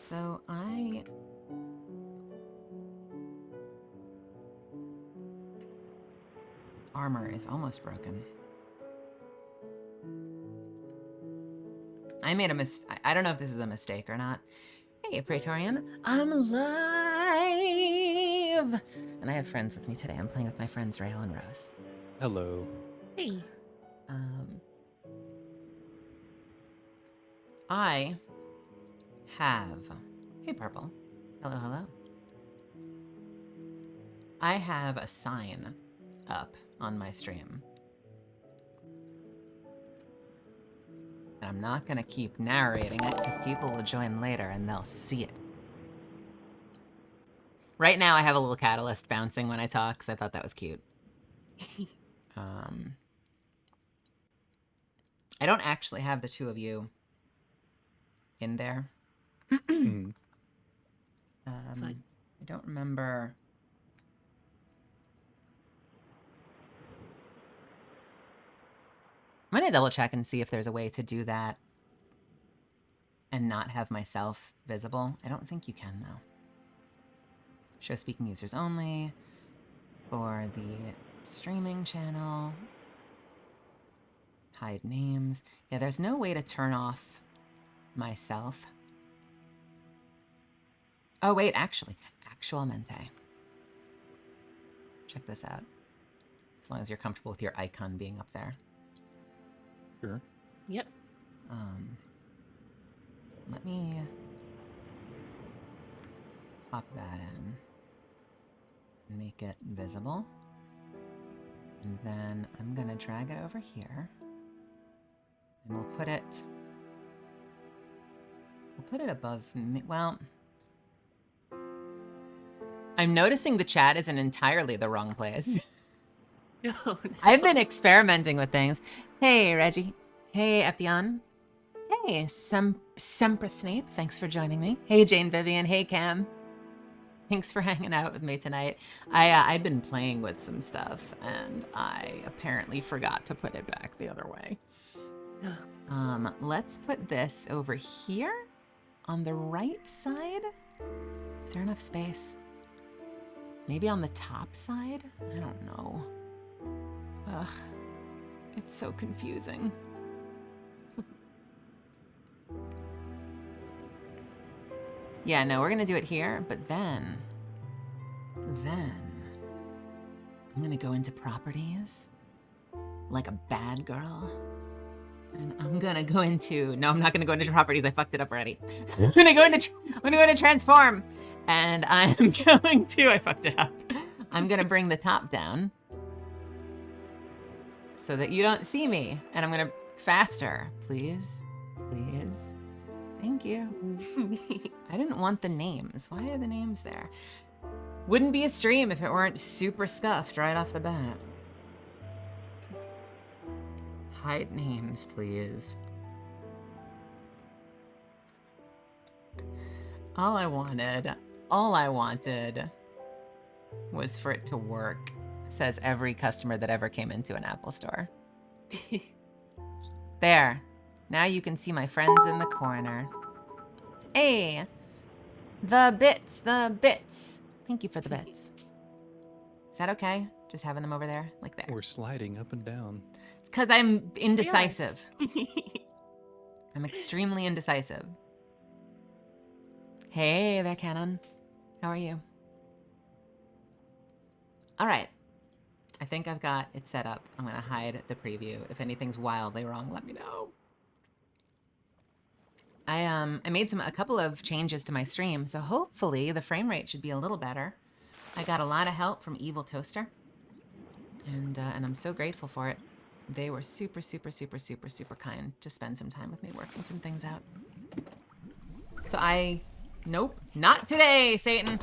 So armor is almost broken. I made a mistake. I don't know if this is a mistake or not. Hey, Praetorian. I'm live! And I have friends with me today. I'm playing with my friends Rael and Rose. Hello. Hey. I have... Hey, Purple. Hello, hello. I have a sign up on my stream. And I'm not going to keep narrating it because people will join later and they'll see it. Right now, I have a little catalyst bouncing when I talk because I thought that was cute. I don't actually have the two of you in there. Mm. I don't remember. I'm gonna double check and see if there's a way to do that and not have myself visible. I don't think you can though. Show speaking users only for the streaming channel. Hide names. Yeah, there's no way to turn off myself. Oh wait, actualmente. Check this out. As long as you're comfortable with your icon being up there. Sure. Yep. Let me pop that in and make it visible. And then I'm gonna drag it over here. And we'll put it above me. Well, I'm noticing the chat is in entirely the wrong place. No, no. I've been experimenting with things. Hey, Reggie. Hey, Epion. Hey, Sempra Snape. Thanks for joining me. Hey, Jane Vivian. Hey, Cam. Thanks for hanging out with me tonight. I've been playing with some stuff, and I apparently forgot to put it back the other way. Let's put this over here on the right side. Is there enough space? Maybe on the top side? I don't know. Ugh, it's so confusing. Yeah, no, we're gonna do it here, but then I'm gonna go into properties like a bad girl. And I'm gonna go into, no, I'm not gonna go into properties. I fucked it up already. I'm gonna go into transform. And I'm going to, I fucked it up. I'm gonna bring the top down so that you don't see me. And I'm gonna faster, please, please. Thank you. I didn't want the names. Why are the names there? Wouldn't be a stream if it weren't super scuffed right off the bat. Hide names, please. All I wanted was for it to work, says every customer that ever came into an Apple store. There. Now you can see my friends in the corner. Hey, the bits. Thank you for the bits. Is that okay? Just having them over there, like there. We're sliding up and down. It's because I'm indecisive. I'm extremely indecisive. Hey there, Canon. How are you? All right. I think I've got it set up. I'm going to hide the preview. If anything's wildly wrong, let me know. I made a couple of changes to my stream, so hopefully the frame rate should be a little better. I got a lot of help from Evil Toaster, and I'm so grateful for it. They were super, super, super, super, super kind to spend some time with me working some things out. So nope, not today, Satan.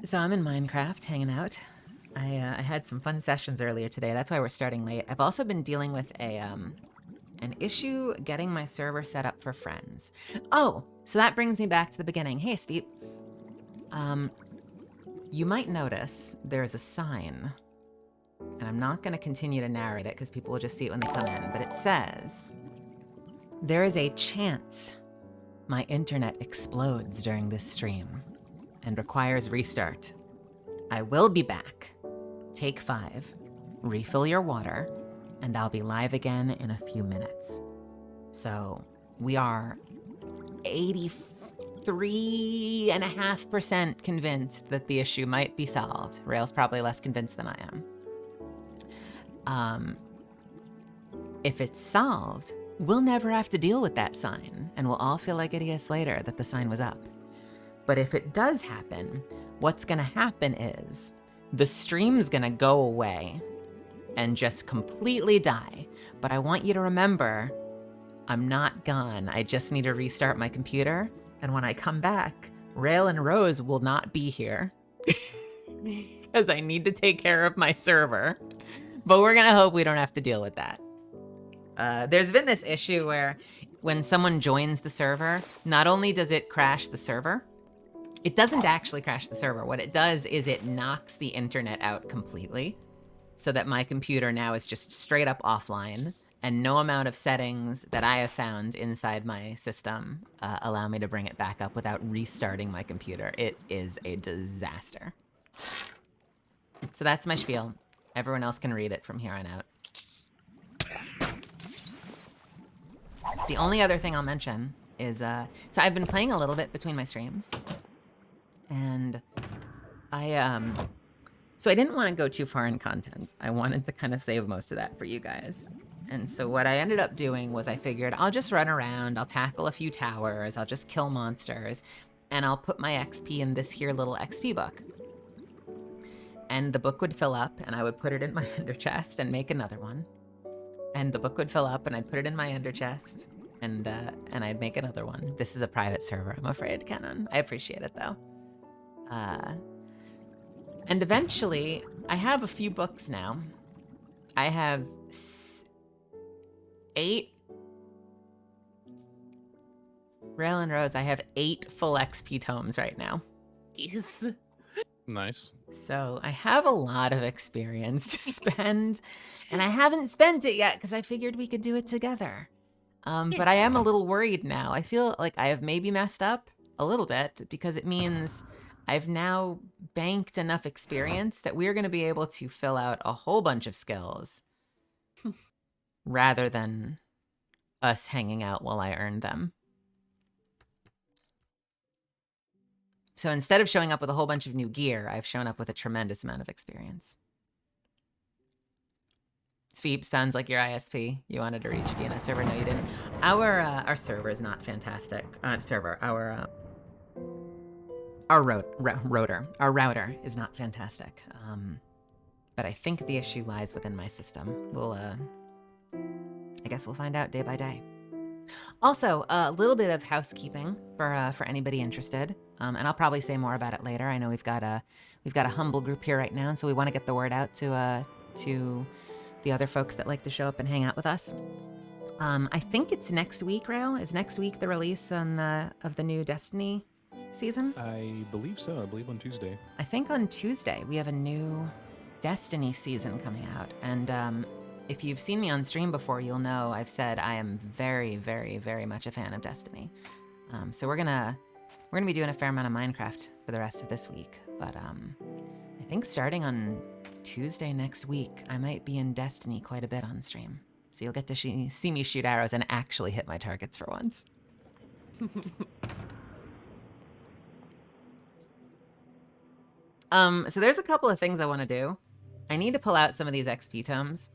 So I'm in Minecraft hanging out. I had some fun sessions earlier today. That's why we're starting late. I've also been dealing with an issue getting my server set up for friends. Oh, so that brings me back to the beginning. Hey, Speep. You might notice there's a sign, and I'm not going to continue to narrate it because people will just see it when they come in, but it says, there is a chance my internet explodes during this stream and requires restart, I will be back. Take 5, refill your water, and I'll be live again in a few minutes. So we are 83.5% convinced that the issue might be solved. Rail's probably less convinced than I am. If it's solved, we'll never have to deal with that sign, and we'll all feel like idiots later that the sign was up. But if it does happen, what's gonna happen is the stream's gonna go away and just completely die. But I want you to remember, I'm not gone. I just need to restart my computer. And when I come back, Rail and Rose will not be here because I need to take care of my server. But we're gonna hope we don't have to deal with that. There's been this issue where when someone joins the server, not only does it crash the server, it doesn't actually crash the server. What it does is it knocks the internet out completely so that my computer now is just straight up offline, and no amount of settings that I have found inside my system allow me to bring it back up without restarting my computer. It is a disaster. So that's my spiel. Everyone else can read it from here on out. The only other thing I'll mention is, so I've been playing a little bit between my streams, and so I didn't want to go too far in content. I wanted to kind of save most of that for you guys. And so what I ended up doing was I figured I'll just run around, I'll tackle a few towers, I'll just kill monsters, and I'll put my XP in this here little XP book. And the book would fill up, and I would put it in my ender chest and make another one. And the book would fill up, and I'd put it in my ender chest, and I'd make another one. This is a private server, I'm afraid, Canon. I appreciate it, though. And eventually, I have a few books now. I have 8. Rail and Rose, I have 8 full XP tomes right now. Yes. Nice. So I have a lot of experience to spend, and I haven't spent it yet because I figured we could do it together. But I am a little worried now. I feel like I have maybe messed up a little bit because it means I've now banked enough experience that we're going to be able to fill out a whole bunch of skills rather than us hanging out while I earn them. So instead of showing up with a whole bunch of new gear, I've shown up with a tremendous amount of experience. Phoebe, sounds like your ISP. You wanted to reach a DNS server? No, you didn't. Our server is not fantastic. Our router is not fantastic. But I think the issue lies within my system. I guess we'll find out day by day. Also, a little bit of housekeeping for anybody interested. And I'll probably say more about it later. I know we've got a humble group here right now, and so we want to get the word out to the other folks that like to show up and hang out with us. I think it's next week, Rail. Is next week the release of the new Destiny season? I believe so. I believe on Tuesday. I think on Tuesday we have a new Destiny season coming out, and if you've seen me on stream before, you'll know I've said I am very, very, very much a fan of Destiny. So we're gonna be doing a fair amount of Minecraft for the rest of this week, but I think starting on Tuesday next week, I might be in Destiny quite a bit on stream. So you'll get to see me shoot arrows and actually hit my targets for once. So there's a couple of things I want to do. I need to pull out some of these XP tomes.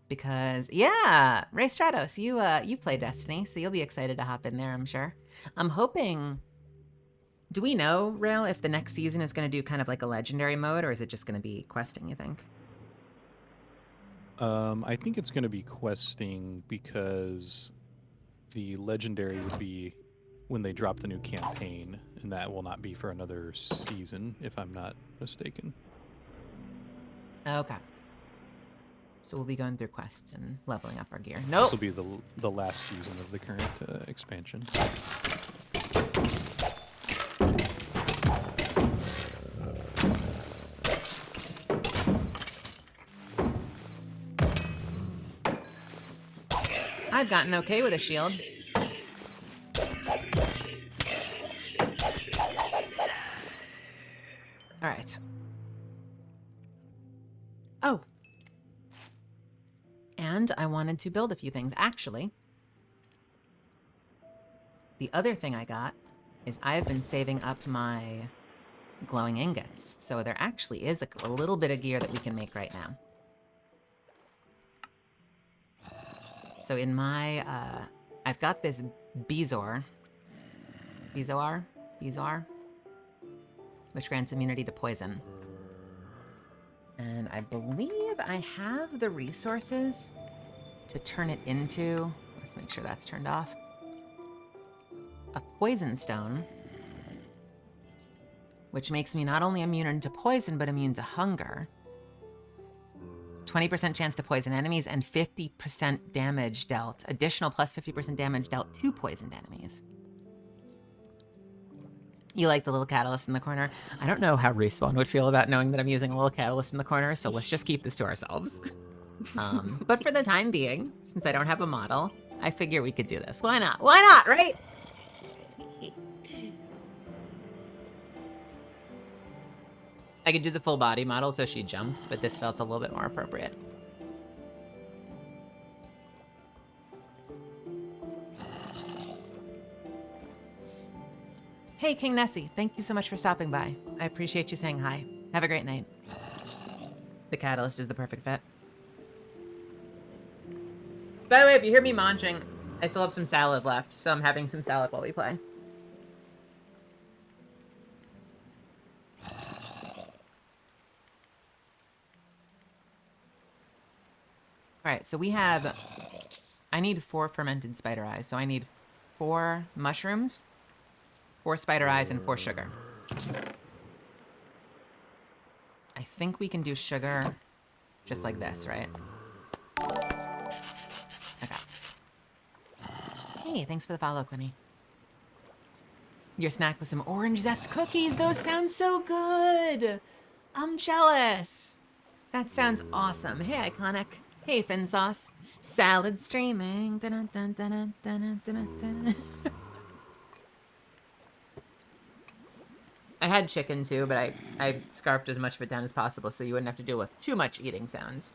Because, yeah, Ray Stratos, you play Destiny, so you'll be excited to hop in there, I'm sure. I'm hoping... Do we know, Rail, if the next season is going to do kind of like a legendary mode, or is it just going to be questing, you think? I think it's going to be questing because the legendary would be when they drop the new campaign, and that will not be for another season, if I'm not mistaken. Okay. So we'll be going through quests and leveling up our gear. Nope. This will be the last season of the current expansion. I've gotten okay with a shield. All right. Oh. And I wanted to build a few things. Actually, the other thing I got is I've been saving up my glowing ingots. So there actually is a little bit of gear that we can make right now. So in my, I've got this Bezoar, which grants immunity to poison. And I believe I have the resources to turn it into, let's make sure that's turned off, a poison stone, which makes me not only immune to poison, but immune to hunger. 20% chance to poison enemies and 50% damage dealt, additional plus 50% damage dealt to poisoned enemies. You like the little catalyst in the corner? I don't know how Respawn would feel about knowing that I'm using a little catalyst in the corner, so let's just keep this to ourselves. But for the time being, since I don't have a model, I figure we could do this. Why not? Why not, right? I could do the full body model so she jumps, but this felt a little bit more appropriate. Hey, King Nessie, thank you so much for stopping by. I appreciate you saying hi. Have a great night. The catalyst is the perfect fit. By the way, if you hear me munching, I still have some salad left, so I'm having some salad while we play. All right, so we have, I need 4 fermented spider eyes. So I need 4 mushrooms, 4 spider eyes, and 4 sugar. I think we can do sugar just like this, right? Okay. Hey, thanks for the follow, Quinny. Your snack with some orange zest cookies. Those sound so good. I'm jealous. That sounds awesome. Hey, Iconic. Hey, Fin Sauce. Salad streaming. Dun, dun, dun, dun, dun, dun, dun. I had chicken too, but I scarfed as much of it down as possible so you wouldn't have to deal with too much eating sounds.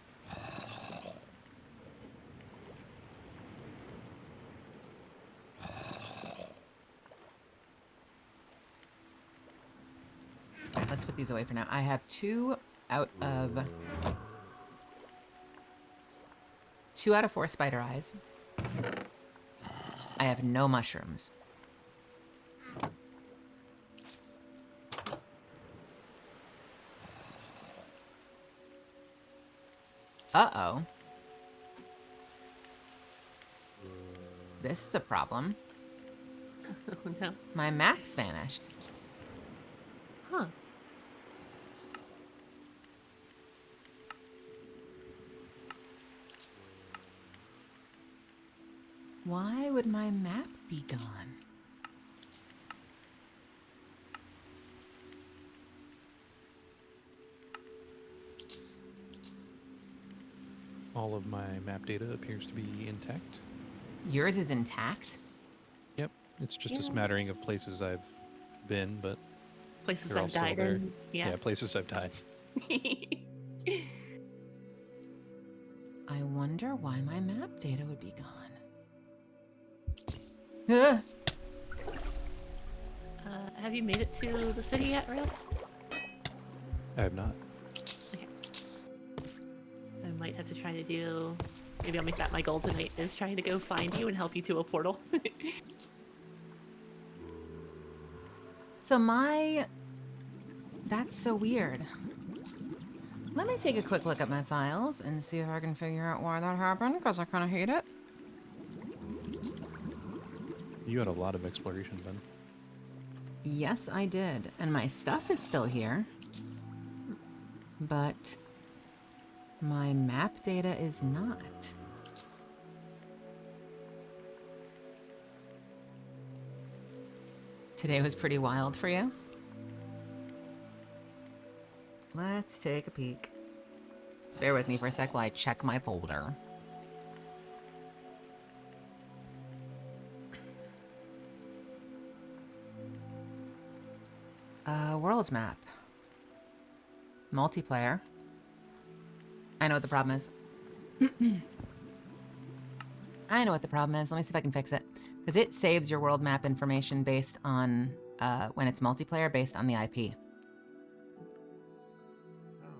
All right, let's put these away for now. I have 2 out of 4 spider eyes. I have no mushrooms. Uh-oh. This is a problem. Oh, no. My map's vanished. Huh. Why would my map be gone? All of my map data appears to be intact. Yours is intact? Yep, it's just a Yeah. smattering of places I've been, but Places they're all I've still died there. in. Yeah. Places I've died. I wonder why my map data would be gone. Ugh. Have you made it to the city yet, Real? I have not. Okay. I might have to try to do... Maybe I'll make that my goal tonight, is trying to go find you and help you to a portal. So that's so weird. Let me take a quick look at my files and see if I can figure out why that happened, because I kind of hate it. You had a lot of exploration done. Yes, I did. And my stuff is still here. But my map data is not. Today was pretty wild for you? Let's take a peek. Bear with me for a sec while I check my folder. World map. multiplayer. I know what the problem is. I know what the problem is. Let me see if I can fix it. Because it saves your world map information based on, when it's multiplayer, based on the IP. Oh,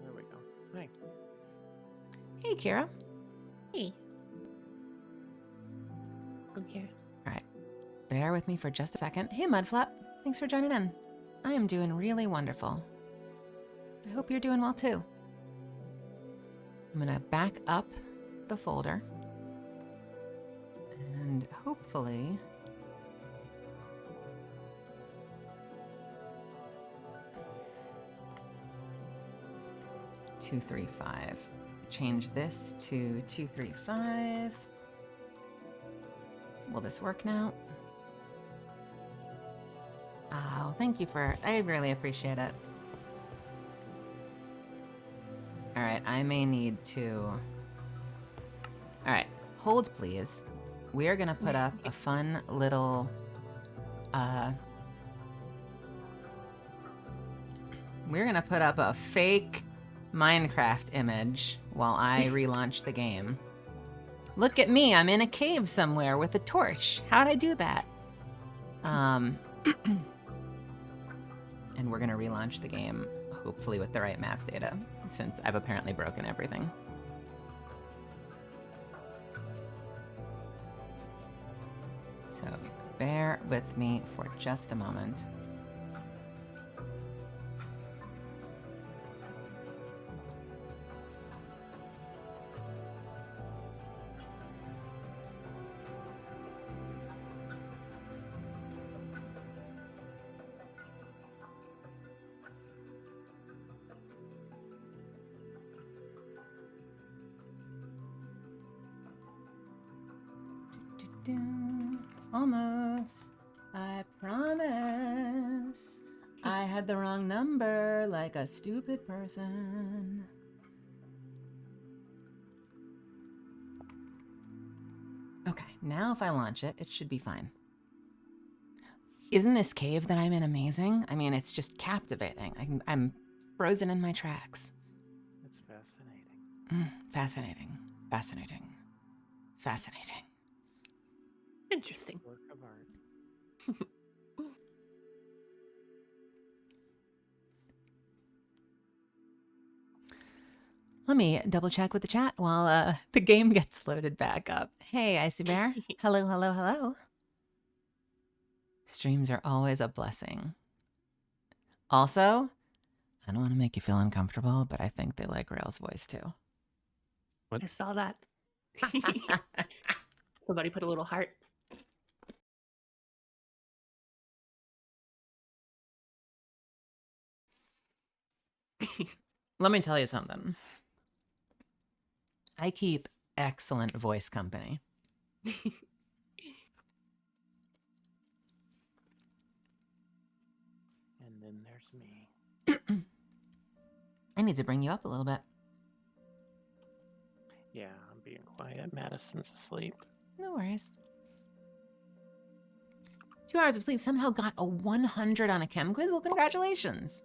there we go. Hi. Hey, Kira. Hey. Okay. All right. Bear with me for just a second. Hey, Mudflap. Thanks for joining in. I am doing really wonderful. I hope you're doing well, too. I'm going to back up the folder. And hopefully... Two, 3, 5. Change this to 2, 3, 5. Will this work now? Oh, thank you for... I really appreciate it. All right, I may need to... All right, hold please. We are gonna put up a fun little... We're gonna put up a fake Minecraft image while I relaunch the game. Look at me, I'm in a cave somewhere with a torch. How'd I do that? And we're gonna relaunch the game, hopefully with the right map data, since I've apparently broken everything. So bear with me for just a moment. Almost. I promise. I had the wrong number, like a stupid person. Okay, now if I launch it, it should be fine. Isn't this cave that I'm in amazing? I mean, it's just captivating. I'm frozen in my tracks. It's fascinating. Fascinating. Fascinating. Fascinating. Interesting. Work of art. Let me double check with the chat while the game gets loaded back up. Hey, Icy Bear. Hello, hello, hello. Streams are always a blessing. Also, I don't want to make you feel uncomfortable, but I think they like Rail's voice too. What? I saw that. Somebody put a little heart. Let me tell you something. I keep excellent voice company. And then there's me. I need to bring you up a little bit. Yeah, I'm being quiet. Madison's asleep. No worries. 2 hours of sleep somehow got a 100 on a chem quiz. Well, congratulations.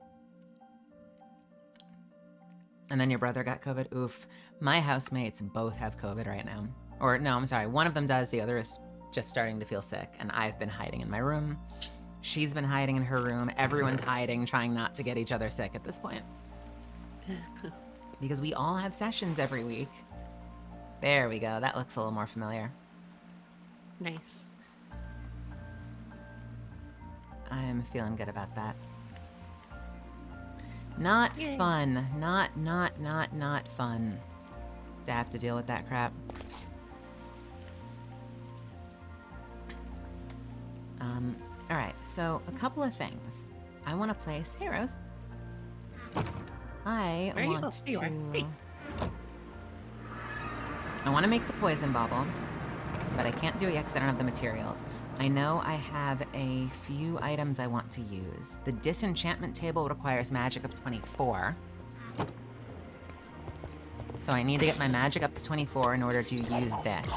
And then your brother got COVID. Oof. My housemates both have COVID right now. Or no, I'm sorry. One of them does. The other is just starting to feel sick. And I've been hiding in my room. She's been hiding in her room. Everyone's hiding, trying not to get each other sick at this point. Because we all have sessions every week. There we go. That looks a little more familiar. Nice. I'm feeling good about that. Not Yay. fun. Not fun to have to deal with that crap. All right, so a couple of things. I want to place heroes. I Where are you? want Oh, there you are. Hey. I want to make the poison bauble, but I can't do it yet because I don't have the materials. I know I have a few items I want to use. The disenchantment table requires magic of 24. So I need to get my magic up to 24 in order to use this.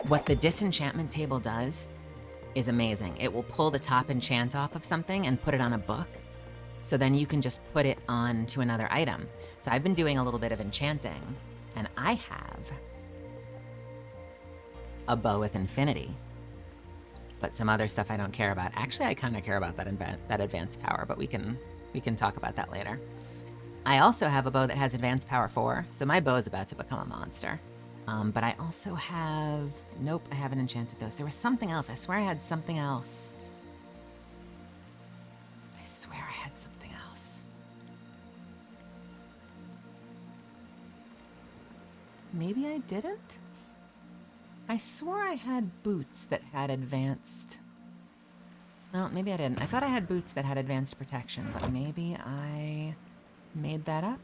What the disenchantment table does is amazing. It will pull the top enchant off of something and put it on a book. So then you can just put it on to another item. So I've been doing a little bit of enchanting, and I have a bow with infinity. But some other stuff I don't care about. Actually, I kind of care about that advanced power, but we can talk about that later. I also have a bow that has advanced power 4, so my bow is about to become a monster. But I also have... Nope, I haven't enchanted those. There was something else. I swear I had something else. I swear I had something else. Maybe I didn't? I swore I had boots that had advanced... Well, maybe I didn't. I thought I had boots that had advanced protection, but maybe I made that up?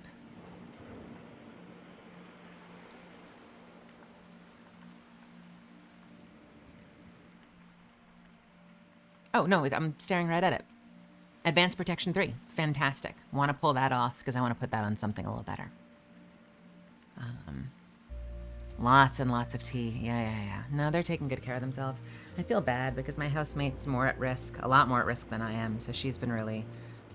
Oh, no, I'm staring right at it. Advanced Protection 3. Fantastic. Want to pull that off because I want to put that on something a little better. Lots and lots of tea. Yeah. No, they're taking good care of themselves. I feel bad because my housemate's more at risk, a lot more at risk than I am, so she's been really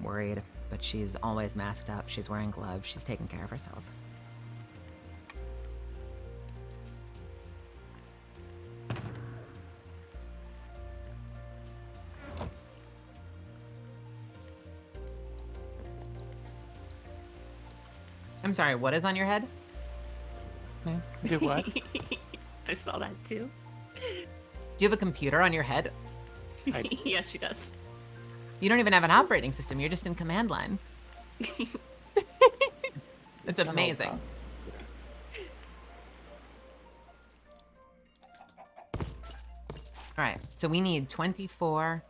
worried. But she's always masked up. She's wearing gloves. She's taking care of herself. I'm sorry, what is on your head? Do what? I saw that too. Do you have a computer on your head? Yeah, she does. You don't even have an operating system. You're just in command line. It's amazing. All right, so we need 24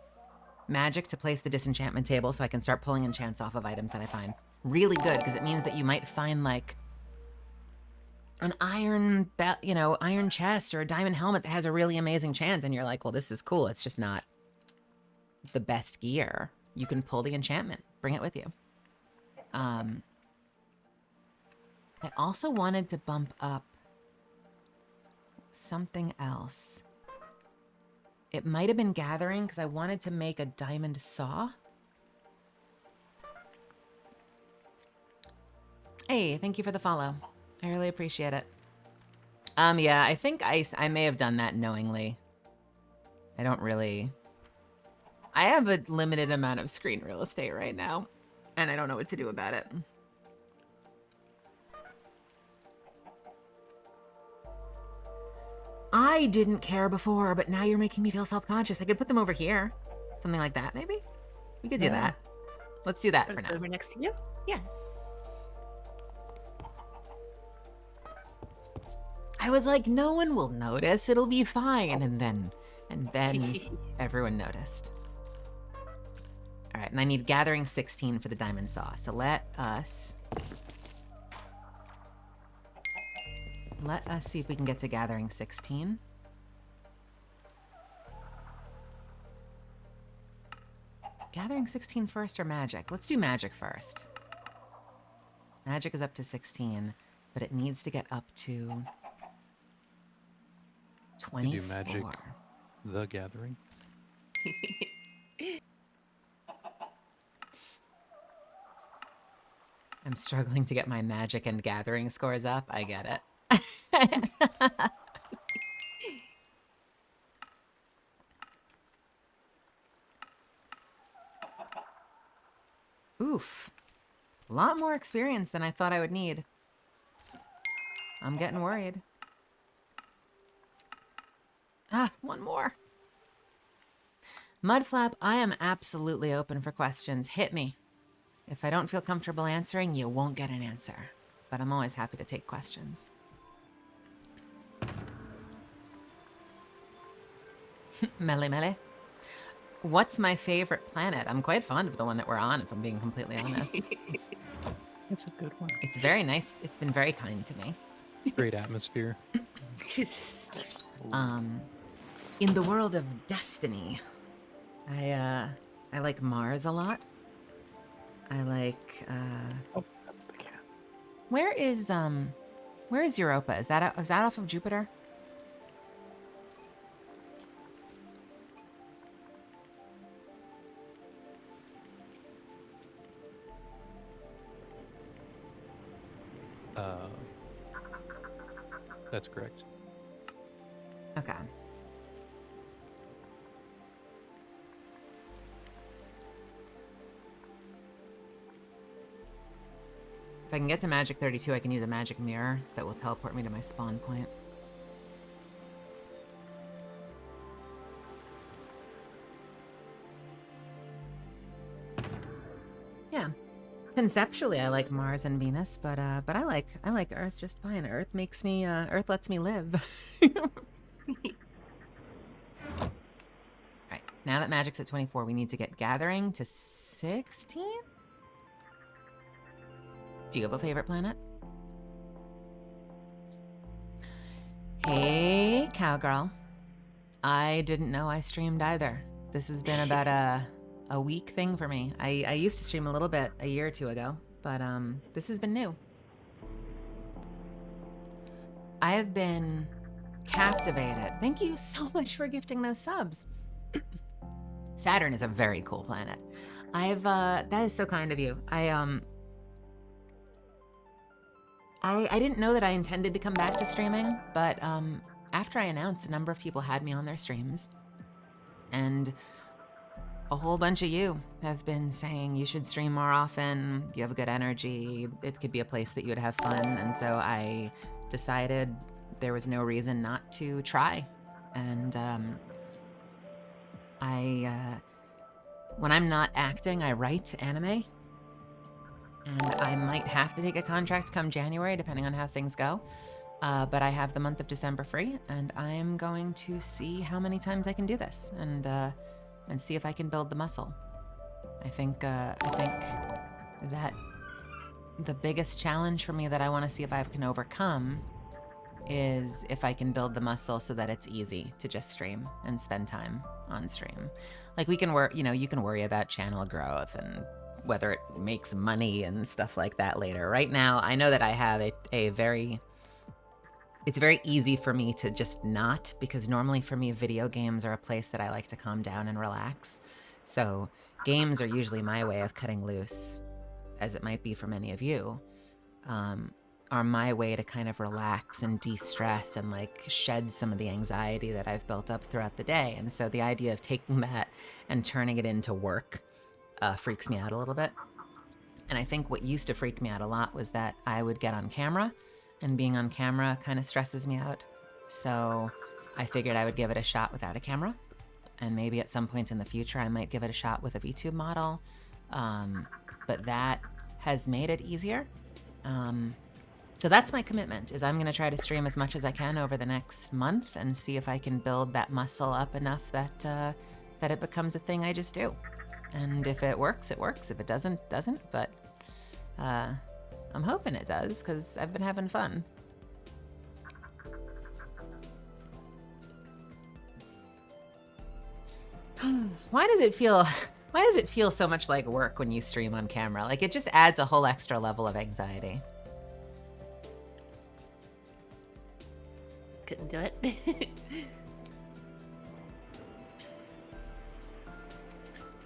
magic to place the disenchantment table so I can start pulling enchants off of items that I find. Really good, because it means that you might find like an iron iron chest or a diamond helmet that has a really amazing chance, and you're like, well, this is cool. It's just not the best gear. You can pull the enchantment. Bring it with you. I also wanted to bump up something else. It might have been gathering because I wanted to make a diamond saw. Hey, thank you for the follow. I really appreciate it. Yeah, I think I may have done that knowingly. I don't really... I have a limited amount of screen real estate right now, and I don't know what to do about it. I didn't care before, but now you're making me feel self-conscious. I could put them over here. Something like that, maybe? We could do that. Let's do that for now. Over next to you? Yeah. I was like, no one will notice. It'll be fine. And then everyone noticed. All right, and I need gathering 16 for the diamond saw. So let us see if we can get to gathering 16. Gathering 16 first or magic? Let's do magic first. Magic is up to 16, but it needs to get up to 24. You do magic, the gathering. I'm struggling to get my magic and gathering scores up. I get it. Oof. A lot more experience than I thought I would need. I'm getting worried. Ah, one more. Mudflap, I am absolutely open for questions. Hit me. If I don't feel comfortable answering, you won't get an answer. But I'm always happy to take questions. Mele. What's my favorite planet? I'm quite fond of the one that we're on, if I'm being completely honest. It's a good one. It's very nice. It's been very kind to me. Great atmosphere. In the world of destiny, I like Mars a lot. I like, Oh, that's the cat. where is Europa? Is that off of Jupiter? That's correct. Okay. If I can get to Magic 32, I can use a magic mirror that will teleport me to my spawn point. Yeah. Conceptually, I like Mars and Venus, but I like Earth just fine. Earth makes me Earth lets me live. Alright, now that Magic's at 24, we need to get Gathering to 16? Do you have a favorite planet? Hey, cowgirl. I didn't know I streamed either. This has been about a week thing for me. I used to stream a little bit a year or two ago, but this has been new. I have been captivated. Thank you so much for gifting those subs. Saturn is a very cool planet. That is so kind of you. I didn't know that I intended to come back to streaming, but after I announced, a number of people had me on their streams, and a whole bunch of you have been saying you should stream more often, you have good energy, it could be a place that you would have fun, and so I decided there was no reason not to try. And when I'm not acting, I write anime, and I might have to take a contract come January, depending on how things go. But I have the month of December free, and I am going to see how many times I can do this, and see if I can build the muscle. I think that the biggest challenge for me that I want to see if I can overcome is if I can build the muscle so that it's easy to just stream and spend time on stream. Like, we can work, you can worry about channel growth and whether it makes money and stuff like that later. Right now, I know that I have it's very easy for me to just not, because normally for me, video games are a place that I like to calm down and relax. So games are usually my way of cutting loose, as it might be for many of you, are my way to kind of relax and de-stress and like shed some of the anxiety that I've built up throughout the day. And so the idea of taking that and turning it into work freaks me out a little bit. And I think what used to freak me out a lot was that I would get on camera, and being on camera kind of stresses me out. So I figured I would give it a shot without a camera, and maybe at some point in the future I might give it a shot with a VTube model. But that has made it easier. So that's my commitment, is I'm gonna try to stream as much as I can over the next month and see if I can build that muscle up enough that it becomes a thing I just do. And if it works, it works. If it doesn't, it doesn't. But I'm hoping it does, because I've been having fun. Why does it feel so much like work when you stream on camera? Like, it just adds a whole extra level of anxiety. Couldn't do it.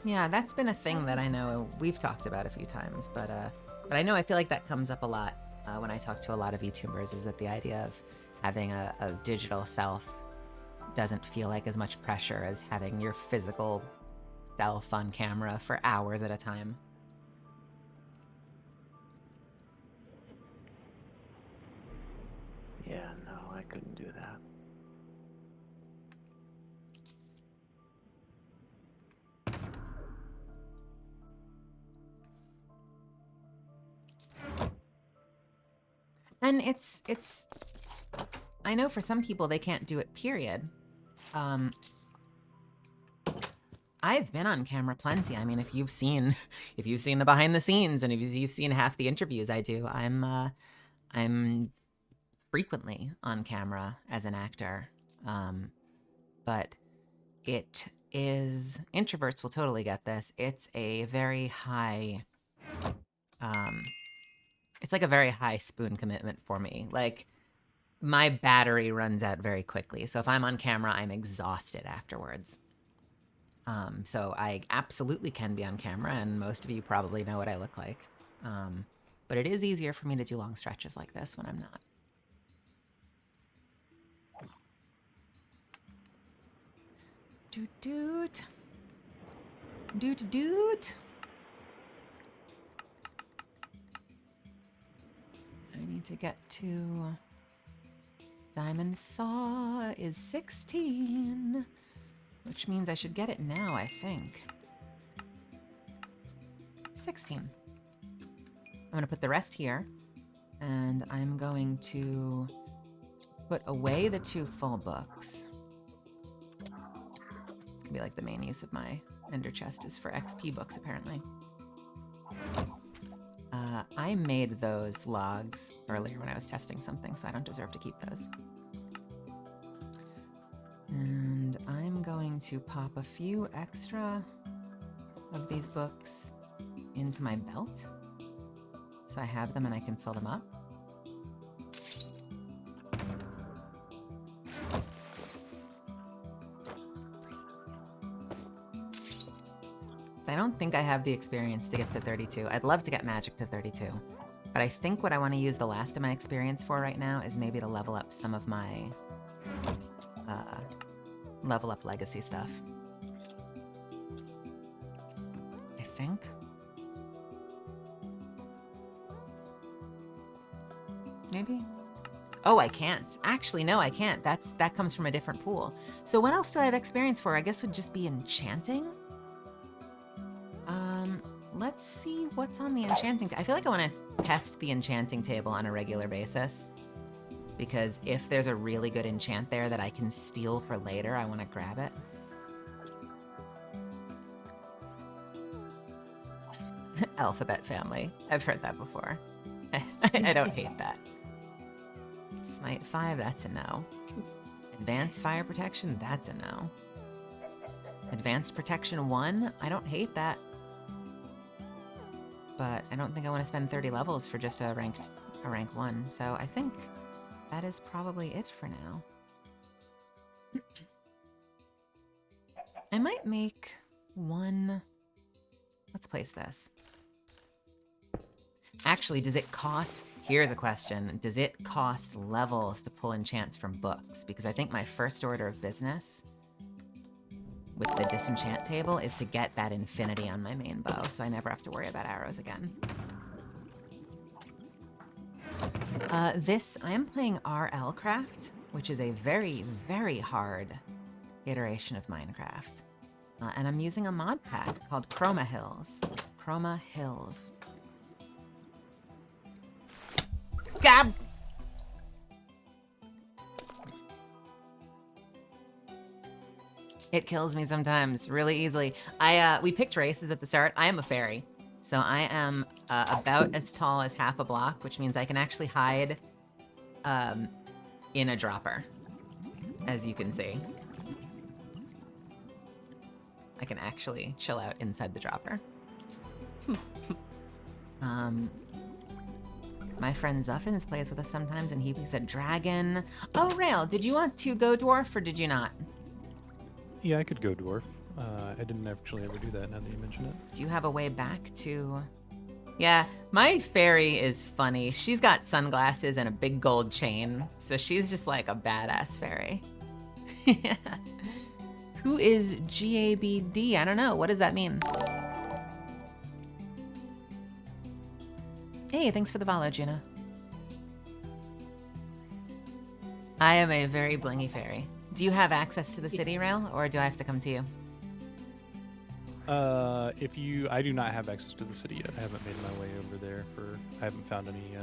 Yeah, that's been a thing that I know we've talked about a few times, but I know I feel like that comes up a lot when I talk to a lot of YouTubers, is that the idea of having a digital self doesn't feel like as much pressure as having your physical self on camera for hours at a time. Yeah, no, I couldn't do that. And it's I know for some people they can't do it, period. I've been on camera plenty. I mean, if you've seen the behind the scenes, and if you've seen half the interviews I do, I'm frequently on camera as an actor. But it is, introverts will totally get this. It's a very high, it's like a very high spoon commitment for me. Like, my battery runs out very quickly. So if I'm on camera, I'm exhausted afterwards. So I absolutely can be on camera, and most of you probably know what I look like. But it is easier for me to do long stretches like this when I'm not. Doot doot. Doot doot. I need to get to Diamond Saw is 16, which means I should get it now, I think. 16. I'm going to put the rest here, and I'm going to put away the 2 full books. It's going to be like the main use of my ender chest is for XP books, apparently. I made those logs earlier when I was testing something, so I don't deserve to keep those. And I'm going to pop a few extra of these books into my belt, so I have them and I can fill them up. I don't think I have the experience to get to 32. I'd love to get magic to 32, but I think what I want to use the last of my experience for right now is maybe to level up some of my level up legacy stuff. I think. Maybe. Oh, I can't. Actually, no, I can't. That comes from a different pool. So what else do I have experience for? I guess would just be enchanting. Let's see what's on the enchanting. I feel like I want to test the enchanting table on a regular basis, because if there's a really good enchant there that I can steal for later, I want to grab it. Alphabet family. I've heard that before. I don't hate that. Smite 5, that's a no. Advanced fire protection, that's a no. Advanced protection 1, I don't hate that. But I don't think I want to spend 30 levels for just a rank 1. So I think that is probably it for now. I might make one. Let's place this. Actually, does it cost? Here's a question. Does it cost levels to pull enchants from books? Because I think my first order of business with the disenchant table is to get that infinity on my main bow, so I never have to worry about arrows again. I am playing FairyCraft, which is a very, very hard iteration of Minecraft. And I'm using a mod pack called Chroma Hills. Chroma Hills. Gab! It kills me sometimes, really easily. We picked races at the start. I am a fairy, so I am about as tall as half a block, which means I can actually hide in a dropper, as you can see. I can actually chill out inside the dropper. My friend Zuffins plays with us sometimes, and he said dragon. Oh, Rail, did you want to go dwarf, or did you not? Yeah, I could go dwarf. I didn't actually ever do that now that you mention it. Do you have a way back to... Yeah, my fairy is funny. She's got sunglasses and a big gold chain, so she's just like a badass fairy. Who is GABD? I don't know. What does that mean? Hey, thanks for the follow, Gina. I am a very blingy fairy. Do you have access to the city, Rail, or do I have to come to you? I do not have access to the city yet. I haven't made my way over there I haven't found any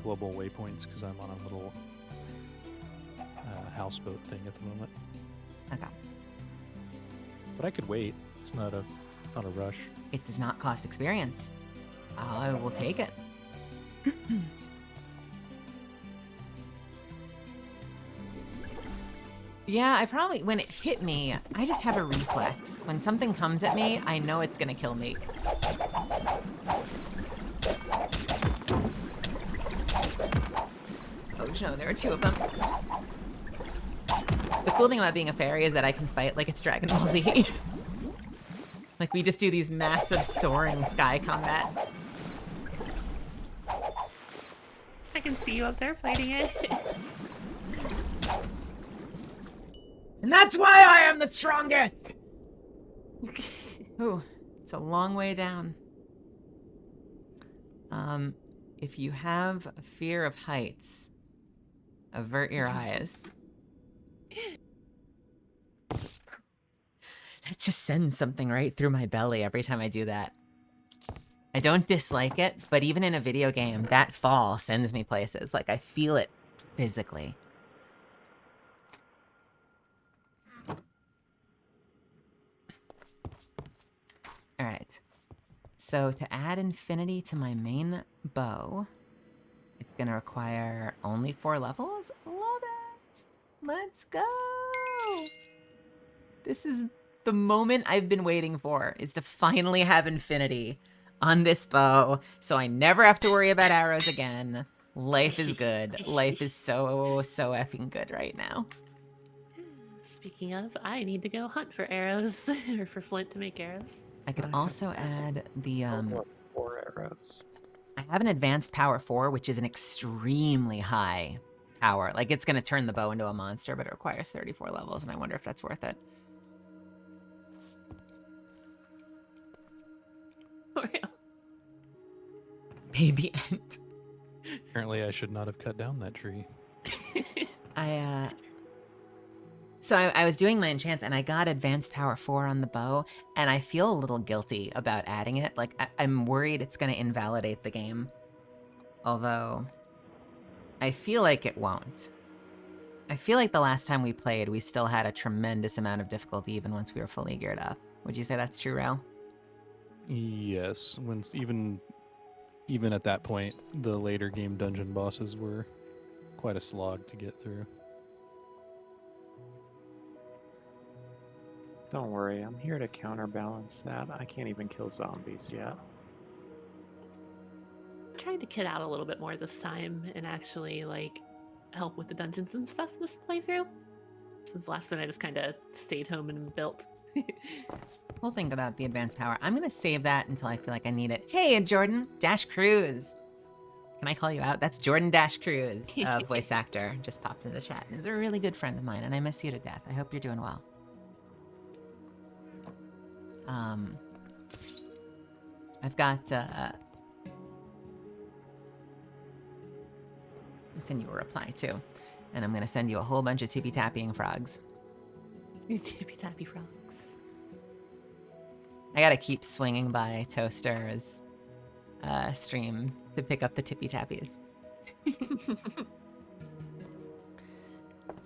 global waypoints because I'm on a little houseboat thing at the moment. Okay. But I could wait. It's not a rush. It does not cost experience. I will take it. Yeah, when it hit me, I just have a reflex. When something comes at me, I know it's gonna kill me. Oh no, there are 2 of them. The cool thing about being a fairy is that I can fight like it's Dragon Ball Z. Like we just do these massive soaring sky combats. can see you up there fighting it. And that's why I am the strongest! Ooh, it's a long way down. If you have a fear of heights, avert your eyes. That just sends something right through my belly every time I do that. I don't dislike it, but even in a video game, that fall sends me places. Like, I feel it physically. All right. So to add infinity to my main bow, it's going to require only 4 levels. Love it. Let's go. This is the moment I've been waiting for, is to finally have infinity on this bow, so I never have to worry about arrows again. Life is good. Life is so effing good right now. Speaking of, I need to go hunt for arrows, or for flint to make arrows. I could also add the, What, 4 arrows? I have an advanced power 4, which is an extremely high power. Like, it's going to turn the bow into a monster, but it requires 34 levels, and I wonder if that's worth it. Baby ant. Apparently, I should not have cut down that tree. So I was doing my enchants, and I got advanced power 4 on the bow, and I feel a little guilty about adding it. Like, I'm worried it's going to invalidate the game. Although, I feel like it won't. I feel like the last time we played, we still had a tremendous amount of difficulty even once we were fully geared up. Would you say that's true, Ro? Yes, even at that point, the later game dungeon bosses were quite a slog to get through. Don't worry, I'm here to counterbalance that. I can't even kill zombies yet. I'm trying to kid out a little bit more this time and actually like help with the dungeons and stuff this playthrough. Since last one I just kind of stayed home and built. We'll think about the advanced power. I'm going to save that until I feel like I need it. Hey, Jordan Dash Cruz. Can I call you out? That's Jordan Dash Cruz, voice actor. Just popped into the chat. He's a really good friend of mine, and I miss you to death. I hope you're doing well. I've got, I'll send you a reply too. And I'm gonna send you a whole bunch of tippy-tapping frogs. Tippy-tappy frogs. I gotta keep swinging by Toaster's stream to pick up the tippy-tappies.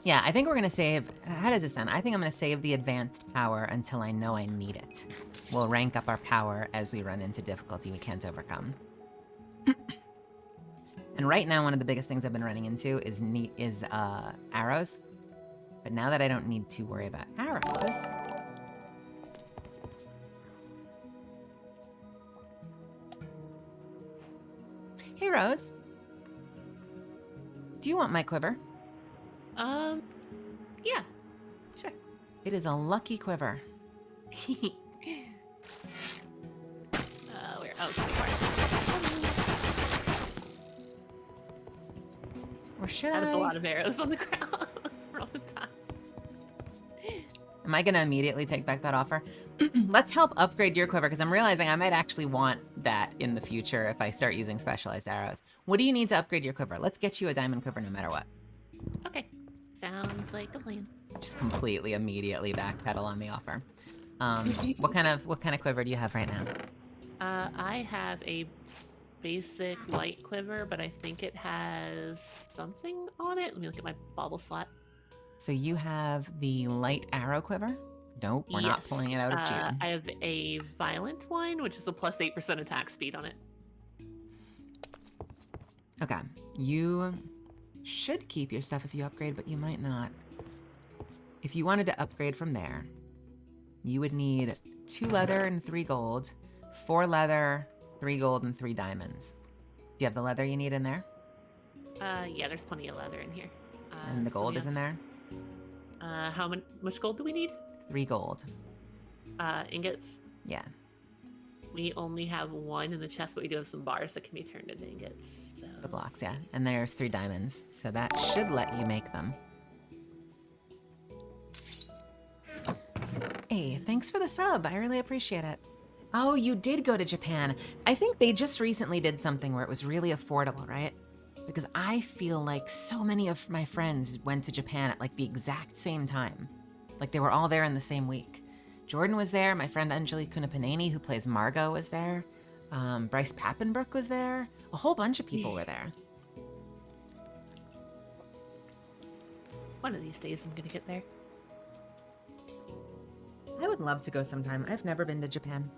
Yeah, I think we're gonna save, how does this sound? I think I'm gonna save the advanced power until I know I need it. We'll rank up our power as we run into difficulty we can't overcome. And right now, one of the biggest things I've been running into is arrows. But now that I don't need to worry about arrows, hey Rose, do you want my quiver? Yeah, sure. It is a lucky quiver. Where? Oh, okay. Or should That is a I? lot of arrows on the ground. All the time. Am I gonna immediately take back that offer? Let's help upgrade your quiver, because I'm realizing I might actually want that in the future if I start using specialized arrows. What do you need to upgrade your quiver? Let's get you a diamond quiver no matter what. Okay, sounds like a plan. Just completely immediately backpedal on the offer. What kind of quiver do you have right now? I have a basic light quiver, but I think it has something on it. Let me look at my bauble slot. So you have the light arrow quiver? Nope, we're not Yes. pulling it out of June. I have a violent one, which is a plus 8% attack speed on it. Okay, you should keep your stuff if you upgrade, but you might not. If you wanted to upgrade from there, you would need 2 leather and 3 gold, 4 leather, 3 gold, and 3 diamonds. Do you have the leather you need in there? Yeah, there's plenty of leather in here. And the so gold is in yes. there? How much gold do we need? 3 gold. Ingots. Yeah. We only have one in the chest, but we do have some bars that can be turned into ingots. So The blocks, let's yeah. see. And there's 3 diamonds, so that should let you make them. Hey, thanks for the sub. I really appreciate it. Oh, you did go to Japan. I think they just recently did something where it was really affordable, right? Because I feel like so many of my friends went to Japan at like the exact same time. Like they were all there in the same week. Jordan was there, my friend Anjali Kunapaneni, who plays Margot, was there. Bryce Pappenbrook was there. A whole bunch of people were there. One of these days I'm gonna get there. I would love to go sometime. I've never been to Japan.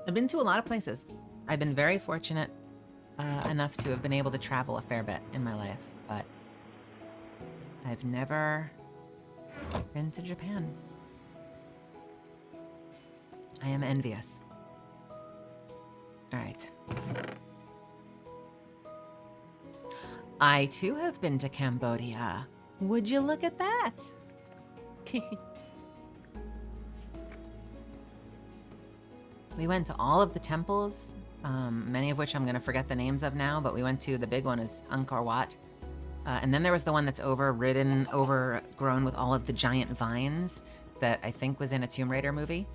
I've been to a lot of places. I've been very fortunate enough to have been able to travel a fair bit in my life, but I've never been to Japan. I am envious. All right. I too have been to Cambodia. Would you look at that? We went to all of the temples, many of which I'm going to forget the names of now, but we went to, the big one is Angkor Wat. And then there was the one that's overgrown with all of the giant vines that I think was in a Tomb Raider movie.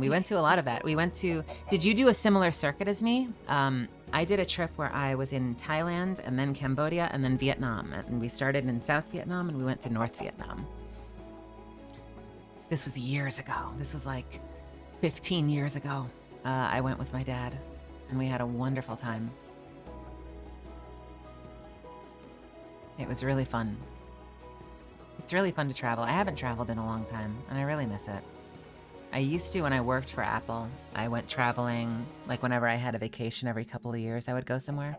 We went to a lot of that. Did you do a similar circuit as me? I did a trip where I was in Thailand and then Cambodia and then Vietnam. And we started in South Vietnam and we went to North Vietnam. This was years ago. This was like 15 years ago. I went with my dad and we had a wonderful time. It was really fun. It's really fun to travel. I haven't traveled in a long time and I really miss it. I used to when I worked for Apple. I went traveling, like whenever I had a vacation every couple of years, I would go somewhere.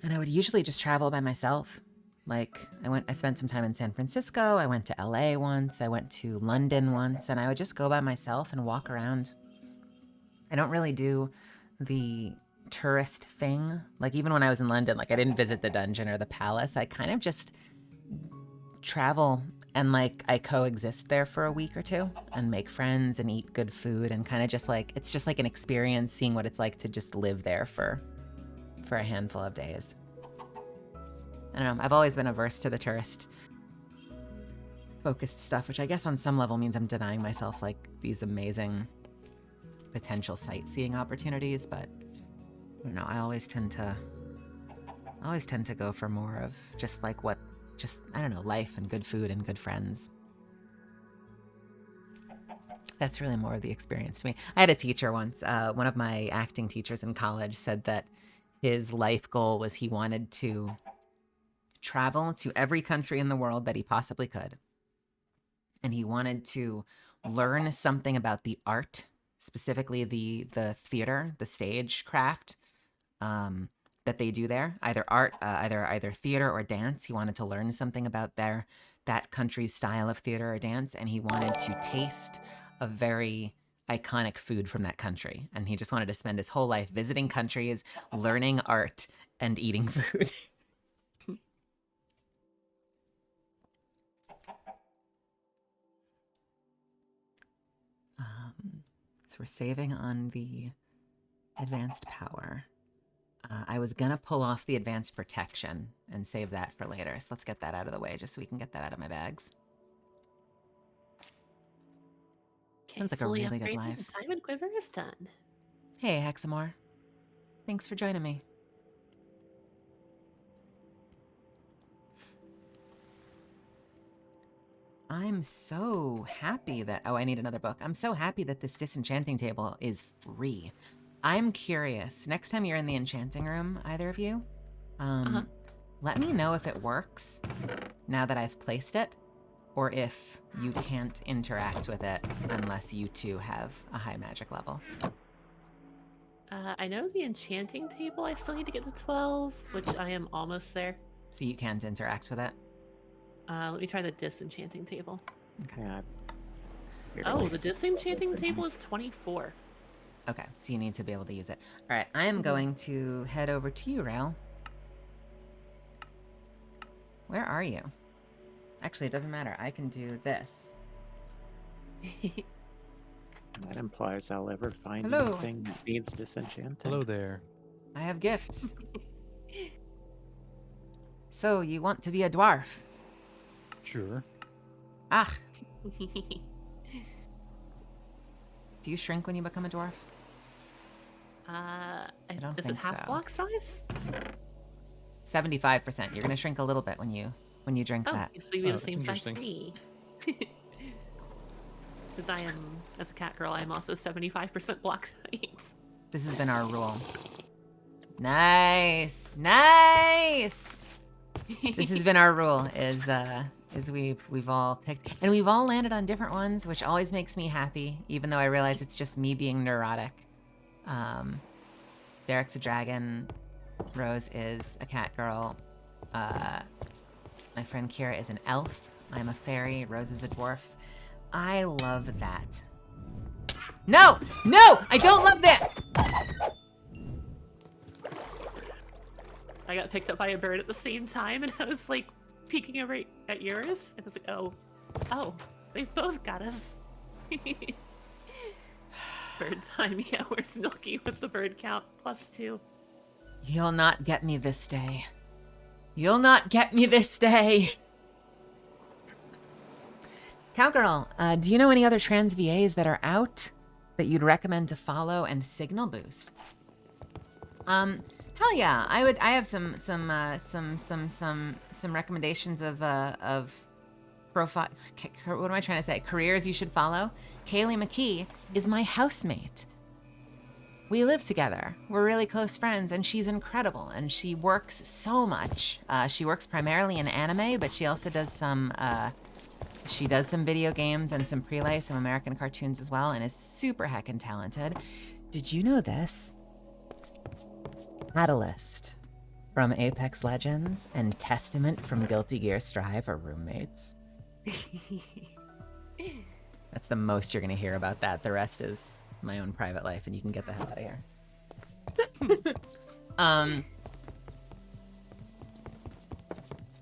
And I would usually just travel by myself. Like I spent some time in San Francisco, I went to LA once, I went to London once, and I would just go by myself and walk around. I don't really do the tourist thing. Like even when I was in London, like I didn't visit the dungeon or the palace. I kind of just travel and like I coexist there for a week or two and make friends and eat good food and kind of just like, it's just like an experience seeing what it's like to just live there for a handful of days. I don't know, I've always been averse to the tourist focused stuff, which I guess on some level means I'm denying myself like these amazing potential sightseeing opportunities, but I don't know, I always tend to go for more of just like I don't know, life and good food and good friends. That's really more of the experience to me. I had a teacher once, one of my acting teachers in college said that his life goal was he wanted to travel to every country in the world that he possibly could. And he wanted to learn something about the art, specifically the theater, the stage craft, that they do there, either art, either theater or dance. He wanted to learn something about that country's style of theater or dance, and he wanted to taste a very iconic food from that country. And he just wanted to spend his whole life visiting countries, learning art, and eating food. So we're saving on the advanced power. I was gonna pull off the advanced protection and save that for later. So let's get that out of the way just so we can get that out of my bags. Sounds like a Fully really good upgraded, life. the diamond quiver is done. Hey, Hexamore. Thanks for joining me. I'm so happy that, I need another book. I'm so happy that this disenchanting table is free. I'm curious, next time you're in the enchanting room, either of you, let me know if it works now that I've placed it, or if you can't interact with it unless you two have a high magic level. I know the enchanting table I still need to get to 12, which I am almost there. So you can't interact with it? Let me try the disenchanting table. Okay. Yeah. Oh, the disenchanting table is 24. Okay, so you need to be able to use it. All right, I am going to head over to you, Rail. Where are you? Actually, it doesn't matter. I can do this. That implies I'll ever find Hello. anything that needs disenchanting. Hello there. I have gifts. So, you want to be a dwarf? Sure. Ah, do you shrink when you become a dwarf? Is it think half so. block size? 75%. You're gonna shrink a little bit when you drink Oh, that. so you'd be Oh, the same size as interesting. me. Because I am, as a cat girl, I am also 75% block size. This has been our rule. Nice, nice. This has been our rule. Is we've all picked, and we've all landed on different ones, which always makes me happy, even though I realize it's just me being neurotic. Derek's a dragon. Rose is a cat girl. My friend Kira is an elf. I'm a fairy. Rose is a dwarf. I love that. No! No! I don't love this! I got picked up by a bird at the same time, and I was like peeking over at yours, and I was like, oh, they've both got us. Bird time, yeah, where's Milky with the bird count +2? You'll not get me this day. You'll not get me this day. Cowgirl, do you know any other trans VAs that are out that you'd recommend to follow and signal boost? Hell yeah, I have some recommendations of profile. What am I trying to say? Careers you should follow. Kaylee McKee is my housemate. We live together. We're really close friends, and she's incredible. And she works so much. She works primarily in anime, but she also does some. She does some video games and some prelay, some American cartoons as well, and is super heckin' talented. Did you know this? Catalyst from Apex Legends and Testament from Guilty Gear Strive are roommates. That's the most you're gonna hear about that. The rest is my own private life, and you can get the hell out of here.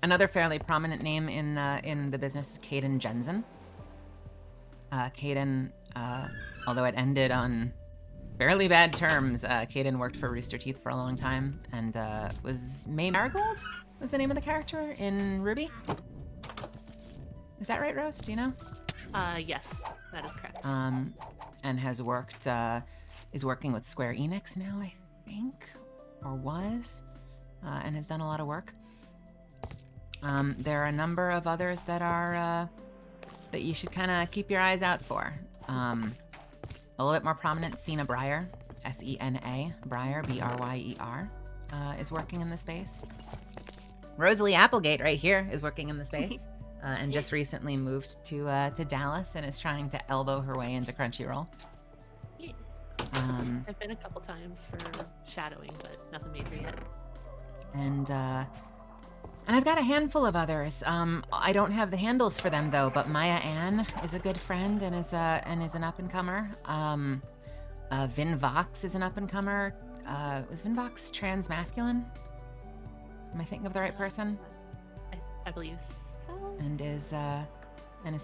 Another fairly prominent name in the business is Caden Jensen. Caden, although it ended on fairly bad terms, Caden worked for Rooster Teeth for a long time, and was May Marigold was the name of the character in Ruby. Is that right, Rose? Do you know? Yes, that is correct. And has worked, is working with Square Enix now, I think, or was, and has done a lot of work. There are a number of others that are, that you should kind of keep your eyes out for. A little bit more prominent, Sena Breyer, S-E-N-A, Breyer, B-R-Y-E-R, is working in the space. Rosalie Applegate right here is working in the space. And just recently moved to Dallas and is trying to elbow her way into Crunchyroll. Yeah. I've been a couple times for shadowing, but nothing major yet. And I've got a handful of others. I don't have the handles for them though, but Maya Ann is a good friend and is an up and comer. Vin Vox is an up and comer. Is Vin Vox trans masculine? Am I thinking of the right person? I believe so. And is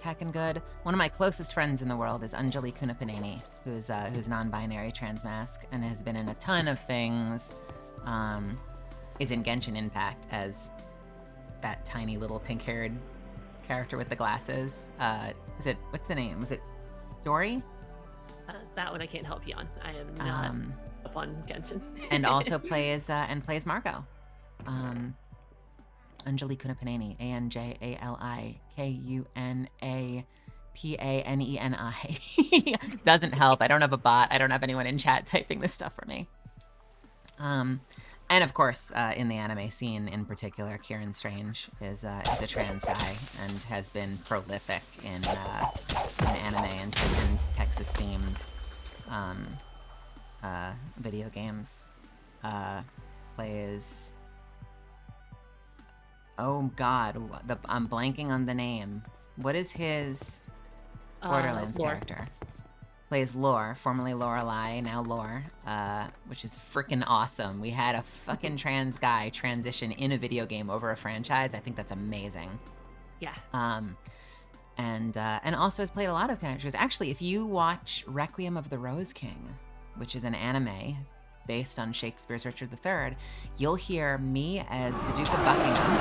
heckin' good. One of my closest friends in the world is Anjali Kunapaneni, who's non-binary transmasc and has been in a ton of things. Is in Genshin Impact as that tiny little pink-haired character with the glasses. What's the name? Was it Dory? That one I can't help you on. I am not up on Genshin. And also plays Margot. Anjali Kunapaneni, Anjalikunapaneni. Doesn't help. I don't have a bot. I don't have anyone in chat typing this stuff for me. And of course, in the anime scene in particular, Kieran Strange is a trans guy and has been prolific in anime and Texas-themed video games. Plays. Oh God, I'm blanking on the name. What is his Borderlands character? Plays Lore, formerly Lorelei, now Lore, which is freaking awesome. We had a fucking trans guy transition in a video game over a franchise. I think that's amazing. Yeah. and also has played a lot of characters. Actually, if you watch Requiem of the Rose King, which is an anime based on Shakespeare's Richard III, you'll hear me as the Duke of Buckingham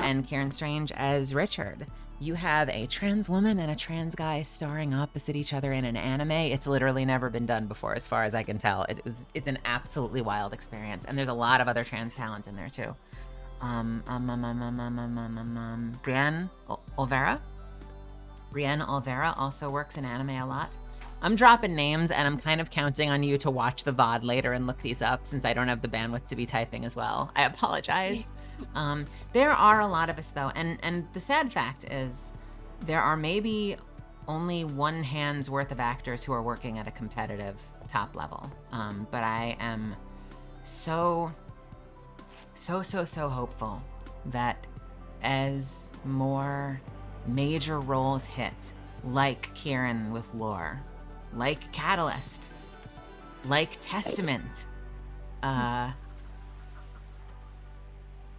and Kieran Strange as Richard. You have a trans woman and a trans guy starring opposite each other in an anime. It's literally never been done before, as far as I can tell. It's an absolutely wild experience, and there's a lot of other trans talent in there too. Brienne Olvera. Brienne Olvera also works in anime a lot. I'm dropping names, and I'm kind of counting on you to watch the VOD later and look these up, since I don't have the bandwidth to be typing as well. I apologize. There are a lot of us, though, and the sad fact is there are maybe only one hand's worth of actors who are working at a competitive top level. But I am so hopeful that as more major roles hit, like Kieran with Lore, like Catalyst, like Testament,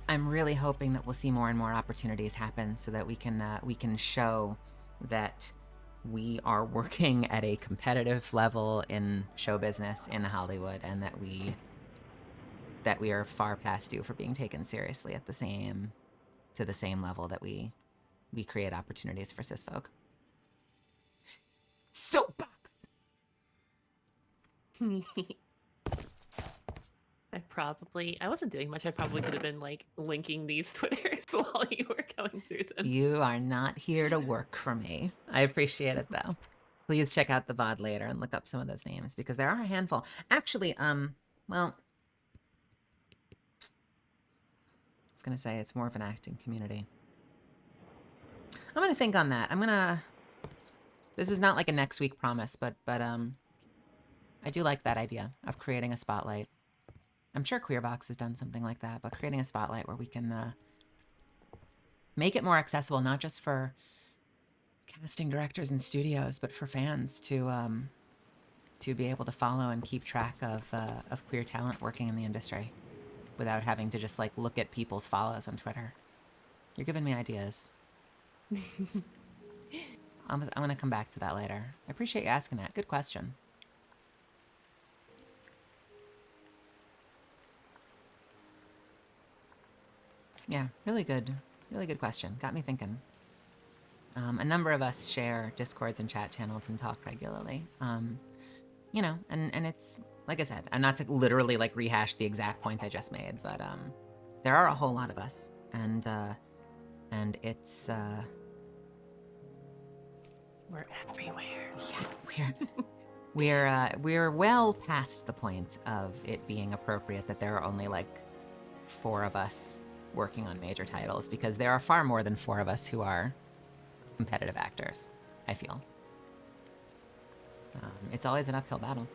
I'm really hoping that we'll see more and more opportunities happen so that we can show that we are working at a competitive level in show business in Hollywood, and that we are far past due for being taken seriously at the same level that we create opportunities for cis folk. Soapbox. I wasn't doing much. I probably could have been like linking these Twitters while you were going through them. You are not here to work for me. I appreciate it though. Please check out the VOD later and look up some of those names, because there are a handful. Actually, well, I was gonna say it's more of an acting community. I'm gonna think on that. This is not like a next week promise, but I do like that idea of creating a spotlight. I'm sure Queerbox has done something like that, but creating a spotlight where we can make it more accessible, not just for casting directors and studios, but for fans to be able to follow and keep track of queer talent working in the industry without having to just like look at people's follows on Twitter. You're giving me ideas. I'm gonna come back to that later. I appreciate you asking that. Good question. Yeah, really good question. Got me thinking. A number of us share Discords and chat channels and talk regularly. You know, and it's, like I said, I'm not to literally like rehash the exact point I just made, but there are a whole lot of us, and it's we're everywhere. Yeah, we're well past the point of it being appropriate that there are only like 4 of us working on major titles, because there are far more than 4 of us who are competitive actors, I feel. It's always an uphill battle.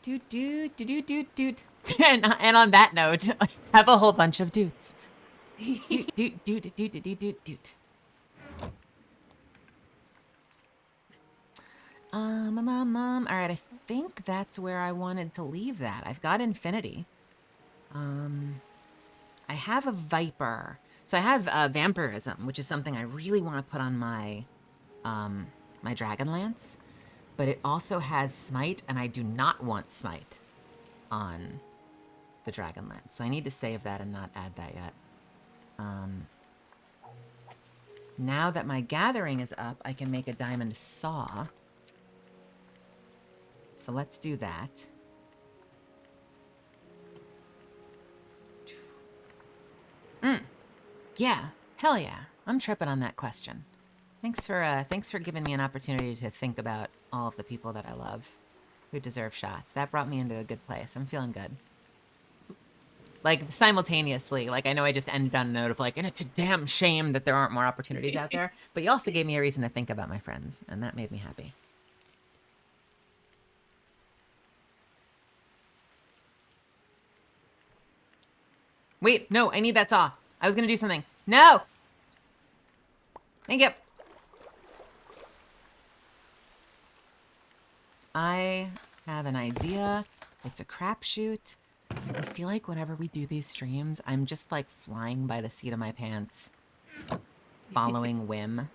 Doot. And on that note, have a whole bunch of doots. Doot. All right, I think that's where I wanted to leave that. I've got Infinity. I have a Viper. So I have Vampirism, which is something I really want to put on my my Dragonlance, but it also has Smite, and I do not want Smite on the Dragonlance. So I need to save that and not add that yet. Now that my Gathering is up, I can make a Diamond Saw. So let's do that. Yeah, hell yeah. I'm tripping on that question. Thanks for giving me an opportunity to think about all of the people that I love who deserve shots. That brought me into a good place. I'm feeling good. Like, simultaneously, like, I know I just ended on a note of like, and it's a damn shame that there aren't more opportunities out there, but you also gave me a reason to think about my friends, and that made me happy. Wait, no, I need that saw. I was gonna do something. No! Thank you. I have an idea. It's a crapshoot. I feel like whenever we do these streams, I'm just like flying by the seat of my pants, following whim.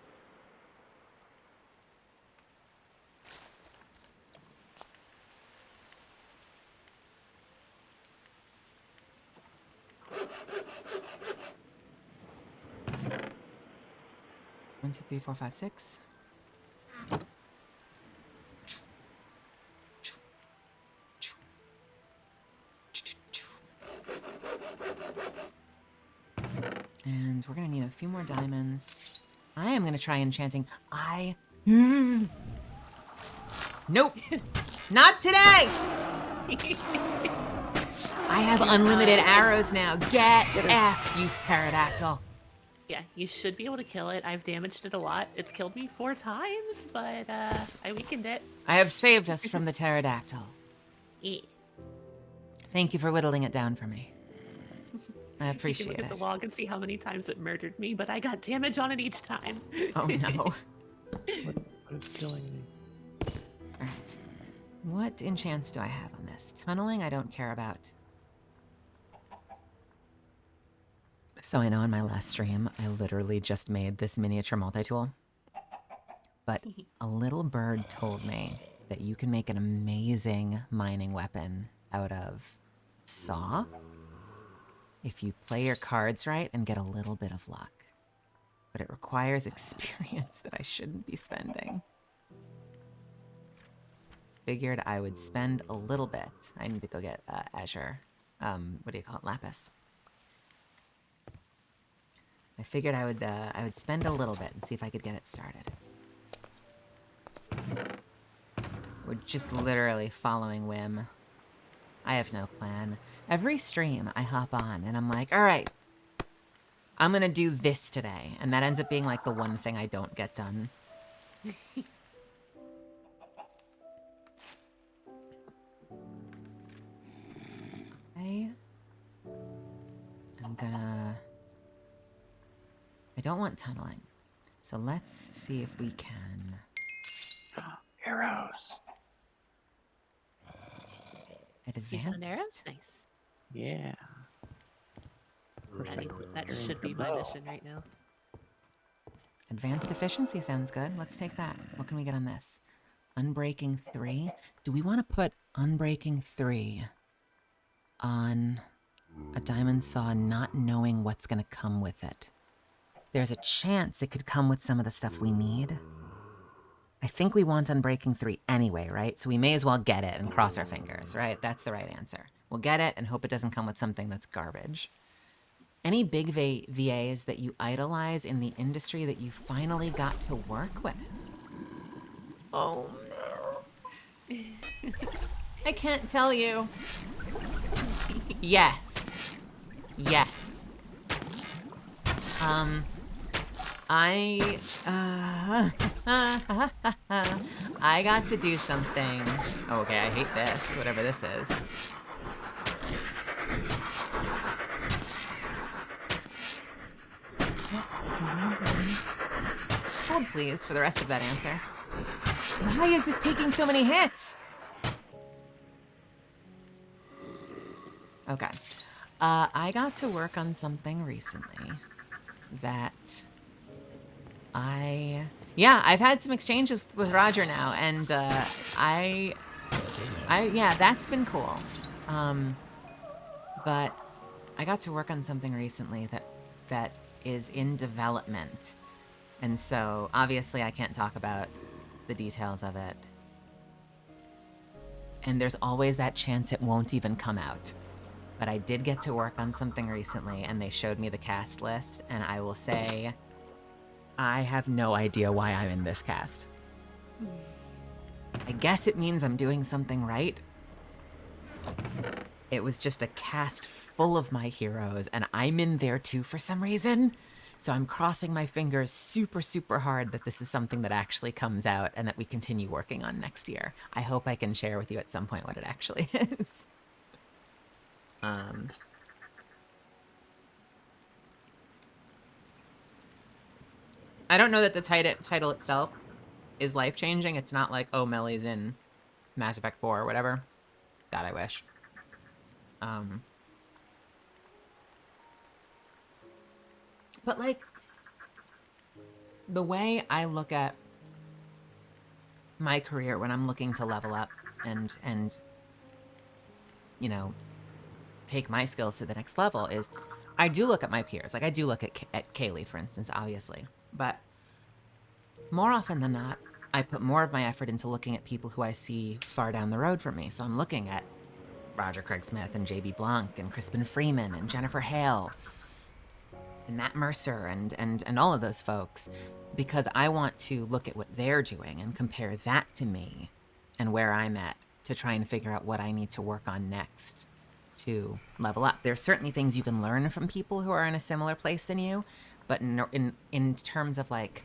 One, two, three, four, five, six. And we're gonna need a few more diamonds. I am gonna try enchanting. Nope. Not today! I have unlimited arrows now. Get effed, you pterodactyl. Yeah, you should be able to kill it. I've damaged it a lot. It's killed me 4 times, but I weakened it. I have saved us from the pterodactyl. Yeah. Thank you for whittling it down for me. I You can appreciate look at the it. log and see how many times it murdered me, but I got damage on it each time. Oh no. What is killing me? Alright. What enchants do I have on this? Tunneling I don't care about. So I know in my last stream, I literally just made this miniature multi-tool. But a little bird told me that you can make an amazing mining weapon out of saw if you play your cards right and get a little bit of luck. But it requires experience that I shouldn't be spending. Figured I would spend a little bit. I need to go get Azure. What do you call it? Lapis. I figured I would spend a little bit and see if I could get it started. We're just literally following whim. I have no plan. Every stream I hop on and I'm like, all right, I'm gonna do this today. And that ends up being like the one thing I don't get done. I don't want tunneling. So let's see if we can. Arrows. You got an arrow? Advanced. Nice. Yeah. I think that should be my mission right now. Advanced efficiency sounds good. Let's take that. What can we get on this? Unbreaking 3. Do we want to put Unbreaking 3 on a diamond saw not knowing what's going to come with it? There's a chance it could come with some of the stuff we need. I think we want Unbreaking 3 anyway, right? So we may as well get it and cross our fingers, right? That's the right answer. We'll get it and hope it doesn't come with something that's garbage. Any big VAs that you idolize in the industry that you finally got to work with? Oh no. I can't tell you. Yes. Yes. I got to do something. Oh, okay, I hate this, whatever this is. Hold, please, for the rest of that answer. Why is this taking so many hits? Okay. I got to work on something recently that I've had some exchanges with Roger now, and yeah, that's been cool. But I got to work on something recently that is in development. And so obviously I can't talk about the details of it. And there's always that chance it won't even come out. But I did get to work on something recently, and they showed me the cast list, and I will say, I have no idea why I'm in this cast. I guess it means I'm doing something right. It was just a cast full of my heroes, and I'm in there too for some reason. So I'm crossing my fingers super, super hard that this is something that actually comes out and that we continue working on next year. I hope I can share with you at some point what it actually is. I don't know that the title itself is life-changing. It's not like, oh, Melly's in Mass Effect 4 or whatever. God, I wish. But like, the way I look at my career when I'm looking to level up and you know, take my skills to the next level is I do look at my peers. Like I do look at Kaylee, for instance, obviously. But more often than not, I put more of my effort into looking at people who I see far down the road from me. So I'm looking at Roger Craig Smith and J.B. Blanc and Crispin Freeman and Jennifer Hale and Matt Mercer and all of those folks because I want to look at what they're doing and compare that to me and where I'm at to try and figure out what I need to work on next to level up. There's certainly things you can learn from people who are in a similar place than you, but in terms of like,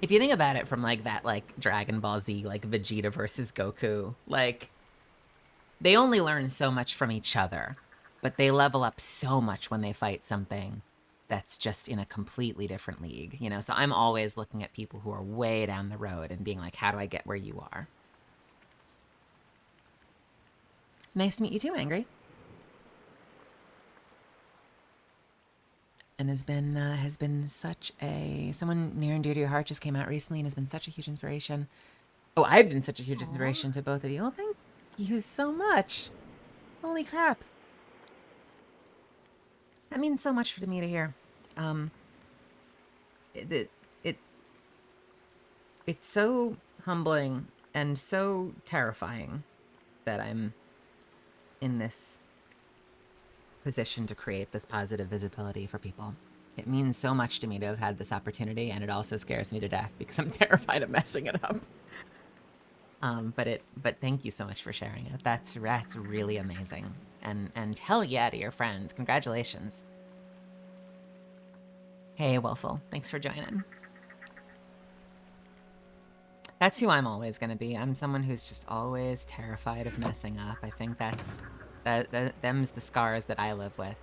if you think about it from like that like Dragon Ball Z, like Vegeta versus Goku, like they only learn so much from each other, but they level up so much when they fight something that's just in a completely different league, you know? So I'm always looking at people who are way down the road and being like, how do I get where you are? Nice to meet you too, Angry. And has been such a, someone near and dear to your heart just came out recently and has been such a huge inspiration. Oh, I've been such a huge inspiration to both of you. Well, thank you so much. Holy crap. That means so much for me to hear. It's so humbling and so terrifying that I'm in this position to create this positive visibility for people. It means so much to me to have had this opportunity, and it also scares me to death because I'm terrified of messing it up. But thank you so much for sharing it. That's really amazing. And hell yeah to your friends. Congratulations. Hey, Wolfle. Thanks for joining. That's who I'm always going to be. I'm someone who's just always terrified of messing up. I think them's the scars that I live with.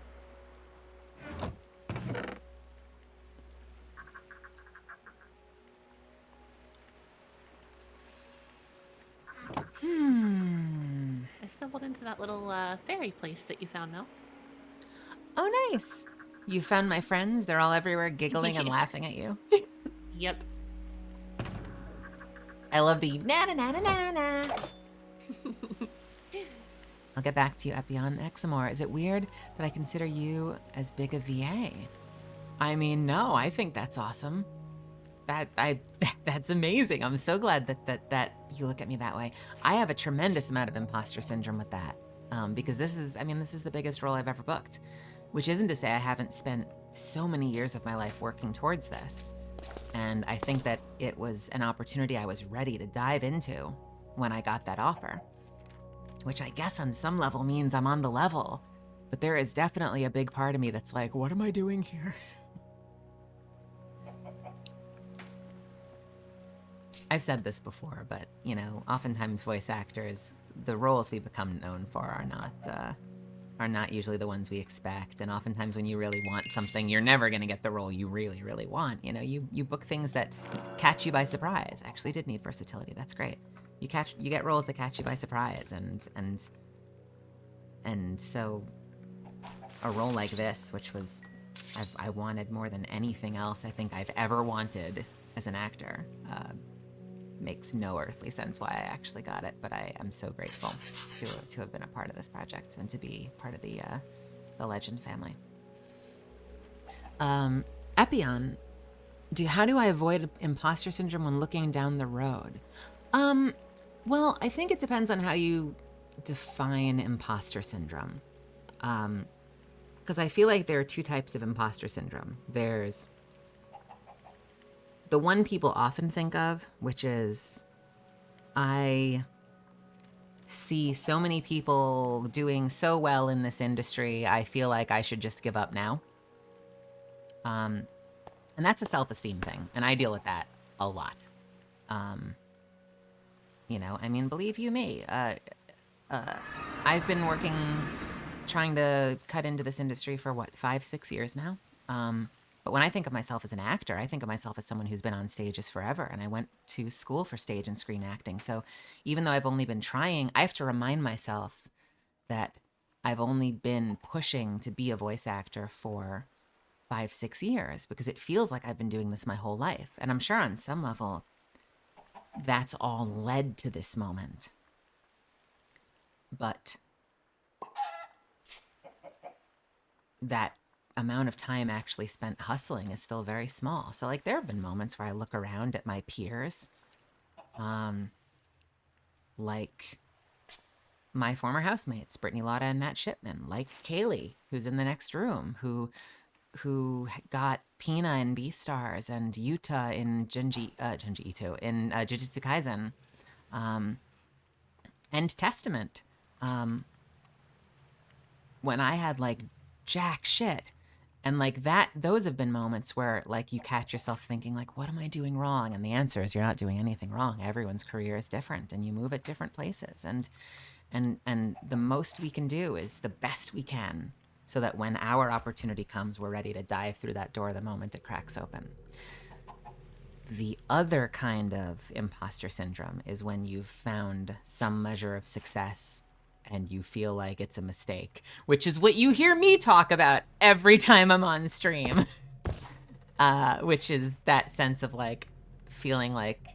I stumbled into that little fairy place that you found, Mel. Oh, nice. You found my friends. They're all everywhere giggling and laughing at you. Yep. I love the na-na-na-na-na-na. I'll get back to you, Epion Examore. Is it weird that I consider you as big a VA? I mean, no, I think that's awesome. That's amazing. I'm so glad that you look at me that way. I have a tremendous amount of imposter syndrome with that. Because this is the biggest role I've ever booked, which isn't to say I haven't spent so many years of my life working towards this. And I think that it was an opportunity I was ready to dive into when I got that offer, which I guess on some level means I'm on the level, but there is definitely a big part of me that's like, what am I doing here? I've said this before, but you know, oftentimes voice actors, the roles we become known for are not usually the ones we expect. And oftentimes when you really want something, you're never gonna get the role you really, really want. You know, you book things that catch you by surprise. I actually did need versatility, that's great. You get roles that catch you by surprise, and so a role like this, which was I wanted more than anything else I think I've ever wanted as an actor, makes no earthly sense why I actually got it, but I am so grateful to have been a part of this project and to be part of the Legend family. Epion, how do I avoid imposter syndrome when looking down the road? Well, I think it depends on how you define imposter syndrome. Because I feel like there are two types of imposter syndrome. There's the one people often think of, which is, I see so many people doing so well in this industry, I feel like I should just give up now. And that's a self-esteem thing, and I deal with that a lot. You know, I mean, believe you me, I've been working, trying to cut into this industry for what, 5-6 years now? But when I think of myself as an actor, I think of myself as someone who's been on stages forever. And I went to school for stage and screen acting. So even though I've only been trying, I have to remind myself that I've only been pushing to be a voice actor for 5-6 years, because it feels like I've been doing this my whole life. And I'm sure on some level, that's all led to this moment. But that amount of time actually spent hustling is still very small. So like there have been moments where I look around at my peers, like my former housemates, Brittany Lotta and Matt Shipman, like Kaylee, who's in the next room, who got Pina in Beastars and Yuta in Junji Ito in Jujutsu Kaisen, and Testament, when I had like jack shit. And like that, those have been moments where like you catch yourself thinking like, what am I doing wrong? And the answer is you're not doing anything wrong. Everyone's career is different and you move at different places. And the most we can do is the best we can, so that when our opportunity comes, we're ready to dive through that door the moment it cracks open. The other kind of imposter syndrome is when you've found some measure of success and you feel like it's a mistake, which is what you hear me talk about every time I'm on stream, which is that sense of like feeling like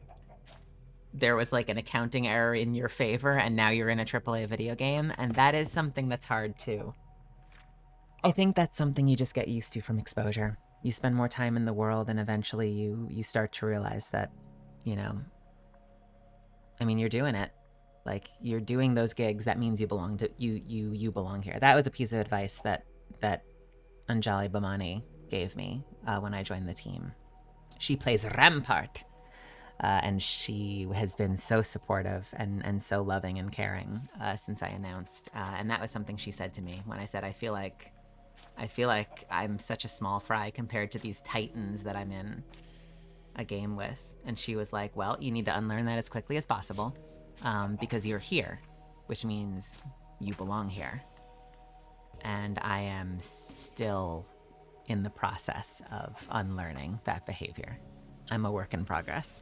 there was like an accounting error in your favor and now you're in a AAA video game. And that is something that's hard too. I think that's something you just get used to from exposure. You spend more time in the world and eventually you start to realize that, you know, I mean, you're doing it. Like you're doing those gigs, that means you belong to you belong here. That was a piece of advice that Anjali Bhamani gave me when I joined the team. She plays Rampart, and she has been so supportive and so loving and caring since I announced. And that was something she said to me when I said, I feel like I'm such a small fry compared to these titans that I'm in a game with. And she was like, well, you need to unlearn that as quickly as possible. Because you're here, which means you belong here. And I am still in the process of unlearning that behavior. I'm a work in progress.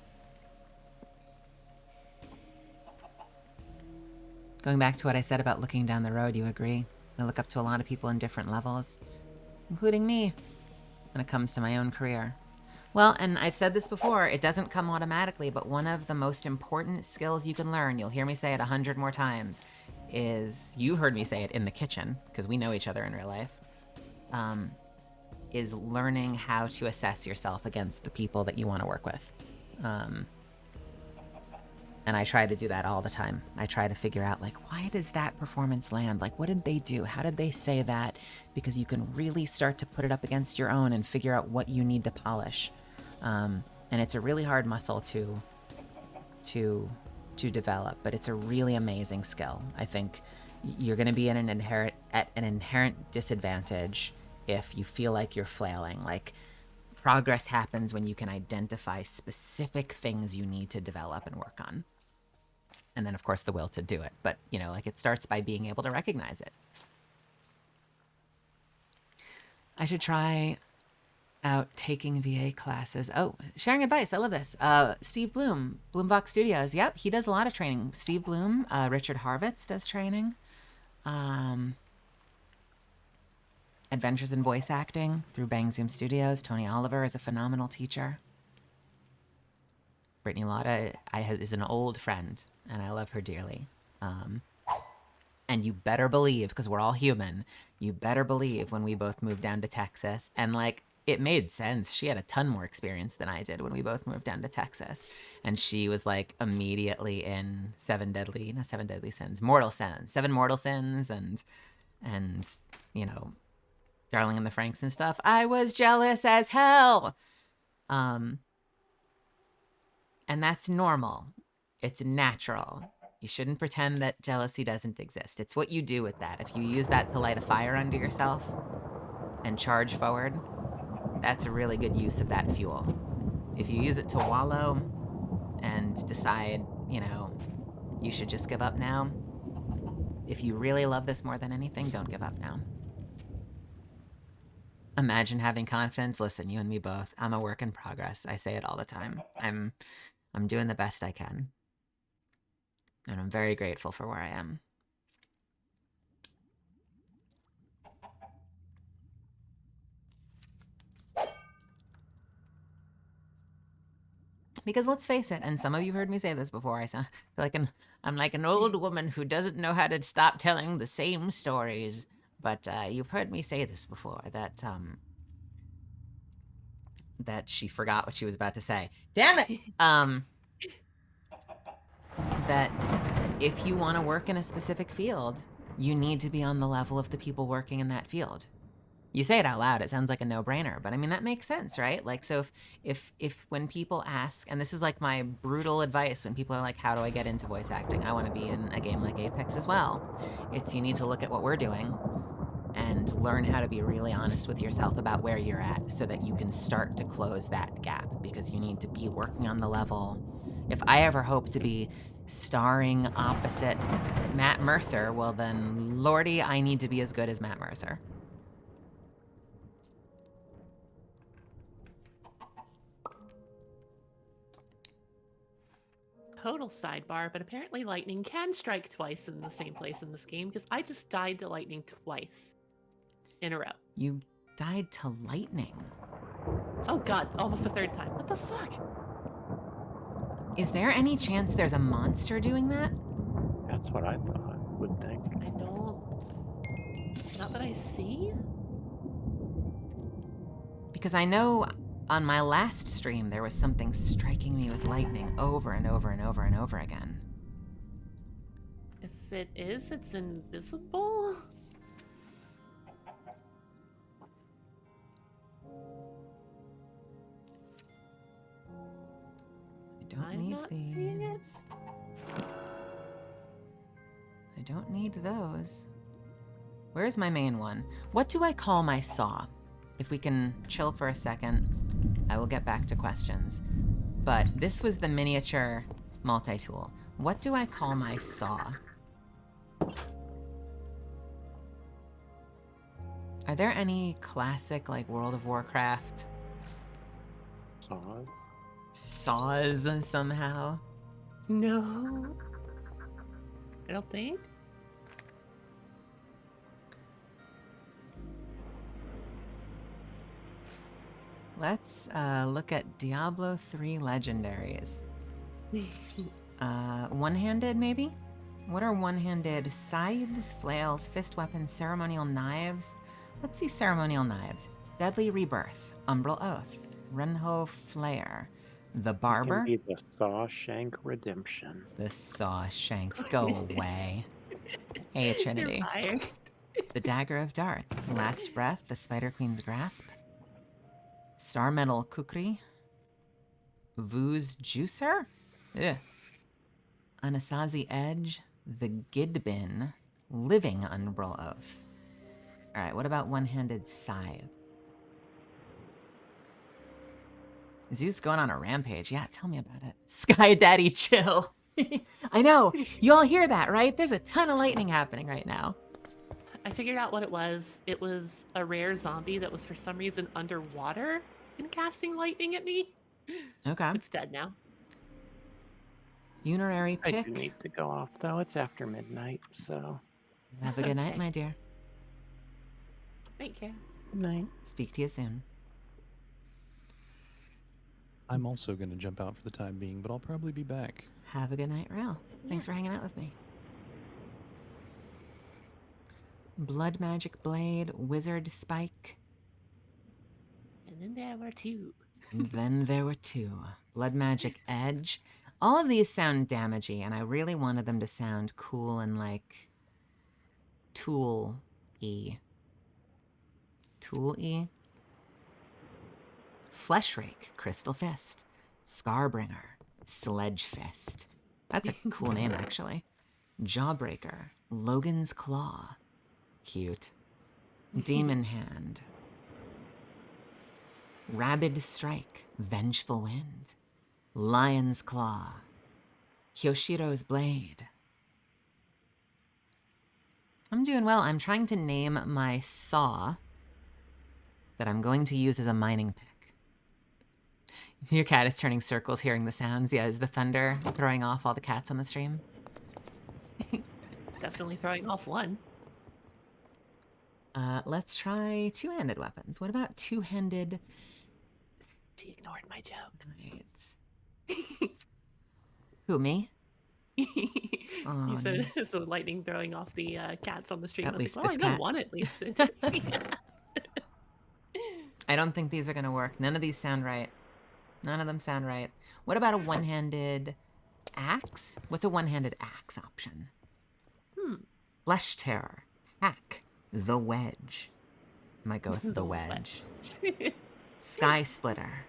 Going back to what I said about looking down the road, you agree? I look up to a lot of people in different levels, including me, when it comes to my own career. Well, and I've said this before, it doesn't come automatically, but one of the most important skills you can learn, you'll hear me say it 100 more times, is, you heard me say it in the kitchen, because we know each other in real life, is learning how to assess yourself against the people that you want to work with. And I try to do that all the time. I try to figure out, like, why does that performance land? Like, what did they do? How did they say that? Because you can really start to put it up against your own and figure out what you need to polish. And it's a really hard muscle to develop, but it's a really amazing skill. I think you're going to be at an inherent disadvantage if you feel like you're flailing. Like, progress happens when you can identify specific things you need to develop and work on. And then, of course, the will to do it. But, you know, like, it starts by being able to recognize it. I should try out taking VA classes. Oh, sharing advice. I love this. Steve Bloom, Bloombox Studios. Yep, he does a lot of training. Steve Bloom, Richard Harvitz does training. Adventures in Voice Acting through Bang Zoom Studios. Tony Oliver is a phenomenal teacher. Brittany Lotta is an old friend, and I love her dearly. And you better believe, because we're all human, you better believe when we both moved down to Texas, and like, it made sense. She had a ton more experience than I did when we both moved down to Texas. And she was like immediately in Seven Mortal Sins, and you know, Darling in the Franxx and stuff. I was jealous as hell. And that's normal. It's natural. You shouldn't pretend that jealousy doesn't exist. It's what you do with that. If you use that to light a fire under yourself and charge forward, that's a really good use of that fuel. If you use it to wallow and decide, you know, you should just give up now, if you really love this more than anything, don't give up now. Imagine having confidence. Listen, you and me both. I'm a work in progress. I say it all the time. I'm doing the best I can. And I'm very grateful for where I am. Because let's face it, and some of you heard me say this before, feel like I'm like an old woman who doesn't know how to stop telling the same stories. But you've heard me say this before, that she forgot what she was about to say. Damn it! That if you want to work in a specific field, you need to be on the level of the people working in that field. You say it out loud, it sounds like a no-brainer, but I mean, that makes sense, right? Like, so if when people ask, and this is like my brutal advice when people are like, how do I get into voice acting? I want to be in a game like Apex as well. It's, you need to look at what we're doing and learn how to be really honest with yourself about where you're at so that you can start to close that gap, because you need to be working on the level. If I ever hope to be starring opposite Matt Mercer, well then, lordy, I need to be as good as Matt Mercer. Total sidebar, but apparently lightning can strike twice in the same place in this game, because I just died to lightning twice in a row. You died to lightning. Oh god, almost the third time. What the fuck? Is there any chance there's a monster doing that? That's what I thought. Would think. I don't... Not that I see? Because I know on my last stream there was something striking me with lightning over and over and over and over again. If it is, it's invisible? I don't I'm need not seeing it. these. I don't need those. Where's my main one? What do I call my saw? If we can chill for a second, I will get back to questions. But this was the miniature multi-tool. What do I call my saw? Are there any classic, like, World of Warcraft Saws. saws somehow? No. I don't think. Let's look at Diablo 3 legendaries. One-handed, maybe? What are one-handed? Scythes, flails, fist weapons, ceremonial knives. Let's see ceremonial knives. Deadly Rebirth, Umbral Oath, Renho Flare, the Barber. It can be the Sawshank Redemption. The Sawshank, go away. Hey, Trinity. You're fired. The Dagger of Darts, Last Breath, the Spider Queen's Grasp, Star Metal Kukri, Vu's Juicer, ugh. Anasazi Edge, the Gidbin, Living Umbral Oath. All right, what about one-handed scythes? Zeus going on a rampage. Yeah, tell me about it. Sky Daddy, chill. I know. You all hear that, right? There's a ton of lightning happening right now. I figured out what it was. It was a rare zombie that was for some reason underwater and casting lightning at me. Okay. It's dead now. Funerary I pick. do need to go off though. It's after midnight, so Have a good night, Okay. my dear. Thank you. good night. Speak to you soon. I'm also going to jump out for the time being, but I'll probably be back. Have a good night, Rel. Thanks for hanging out with me. Blood Magic Blade, Wizard Spike. And then there were two. And then there were two. Blood Magic Edge. All of these sound damagey, and I really wanted them to sound cool and like Tool-y. Tool-y? Fleshrake, Crystal Fist. Scarbringer, Sledge Fist. That's a cool name, actually. Jawbreaker, Logan's Claw. Cute. Demon Hand. Rabid Strike, Vengeful Wind. Lion's Claw. Kyoshiro's Blade. I'm doing well. I'm trying to name my saw. that I'm going to use as a mining pick. Your cat is turning circles hearing the sounds. Yeah, is the thunder throwing off all the cats on the stream? Definitely throwing off one. Let's try two-handed weapons. What about two-handed She ignored my joke. knights? Who, me? Oh, You said it's the lightning throwing off the cats on the street. At I was least like, well, this I know cat. one at least. I don't think these are going to work. None of these sound right. None of them sound right. What about a one-handed axe? What's a one-handed axe option? Flesh Terror. Hack. The Wedge. Might go with the Wedge. Sky Splitter.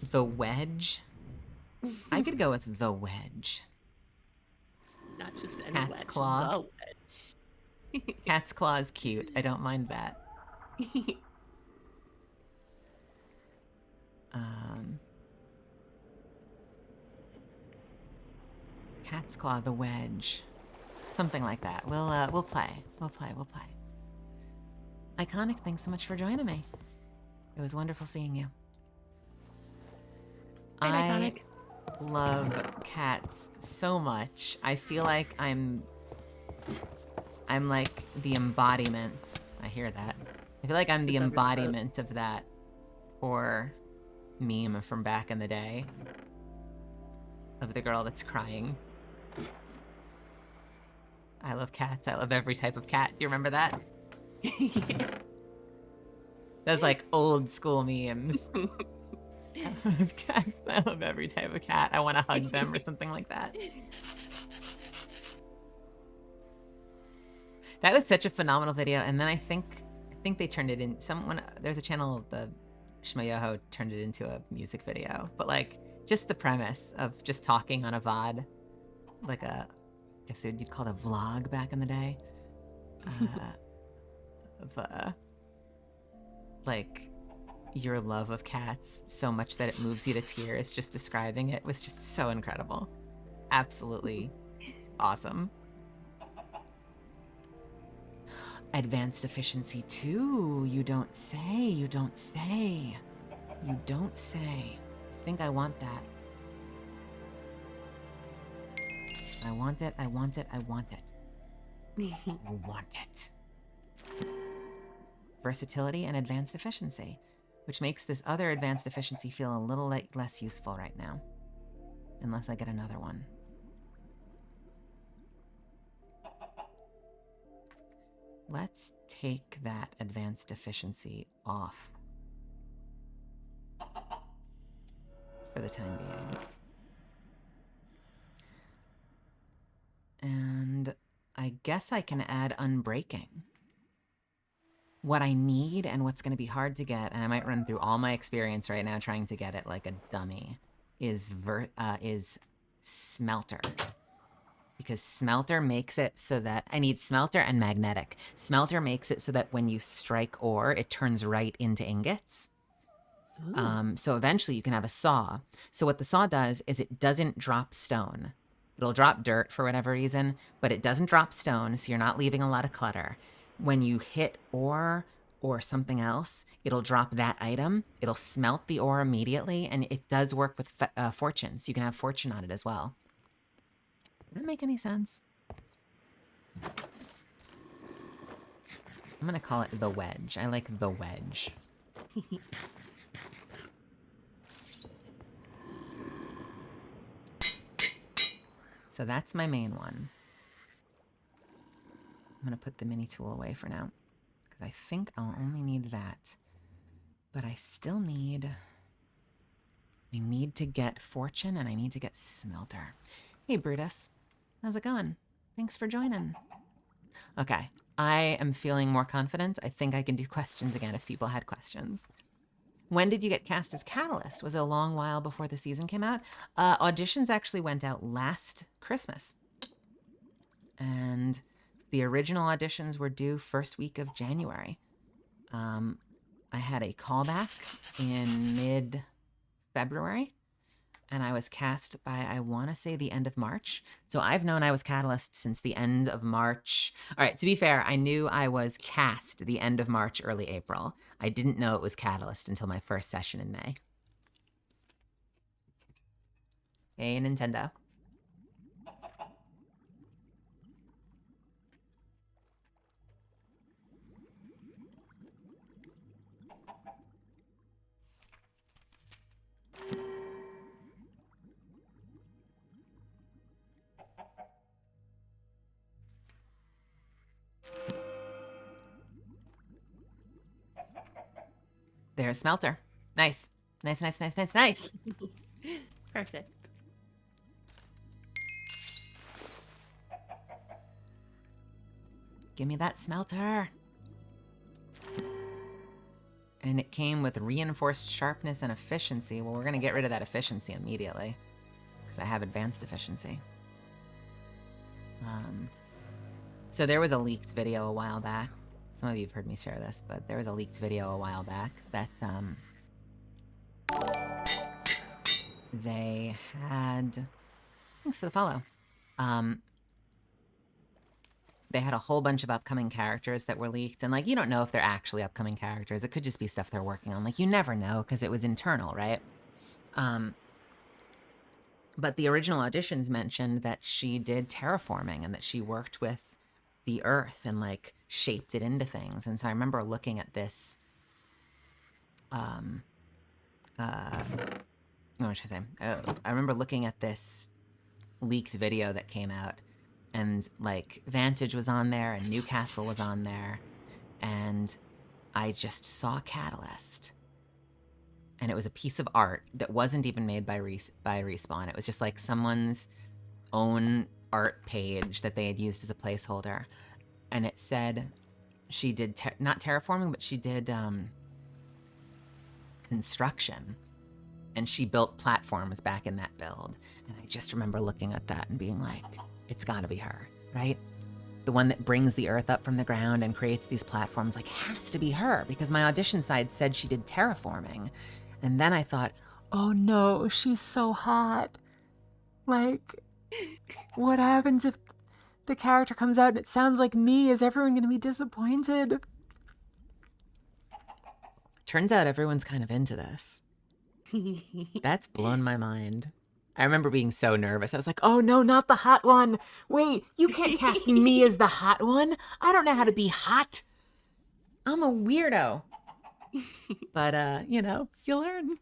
The Wedge? I could go with the Wedge. Not just any Cat's wedge, claw. the wedge. Cat's claw is cute. I don't mind that. Cat's claw, the wedge, something like that. We'll play. We'll play. Iconic, thanks so much for joining me. It was wonderful seeing you. Hey, I Iconic. love cats so much. I feel like I'm like the embodiment. I hear that. I feel like I'm the It's every photo. embodiment of that poor meme from back in the day of the girl that's crying. I love cats. I love every type of cat. Do you remember that? Those like old school memes. I love cats. I love every type of cat. I want to hug them or something like that. That was such a phenomenal video. And then I think they turned it in there's a channel, the Shmayoho turned it into a music video. But like just the premise of just talking on a VOD, like I guess you'd call it a vlog back in the day. Like your love of cats so much that it moves you to tears, just describing it was just so incredible. Absolutely awesome. Advanced efficiency 2. You don't say, you don't say. You don't say. I think I want that. I want it, I want it, I want it. I want it. Versatility and advanced efficiency, which makes this other advanced efficiency feel a little less useful right now. Unless I get another one. Let's take that advanced efficiency off for the time being. And I guess I can add unbreaking. What I need and what's going to be hard to get, and I might run through all my experience right now trying to get it like a dummy, is smelter. Because smelter makes it so that I need smelter and magnetic. Smelter makes it so that when you strike ore, it turns right into ingots. So eventually you can have a saw. So what the saw does is it doesn't drop stone. It'll drop dirt for whatever reason, but it doesn't drop stone, so you're not leaving a lot of clutter. When you hit ore or something else, it'll drop that item. It'll smelt the ore immediately, and it does work with fortune, so you can have fortune on it as well. Does that make any sense? I'm gonna call it the wedge. I like the wedge. So that's my main one. I'm gonna put the mini tool away for now, because I think I'll only need that. But I still need... I need to get fortune, and I need to get smelter. Hey, Brutus. How's it going? Thanks for joining. Okay, I am feeling more confident. I think I can do questions again if people had questions. When did you get cast as Catalyst? Was it a long while before the season came out? Auditions actually went out last Christmas. And the original auditions were due first week of January. I had a callback in mid-February. and I was cast by, I want to say, the end of March. So I've known I was Catalyst since the end of March. All right, to be fair, I knew I was cast the end of March, early April. I didn't know it was Catalyst until my first session in May. Hey, Nintendo. There's Smelter. Nice. Nice, nice, nice, nice, nice. Perfect. Give me that Smelter. And it came with reinforced sharpness and efficiency. Well, we're going to get rid of that efficiency immediately because I have advanced efficiency. So there was a leaked video a while back. Some of you have heard me share this, but there was a leaked video a while back that they had... Thanks for the follow. They had a whole bunch of upcoming characters that were leaked, and like, you don't know if they're actually upcoming characters. It could just be stuff they're working on. Like, you never know because it was internal, right? But the original auditions mentioned that she did terraforming and that she worked with the earth and like shaped it into things. And so I remember looking at this, what should I say? I remember looking at this leaked video that came out, and like Vantage was on there and Newcastle was on there, and I just saw Catalyst. And it was a piece of art that wasn't even made by Respawn. It was just like someone's own art page that they had used as a placeholder. And it said she did, not terraforming, but she did construction. And she built platforms back in that build. And I just remember looking at that and being like, it's gotta be her, right? The one that brings the earth up from the ground and creates these platforms, like, has to be her, because my audition side said she did terraforming. And then I thought, oh no, she's so hot. Like, what happens if the character comes out and it sounds like me? Is everyone gonna be disappointed? Turns out everyone's kind of into this. That's blown my mind. I remember being so nervous. I was like, oh no, not the hot one. Wait, you can't cast me as the hot one. I don't know how to be hot. I'm a weirdo. But, you know, you learn.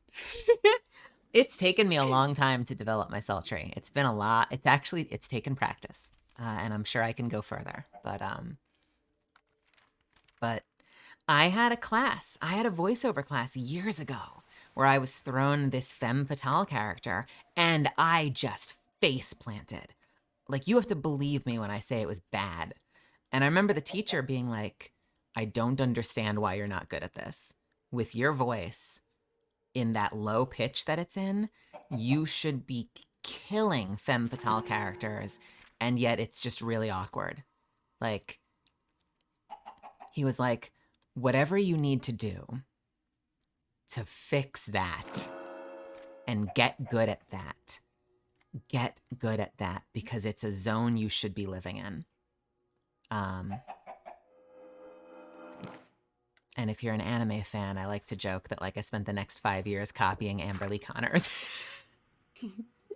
It's taken me a long time to develop my sultry. It's been a lot. It's taken practice. And I'm sure I can go further. But I had a class. I had a voiceover class years ago where I was thrown this femme fatale character, and I just face planted. Like, you have to believe me when I say it was bad. And I remember the teacher being like, I don't understand why you're not good at this. With your voice in that low pitch that it's in, you should be killing femme fatale characters, and yet it's just really awkward. Like, he was like, whatever you need to do to fix that and get good at that. Get good at that, because it's a zone you should be living in. And if you're an anime fan, I like to joke that like I spent the next 5 years copying Amberly Connors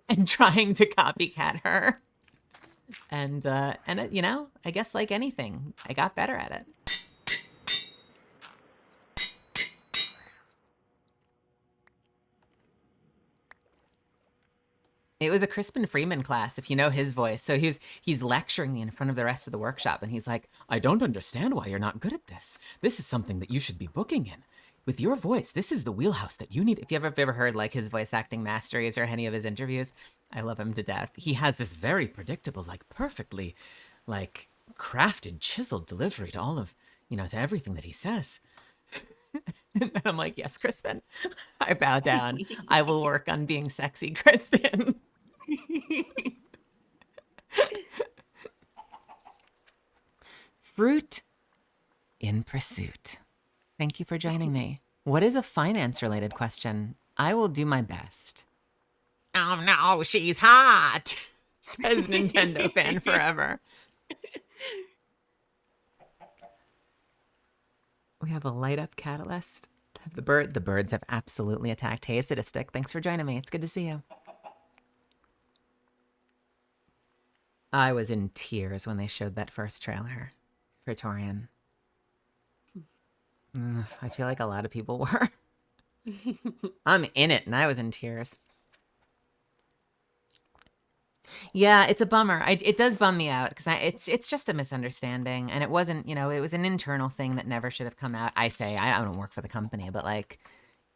and trying to copycat her. And it, you know, I guess like anything, I got better at it. It was a Crispin Freeman class, if you know his voice. So he's lecturing me in front of the rest of the workshop, and he's like, I don't understand why you're not good at this. This is something that you should be booking in. With your voice, this is the wheelhouse that you need. If you've ever heard like his voice acting masteries or any of his interviews, I love him to death. He has this very predictable, like perfectly, like crafted, chiseled delivery to all of, you know, to everything that he says. And I'm like, yes, Crispin. I bow down. I will work on being sexy, Crispin. Fruit in pursuit. Thank you for joining me. What is a finance-related question? I will do my best. Oh no, she's hot, says Nintendo fan forever. We have a light up catalyst. The birds have absolutely attacked. Hey, Acidistic, thanks for joining me. It's good to see you. I was in tears when they showed that first trailer, Praetorian. I feel like a lot of people were. I'm in it, and I was in tears. Yeah, it's a bummer. It does bum me out because it's just a misunderstanding, and it wasn't. It was an internal thing that never should have come out. I say I don't work for the company, but like,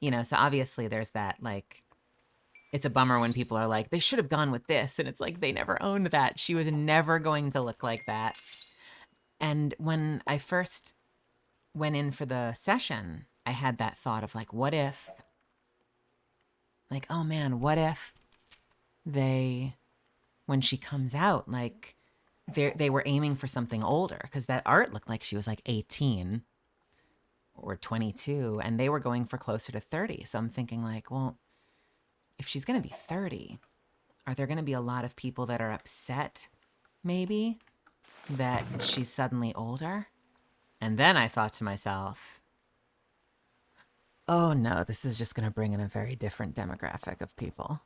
so obviously there's that like. It's a bummer when people are like, they should have gone with this, and it's like they never owned that. She was never going to look like that. And when I first went in for the session, I had that thought of like, what if? Like, oh man, what if when she comes out, like they were aiming for something older because that art looked like she was like 18 or 22 and they were going for closer to 30. So I'm thinking like, well, if she's going to be 30, are there going to be a lot of people that are upset maybe that she's suddenly older? And then I thought to myself, oh no, this is just going to bring in a very different demographic of people.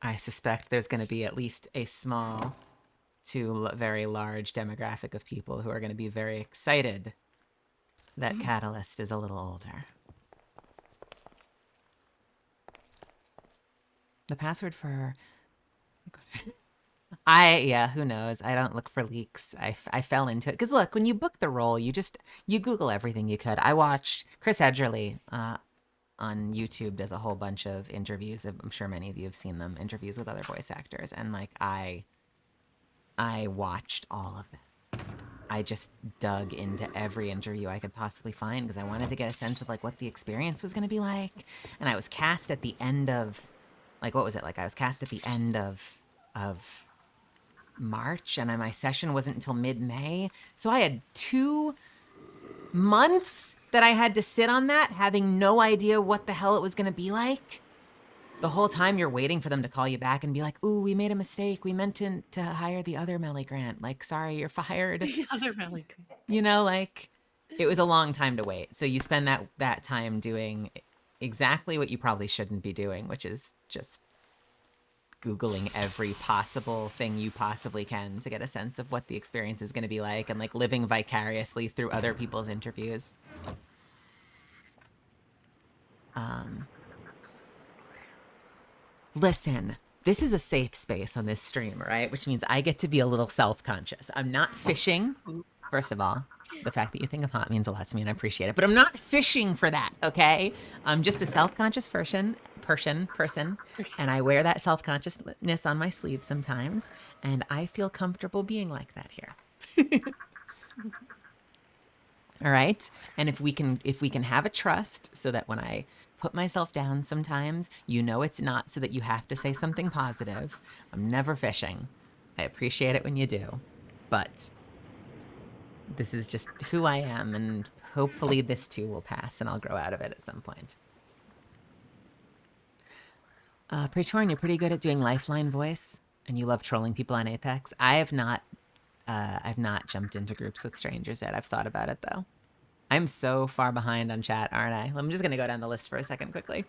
I suspect there's going to be at least a small to very large demographic of people who are going to be very excited that Catalyst is a little older. The password for... who knows? I don't look for leaks. I fell into it. Because look, when you book the role, you Google everything you could. I watched Chris Edgerly on YouTube does a whole bunch of interviews. I'm sure many of you have seen them, interviews with other voice actors. And like, I watched all of them. I just dug into every interview I could possibly find because I wanted to get a sense of like what the experience was going to be like. And I was cast at the end of, like, what was it? Like I was cast at the end of March and my session wasn't until mid-May. So I had 2 months that I had to sit on that having no idea what the hell it was going to be like. The whole time you're waiting for them to call you back and be like, ooh, we made a mistake. We meant to hire the other Melly Grant. Like, sorry, you're fired. The other Melly Grant. Like, it was a long time to wait. So you spend that time doing exactly what you probably shouldn't be doing, which is just Googling every possible thing you possibly can to get a sense of what the experience is going to be like and, like, living vicariously through other people's interviews. Listen, this is a safe space on this stream, right? Which means I get to be a little self-conscious. I'm not fishing. First of all, the fact that you think I'm hot means a lot to me and I appreciate it. But I'm not fishing for that, okay? I'm just a self-conscious person, and I wear that self-consciousness on my sleeve sometimes, and I feel comfortable being like that here. All right? And if we can have a trust so that when I put myself down sometimes, it's not so that you have to say something positive. I'm never fishing. I appreciate it when you do. But this is just who I am, and hopefully this too will pass and I'll grow out of it at some point. Praetorian, you're pretty good at doing Lifeline voice, and you love trolling people on Apex. I've not jumped into groups with strangers yet. I've thought about it, though. I'm so far behind on chat, aren't I? I'm just going to go down the list for a second quickly.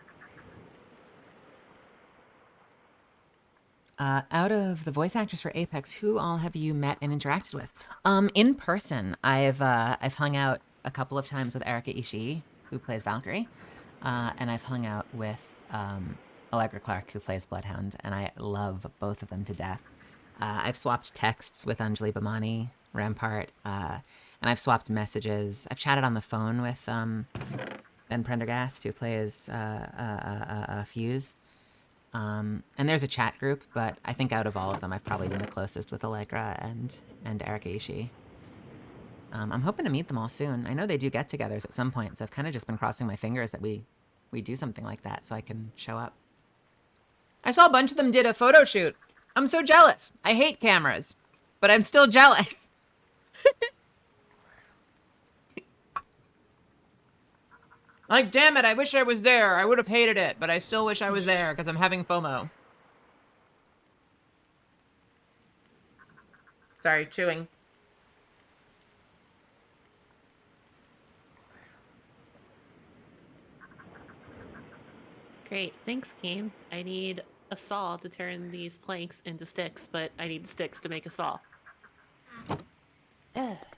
Out of the voice actors for Apex, who all have you met and interacted with? In person, I've hung out a couple of times with Erika Ishii, who plays Valkyrie, and I've hung out with Allegra Clark, who plays Bloodhound, and I love both of them to death. I've swapped texts with Anjali Bhamani, Rampart, and I've swapped messages. I've chatted on the phone with Ben Prendergast, who plays Fuse. And there's a chat group, but I think out of all of them, I've probably been the closest with Allegra and Erika Ishii. I'm hoping to meet them all soon. I know they do get-togethers at some point, so I've kind of just been crossing my fingers that we do something like that so I can show up. I saw a bunch of them did a photo shoot. I'm so jealous. I hate cameras, but I'm still jealous. Like, damn it, I wish I was there. I would have hated it, but I still wish I was there because I'm having FOMO. Sorry, chewing. Great, thanks, game. I need a saw to turn these planks into sticks, but I need sticks to make a saw.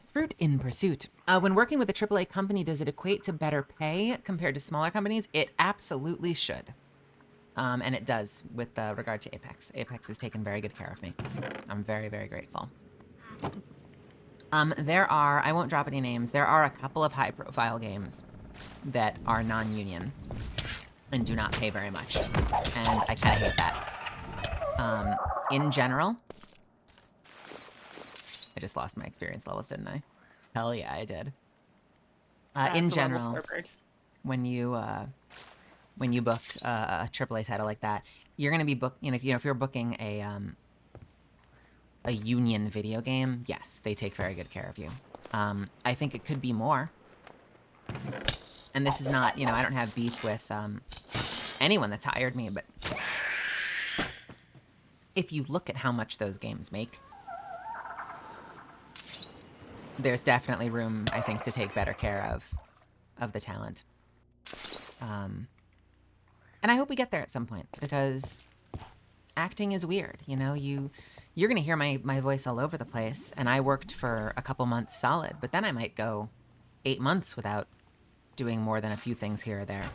Fruit in pursuit. When working with a AAA company, does it equate to better pay compared to smaller companies? It absolutely should. And it does with regard to Apex. Apex has taken very good care of me. I'm very, very grateful. There are, I won't drop any names, there are a couple of high-profile games that are non-union and do not pay very much. And I kind of hate that. In general, I just lost my experience levels, didn't I? Hell yeah, I did. In That's a level general, 4 bird. when you book a AAA title like that, you're gonna be if you're booking a union video game, yes, they take very good care of you. I think it could be more. And this is not, I don't have beef with anyone that's hired me, but if you look at how much those games make, there's definitely room, I think, to take better care of the talent. And I hope we get there at some point, because acting is weird, you're gonna hear my voice all over the place, and I worked for a couple months solid, but then I might go 8 months without doing more than a few things here or there.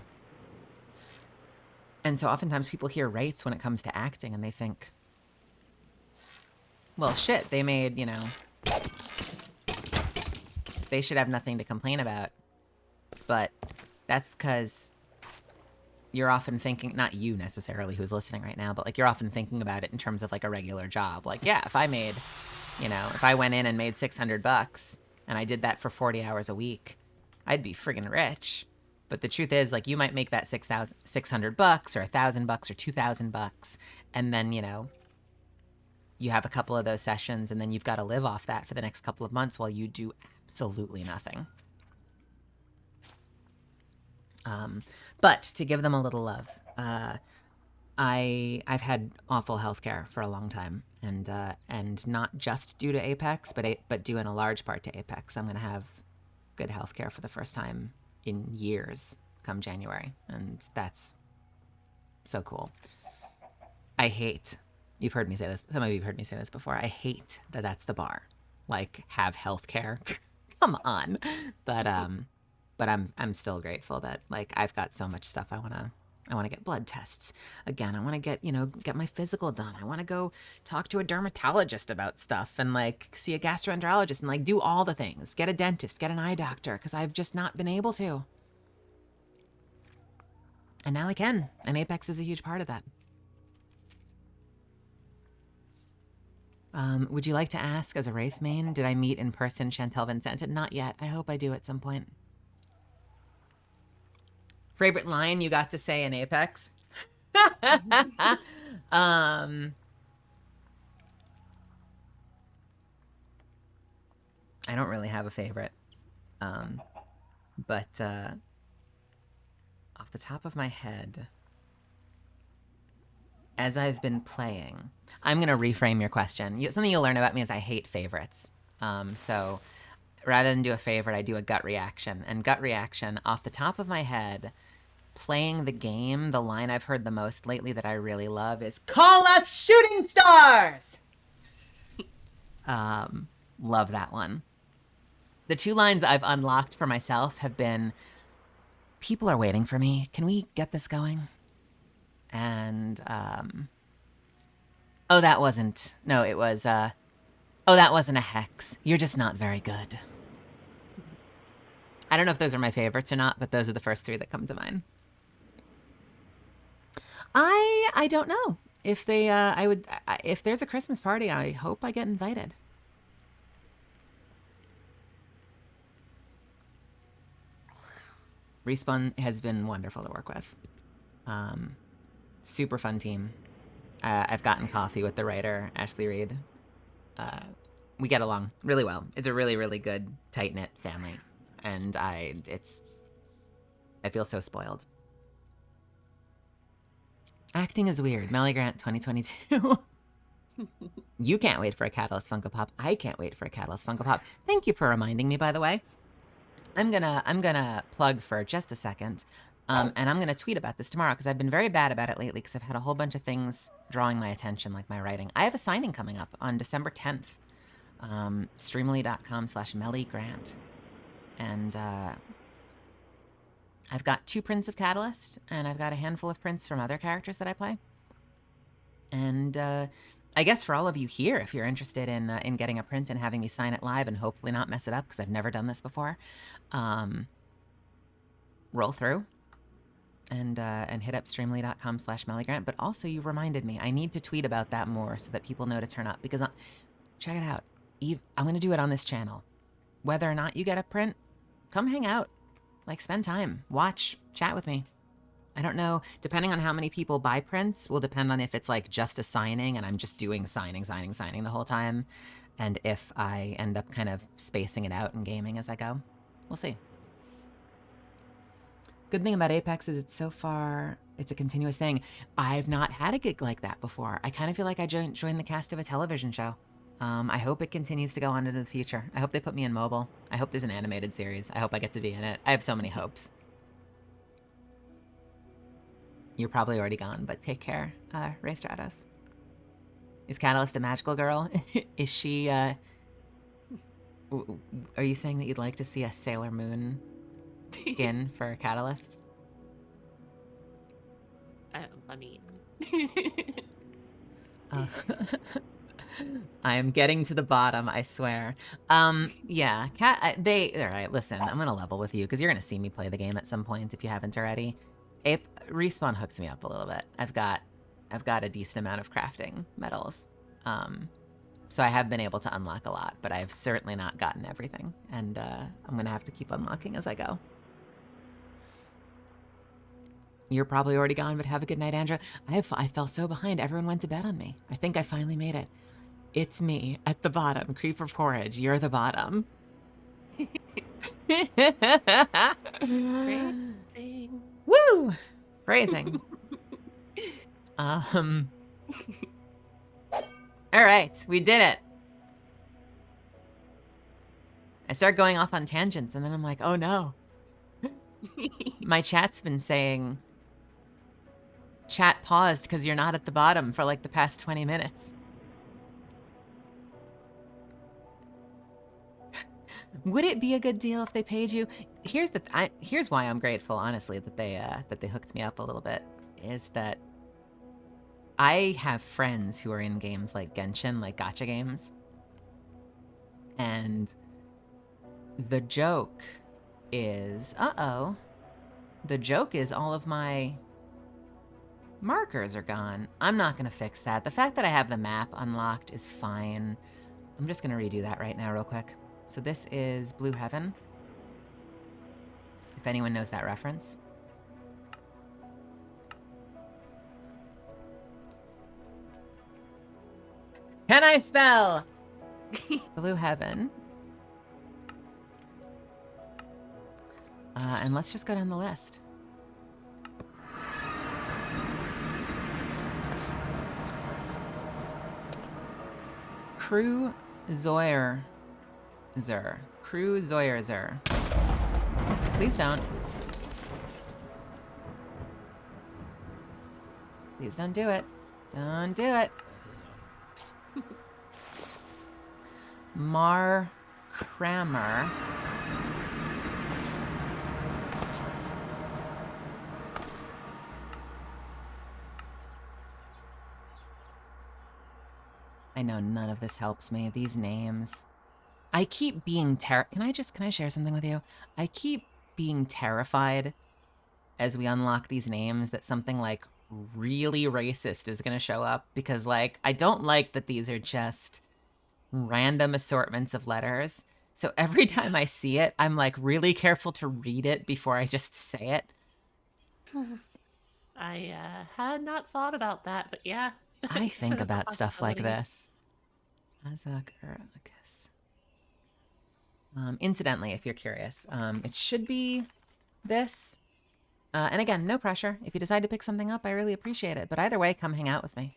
And so oftentimes people hear rates when it comes to acting, and they think, well, shit, they made, they should have nothing to complain about. But that's because you're often thinking, not you necessarily who's listening right now, but like you're often thinking about it in terms of like a regular job. Like, yeah, if I made, if I went in and made $600 and I did that for 40 hours a week, I'd be friggin' rich. But the truth is, like, you might make that $600 or $1,000 or $2,000, and then, you have a couple of those sessions, and then you've got to live off that for the next couple of months while you do absolutely nothing. But to give them a little love, I've had awful healthcare for a long time, and not just due to Apex, but due in a large part to Apex. I'm gonna have good healthcare for the first time in years come January, and that's so cool. I hate, you've heard me say this, some of you have heard me say this before, I hate that that's the bar. Like, have healthcare. Come on. But I'm still grateful that, like, I've got so much stuff I want to get blood tests. Again, I want to get my physical done. I want to go talk to a dermatologist about stuff and like see a gastroenterologist and like do all the things. Get a dentist, get an eye doctor, because I've just not been able to. And now I can. And Apex is a huge part of that. Would you like to ask, as a Wraith main, did I meet in person Chantel Vincent? Not yet. I hope I do at some point. Favorite line you got to say in Apex? I don't really have a favorite. But off the top of my head, as I've been playing, I'm going to reframe your question. Something you'll learn about me is I hate favorites. So rather than do a favorite, I do a gut reaction. And gut reaction, off the top of my head, playing the game, the line I've heard the most lately that I really love is, "Call us shooting stars!" Love that one. The two lines I've unlocked for myself have been, "People are waiting for me. Can we get this going?" And, "Oh, that wasn't, no, it was, oh, that wasn't a hex. You're just not very good." I don't know if those are my favorites or not, but those are the first three that come to mind. I don't know. If they, if there's a Christmas party, I hope I get invited. Respawn has been wonderful to work with. Super fun team. I've gotten coffee with the writer, Ashley Reed. We get along really well. It's a really, really good, tight-knit family. And I've I feel so spoiled. Acting is weird. Melly Grant 2022. You can't wait for a Catalyst Funko Pop. I can't wait for a Catalyst Funko Pop. Thank you for reminding me, by the way. I'm gonna plug for just a second. And I'm gonna tweet about this tomorrow because I've been very bad about it lately because I've had a whole bunch of things drawing my attention, like my writing. I have a signing coming up on December 10th. Streamly.com/mellygrant. And I've got 2 prints of Catalyst, and I've got a handful of prints from other characters that I play. And I guess for all of you here, if you're interested in getting a print and having me sign it live and hopefully not mess it up because I've never done this before, roll through and hit up streamly.com/mellygrant. But also, you reminded me I need to tweet about that more so that people know to turn up because check it out. I'm going to do it on this channel. Whether or not you get a print, come hang out. Like, spend time, watch, chat with me. I don't know, depending on how many people buy prints will depend on if it's like just a signing and I'm just doing signing the whole time, and if I end up kind of spacing it out and gaming as I go. We'll see. Good thing about Apex is it's a continuous thing. I've not had a gig like that before. I kind of feel like I joined the cast of a television show. I hope it continues to go on into the future. I hope they put me in mobile. I hope there's an animated series. I hope I get to be in it. I have so many hopes. You're probably already gone, but take care, Ray Stratos. Is Catalyst a magical girl? Is she, are you saying that you'd like to see a Sailor Moon skin for Catalyst? I mean... I am getting to the bottom, I swear. Yeah, all right, listen, I'm gonna level with you because you're gonna see me play the game at some point if you haven't already. Respawn hooks me up a little bit. I've got a decent amount of crafting medals. So I have been able to unlock a lot, but I've certainly not gotten everything. And I'm gonna have to keep unlocking as I go. You're probably already gone, but have a good night, Andrea. I fell so behind, everyone went to bed on me. I think I finally made it. It's me at the bottom, Creeper Porridge, you're the bottom. Phrasing. Woo! Phrasing. All right, we did it. I start going off on tangents and then I'm like, oh no. My chat's been saying, chat paused because you're not at the bottom for like the past 20 minutes. Would it be a good deal if they paid you? Here's why I'm grateful, honestly, that they hooked me up a little bit, is that I have friends who are in games like Genshin, like gacha games. And the joke is, the joke is all of my markers are gone. I'm not gonna fix that. The fact that I have the map unlocked is fine. I'm just gonna redo that right now real quick. So this is Blue Heaven, if anyone knows that reference. Can I spell? Blue Heaven. And let's just go down the list. Crew Zoyer. Crew Zoyer. Please don't. Please don't do it. Don't do it. Mar Kramer. I know none of this helps me. These names. I keep being can I share something with you? I keep being terrified as we unlock these names that something like really racist is gonna show up, because like I don't like that these are just random assortments of letters. So every time I see it, I'm like really careful to read it before I just say it. I had not thought about that, but yeah. I think about stuff like this. Incidentally, if you're curious, it should be this, And again, no pressure. If you decide to pick something up, I really appreciate it. But either way, come hang out with me.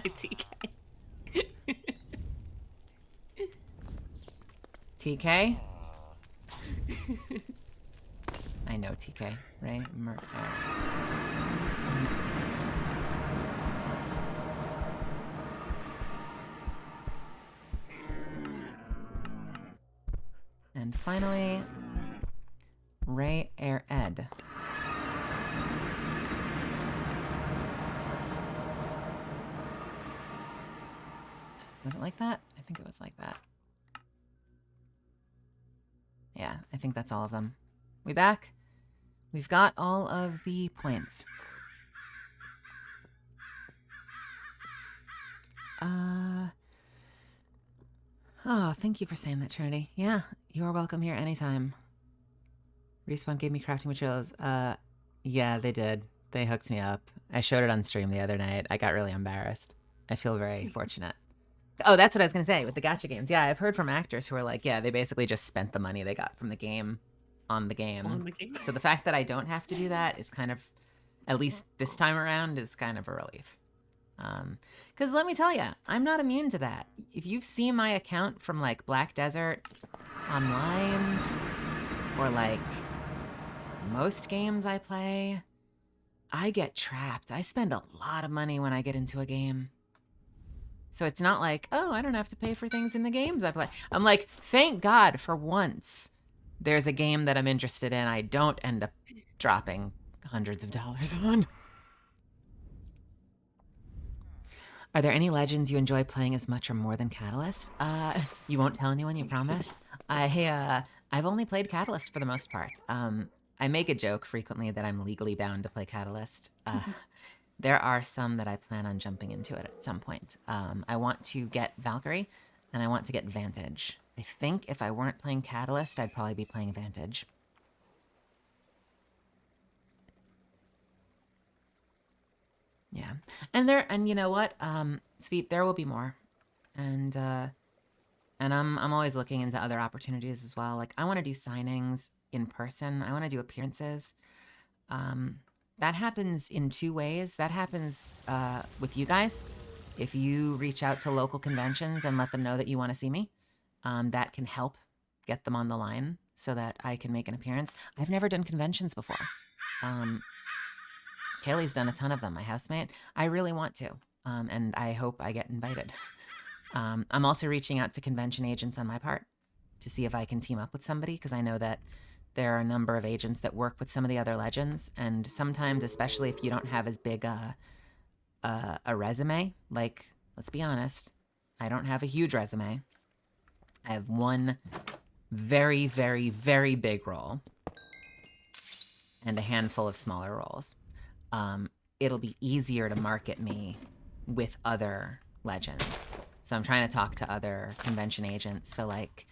TK. TK? I know TK, right? And finally, Ray Air Ed. Was it like that? I think it was like that. Yeah, I think that's all of them. We back? We've got all of the points. Oh, thank you for saying that, Trinity. Yeah, you are welcome here anytime. Respawn gave me crafting materials. Yeah, they did. They hooked me up. I showed it on stream the other night. I got really embarrassed. I feel very fortunate. Oh, that's what I was going to say with the gacha games. Yeah, I've heard from actors who are like, yeah, they basically just spent the money they got from the game on the game. On the game. So the fact that I don't have to do that is kind of, at least this time around, is kind of a relief. Because let me tell you, I'm not immune to that. If you've seen my account from like Black Desert Online, or like most games I play, I get trapped. I spend a lot of money when I get into a game. So it's not like, oh, I don't have to pay for things in the games I play. I'm like, thank God for once there's a game that I'm interested in I don't end up dropping hundreds of dollars on. Are there any legends you enjoy playing as much or more than Catalyst? You won't tell anyone, you promise? I've only played Catalyst for the most part. I make a joke frequently that I'm legally bound to play Catalyst. There are some that I plan on jumping into it at some point. I want to get Valkyrie, and I want to get Vantage. I think if I weren't playing Catalyst, I'd probably be playing Vantage. Yeah, and you know what, Sweet, there will be more, and I'm always looking into other opportunities as well. Like I want to do signings in person. I want to do appearances. That happens in two ways. That happens with you guys. If you reach out to local conventions and let them know that you want to see me, that can help get them on the line so that I can make an appearance. I've never done conventions before. Kaylee's done a ton of them, my housemate. I really want to, and I hope I get invited. I'm also reaching out to convention agents on my part to see if I can team up with somebody, because I know that there are a number of agents that work with some of the other legends, and sometimes, especially if you don't have as big a resume, like, let's be honest, I don't have a huge resume. I have one very, very, very big role and a handful of smaller roles. It'll be easier to market me with other legends. So I'm trying to talk to other convention agents. So like,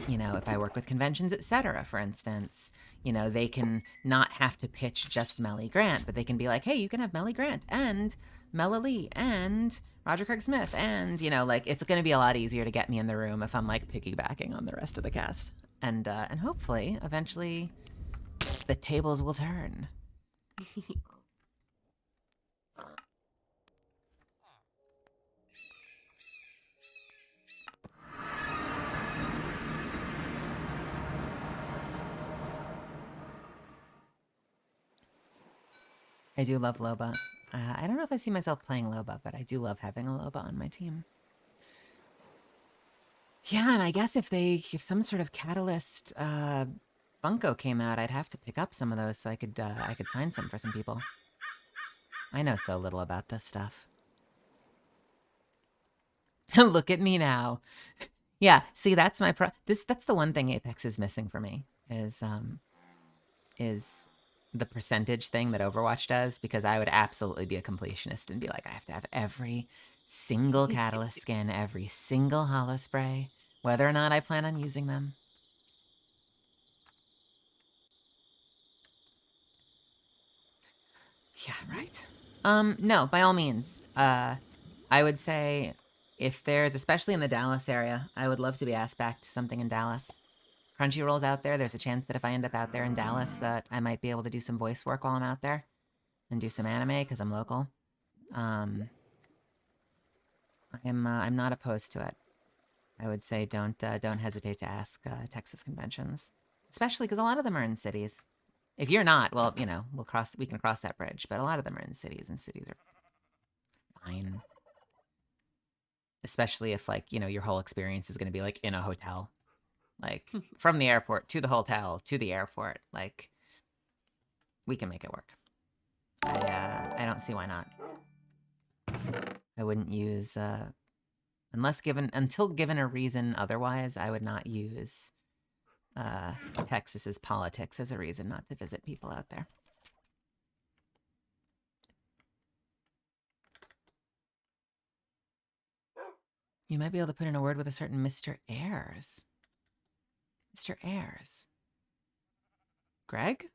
you know, if I work with conventions, etc., for instance, you know, they can not have to pitch just Melly Grant, but they can be like, hey, you can have Melly Grant and Mela Lee and Roger Craig Smith, and, you know, like, it's going to be a lot easier to get me in the room if I'm like piggybacking on the rest of the cast, and hopefully eventually the tables will turn. I do love Loba. I don't know if I see myself playing Loba, but I do love having a Loba on my team. Yeah, and I guess if some sort of Catalyst Funko came out, I'd have to pick up some of those so I could sign some for some people. I know so little about this stuff. Look at me now. Yeah, see, that's my that's the one thing Apex is missing for me is the percentage thing that Overwatch does, because I would absolutely be a completionist and be like, I have to have every single Catalyst skin, every single holo spray, whether or not I plan on using them. Yeah, right. No, by all means. I would say if there's, especially in the Dallas area, I would love to be asked back to something in Dallas. Crunchyroll's out there. There's a chance that if I end up out there in Dallas that I might be able to do some voice work while I'm out there and do some anime because I'm local. I'm not opposed to it. I would say don't hesitate to ask Texas conventions, especially because a lot of them are in cities. If you're not, well, you know, we can cross that bridge. But a lot of them are in cities, and cities are fine. Especially if, like, you know, your whole experience is going to be like in a hotel, like from the airport to the hotel to the airport. Like, we can make it work. I don't see why not. I wouldn't use until given a reason otherwise. I would not use Texas's politics as a reason not to visit people out there. You might be able to put in a word with a certain Mr. Ayers. Mr. Ayers. Greg?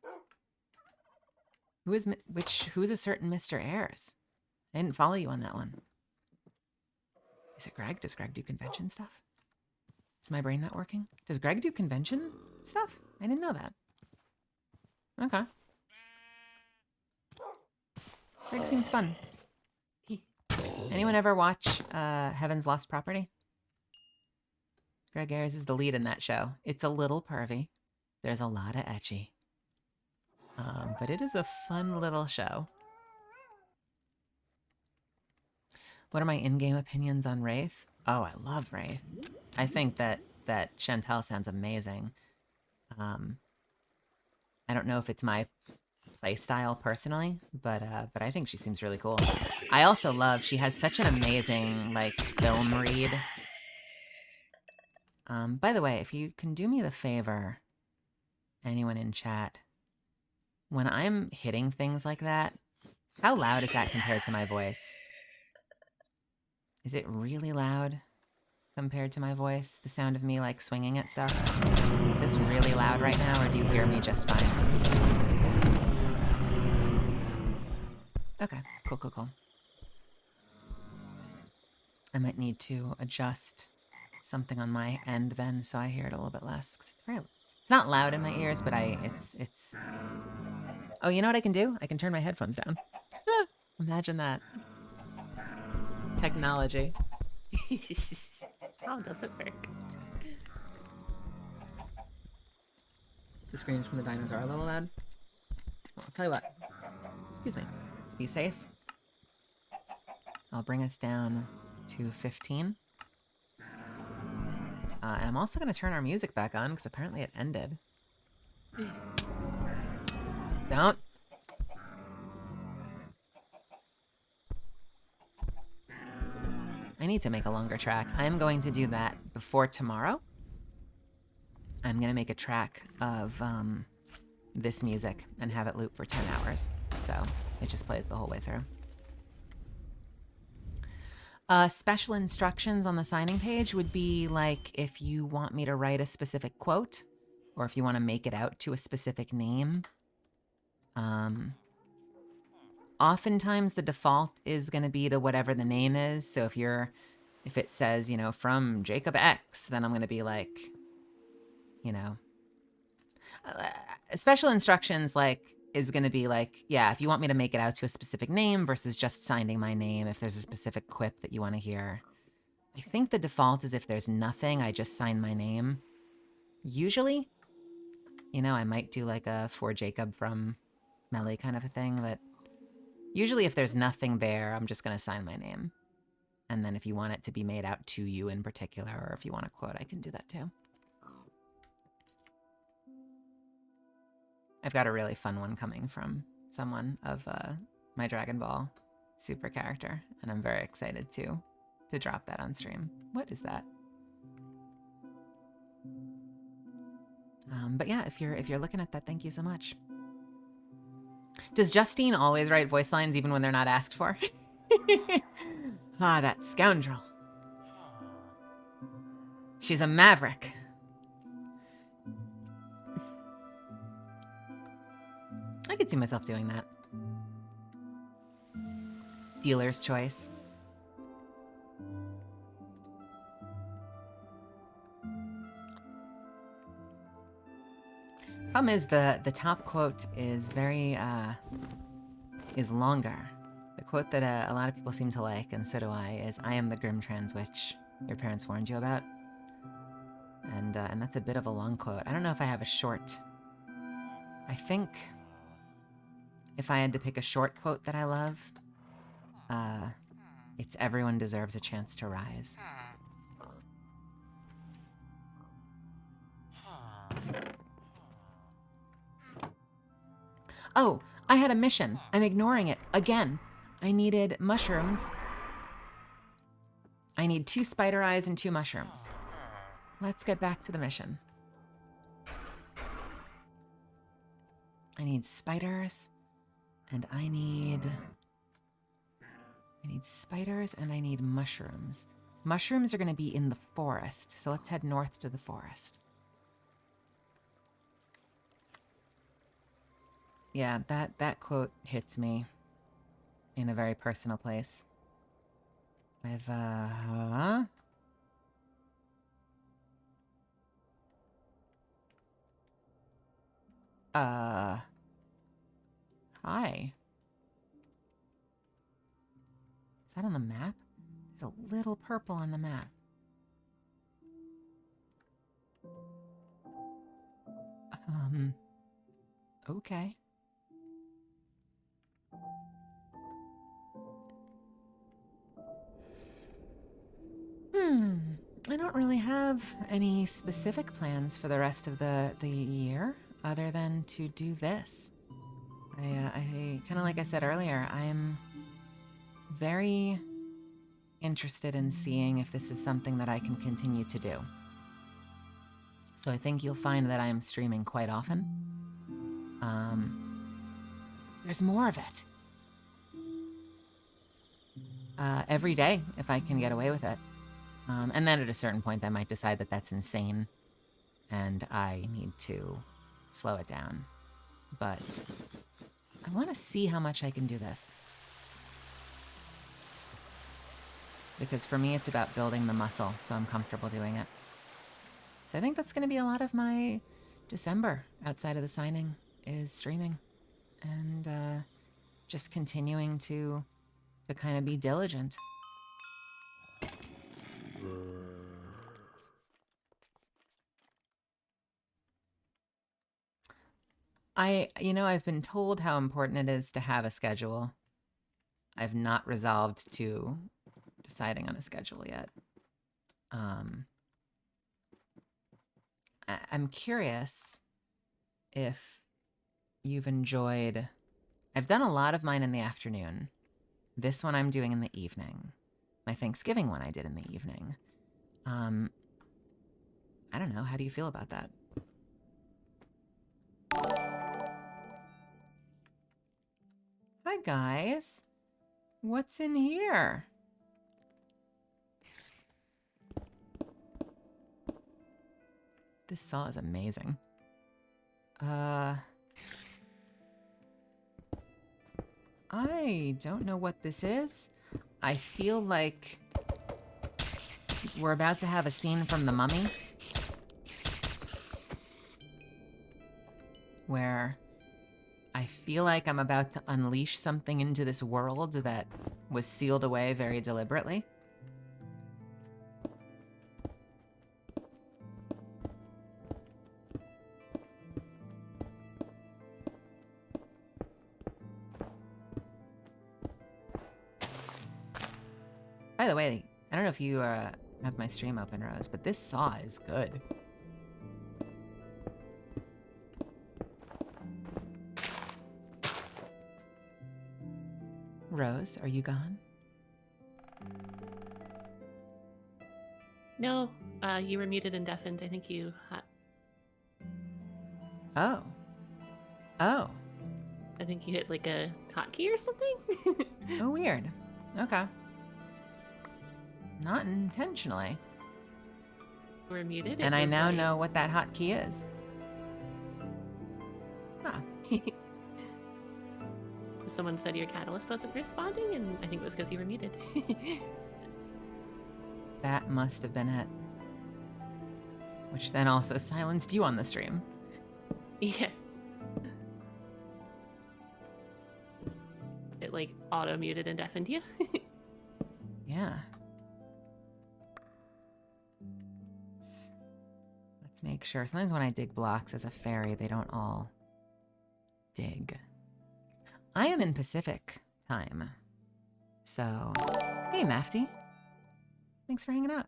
Who's a certain Mr. Ayers? I didn't follow you on that one. Is it Greg? Does Greg do convention stuff? Is my brain not working? Does Greg do convention stuff? I didn't know that. Okay. Greg seems fun. Anyone ever watch Heaven's Lost Property? Greg Ayers is the lead in that show. It's a little pervy. There's a lot of ecchi. But it is a fun little show. What are my in-game opinions on Wraith? Oh, I love Wraith. I think that Chantel sounds amazing. I don't know if it's my play style personally, but I think she seems really cool. I also love, she has such an amazing, like, film read. By the way, if you can do me the favor, anyone in chat, when I'm hitting things like that, how loud is that compared to my voice? Is it really loud compared to my voice? The sound of me, like, swinging at stuff? Is this really loud right now, or do you hear me just fine? Okay, cool. I might need to adjust something on my end then, so I hear it a little bit less. 'Cause it's not loud in my ears, but it's... Oh, you know what I can do? I can turn my headphones down. Imagine that. Technology. How does it work? The screams from the dinos are a little loud. Well, I'll tell you what. Excuse me. Be safe. I'll bring us down to 15. And I'm also going to turn our music back on, because apparently it ended. Don't. I need to make a longer track. I'm going to do that before tomorrow. I'm going to make a track of this music and have it loop for 10 hours. So it just plays the whole way through. Special instructions on the signing page would be like if you want me to write a specific quote, or if you want to make it out to a specific name. Oftentimes the default is going to be to whatever the name is. So if it says, you know, from Jacob X, then I'm going to be like, you know, special instructions like is going to be like, yeah, if you want me to make it out to a specific name versus just signing my name, if there's a specific quip that you want to hear. I think the default is if there's nothing, I just sign my name. Usually, you know, I might do like a for Jacob from Melly kind of a thing, but usually if there's nothing there, I'm just going to sign my name. And then if you want it to be made out to you in particular, or if you want a quote, I can do that too. I've got a really fun one coming from someone of my Dragon Ball Super character, and I'm very excited to drop that on stream. What is that? But yeah, if you're looking at that, thank you so much. Does Justine always write voice lines even when they're not asked for? Ah, that scoundrel. She's a maverick. I could see myself doing that. Dealer's choice. Problem is the top quote is very is longer. The quote that a lot of people seem to like, and so do I, is "I am the grim trans witch your parents warned you about," and that's a bit of a long quote. I don't know if I have a short. I think if I had to pick a short quote that I love, it's "Everyone deserves a chance to rise." Oh, I had a mission. I'm ignoring it again. I needed mushrooms. I need 2 spider eyes and 2 mushrooms. Let's get back to the mission. I need spiders, and I need spiders, and I need mushrooms. Mushrooms are going to be in the forest, so let's head north to the forest. Yeah, that quote hits me in a very personal place. I've, hi. Is that on the map? There's a little purple on the map. Okay. I don't really have any specific plans for the rest of the year other than to do this. I kind of like I said earlier, I'm very interested in seeing if this is something that I can continue to do. So I think you'll find that I am streaming quite often. There's more of it. Every day, if I can get away with it. And then at a certain point, I might decide that that's insane and I need to slow it down. But I want to see how much I can do this. Because for me, it's about building the muscle, so I'm comfortable doing it. So I think that's going to be a lot of my December outside of the signing is streaming and just continuing to kind of be diligent. I've been told how important it is to have a schedule. I've not resolved to deciding on a schedule yet. I'm curious if you've enjoyed... I've done a lot of mine in the afternoon. This one I'm doing in the evening. My Thanksgiving one I did in the evening. I don't know. How do you feel about that? Hi, guys. What's in here? This saw is amazing. I don't know what this is. I feel like we're about to have a scene from The Mummy, where I feel like I'm about to unleash something into this world that was sealed away very deliberately. By the way, I don't know if you have my stream open, Rose, but this saw is good. Rose, are you gone? No, you were muted and deafened. I think you... Oh. Oh. I think you hit like a hotkey or something? Oh, weird. Okay. Not intentionally. You were muted. And I now know what that hotkey is. Huh. someone said your catalyst wasn't responding, and I think it was because you were muted. That must have been it. Which then also silenced you on the stream. Yeah. It like auto muted and deafened you. Yeah. Let's make sure. Sometimes when I dig blocks as a fairy, they don't all dig. I am in Pacific time. So, hey, Mafty. Thanks for hanging out.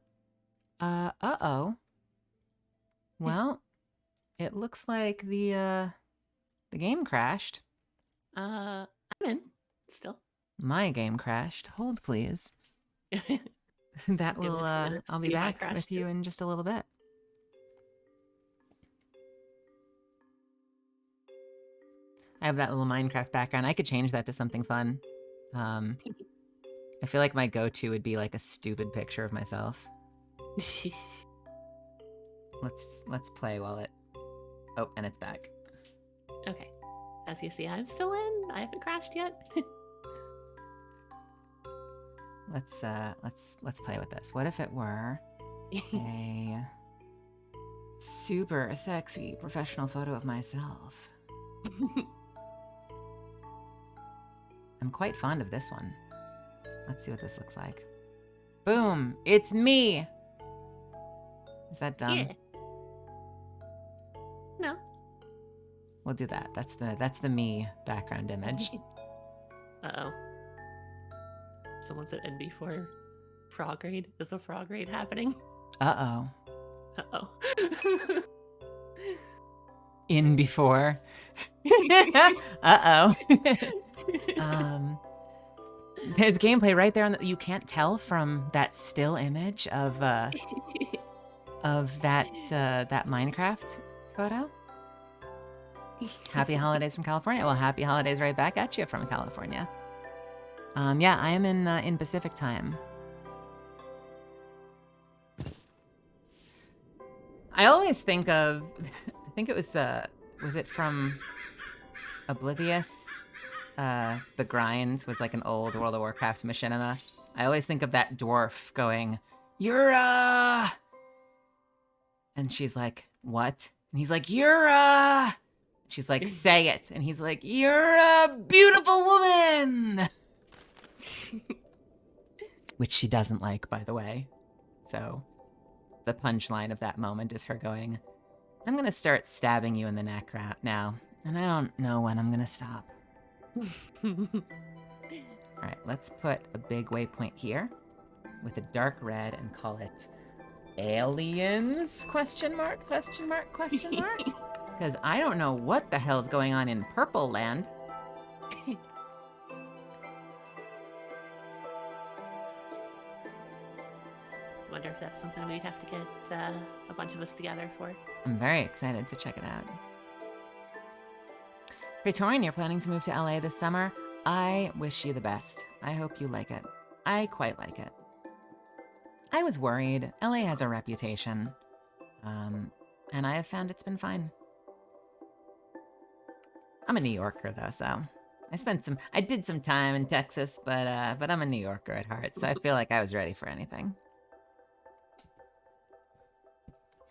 Uh-oh. Well, it looks like the game crashed. I'm in still. My game crashed. Hold, please. That will, I'll be back with you in just a little bit. I have that little Minecraft background. I could change that to something fun. I feel like my go-to would be like a stupid picture of myself. Let's play while it... Oh, and it's back. Okay. As you see, I'm still in. I haven't crashed yet. Let's play with this. What if it were a super sexy professional photo of myself? I'm quite fond of this one. Let's see what this looks like. Boom! It's me! Is that dumb? Yeah. No. We'll do that. That's the me background image. Uh-oh. Someone said NB4 frog raid. Is a frog raid happening? Uh-oh. Uh-oh. In before. Uh-oh. There's gameplay right there on the, you can't tell from that still image of that Minecraft photo. Happy holidays from California. Well, happy holidays right back at you from California. Yeah, I am in Pacific time. I always think of, I think it was it from Oblivious? The Grind was like an old World of Warcraft machinima. I always think of that dwarf going, Yura! And she's like, what? And he's like, Yura! She's like, say it. And he's like, you're a beautiful woman! Which she doesn't like, by the way. So the punchline of that moment is her going, I'm gonna start stabbing you in the neck now. And I don't know when I'm gonna stop. All right, let's put a big waypoint here with a dark red and call it aliens? Question mark, question mark, question mark? Because I don't know what the hell's going on in Purple Land. Wonder if that's something we'd have to get a bunch of us together for. I'm very excited to check it out. Praetorian, you're planning to move to LA this summer. I wish you the best. I hope you like it. I quite like it. I was worried. LA has a reputation. And I have found it's been fine. I'm a New Yorker though, so I did some time in Texas, but I'm a New Yorker at heart, so I feel like I was ready for anything.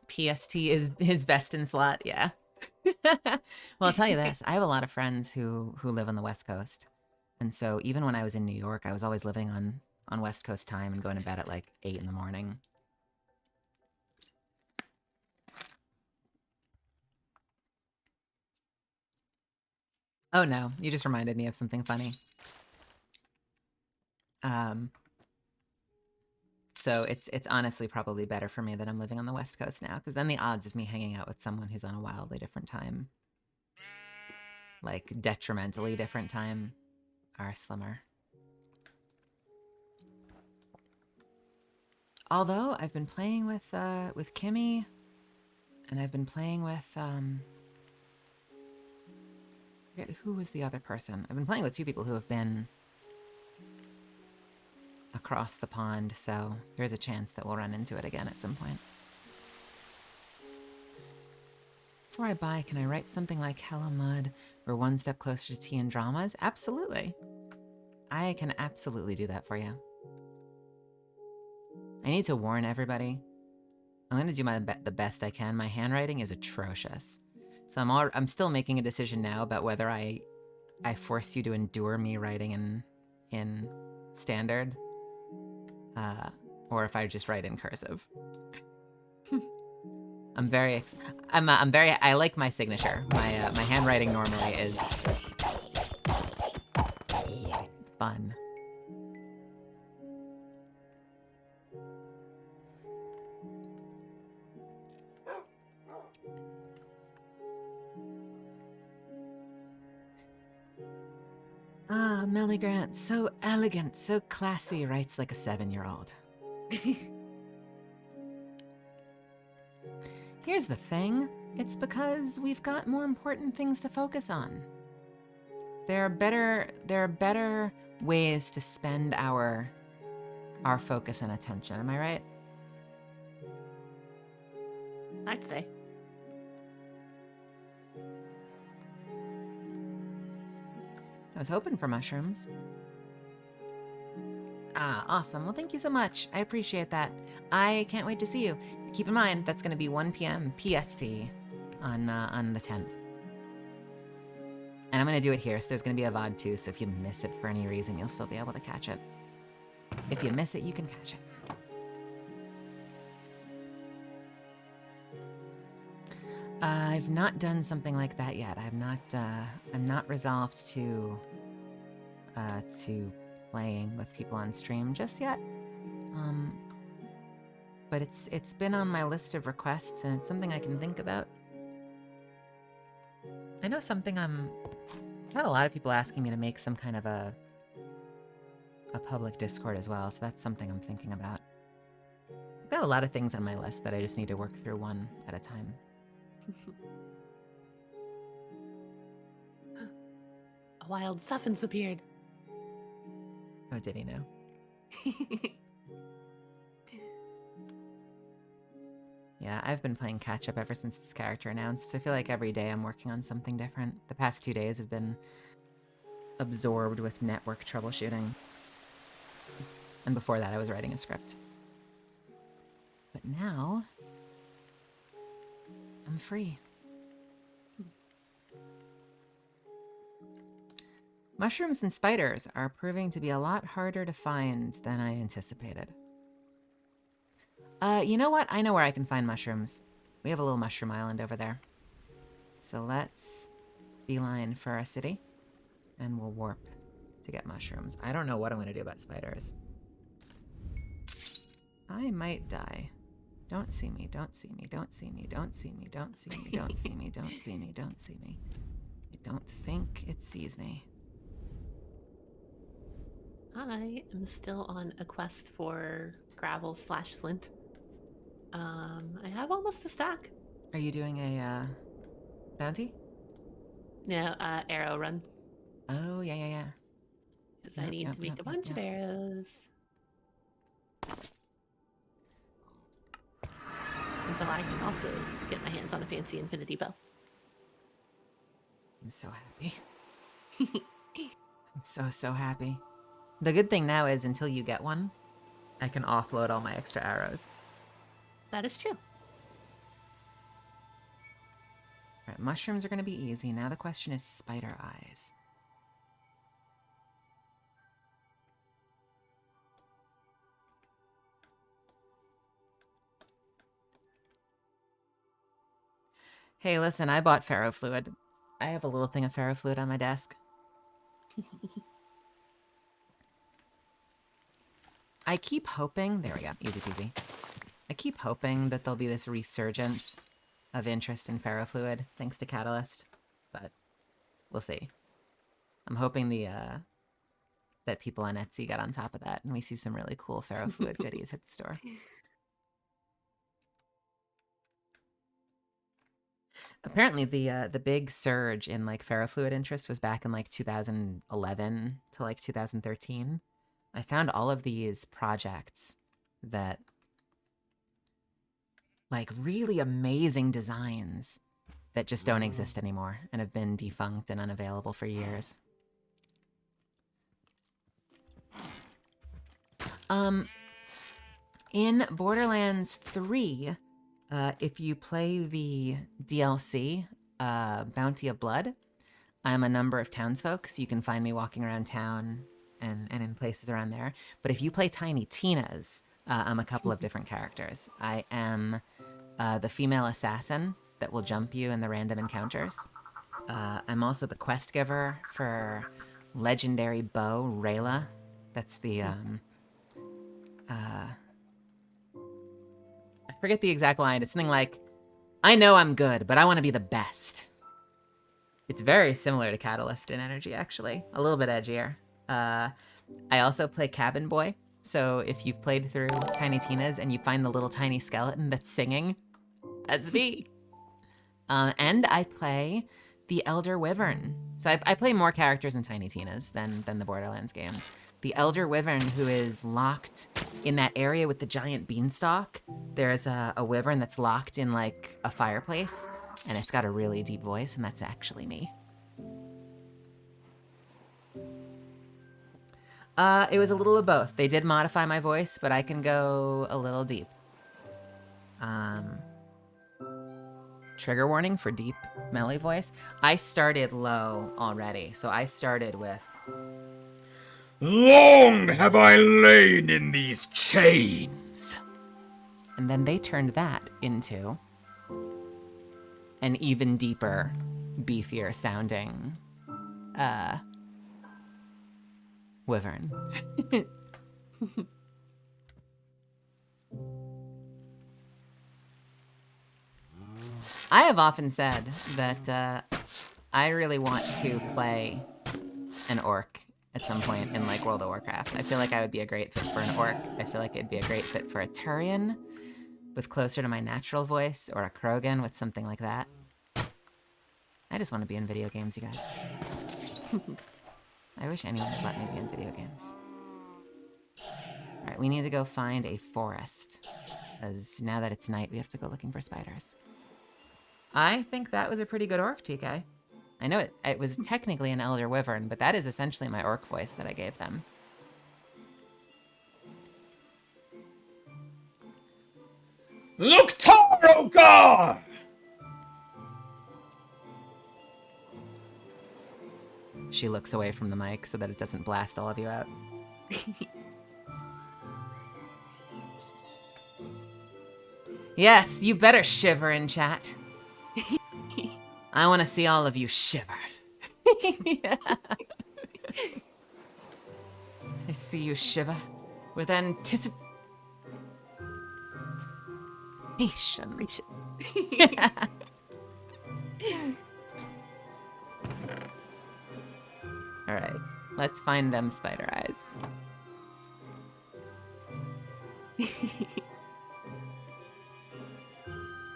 PST is best in slot, yeah. Well, I'll tell you this, I have a lot of friends who live on the West Coast. And so even when I was in New York, I was always living on West Coast time and going to bed at like 8 in the morning. Oh no, you just reminded me of something funny. So it's honestly probably better for me that I'm living on the West Coast now, because then the odds of me hanging out with someone who's on a wildly different time, like detrimentally different time, are slimmer. Although I've been playing with Kimmy, and I've been playing with I forget who was the other person. I've been playing with two people who have been across the pond, so there's a chance that we'll run into it again at some point. Before I buy, can I write something like Hello Mud or One Step Closer to Tea and Dramas? Absolutely. I can absolutely do that for you. I need to warn everybody. I'm going to do the best I can. My handwriting is atrocious. So I'm still making a decision now about whether I force you to endure me writing in standard, or if I just write in cursive. I like my signature. My handwriting normally is fun. Ah, Melly Grant, so elegant, so classy, writes like a 7-year-old. Here's the thing. It's because we've got more important things to focus on. There are better ways to spend our focus and attention. Am I right? I'd say. I was hoping for mushrooms. Ah, awesome. Well, thank you so much. I appreciate that. I can't wait to see you. Keep in mind, that's going to be 1 p.m. PST on the 10th. And I'm going to do it here, so there's going to be a VOD too, so if you miss it for any reason, you'll still be able to catch it. If you miss it, you can catch it. I've not done something like that yet. I'm not resolved to playing with people on stream just yet. But it's been on my list of requests, and it's something I can think about. I know something I've had a lot of people asking me to make some kind of a public Discord as well, so that's something I'm thinking about. I've got a lot of things on my list that I just need to work through one at a time. A wild Suffins appeared. Oh, did he know? Yeah, I've been playing catch up ever since this character announced. I feel like every day I'm working on something different. The past 2 days have been absorbed with network troubleshooting. And before that, I was writing a script. But now, I'm free. Mushrooms and spiders are proving to be a lot harder to find than I anticipated. You know what? I know where I can find mushrooms. We have a little mushroom island over there. So let's beeline for our city, and we'll warp to get mushrooms. I don't know what I'm going to do about spiders. I might die. Don't see me, don't see me, don't see me, don't see me, don't see me, don't see me, don't see me, don't see me. I don't think it sees me. I am still on a quest for gravel/flint. I have almost a stack. Are you doing a bounty? No, arrow run. Oh, yeah. Because I need to make a bunch of arrows. Until I can also get my hands on a fancy infinity bow. I'm so happy. I'm so happy. The good thing now is until you get one, I can offload all my extra arrows. That is true. All right, mushrooms are going to be easy. Now the question is spider eyes. Hey, listen, I bought ferrofluid. I have a little thing of ferrofluid on my desk. I keep hoping, there we go, easy peasy. I keep hoping that there'll be this resurgence of interest in ferrofluid thanks to Catalyst, but we'll see. I'm hoping that people on Etsy get on top of that and we see some really cool ferrofluid goodies hit the store. Apparently the big surge in like ferrofluid interest was back in like 2011 to like 2013. I found all of these projects that like really amazing designs that just don't exist anymore and have been defunct and unavailable for years. In Borderlands 3, if you play the DLC, Bounty of Blood, I'm a number of townsfolk, so you can find me walking around town and in places around there. But if you play Tiny Tina's, I'm a couple of different characters. I am the female assassin that will jump you in the random encounters. I'm also the quest giver for legendary bow Rayla. That's the I forget the exact line. It's something like, "I know I'm good, but I want to be the best." It's very similar to Catalyst in energy, actually. A little bit edgier. I also play Cabin Boy. So if you've played through Tiny Tina's and you find the little tiny skeleton that's singing, that's me. And I play the Elder Wyvern. So I play more characters in Tiny Tina's than the Borderlands games. The Elder Wyvern, who is locked in that area with the giant beanstalk. There's a wyvern that's locked in like a fireplace, and it's got a really deep voice, and that's actually me. It was a little of both. They did modify my voice, but I can go a little deep. Trigger warning for deep melee voice. I started low already, so I started with, "Long have I lain in these chains." And then they turned that into an even deeper, beefier sounding wyvern. I have often said that I really want to play an orc at some point in like World of Warcraft. I feel like I would be a great fit for an orc. I feel like it'd be a great fit for a Turian with closer to my natural voice, or a Krogan with something like that. I just want to be in video games, you guys. I wish anyone would let me be in video games. All right, we need to go find a forest, as now that it's night, we have to go looking for spiders. I think that was a pretty good orc, TK. I know it was technically an Elder Wyvern, but that is essentially my orc voice that I gave them. Loktar, oh God! She looks away from the mic so that it doesn't blast all of you out. Yes, you better shiver in chat. I want to see all of you shiver. Yeah. I see you shiver with anticipation. All right, let's find them spider eyes.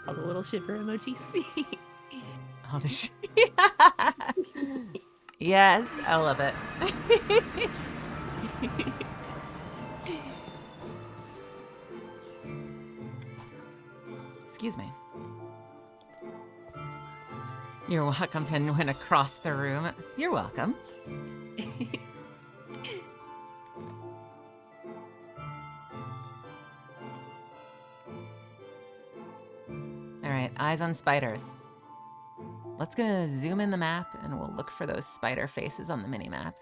All the little shiver emojis. All the Yes, I love it. Excuse me. You're welcome, Penguin, across the room. You're welcome. All right, eyes on spiders. Let's gonna zoom in the map and we'll look for those spider faces on the mini map.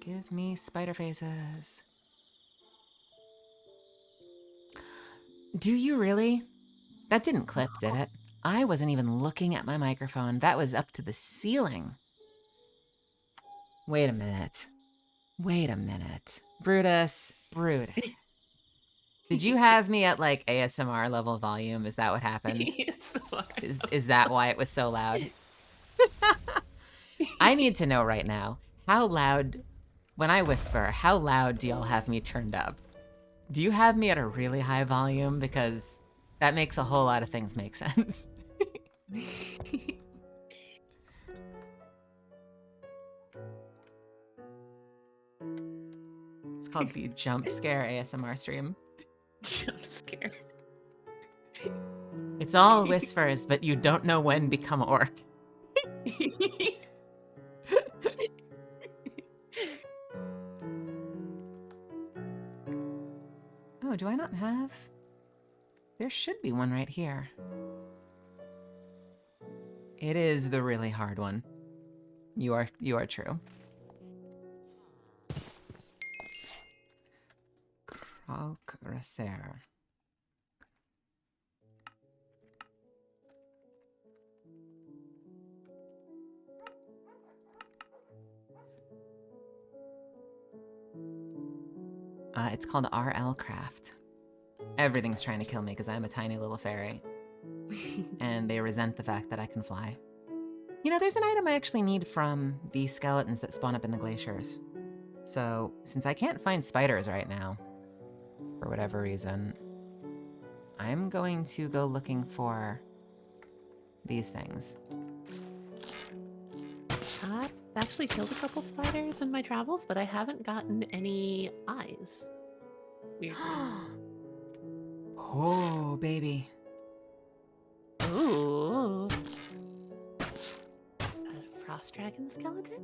Give me spider faces. Do you really? That didn't clip, did it? I wasn't even looking at my microphone. That was up to the ceiling. Wait a minute. Wait a minute. Brutus. Brutus. Did you have me at like ASMR level volume? Is that what happened? Is that why it was so loud? I need to know right now, how loud, when I whisper, how loud do y'all have me turned up? Do you have me at a really high volume? Because that makes a whole lot of things make sense. It's called the Jump Scare ASMR stream. Jump scare. It's all whispers, but you don't know when become orc. Oh, do I not have? There should be one right here. It is the really hard one. You are true. Krogresser. It's called RL Craft. Everything's trying to kill me because I'm a tiny little fairy. And they resent the fact that I can fly. You know, there's an item I actually need from the skeletons that spawn up in the glaciers. So, since I can't find spiders right now, for whatever reason, I'm going to go looking for these things. I've actually killed a couple spiders in my travels, but I haven't gotten any eyes. Weirdly. Oh, baby. Ooh. A frost dragon skeleton?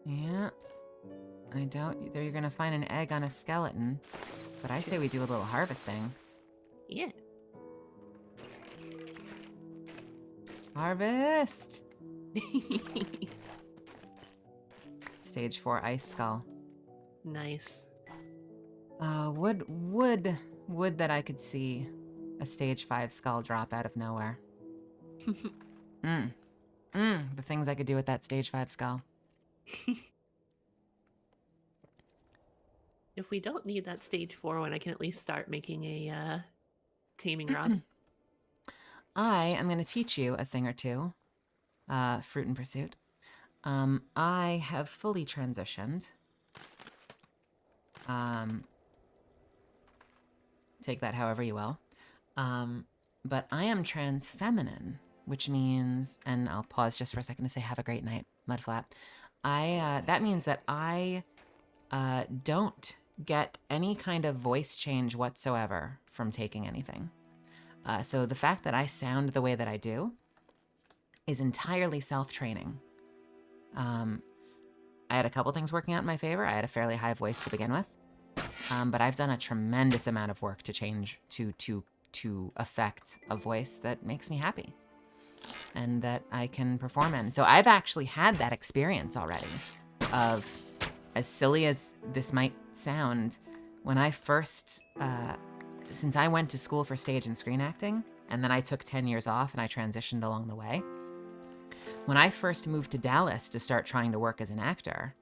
Yeah. I doubt you're gonna find an egg on a skeleton, but I say we do a little harvesting. Yeah. Harvest! Stage 4 ice skull. Nice. Would that I could see a stage 5 skull drop out of nowhere. The things I could do with that stage 5 skull. If we don't need that stage 4 one, I can at least start making a taming rod. I am going to teach you a thing or two. Fruit and Pursuit. I have fully transitioned. Take that however you will. But I am trans feminine, which means, and I'll pause just for a second to say have a great night, Mudflat. That means that I don't get any kind of voice change whatsoever from taking anything. So the fact that I sound the way that I do is entirely self-training. I had a couple things working out in my favor. I had a fairly high voice to begin with, but I've done a tremendous amount of work to change to affect a voice that makes me happy and that I can perform in. So I've actually had that experience already of, as silly as this might sound, when I first, since I went to school for stage and screen acting, and then I took 10 years off and I transitioned along the way. When I first moved to Dallas to start trying to work as an actor,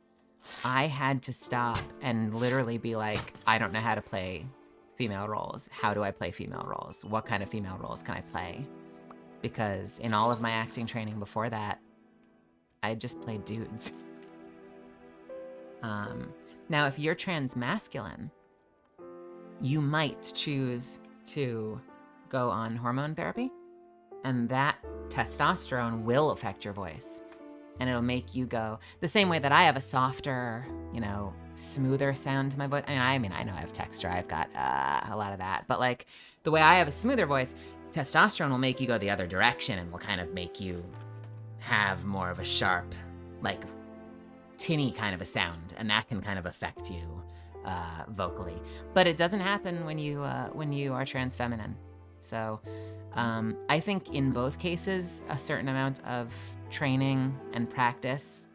I had to stop and literally be like, I don't know how to play female roles. How do I play female roles? What kind of female roles can I play? Because in all of my acting training before that, I just played dudes. Now, if you're trans masculine, you might choose to go on hormone therapy, and that testosterone will affect your voice. And it'll make you go the same way that I have a softer, smoother sound to my voice. I mean, I know I have texture. I've got a lot of that. But like the way I have a smoother voice, testosterone will make you go the other direction and will kind of make you have more of a sharp, like tinny kind of a sound. And that can kind of affect you vocally. But it doesn't happen when you are trans feminine. So I think in both cases, a certain amount of training and practice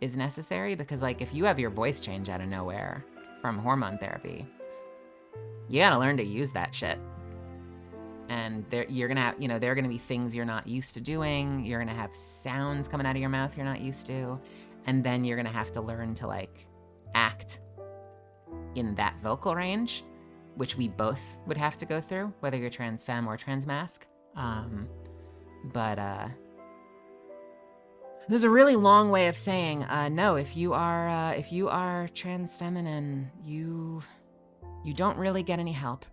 is necessary, because like if you have your voice change out of nowhere from hormone therapy, you gotta learn to use that shit. And you're gonna have, there are gonna be things you're not used to doing. You're gonna have sounds coming out of your mouth you're not used to. And then you're gonna have to learn to like act in that vocal range, which we both would have to go through, whether you're trans femme or trans masc. There's a really long way of saying, no, if you are trans feminine, you don't really get any help.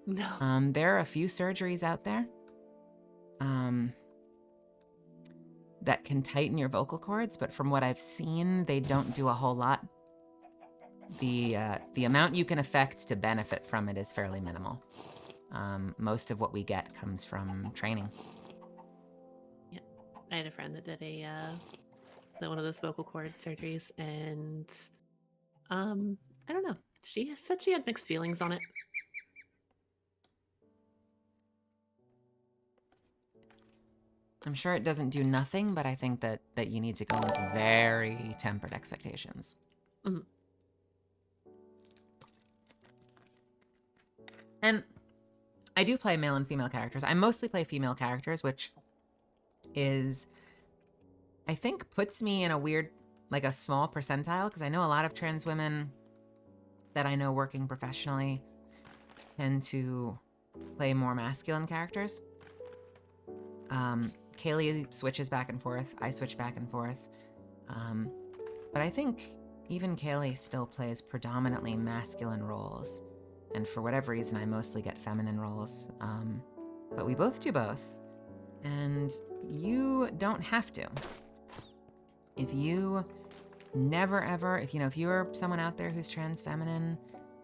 No. There are a few surgeries out there that can tighten your vocal cords, but from what I've seen, they don't do a whole lot. The amount you can affect to benefit from it is fairly minimal. Most of what we get comes from training. Yeah, I had a friend that did one of those vocal cord surgeries, and I don't know. She said she had mixed feelings on it. I'm sure it doesn't do nothing, but I think that you need to go in with very tempered expectations. Mhm. And I do play male and female characters. I mostly play female characters, which is, I think, puts me in a weird, like a small percentile, because I know a lot of trans women that I know working professionally tend to play more masculine characters. Kaylee switches back and forth. I switch back and forth. But I think even Kaylee still plays predominantly masculine roles. And for whatever reason, I mostly get feminine roles. But we both do both. And you don't have to. If you never ever, if you're someone out there who's trans feminine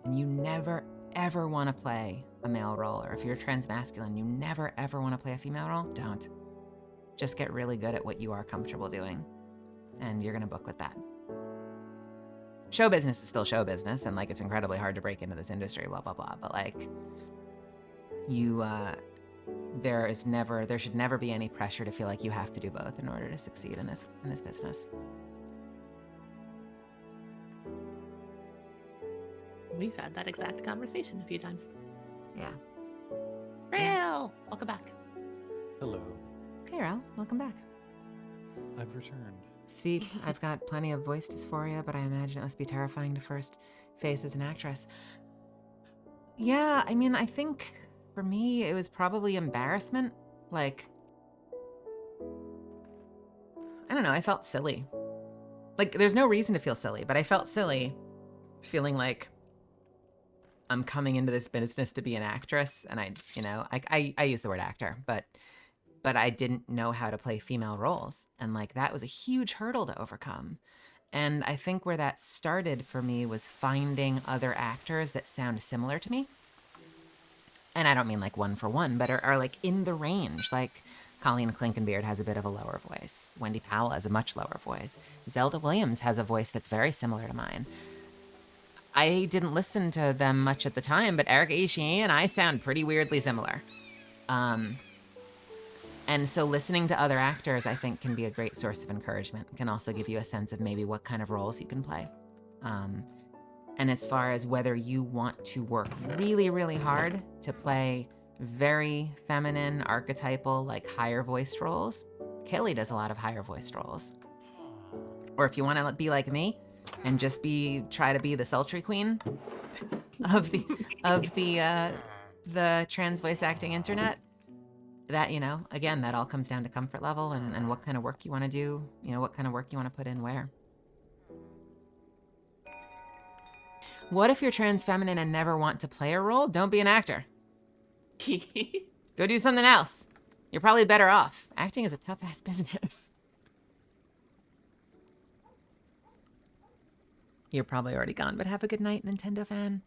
and you never ever want to play a male role, or if you're trans masculine, you never ever want to play a female role, don't. Just get really good at what you are comfortable doing, and you're gonna book with that. Show business is still show business, and like it's incredibly hard to break into this industry, blah blah blah. But like, there should never be any pressure to feel like you have to do both in order to succeed in this business. We've had that exact conversation a few times. Yeah. Rail, welcome back. Hello. Hey, Rel, welcome back. I've returned. Sweet, I've got plenty of voice dysphoria, but I imagine it must be terrifying to first face as an actress. Yeah, I mean, I think for me, it was probably embarrassment. Like, I don't know, I felt silly. Like, there's no reason to feel silly, but I felt silly feeling like I'm coming into this business to be an actress, and I use the word actor, but I didn't know how to play female roles, and like that was a huge hurdle to overcome. And I think where that started for me was finding other actors that sound similar to me. And I don't mean like one for one, but are like in the range. Like Colleen Clinkenbeard has a bit of a lower voice. Wendy Powell has a much lower voice. Zelda Williams has a voice that's very similar to mine. I didn't listen to them much at the time, but Eric Ishii and I sound pretty weirdly similar. And so listening to other actors, I think, can be a great source of encouragement. It can also give you a sense of maybe what kind of roles you can play. And as far as whether you want to work really, really hard to play very feminine, archetypal, like higher voiced roles, Kaylee does a lot of higher voiced roles. Or if you want to be like me and just try to be the sultry queen of the trans voice acting internet, that, again, that all comes down to comfort level and what kind of work you want to do, what kind of work you want to put in where. What if you're trans feminine and never want to play a role? Don't be an actor. Go do something else. You're probably better off. Acting is a tough-ass business. You're probably already gone, but have a good night, Nintendo fan.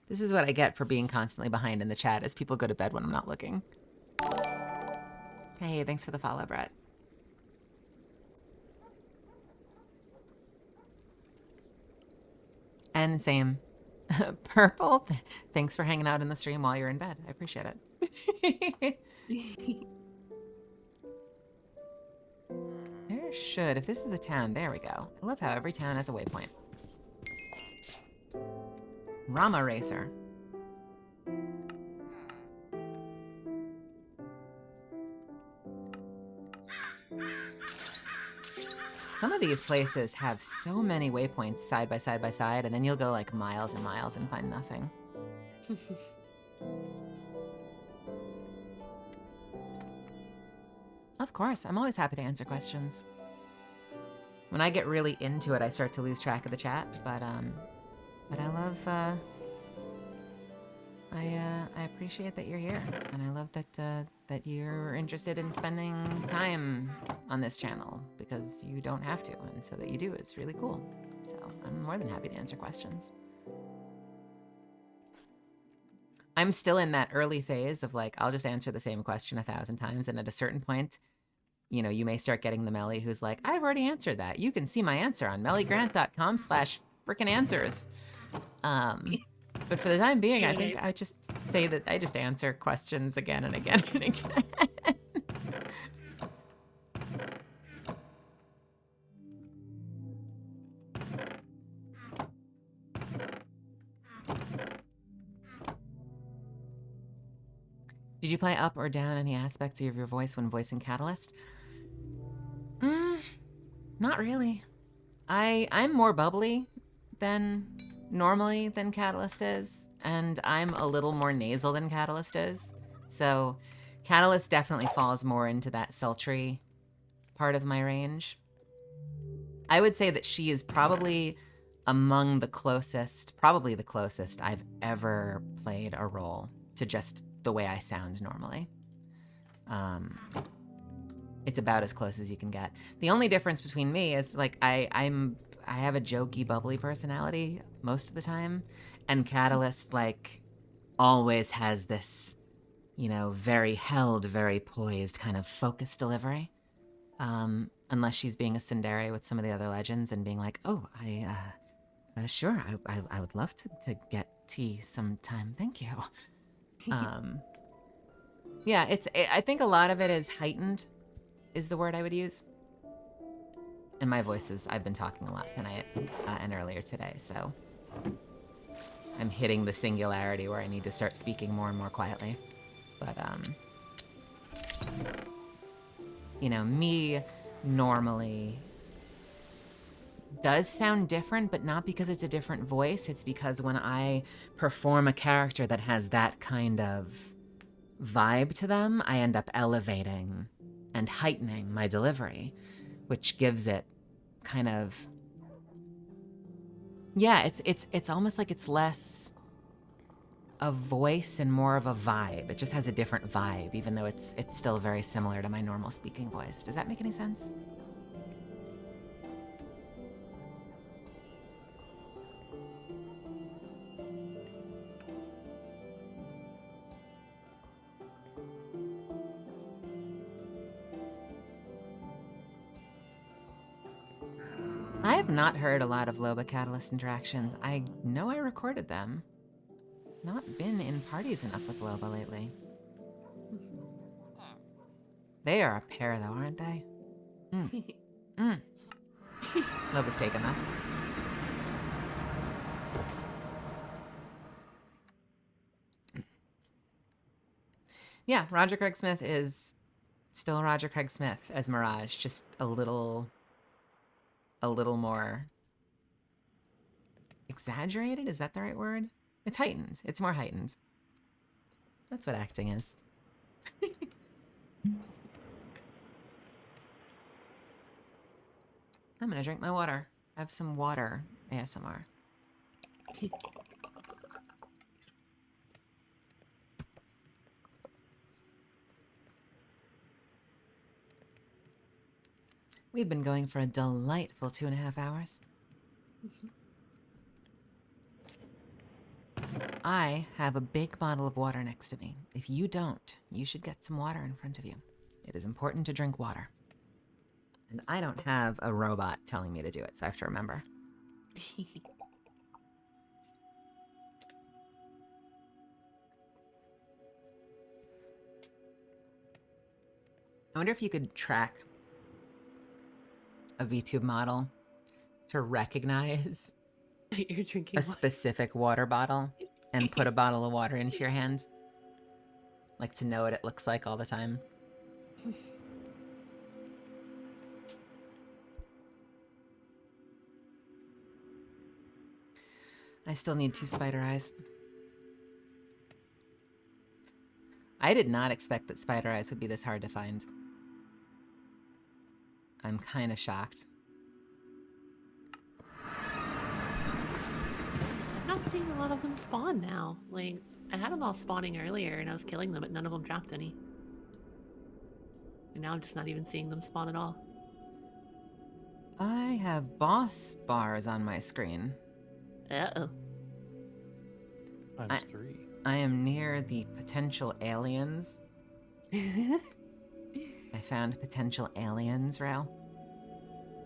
This is what I get for being constantly behind in the chat as people go to bed when I'm not looking. Hey, thanks for the follow, Brett. And same. Purple, thanks for hanging out in the stream while you're in bed. I appreciate it. There should, if this is a town, there we go. I love how every town has a waypoint. Rama Racer. Some of these places have so many waypoints side by side by side, and then you'll go like miles and miles and find nothing. Of course, I'm always happy to answer questions. When I get really into it, I start to lose track of the chat, but I love, I appreciate that you're here, and I love that you're interested in spending time on this channel, because you don't have to, and so that you do is really cool. So I'm more than happy to answer questions. I'm still in that early phase of like, I'll just answer the same question 1,000 times. And at a certain point, you know, you may start getting the Melly who's like, I've already answered that. You can see my answer on mellygrant.com/frickin' answers. But for the time being, I think I just say that I just answer questions again and again and again. Did you play up or down any aspects of your voice when voicing Catalyst? Not really. I'm more bubbly than normally than Catalyst is, and I'm a little more nasal than Catalyst is. So Catalyst definitely falls more into that sultry part of my range. I would say that she is probably among the closest, probably the closest I've ever played a role to just the way I sound normally. It's about as close as you can get. The only difference between me is like I have a jokey, bubbly personality most of the time, and Catalyst like always has this, you know, very held, very poised kind of focused delivery. Unless she's being a tsundere with some of the other legends and being like, oh, sure, I would love to get tea sometime. Thank you. Yeah, I think a lot of it is heightened, is the word I would use. And my voice is, I've been talking a lot tonight and earlier today, so I'm hitting the singularity where I need to start speaking more and more quietly. But, you know, me normally does sound different, but not because it's a different voice. It's because when I perform a character that has that kind of vibe to them, I end up elevating and heightening my delivery, which gives it kind of, yeah, it's almost like it's less a voice and more of a vibe. It just has a different vibe, even though it's still very similar to my normal speaking voice. Does that make any sense? I have not heard a lot of Loba Catalyst interactions. I know I recorded them. Not been in parties enough with Loba lately. They are a pair, though, aren't they? Loba's taken, though. Yeah, Roger Craig Smith is still Roger Craig Smith as Mirage, just a little more exaggerated. Is that the right word? It's heightened. It's more heightened. That's what acting is. I'm gonna drink my water. I have some water ASMR. We've been going for a delightful 2.5 hours. I have a big bottle of water next to me. If you don't, you should get some water in front of you. It is important to drink water. And I don't have a robot telling me to do it, so I have to remember. I wonder if you could track a VTube model to recognize You're drinking a water. specific water bottle and put a bottle of water into your hand. Like to know what it looks like all the time. I still need 2 spider eyes. I did not expect that spider eyes would be this hard to find. I'm kind of shocked. I'm not seeing a lot of them spawn now. Like, I had them all spawning earlier and I was killing them, but none of them dropped any. And now I'm just not even seeing them spawn at all. I have boss bars on my screen. Uh-oh. Times 3. I am near the potential aliens. I found potential aliens, Rail.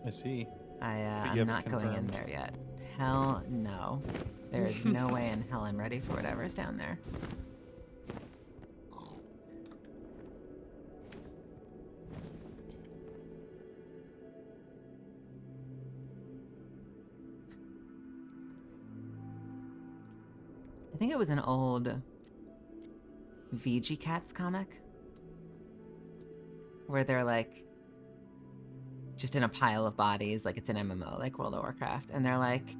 I see. But you I'm haven't not going in confirmed. there yet. Hell no. There is no way in hell I'm ready for whatever's down there. I think it was an old VG Cats comic where they're like just in a pile of bodies, like it's an MMO, like World of Warcraft, and they're like,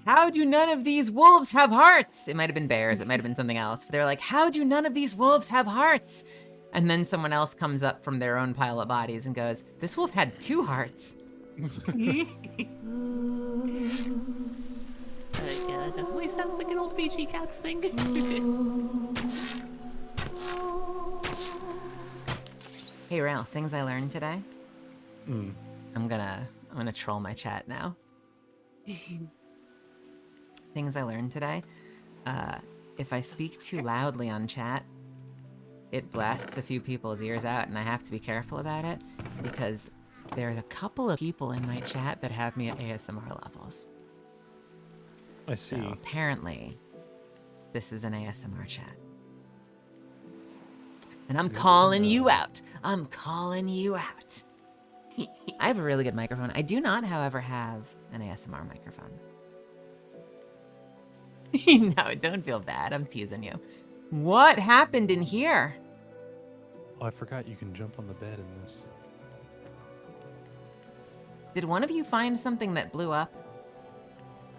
how do none of these wolves have hearts? It might have been bears, it might have been something else, but they're like, how do none of these wolves have hearts? And then someone else comes up from their own pile of bodies and goes, this wolf had 2 hearts. Yeah, that definitely sounds like an old BG Cats thing. Hey, Rail, things I learned today. Mm. I'm gonna troll my chat now. Things I learned today. If I speak too loudly on chat, it blasts a few people's ears out, and I have to be careful about it because there's a couple of people in my chat that have me at ASMR levels. I see. So apparently, this is an ASMR chat. And I'm calling you out. I'm calling you out. I have a really good microphone. I do not, however, have an ASMR microphone. No, don't feel bad. I'm teasing you. What happened in here? Oh, I forgot you can jump on the bed in this. Did one of you find something that blew up?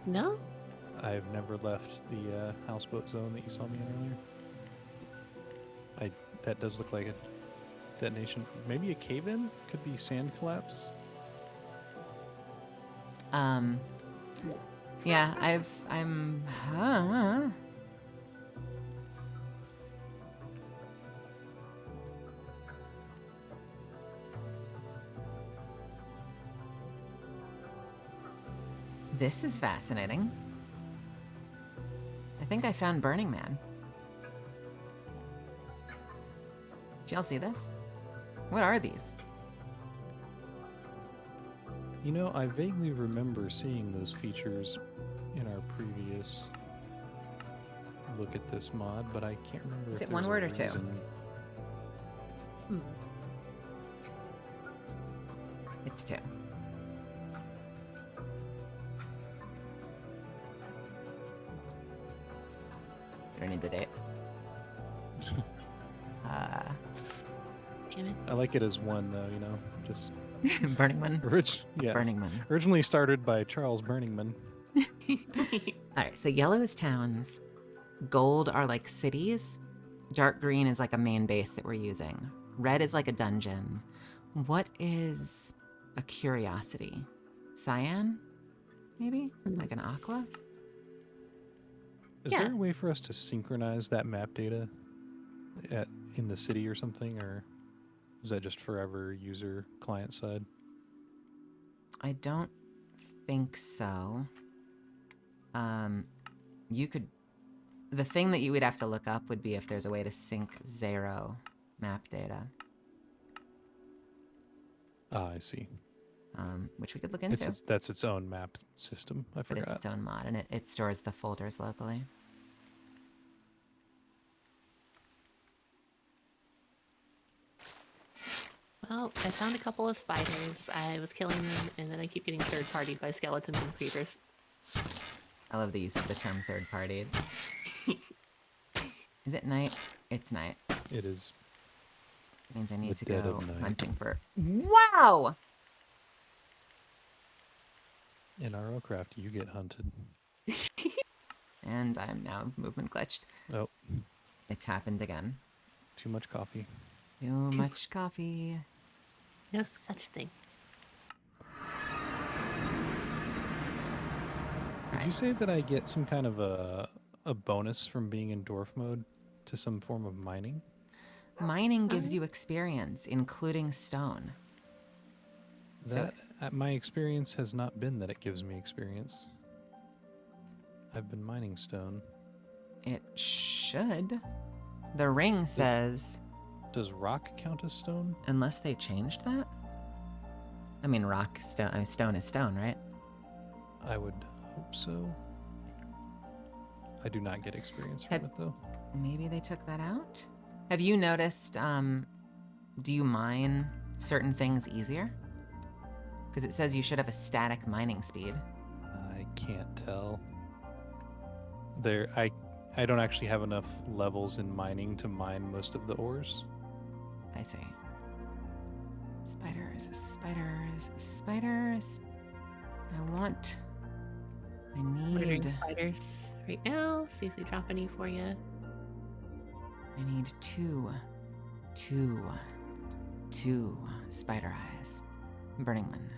No? I've never left the houseboat zone that you saw me in earlier. That does look like a detonation. Maybe a cave-in? Could be sand collapse. Yeah, I'm. This is fascinating. I think I found Burning Man. Did y'all see this? What are these? You know, I vaguely remember seeing those features in our previous look at this mod, but I can't remember Is if it there's one a word or two? reason. It's 2. Do I need the date? Damn it. I like it as one, though, you know, just Burning Man? Burning Man. originally started by Charles Burningman. All right, so yellow is towns, gold are like cities, dark green is like a main base that we're using, red is like a dungeon. What is a curiosity? Cyan? Maybe? Like an aqua? Is Yeah. there a way for us to synchronize that map data in the city or something, or is that just forever user client side? I don't think so. You could. The thing that you would have to look up would be if there's a way to sync 0 map data, Ah, I see. which we could look into. That's its own map system. I But forgot. it's its own mod, and it stores the folders locally. Well, I found a couple of spiders. I was killing them, and then I keep getting third-partied by skeletons and creepers. I love the use of the term third partied. Is it night? It's night. It is. It means I need The to dead go of night. hunting for. Wow! In FairyCraft, you get hunted. And I'm now movement glitched. Oh, It's happened again. too much coffee. Too much coffee. No such thing. Did you say that I get some kind of a bonus from being in dwarf mode to some form of mining? Mining gives you experience, including stone. So- That my experience has not been that it gives me experience. I've been mining stone. It should. The ring says, Does rock count as stone? unless they changed that? I mean, stone is stone, right? I would hope so. I do not get experience from Have- it though. Maybe they took that out? Have you noticed, do you mine certain things easier? Because it says you should have a static mining speed. I can't tell. I don't actually have enough levels in mining to mine most of the ores. I see. Spiders, spiders, spiders. I Murdering need spiders right now. See if they drop any for you. I need two spider eyes. Burning one.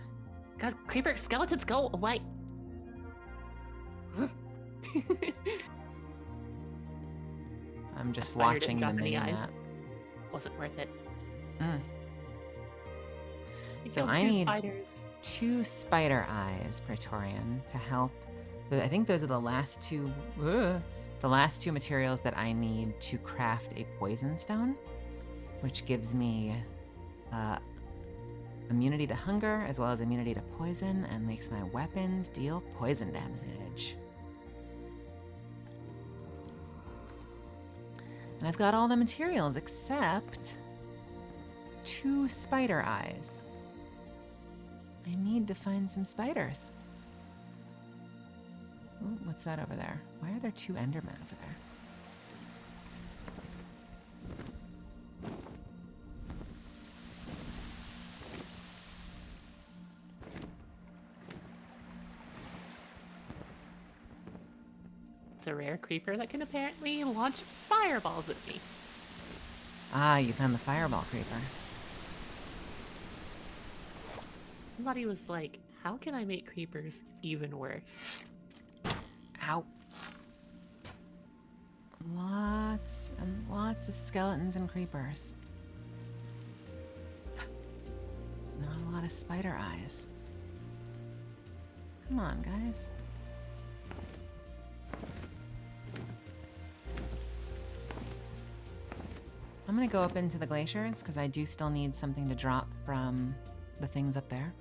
God, creeper skeletons, go away. I'm just Spider didn't watching the drop any mini eyes. map. Wasn't worth it. You So killed I two need spiders. 2 spider eyes, Praetorian, to help. I think those are the last two materials that I need to craft a poison stone, which gives me immunity to hunger as well as immunity to poison and makes my weapons deal poison damage. And I've got all the materials except 2 spider eyes. I need to find some spiders. Ooh, what's that over there? Why are there 2 Endermen over there? It's a rare creeper that can apparently launch fireballs at me. Ah, you found the fireball creeper. Somebody was like, how can I make creepers even worse? Ow. Lots and lots of skeletons and creepers. Not a lot of spider eyes. Come on, guys. I'm gonna go up into the glaciers because I do still need something to drop from the things up there.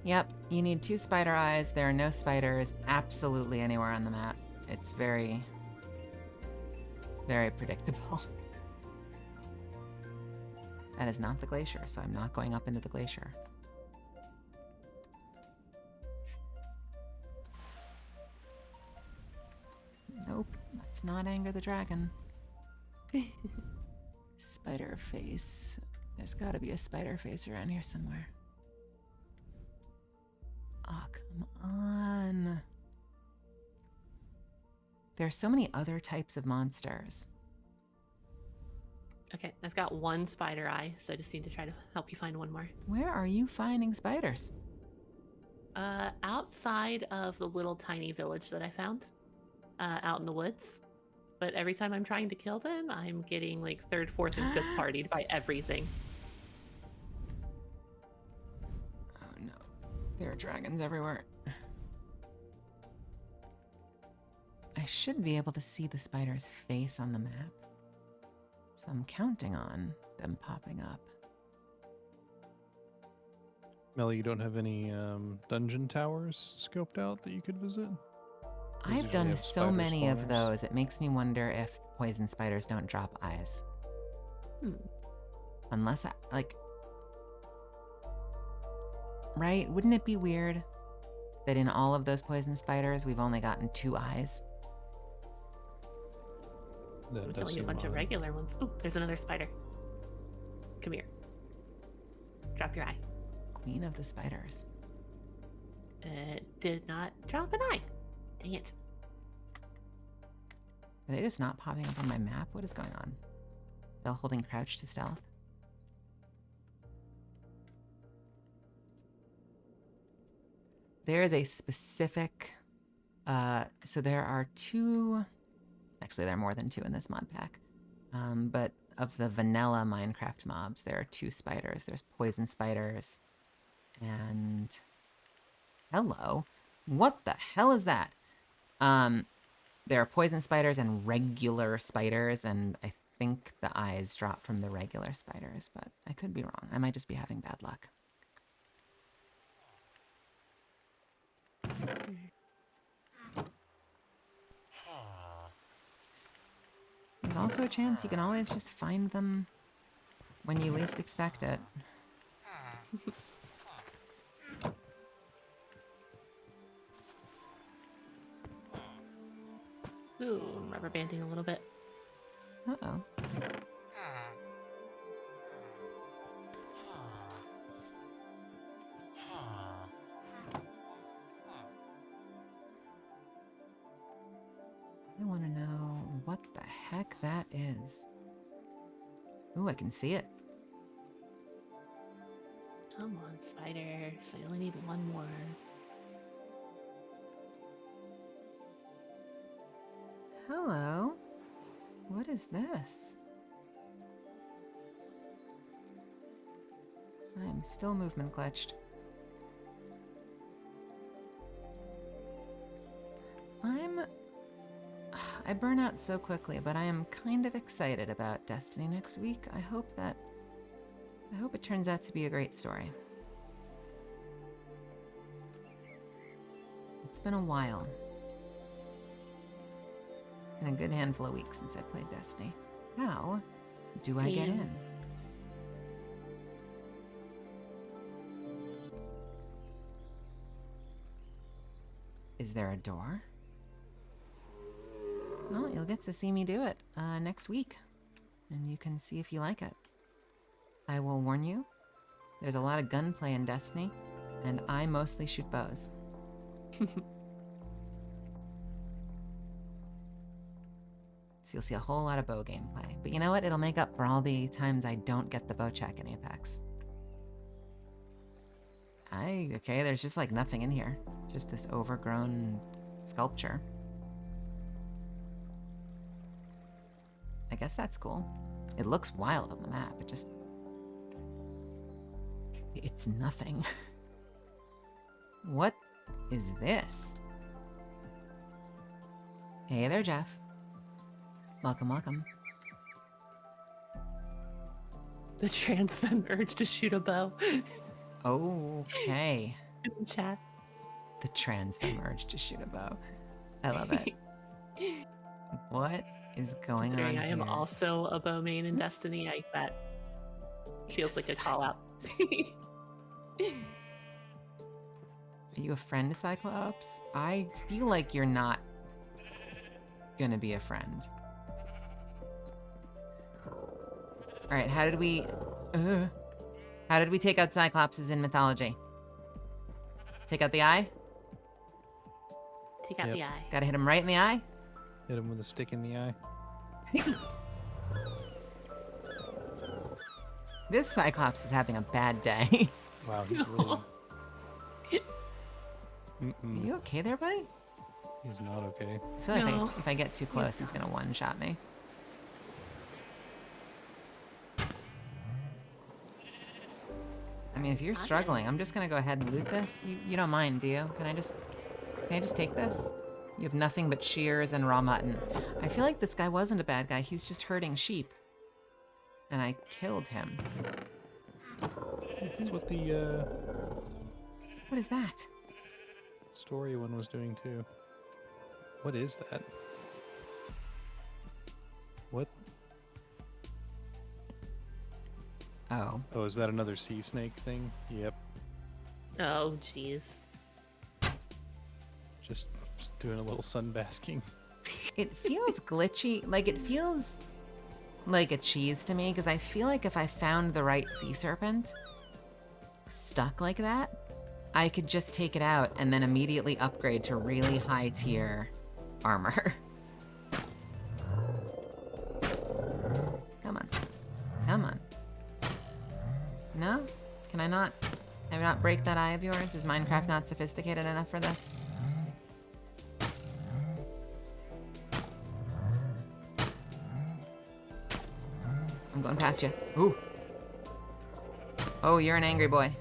Yep, you need 2 spider eyes. There are no spiders absolutely anywhere on the map. It's very, very predictable. That is not the glacier, so I'm not going up into the glacier. Nope, let's not anger the dragon. Spider face. There's gotta be a spider face around here somewhere. Oh, come on. There are so many other types of monsters. Okay, I've got 1 spider eye, so I just need to try to help you find one more. Where are you finding spiders? Outside of the little tiny village that I found, out in the woods. But every time I'm trying to kill them, I'm getting like 3rd, 4th, and 5th partied by everything. Oh no, there are dragons everywhere. I should be able to see the spider's face on the map. So I'm counting on them popping up. Melly, you don't have any dungeon towers scoped out that you could visit? Those I've usually done have so spider many of spawners. those, it makes me wonder if poison spiders don't drop eyes. Unless I, like... Right? Wouldn't it be weird that in all of those poison spiders, we've only gotten 2 eyes? That I'm does killing a seem bunch of odd. regular ones. Oh, there's another spider. Come here. Drop your eye. Queen of the spiders. It did not drop an eye. Dang it. Are they just not popping up on my map? What is going on? They're holding crouch to stealth. There is a specific, so there are 2, actually there are more than 2 in this mod pack, but of the vanilla Minecraft mobs, there are 2 spiders. There's poison spiders and, hello, What the hell is that? There are poison spiders and regular spiders, and I think the eyes drop from the regular spiders, but I could be wrong. I might just be having bad luck. There's also a chance you can always just find them when you least expect it. Ooh, I'm rubber banding a little bit. Uh-oh. I want to know what the heck that is. Ooh, I can see it. Come on, spiders. I only need one more. Hello. What is this? I'm still movement glitched. I burn out so quickly, but I am kind of excited about Destiny next week. I hope it turns out to be a great story. It's been a while. And a good handful of weeks since I played Destiny. How do I get in? Is there a door? Well, you'll get to see me do it next week, and you can see if you like it. I will warn you, there's a lot of gunplay in Destiny, and I mostly shoot bows. So you'll see a whole lot of bow gameplay. But you know what? It'll make up for all the times I don't get the bow check in Apex. Okay, there's just like nothing in here. Just this overgrown sculpture. I guess that's cool. It looks wild on the map. It's nothing. What is this? Hey there, Jeff. Welcome, welcome. The trans femme urge to shoot a bow. Okay. In the chat. The trans femme urge to shoot a bow. I love it. What is going on Considering I am here? also a bow main in Destiny, that feels like a call out. Are you a friend to Cyclops? I feel like you're not gonna be a friend. All right, how did we take out Cyclopses in mythology? Take out the eye? Take out the eye. Gotta hit him right in the eye? Hit him with a stick in the eye. This Cyclops is having a bad day. Wow, he's really... Are you okay there, buddy? He's not okay. I feel like if I get too close, he's gonna one-shot me. I mean, if you're struggling, I'm just gonna go ahead and loot this. You don't mind, do you? Can I just take this? You have nothing but shears and raw mutton. I feel like this guy wasn't a bad guy. He's just herding sheep. And I killed him. That's what the What is that? story one was doing too. What is that? What? Oh. Oh, is that another sea snake thing? Yep. Oh, jeez. Just doing a little sun basking. It feels glitchy. Like, it feels like a cheese to me, because I feel like if I found the right sea serpent stuck like that, I could just take it out and then immediately upgrade to really high tier armor. Come on. Come on. No? Can I not break that eye of yours? Is Minecraft not sophisticated enough for this? I'm going past you. Ooh. Oh, you're an angry boy.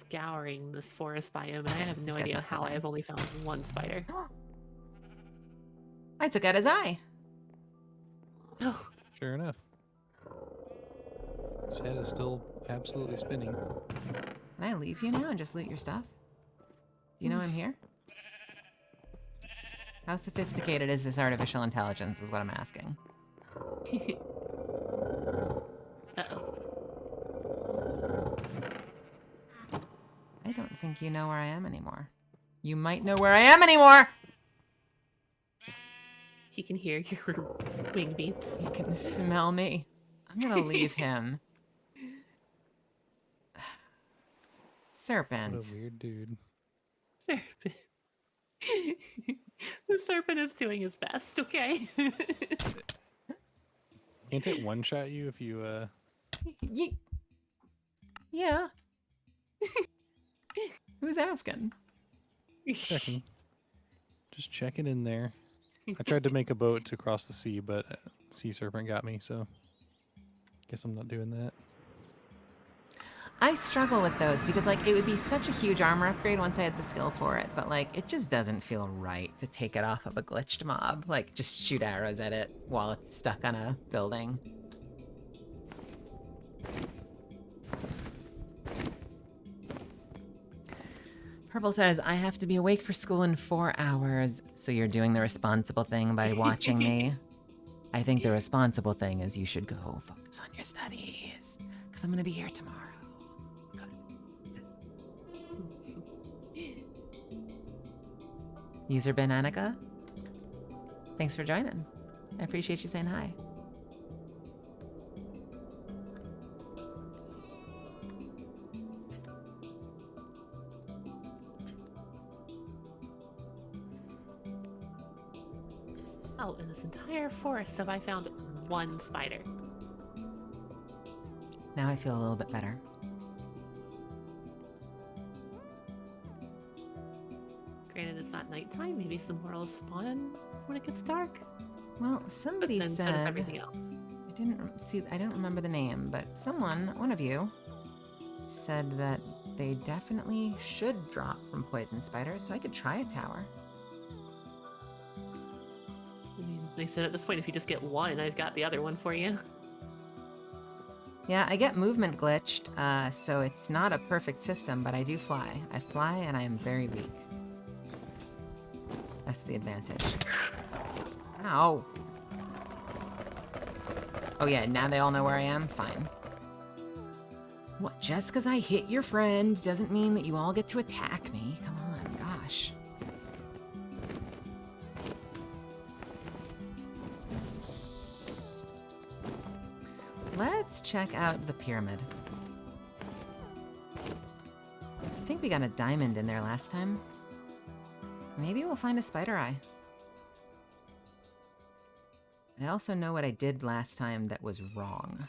scouring this forest biome, and I have no This guy's idea not so how I bad. have only found one spider. I took out his eye. Oh, Sure enough. His head is still absolutely spinning. Can I leave you now and just loot your stuff? Do you know I'm here? How sophisticated is this artificial intelligence is what I'm asking. uh-oh. I don't think you know where I am anymore. You might know where I am anymore! He can hear your wing beats. You can smell me. I'm gonna leave him. What Serpent. a weird dude. Serpent. The serpent is doing his best, okay? Can't it one-shot you if you, Yeah. Who's asking? checking? Just checking in there. I tried to make a boat to cross the sea, but sea serpent got me, so guess I'm not doing that. I struggle with those because, like, it would be such a huge armor upgrade once I had the skill for it, but, like, it just doesn't feel right to take it off of a glitched mob. Like, just shoot arrows at it while it's stuck on a building. Purple says, I have to be awake for school in 4 hours, so you're doing the responsible thing by watching me. I think the responsible thing is you should go focus on your studies, because I'm going to be here tomorrow. User Bananica, thanks for joining. I appreciate you saying hi. Oh, in this entire forest have I found one spider. Now I feel a little bit better. Granted, it's not nighttime. Maybe some more will spawn when it gets dark. Well, But somebody then so does said, everything else. I don't remember the name, but someone, one of you, said that they definitely should drop from poison spiders, so I could try a tower. I mean, they said at this point, if you just get one, I've got the other one for you. Yeah, I get movement glitched, so it's not a perfect system, but I do fly. I fly and I am very weak. That's the advantage. Ow. Oh yeah, now they all know where I am? Fine. What, just because I hit your friend doesn't mean that you all get to attack me. Come on, gosh. Let's check out the pyramid. I think we got a diamond in there last time. Maybe we'll find a spider eye. I also know what I did last time that was wrong.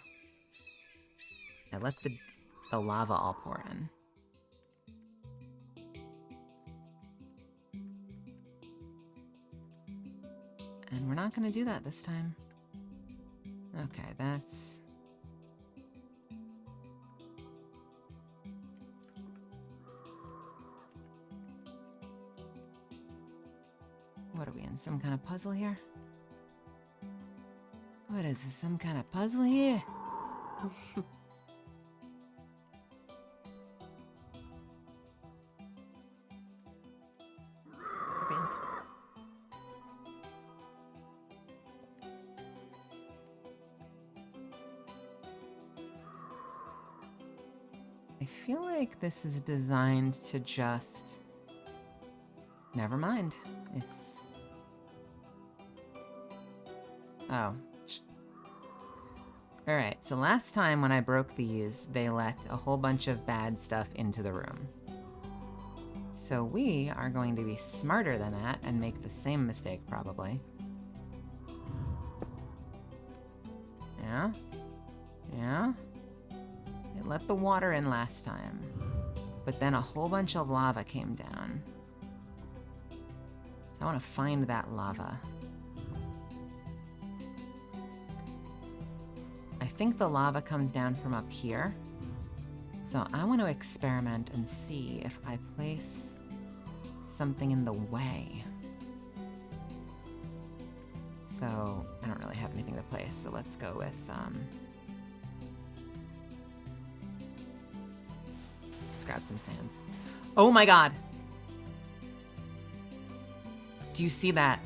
I let the lava all pour in. And we're not gonna do that this time. Okay, that's... What are we in, some kind of puzzle here? What is this, some kind of puzzle here? Band. I feel like this is designed to just... Never mind. It's... Oh. Alright, so last time when I broke these, they let a whole bunch of bad stuff into the room. So we are going to be smarter than that and make the same mistake, probably. Yeah? Yeah? It let the water in last time, but then a whole bunch of lava came down. So I want to find that lava. I think the lava comes down from up here. So I want to experiment and see if I place something in the way. So I don't really have anything to place, so let's go with, let's grab some sand. Oh my God. Do you see that?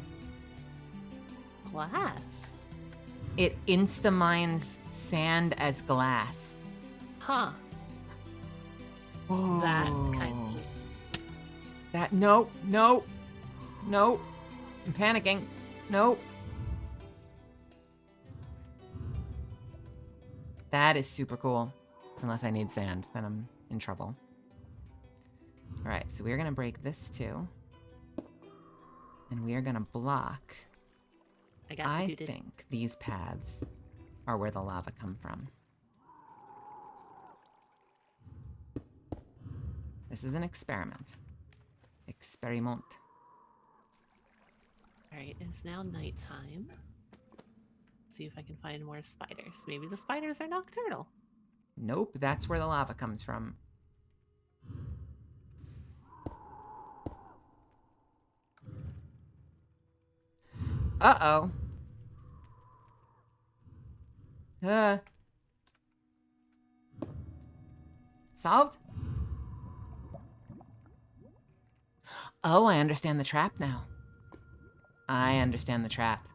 Glass. It insta-mines sand as glass. Huh. That kind of neat. That, no. I'm panicking. No. That is super cool. Unless I need sand, then I'm in trouble. All right, so we're gonna break this too. And we are gonna block. I think these paths are where the lava come from. This is an experiment. Experiment. All right, it's now nighttime. See if I can find more spiders. Maybe the spiders are nocturnal. Nope, that's where the lava comes from. Uh-oh. Solved? Oh, I understand the trap now. I understand the trap.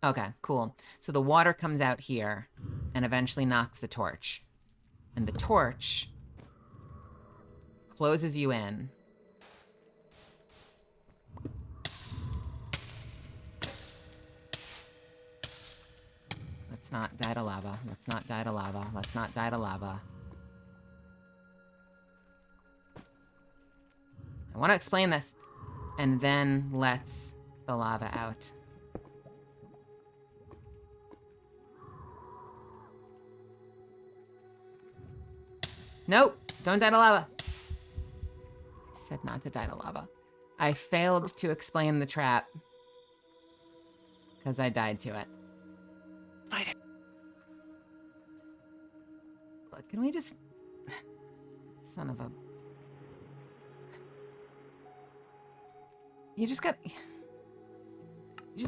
Okay, cool. So the water comes out here and eventually knocks the torch. And the torch closes you in. Let's not die to lava. Let's not die to lava. Let's not die to lava. I want to explain this. And then lets the lava out. Nope, don't die to lava. I said not to die to lava. I failed to explain the trap. Because I died to it. Spider. Look, can we just... Son of a... You just got... You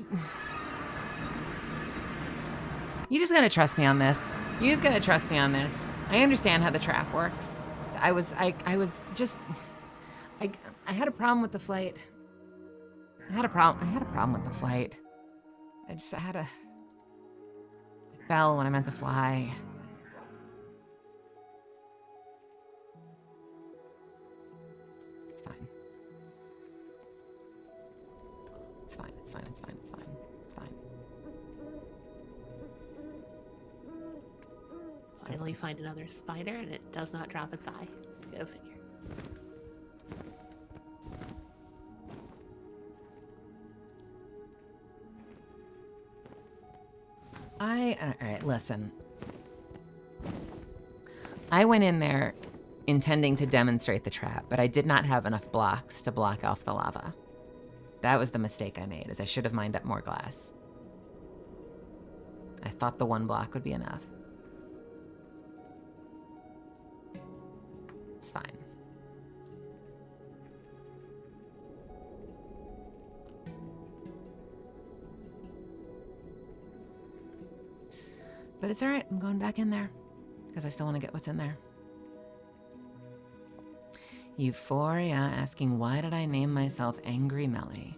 just gotta trust me on this. You just gotta trust me on this. I understand how the trap works. I had a problem with the flight. I had a problem with the flight. I fell when I meant to fly. It's fine. It's fine. Finally find another spider and it does not drop its eye. Go figure. Alright, listen. I went in there intending to demonstrate the trap, but I did not have enough blocks to block off the lava. That was the mistake I made, is I should have mined up more glass. I thought the one block would be enough. It's fine. But it's alright, I'm going back in there. Because I still want to get what's in there. Euphoria asking, why did I name myself Angry Melly?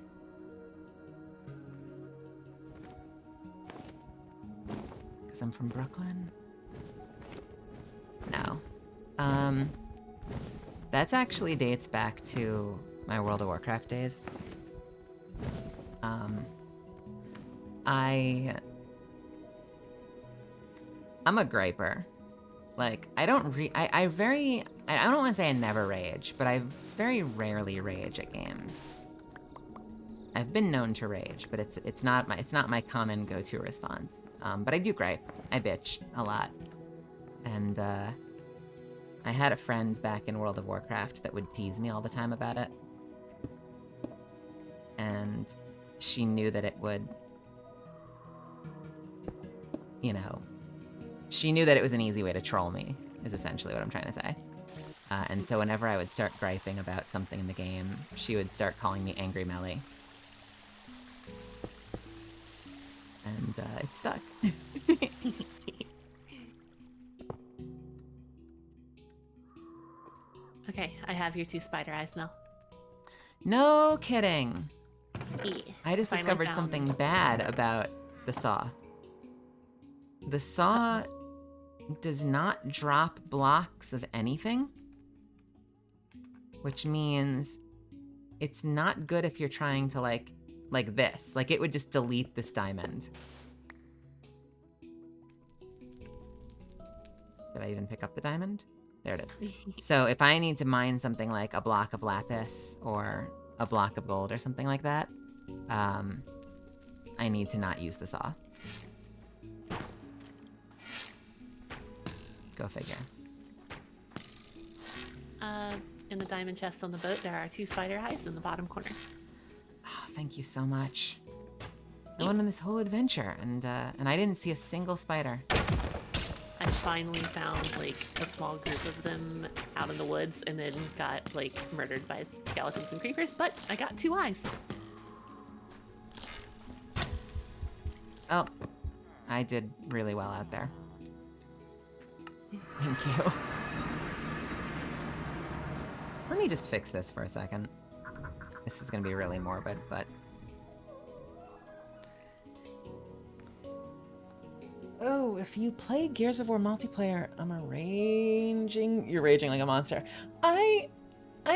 Because I'm from Brooklyn? No. That's actually dates back to my World of Warcraft days. I'm a griper. Like, I don't want to say I never rage, but I very rarely rage at games. I've been known to rage, but it's not my common go-to response. But I do gripe. I bitch a lot. And I had a friend back in World of Warcraft that would tease me all the time about it. And she knew that it would, you know, she knew that it was an easy way to troll me, is essentially what I'm trying to say. And so whenever I would start griping about something in the game, she would start calling me Angry Melly. And it stuck. Okay, I have your 2 spider eyes now. No kidding. Yeah, I just finally discovered found- something bad about the saw. The saw does not drop blocks of anything, which means it's not good if you're trying to like this. Like it would just delete this diamond. Did I even pick up the diamond? There it is. So if I need to mine something like a block of lapis or a block of gold or something like that, I need to not use the saw. Go figure. In the diamond chest on the boat, there are 2 spider eyes in the bottom corner. Oh, thank you so much. I went on this whole adventure, and I didn't see a single spider. I finally found like a small group of them out in the woods, and then got like murdered by skeletons and creepers. But I got 2 eyes. Oh, I did really well out there. Thank you. Let me just fix this for a second. This is gonna be really morbid, but... Oh, if you play Gears of War multiplayer, You're raging like a monster. I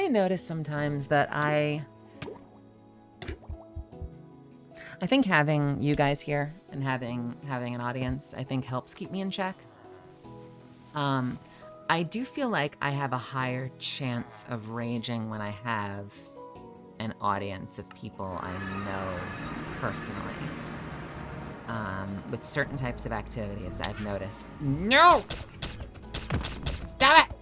notice sometimes that I think having you guys here and having an audience, I think helps keep me in check. I do feel like I have a higher chance of raging when I have an audience of people I know personally. With certain types of activities, I've noticed. No! Stop it!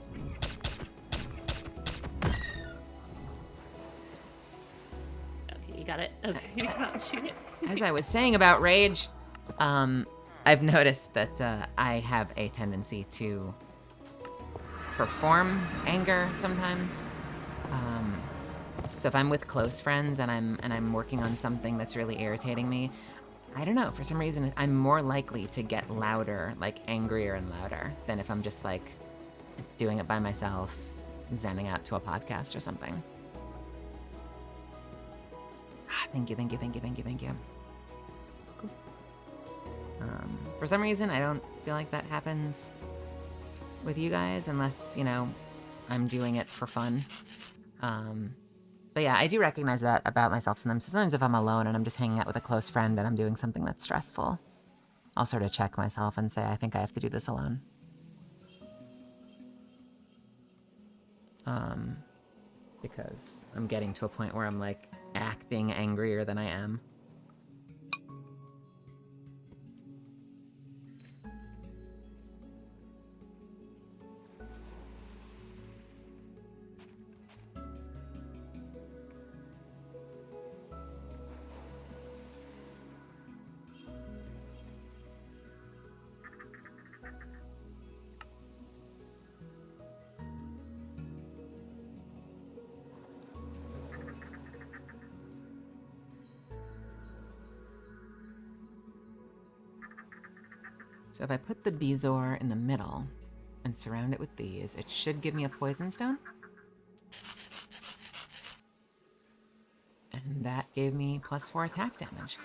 Okay, you got it. Okay, you cannot shoot it. As I was saying about rage, I've noticed that I have a tendency to perform anger sometimes. So if I'm with close friends and I'm working on something that's really irritating me, I don't know, for some reason I'm more likely to get louder, like angrier and louder, than if I'm just like doing it by myself, zenning out to a podcast or something. Thank you. Cool. For some reason, I don't feel like that happens with you guys unless, you know, I'm doing it for fun. But yeah, I do recognize that about myself sometimes. Sometimes if I'm alone and I'm just hanging out with a close friend and I'm doing something that's stressful, I'll sort of check myself and say, I think I have to do this alone. Because I'm getting to a point where I'm like acting angrier than I am. So if I put the Bezoar in the middle and surround it with these, it should give me a poison stone. And that gave me +4 attack damage.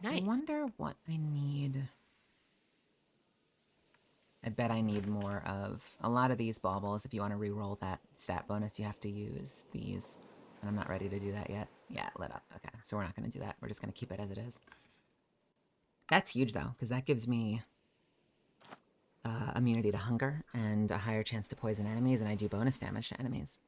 Nice. I wonder what I need. I bet I need more of a lot of these baubles. If you want to re-roll that stat bonus, you have to use these. And I'm not ready to do that yet. Yeah, it lit up. Okay, so we're not going to do that. We're just going to keep it as it is. That's huge, though, because that gives me immunity to hunger and a higher chance to poison enemies, and I do bonus damage to enemies.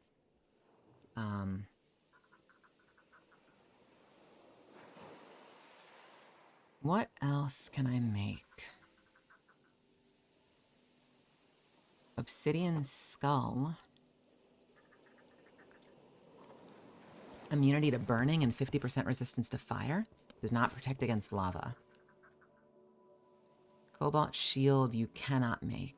What else can I make? Obsidian skull. Immunity to burning and 50% resistance to fire. Does not protect against lava. Cobalt shield you cannot make.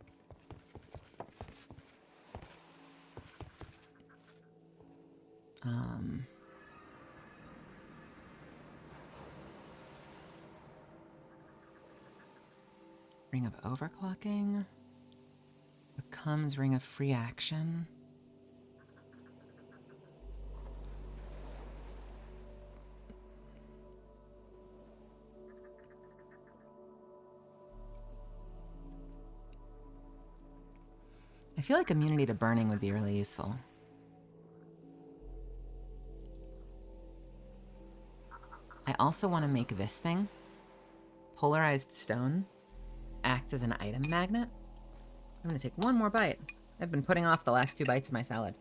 Ring of overclocking becomes ring of free action. I feel like immunity to burning would be really useful. I also want to make this thing. Polarized stone acts as an item magnet. I'm gonna take one more bite. I've been putting off the last 2 bites of my salad.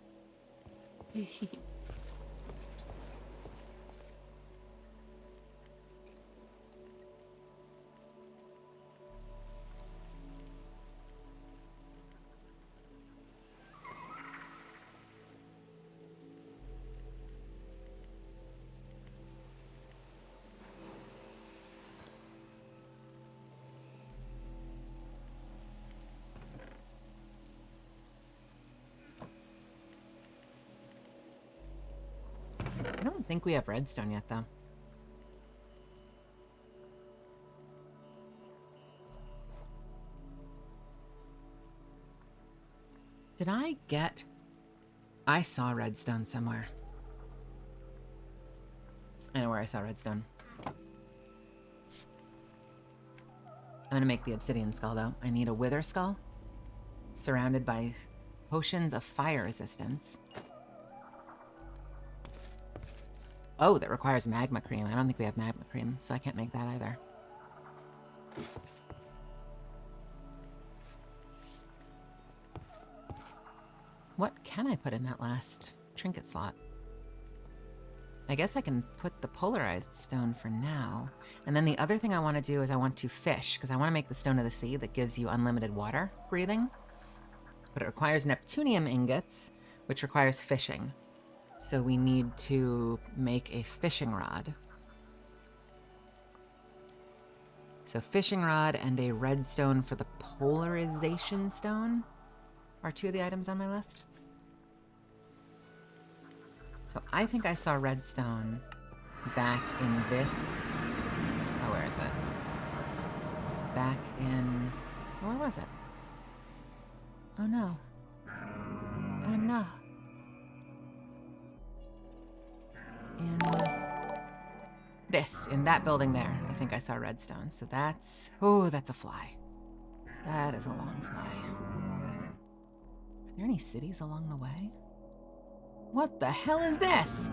I don't think we have redstone yet, though. Did I get... I saw redstone somewhere. I know where I saw redstone. I'm gonna make the obsidian skull, though. I need a wither skull surrounded by potions of fire resistance. Oh, that requires magma cream. I don't think we have magma cream, so I can't make that either. What can I put in that last trinket slot? I guess I can put the polarized stone for now. And then the other thing I want to do is I want to fish, because I want to make the stone of the sea that gives you unlimited water breathing. But it requires Neptunium ingots, which requires fishing. So we need to make a fishing rod. So fishing rod and a redstone for the polarization stone are 2 of the items on my list. So I think I saw redstone back in this... Oh, where is it? Back in... Where was it? Oh no. Oh no. In that building there, I think I saw redstone. So that's, oh, that's a fly. That is a long fly. Are there any cities along the way? What the hell is this?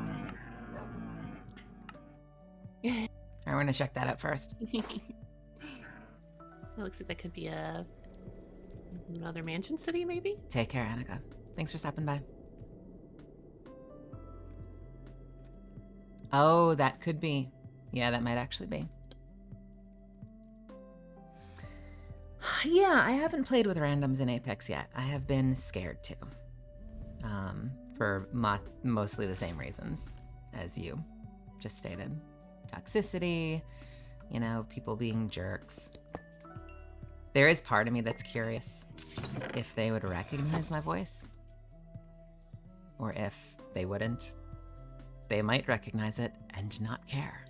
All right, we're gonna check that out first. It looks like that could be another mansion city, maybe? Take care, Annika. Thanks for stopping by. Oh, that could be. Yeah, that might actually be. Yeah, I haven't played with randoms in Apex yet. I have been scared to. For mostly the same reasons as you just stated. Toxicity, you know, people being jerks. There is part of me that's curious if they would recognize my voice. Or if they wouldn't. They might recognize it and not care.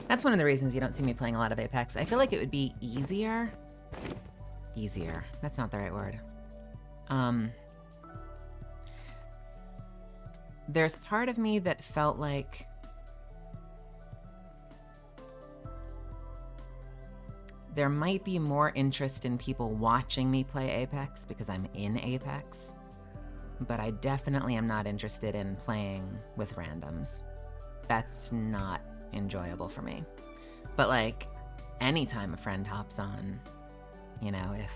That's one of the reasons you don't see me playing a lot of Apex. I feel like it would be easier. Easier. That's not the right word. There's part of me that felt like there might be more interest in people watching me play Apex because I'm in Apex, but I definitely am not interested in playing with randoms. That's not enjoyable for me. But like, anytime a friend hops on, you know, if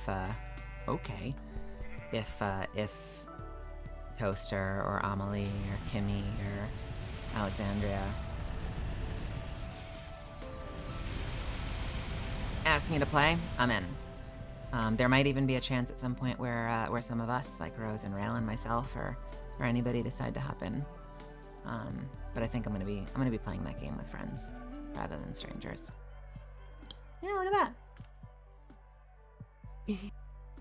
Toaster or Amelie or Kimmy or Alexandria ask me to play, I'm in. There might even be a chance at some point where some of us, like Rose and Rail and myself, or anybody, decide to hop in. But I think I'm gonna be playing that game with friends rather than strangers. Yeah, look at that.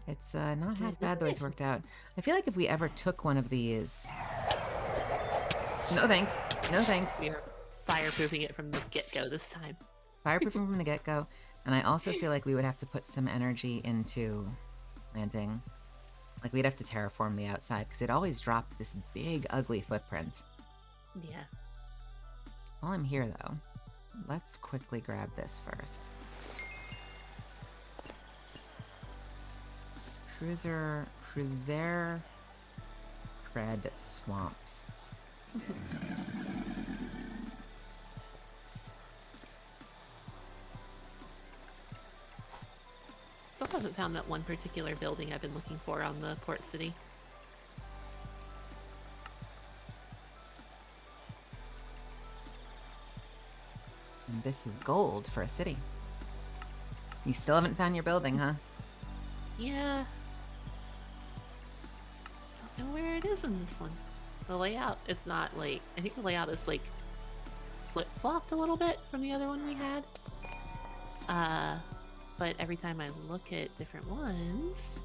It's not half bad the way it's worked out. I feel like if we ever took one of these, no thanks, no thanks. We are fireproofing it from the get-go this time. Fireproofing from the get-go, and I also feel like we would have to put some energy into planting. Like we'd have to terraform the outside because it always dropped this big, ugly footprint. Yeah. While I'm here, though, let's quickly grab this first. Cruiser Cred Swamps. Still haven't found that one particular building I've been looking for on the port city. And this is gold for a city. You still haven't found your building, huh? Yeah. Don't know where it is in this one. The layout is not like, I think the layout is like flip-flopped a little bit from the other one we had. But every time I look at different ones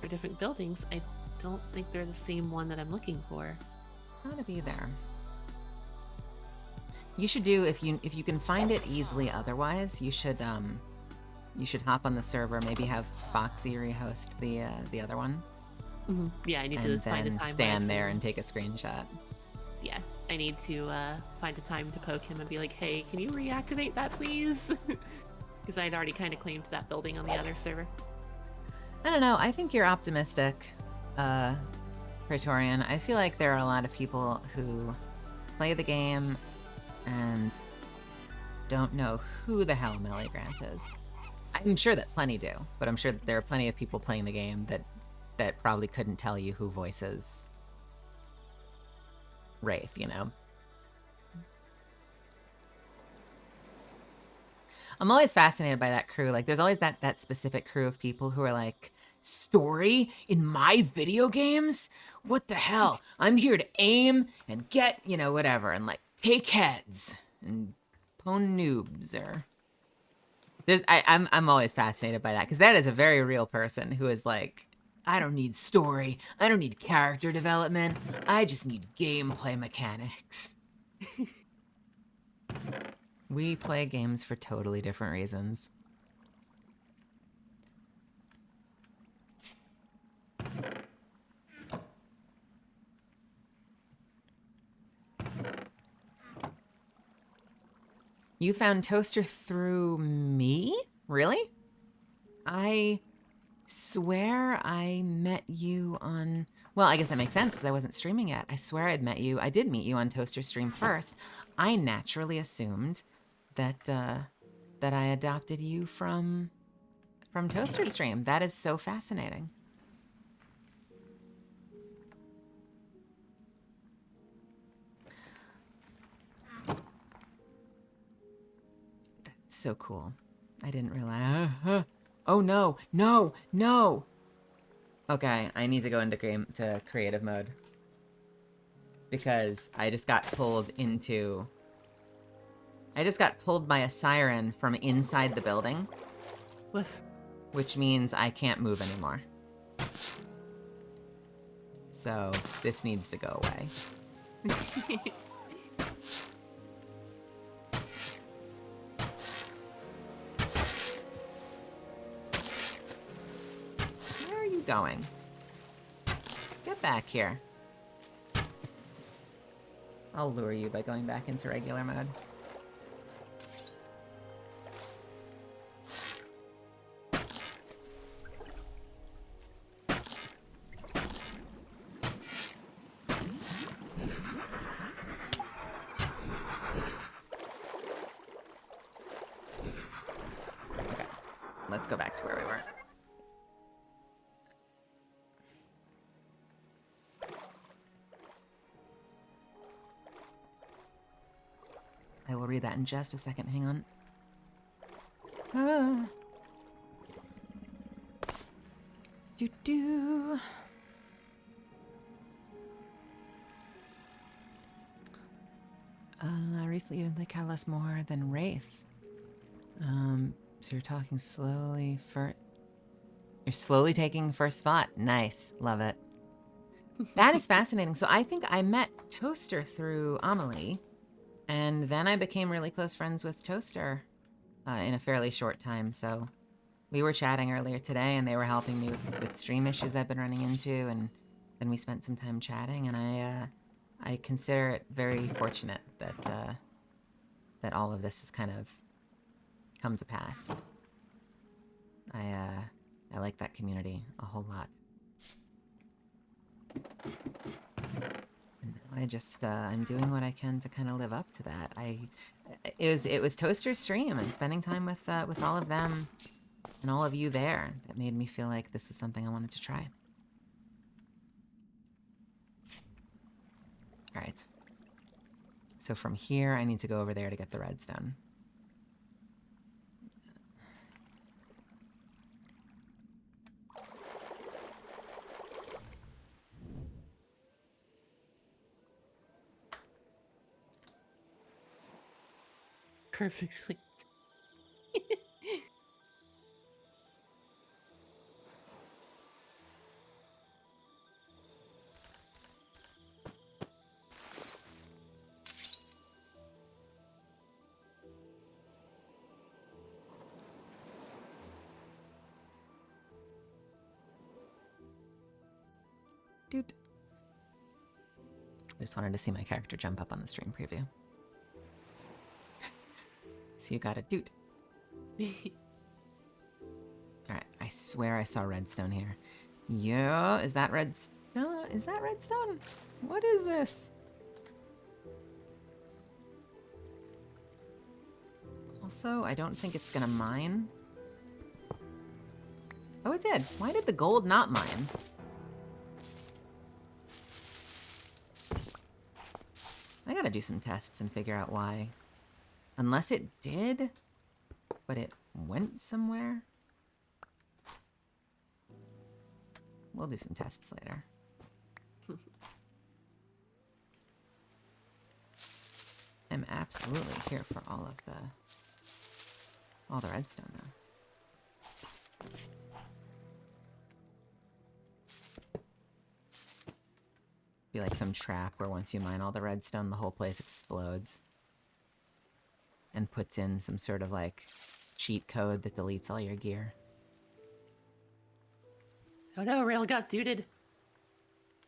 or different buildings, I don't think they're the same one that I'm looking for. Gotta be there. You should do, if you can find it easily otherwise, you should hop on the server, maybe have Foxy rehost the other one. Mm-hmm. Yeah, I need to And find a then time stand where I there can- and take a screenshot. Yeah, I need to find a time to poke him and be like, hey, can you reactivate that, please? Because I'd already kind of claimed that building on the other server. I don't know, I think you're optimistic, Praetorian. I feel like there are a lot of people who play the game and don't know who the hell Melly Grant is. I'm sure that plenty do, but I'm sure that there are plenty of people playing the game that probably couldn't tell you who voices Wraith, you know? I'm always fascinated by that crew. Like, there's always that specific crew of people who are like, story in my video games? What the hell? I'm here to aim and get, you know, whatever, and like take heads and pwn noobs or... I'm always fascinated by that because that is a very real person who is like, I don't need story, I don't need character development, I just need gameplay mechanics. We play games for totally different reasons. You found Toaster through me? Really? I swear I met you on... Well, I guess that makes sense because I wasn't streaming yet. I swear I did meet you on Toaster stream first. I naturally assumed that that I adopted you from Toaster stream. That is so fascinating. That's so cool. I didn't realize. Oh no, no, no! Okay, I need to go into creative mode. Because I just got pulled by a siren from inside the building. Woof. Which means I can't move anymore. So this needs to go away. Where are you going? Get back here. I'll lure you by going back into regular mode. Okay, let's go back to where we were. I will read that in just a second. Hang on. Do. Recently, you like less more than Wraith. So you're talking slowly for. You're slowly taking first spot. Nice, love it. That is fascinating. So I think I met Toaster through Amelie, and then I became really close friends with Toaster in a fairly short time. So we were chatting earlier today, and they were helping me with stream issues I've been running into, and then we spent some time chatting, and I consider it very fortunate that that all of this has kind of come to pass. I like that community a whole lot. And now I just I'm doing what I can to kind of live up to that. It was Toaster's stream and spending time with all of them and all of you there that made me feel like this was something I wanted to try. All right. So from here, I need to go over there to get the redstone. Perfectly. Dude. I just wanted to see my character jump up on the stream preview. So you got a doot. Alright, I swear I saw redstone here. Yeah, is that redstone? Is that redstone? What is this? Also, I don't think it's gonna mine. Oh, it did. Why did the gold not mine? I gotta do some tests and figure out why. Unless it did, but it went somewhere. We'll do some tests later. I'm absolutely here for all the redstone though. Be like some trap where once you mine all the redstone, the whole place explodes. And puts in some sort of like cheat code that deletes all your gear. Oh no, Rail got dooted.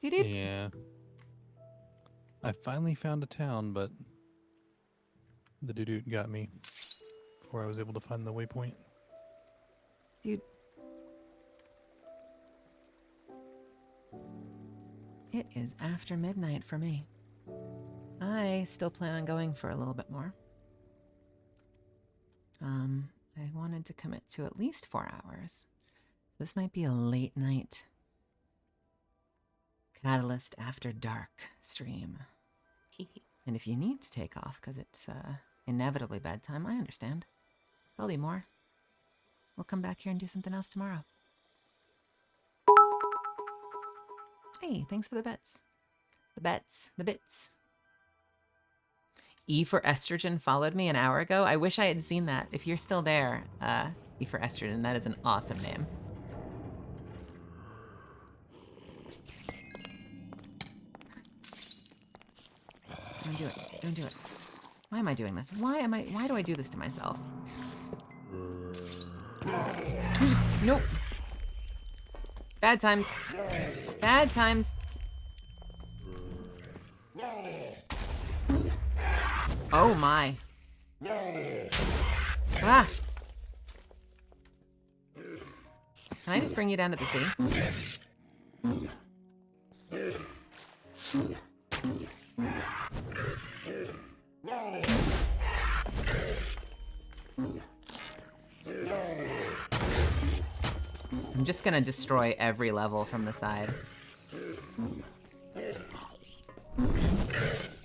Doo-doo. Yeah. I finally found a town, but the doo-doo got me before I was able to find the waypoint. Dude. It is after midnight for me. I still plan on going for a little bit more. I wanted to commit to at least 4 hours. This might be a late night Catalyst After Dark stream. And if you need to take off because it's inevitably bedtime, I understand. There'll be more. We'll come back here and do something else tomorrow. Hey, thanks for the bets. The bits. E for Estrogen followed me an hour ago. I wish I had seen that. If you're still there, E for Estrogen, that is an awesome name. Don't do it. Don't do it. Why am I doing this? Why do I do this to myself? Nope. Bad times. Bad times. Oh my. Ah. Can I just bring you down to the sea? I'm just gonna destroy every level from the side.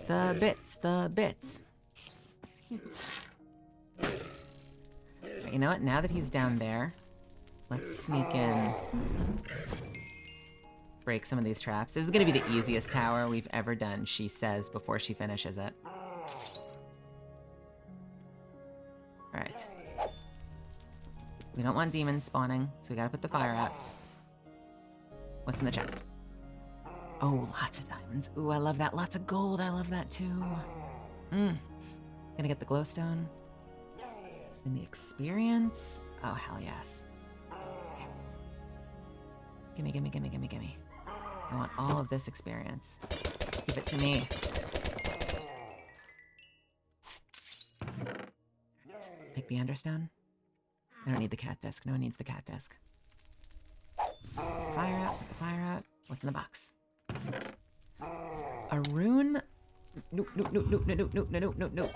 The bits. You know what? Now that he's down there, Let's sneak in. Break some of these traps. This is going to be the easiest tower we've ever done, she says before she finishes it. Alright. We don't want demons spawning, so we gotta put the fire out. What's in the chest? Oh, lots of diamonds. Ooh, I love that. Lots of gold. I love that too. Gonna get the glowstone. And the experience. Oh, hell yes. Gimme, gimme, gimme, gimme, gimme. I want all of this experience. Give it to me. Take the Enderstone. I don't need the cat disc. No one needs the cat disc. Fire out, fire out. What's in the box? A rune? Nope, nope, nope, nope, nope, nope, nope, nope, nope.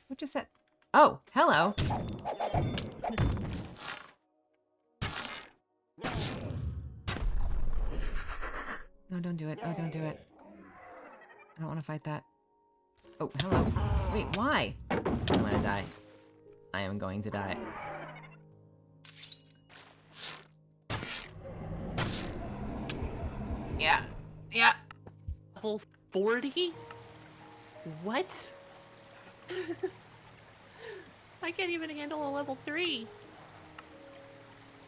What just said? Oh, hello. No, don't do it. Oh, don't do it. I don't want to fight that. Oh, hello. Wait, why? I'm gonna die. I am going to die. Yeah. Yeah. Level 40? What? I can't even handle a level 3.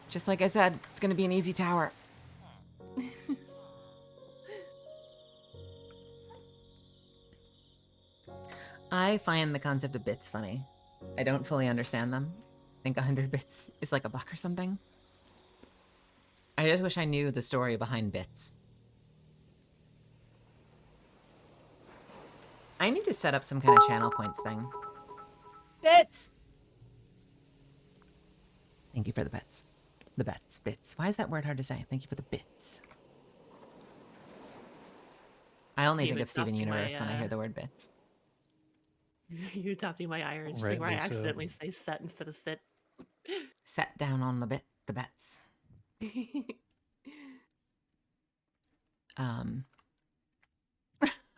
Just like I said, it's gonna be an easy tower. I find the concept of bits funny. I don't fully understand them. I think 100 bits is like a buck or something. I just wish I knew the story behind bits. I need to set up some kind of channel points thing. Bits! Thank you for the bits. The bits. Bits. Why is that word hard to say? Thank you for the bits. I only think of Steven Universe when I hear the word bits. You're adopting my Irish thing Rightly where I so. accidentally say set instead of sit. Set down on the bets.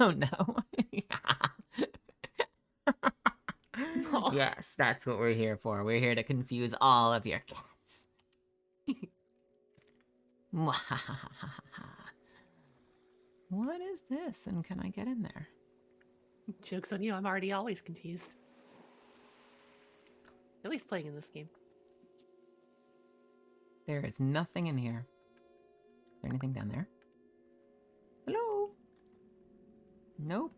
Oh no. Aw. Yes, that's what we're here for. We're here to confuse all of your cats. What is this? And can I get in there? Joke's on you, I'm already always confused. At least playing in this game. There is nothing in here. Is there anything down there? Hello? Nope.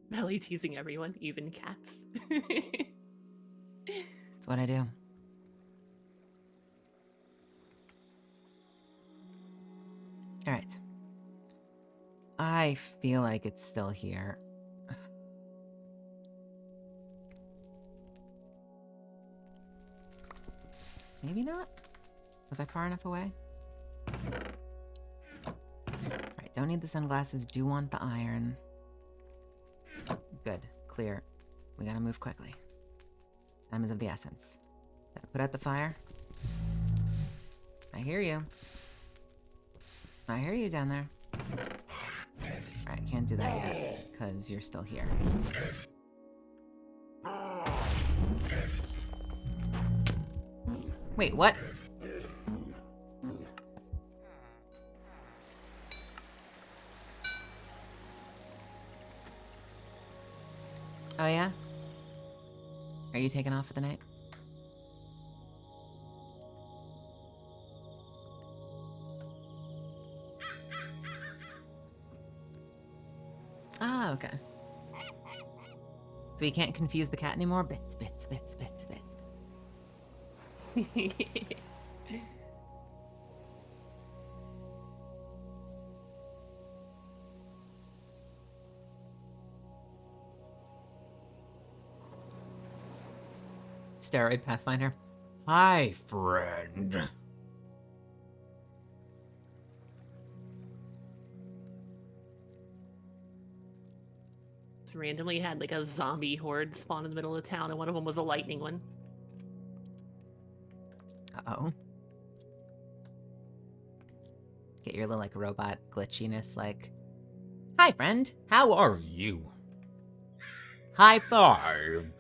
Melly teasing everyone, even cats. That's what I do. All right. I feel like it's still here. Maybe not? Was I far enough away? Alright, don't need the sunglasses, do want the iron. Good, clear. We gotta move quickly. Time is of the essence. Gotta put out the fire. I hear you. I hear you down there. Alright, can't do that yet, because you're still here. Wait, what? Oh yeah? Are you taking off for the night? Ah, okay. So you can't confuse the cat anymore? Bits, bits, bits, bits, bits. Steroid Pathfinder. Hi, friend. Just randomly had like a zombie horde spawn in the middle of town, and one of them was a lightning one. Uh-oh. Get your little, like, robot glitchiness, like... Hi, friend. How are you? High five.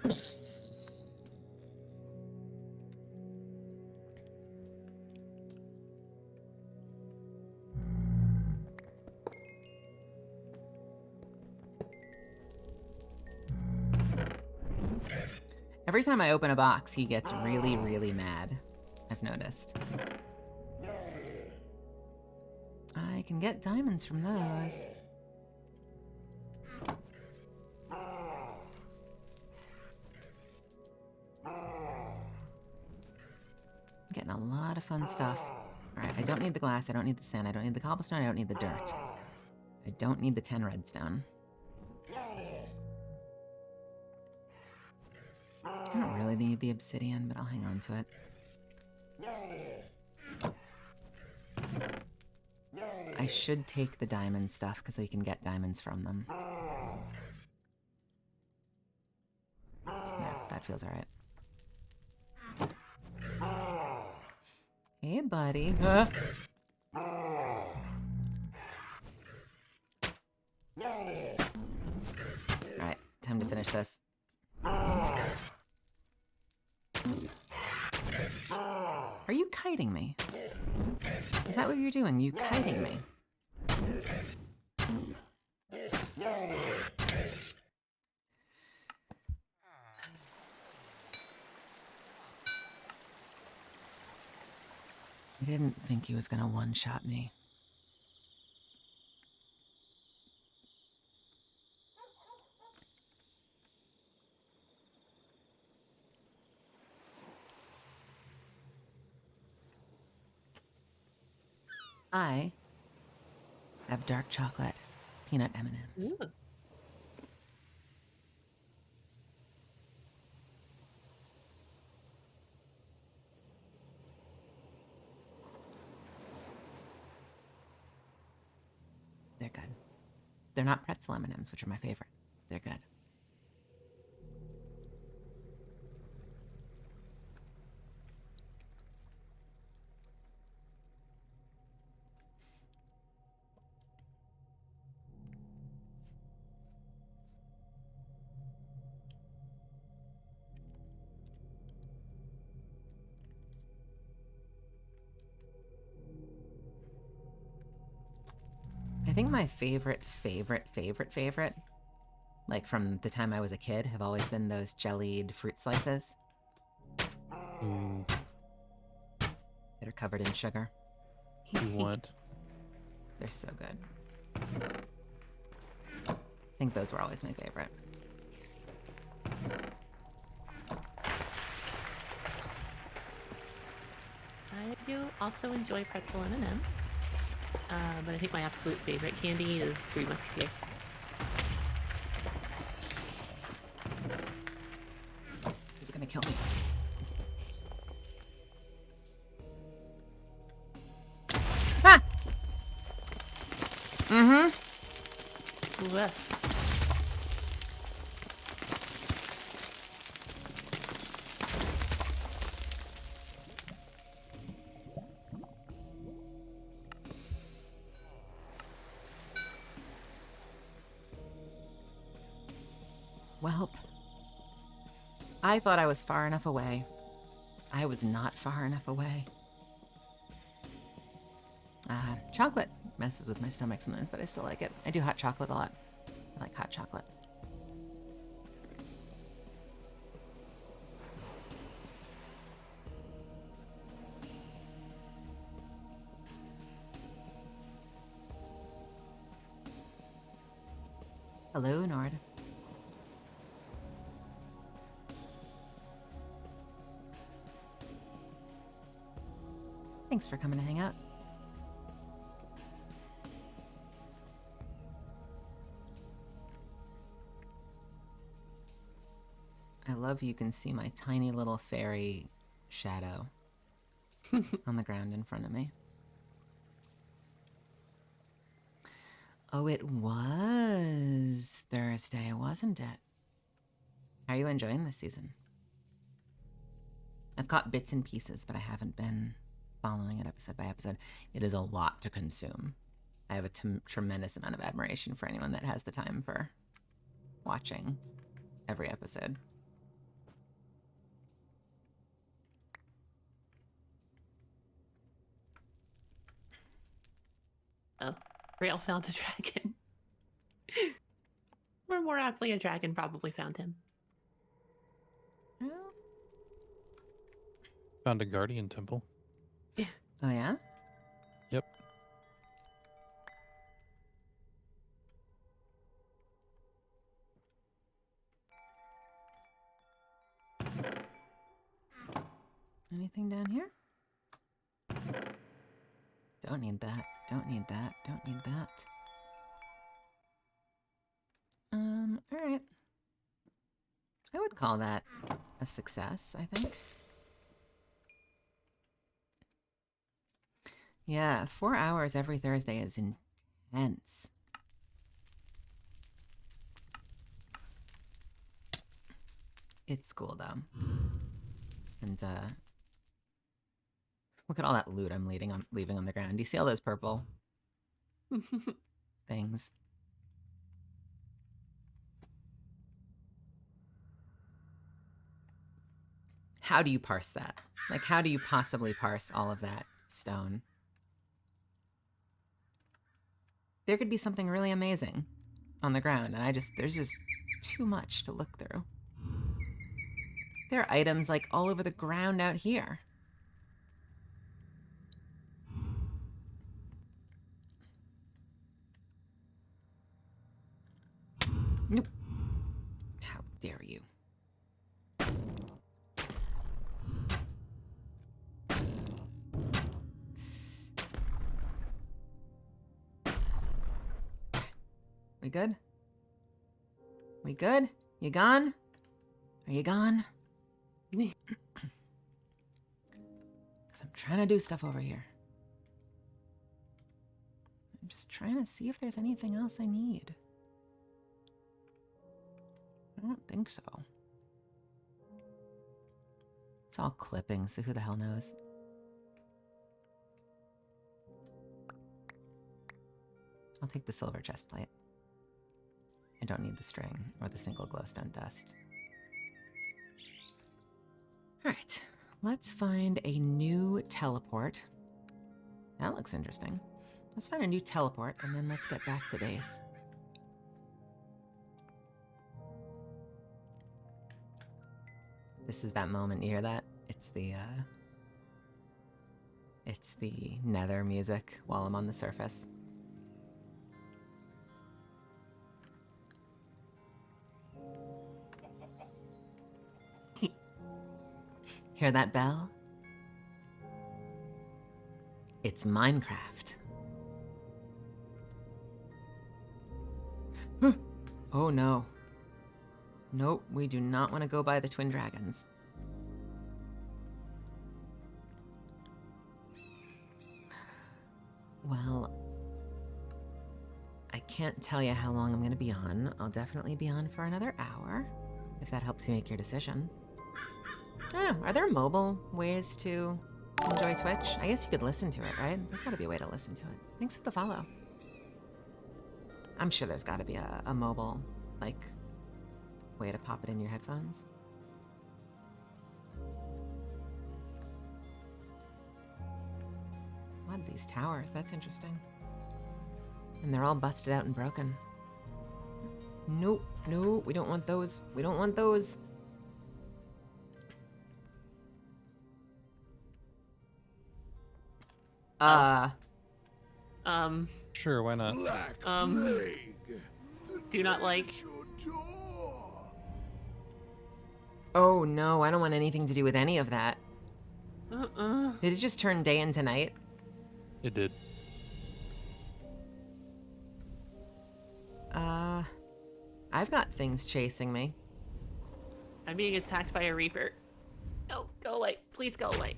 Every time I open a box, he gets really, really mad. I've noticed. I can get diamonds from those. Getting a lot of fun stuff. All right, I don't need the glass, I don't need the sand, I don't need the cobblestone, I don't need the dirt. I don't need the 10 redstone. I don't really need the obsidian, but I'll hang on to it. I should take the diamond stuff because I can get diamonds from them. Yeah, that feels alright. Hey, buddy. Huh? Alright, time to finish this. Are you kiting me? Is that what you're doing? You kiting me? I didn't think he was gonna one-shot me. I have dark chocolate peanut M&Ms. Ooh. They're good. They're not pretzel M&Ms, which are my favorite. They're good. I think my favorite, like from the time I was a kid, have always been those jellied fruit slices Mm, that are covered in sugar. you want? They're so good. I think those were always my favorite. I do also enjoy pretzel M&Ms, but I think my absolute favorite candy is Three Musketeers. This is gonna kill me. Ah! Woof. Welp. I thought I was far enough away. I was not far enough away. Chocolate messes with my stomach sometimes, but I still like it. I do hot chocolate a lot. I like hot chocolate. Hello, Nord. Thanks for coming to hang out. I love you can see my tiny little fairy shadow on the ground in front of me. Oh, it was Thursday, wasn't it? How are you enjoying this season? I've caught bits and pieces, but I haven't been following it episode by episode. It is a lot to consume. I have a tremendous amount of admiration for anyone that has the time for watching every episode. Oh, Rail found a dragon. Or more aptly, a dragon probably found him. Well, Found a guardian temple. oh yeah? Yep. Anything down here? Don't need that. Don't need that. Don't need that. All right. I would call that a success, I think. Yeah, 4 hours every Thursday is intense. It's cool though. And look at all that loot I'm leaving on the ground. Do you see all those purple things? How do you parse that? Like, how do you possibly parse all of that stone? There could be something really amazing on the ground, and there's just too much to look through. There are items like all over the ground out here. Nope. How dare you? We good? We good? You gone? Are you gone? Because I'm trying to do stuff over here. I'm just trying to see if there's anything else I need. I don't think so. It's all clippings, so who the hell knows? I'll take the silver chest plate. I don't need the string or the single glowstone dust. All right, let's find a new teleport. That looks interesting. Let's find a new teleport and then let's get back to base. This is that moment, you hear that? It's the nether music while I'm on the surface. Hear that bell? It's Minecraft. Oh no. Nope, we do not want to go by the twin dragons. Well, I can't tell you how long I'm going to be on. I'll definitely be on for another hour, if that helps you make your decision. I don't know, are there mobile ways to enjoy Twitch? I guess you could listen to it, right? There's got to be a way to listen to it. Thanks for the follow. I'm sure there's got to be a mobile, like, way to pop it in your headphones. A lot of these towers, that's interesting. And they're all busted out and broken. Nope, no, we don't want those. We don't want those. Sure, why not? Do not like. Oh no, I don't want anything to do with any of that. Did it just turn day into night? It did. I've got things chasing me. I'm being attacked by a reaper. No, go away. Please go away.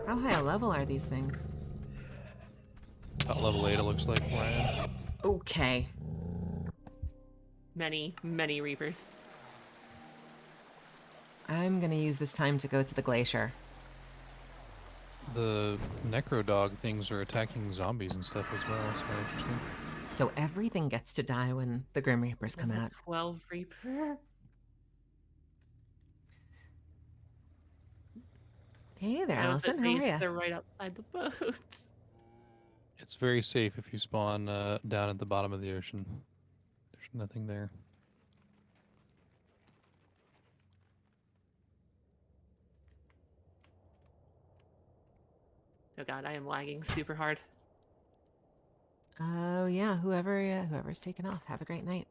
How high a level are these things? About level 8, it looks like where I am. Okay. Many, many reapers. I'm gonna use this time to go to the glacier. The necro dog things are attacking zombies and stuff as well. It's very interesting. So everything gets to die when the Grim Reapers come out. 12 reaper. Hey there, That was Allison. at How are base, ya? they're right outside the boat. It's very safe if you spawn down at the bottom of the ocean. There's nothing there. Oh god, I am lagging super hard. Oh yeah, whoever's taken off. Have a great night.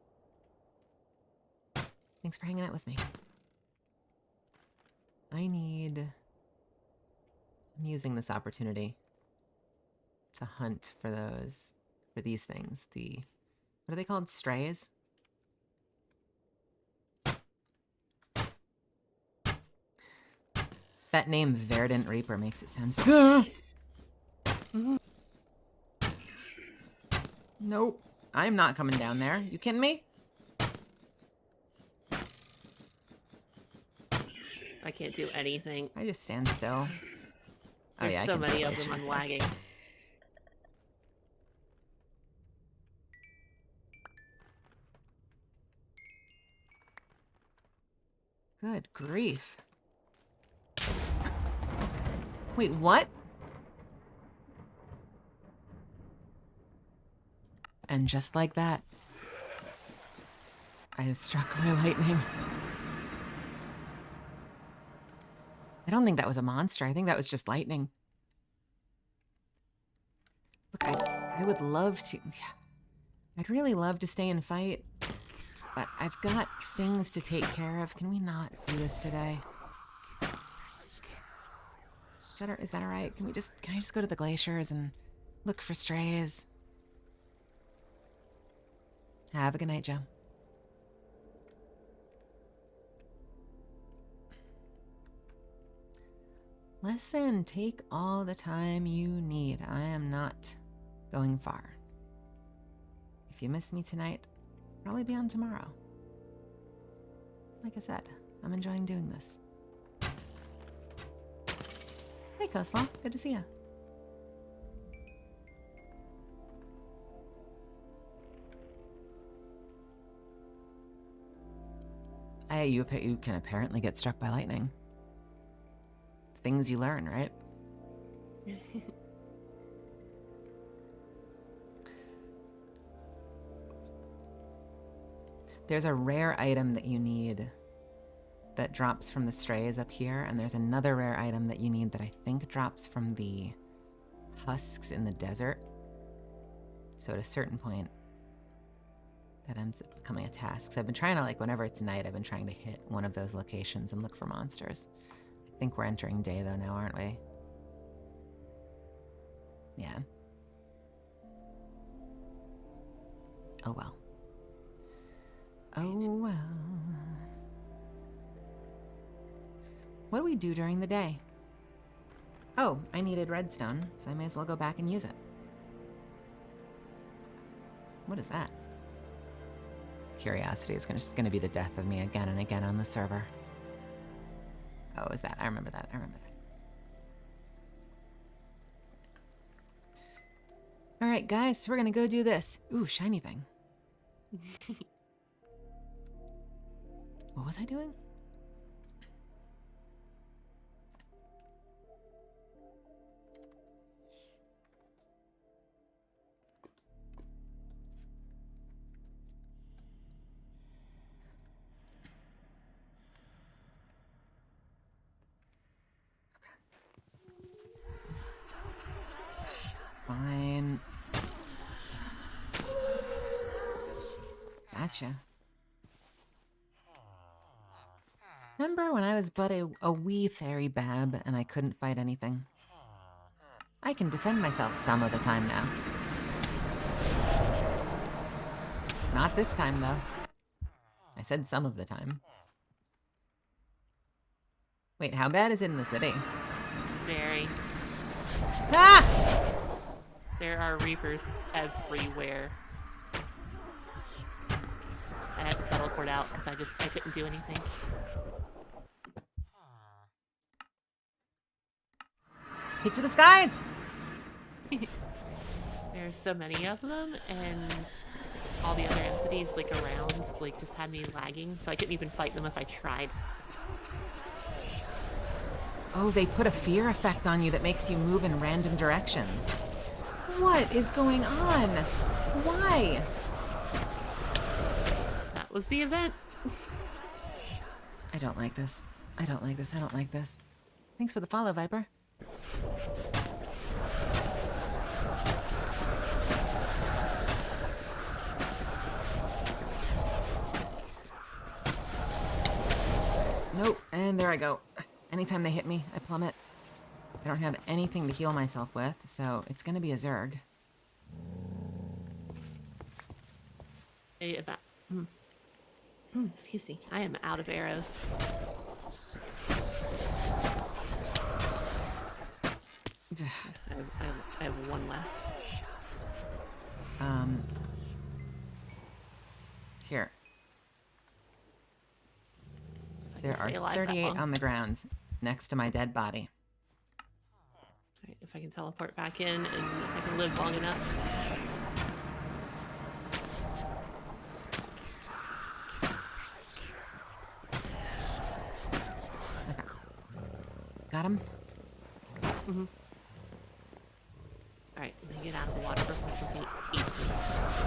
Thanks for hanging out with me. I'm using this opportunity to hunt for these things. What are they called? Strays? That name Verdant Reaper makes it sound so... Nope. I'm not coming down there. You kidding me? I can't do anything. I just stand still. There's I so can many totally of them, choose I'm this. lagging. Good grief. Wait, what? And just like that, I was struck by lightning. I don't think that was a monster. I think that was just lightning. Look, I would love to... I'd really love to stay and fight, but I've got things to take care of. Can we not do this today? Is that all right? Can I just go to the glaciers and look for strays? Have a good night, Joe. Listen, take all the time you need. I am not going far. If you miss me tonight, I'll probably be on tomorrow. Like I said, I'm enjoying doing this. Hey, Coslaw. Good to see you. Hey, you can apparently get struck by lightning. Things you learn, right? There's a rare item that you need that drops from the strays up here, and there's another rare item that you need that I think drops from the husks in the desert. So at a certain point, that ends up becoming a task. So I've been trying to, like, whenever it's night, I've been trying to hit one of those locations and look for monsters. I think we're entering day, though, now, aren't we? Yeah. Oh, well. Oh, well. What do we do during the day? Oh, I needed redstone, so I may as well go back and use it. What is that? Curiosity is just going to be the death of me again and again on the server. Oh, is that? I remember that. All right, guys, so we're going to go do this. Ooh, shiny thing. What was I doing? Fine. Gotcha. Remember when I was but a wee fairy bab and I couldn't fight anything? I can defend myself some of the time now. Not this time, though. I said some of the time. Wait, how bad is it in the city? Very. Ah! There are reapers everywhere. I had to teleport out because I couldn't do anything. Hit to the skies! There's so many of them, and all the other entities like around like just had me lagging, so I couldn't even fight them if I tried. Oh, they put a fear effect on you that makes you move in random directions. What is going on? Why? That was the event. I don't like this. I don't like this. I don't like this. Thanks for the follow, Viper. Nope, and there I go. Anytime they hit me, I plummet. I don't have anything to heal myself with, so it's gonna be a Zerg. Excuse me. I am out of arrows. I have one left. Here. If I can There are stay alive that 38 long. on the ground next to my dead body. Alright, if I can teleport back in and if I can live long enough. Okay. Got him? Alright, I'm gonna get out of the water before something eats me.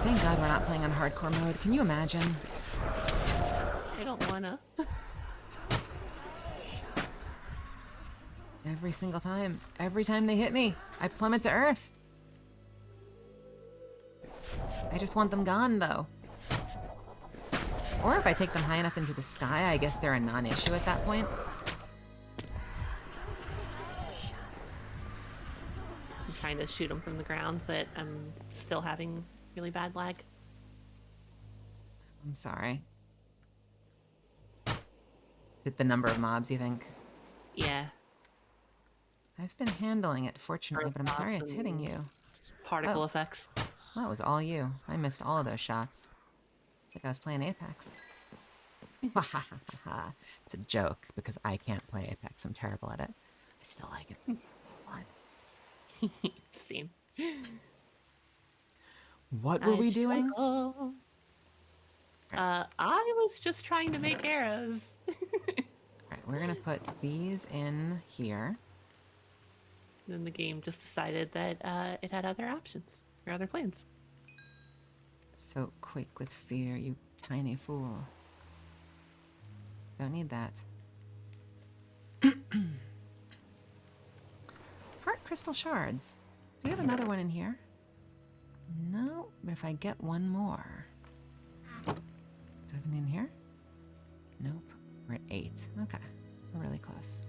Thank God we're not playing on hardcore mode. Can you imagine? I don't wanna. Every single time. Every time they hit me, I plummet to earth. I just want them gone, though. Or if I take them high enough into the sky, I guess they're a non-issue at that point. I'm trying to shoot them from the ground, but I'm still having really bad lag. I'm sorry. Is it the number of mobs, you think? Yeah. I've been handling it, fortunately, but I'm sorry it's hitting you. Particle Oh. effects. Well, it was all you. I missed all of those shots. It's like I was playing Apex. It's a joke because I can't play Apex. I'm terrible at it. I still like it. Same. What were we doing? struggle. I was just trying to make arrows. Alright, we're gonna put these in here. Then the game just decided that it had other options or other plans. So quick with fear, you tiny fool. Don't need that. Heart crystal shards. Do we have another one in here? No, but if I get one more. Do I have any in here? Nope. We're at 8. Okay. We're really close.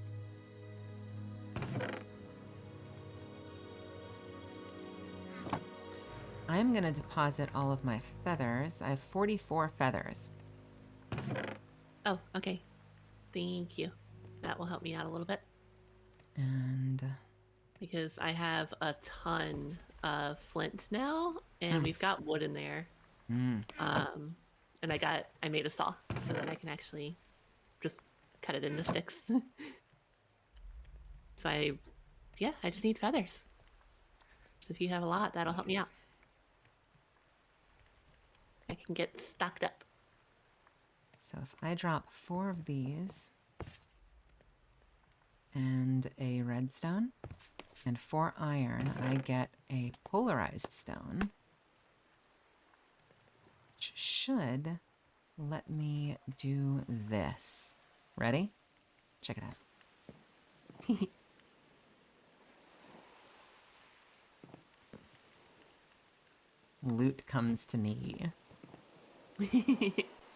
I'm going to deposit all of my feathers. I have 44 feathers. Oh, okay. Thank you. That will help me out a little bit. And Because I have a ton of flint now, and we've got wood in there. And I made a saw so that I can actually just cut it into sticks. So I just need feathers. So if you have a lot, that'll help me out. I can get stocked up. so if I drop 4 of these and a redstone and 4 iron, I get a polarized stone, which should let me do this. Ready? Check it out. Loot comes to me.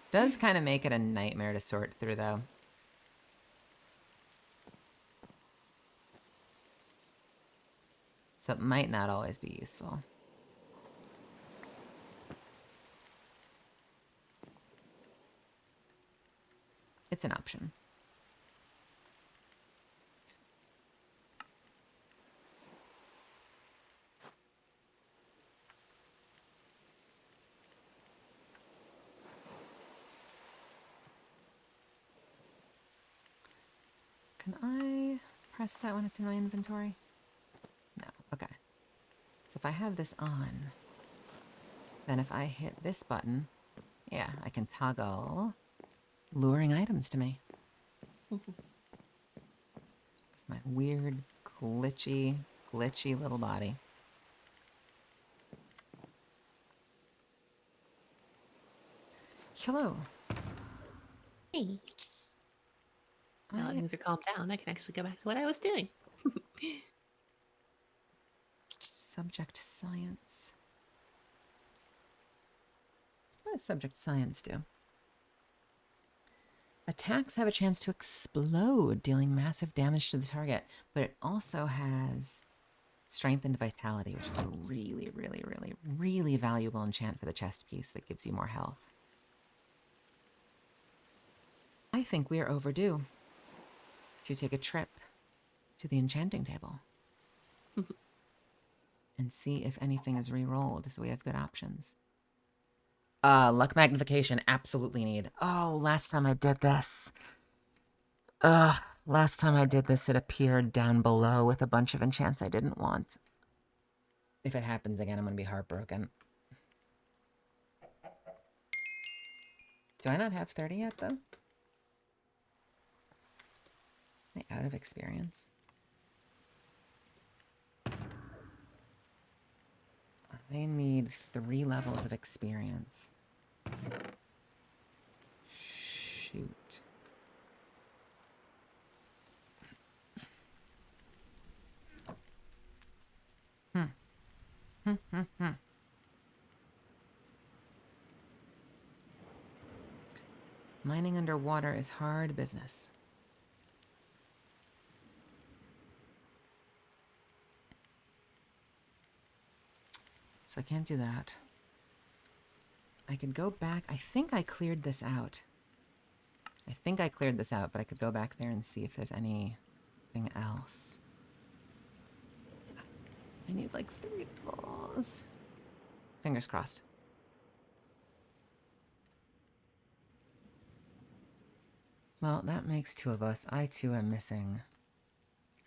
Does kind of make it a nightmare to sort through, though. So it might not always be useful. It's an option. Can I press that when it's in my inventory? No. Okay. So if I have this on, then if I hit this button, yeah, I can toggle luring items to me. My weird, glitchy little body. Hello. Hey. Now that things are calmed down, I can actually go back to what I was doing. Subject science. What does subject science do? Attacks have a chance to explode, dealing massive damage to the target, but it also has strength and vitality, which is a really, really, really, really valuable enchant for the chest piece that gives you more health. I think we are overdue to take a trip to the enchanting table and see if anything is re-rolled, so we have good options. Luck magnification, absolutely need. Oh, last time I did this. Last time I did this, it appeared down below with a bunch of enchants I didn't want. If it happens again, I'm gonna be heartbroken. Do I not have 30 yet, though? Am I out of experience? I need 3 levels of experience. Shoot. Mining underwater is hard business. So I can't do that. I could go back. I think I cleared this out. But I could go back there and see if there's anything else. I need like 3 balls. Fingers crossed. Well, that makes 2 of us. I too am missing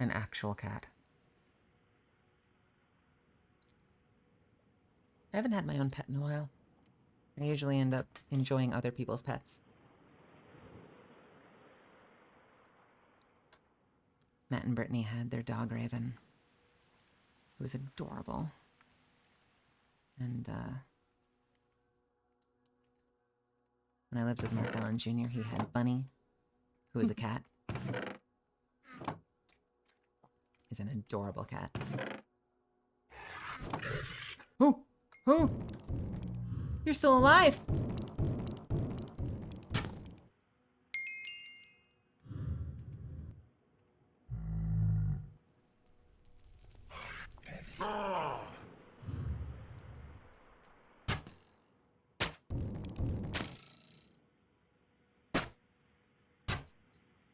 an actual cat. I haven't had my own pet in a while. I usually end up enjoying other people's pets. Matt and Brittany had their dog Raven. It was adorable. And when I lived with Mark Allen Jr., he had Bunny, who was a cat. He's an adorable cat. Who? You're still alive!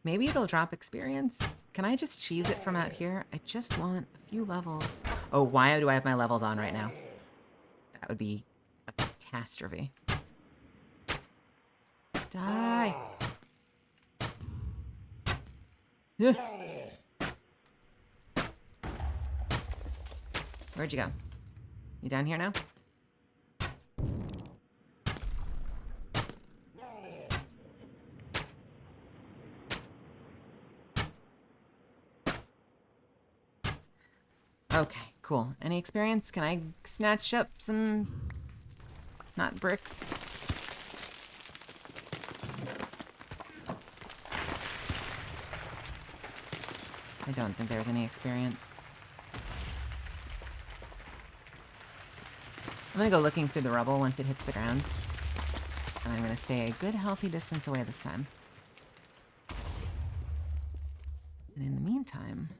Maybe it'll drop experience. Can I just cheese it from out here? I just want a few levels. Oh, why do I have my levels on right now? That would be a catastrophe. Die! Yeah. Where'd you go? You down here now? Okay, cool. Any experience? Can I snatch up some... not bricks? I don't think there's any experience. I'm gonna go looking through the rubble once it hits the ground. And I'm gonna stay a good, healthy distance away this time. And in the meantime...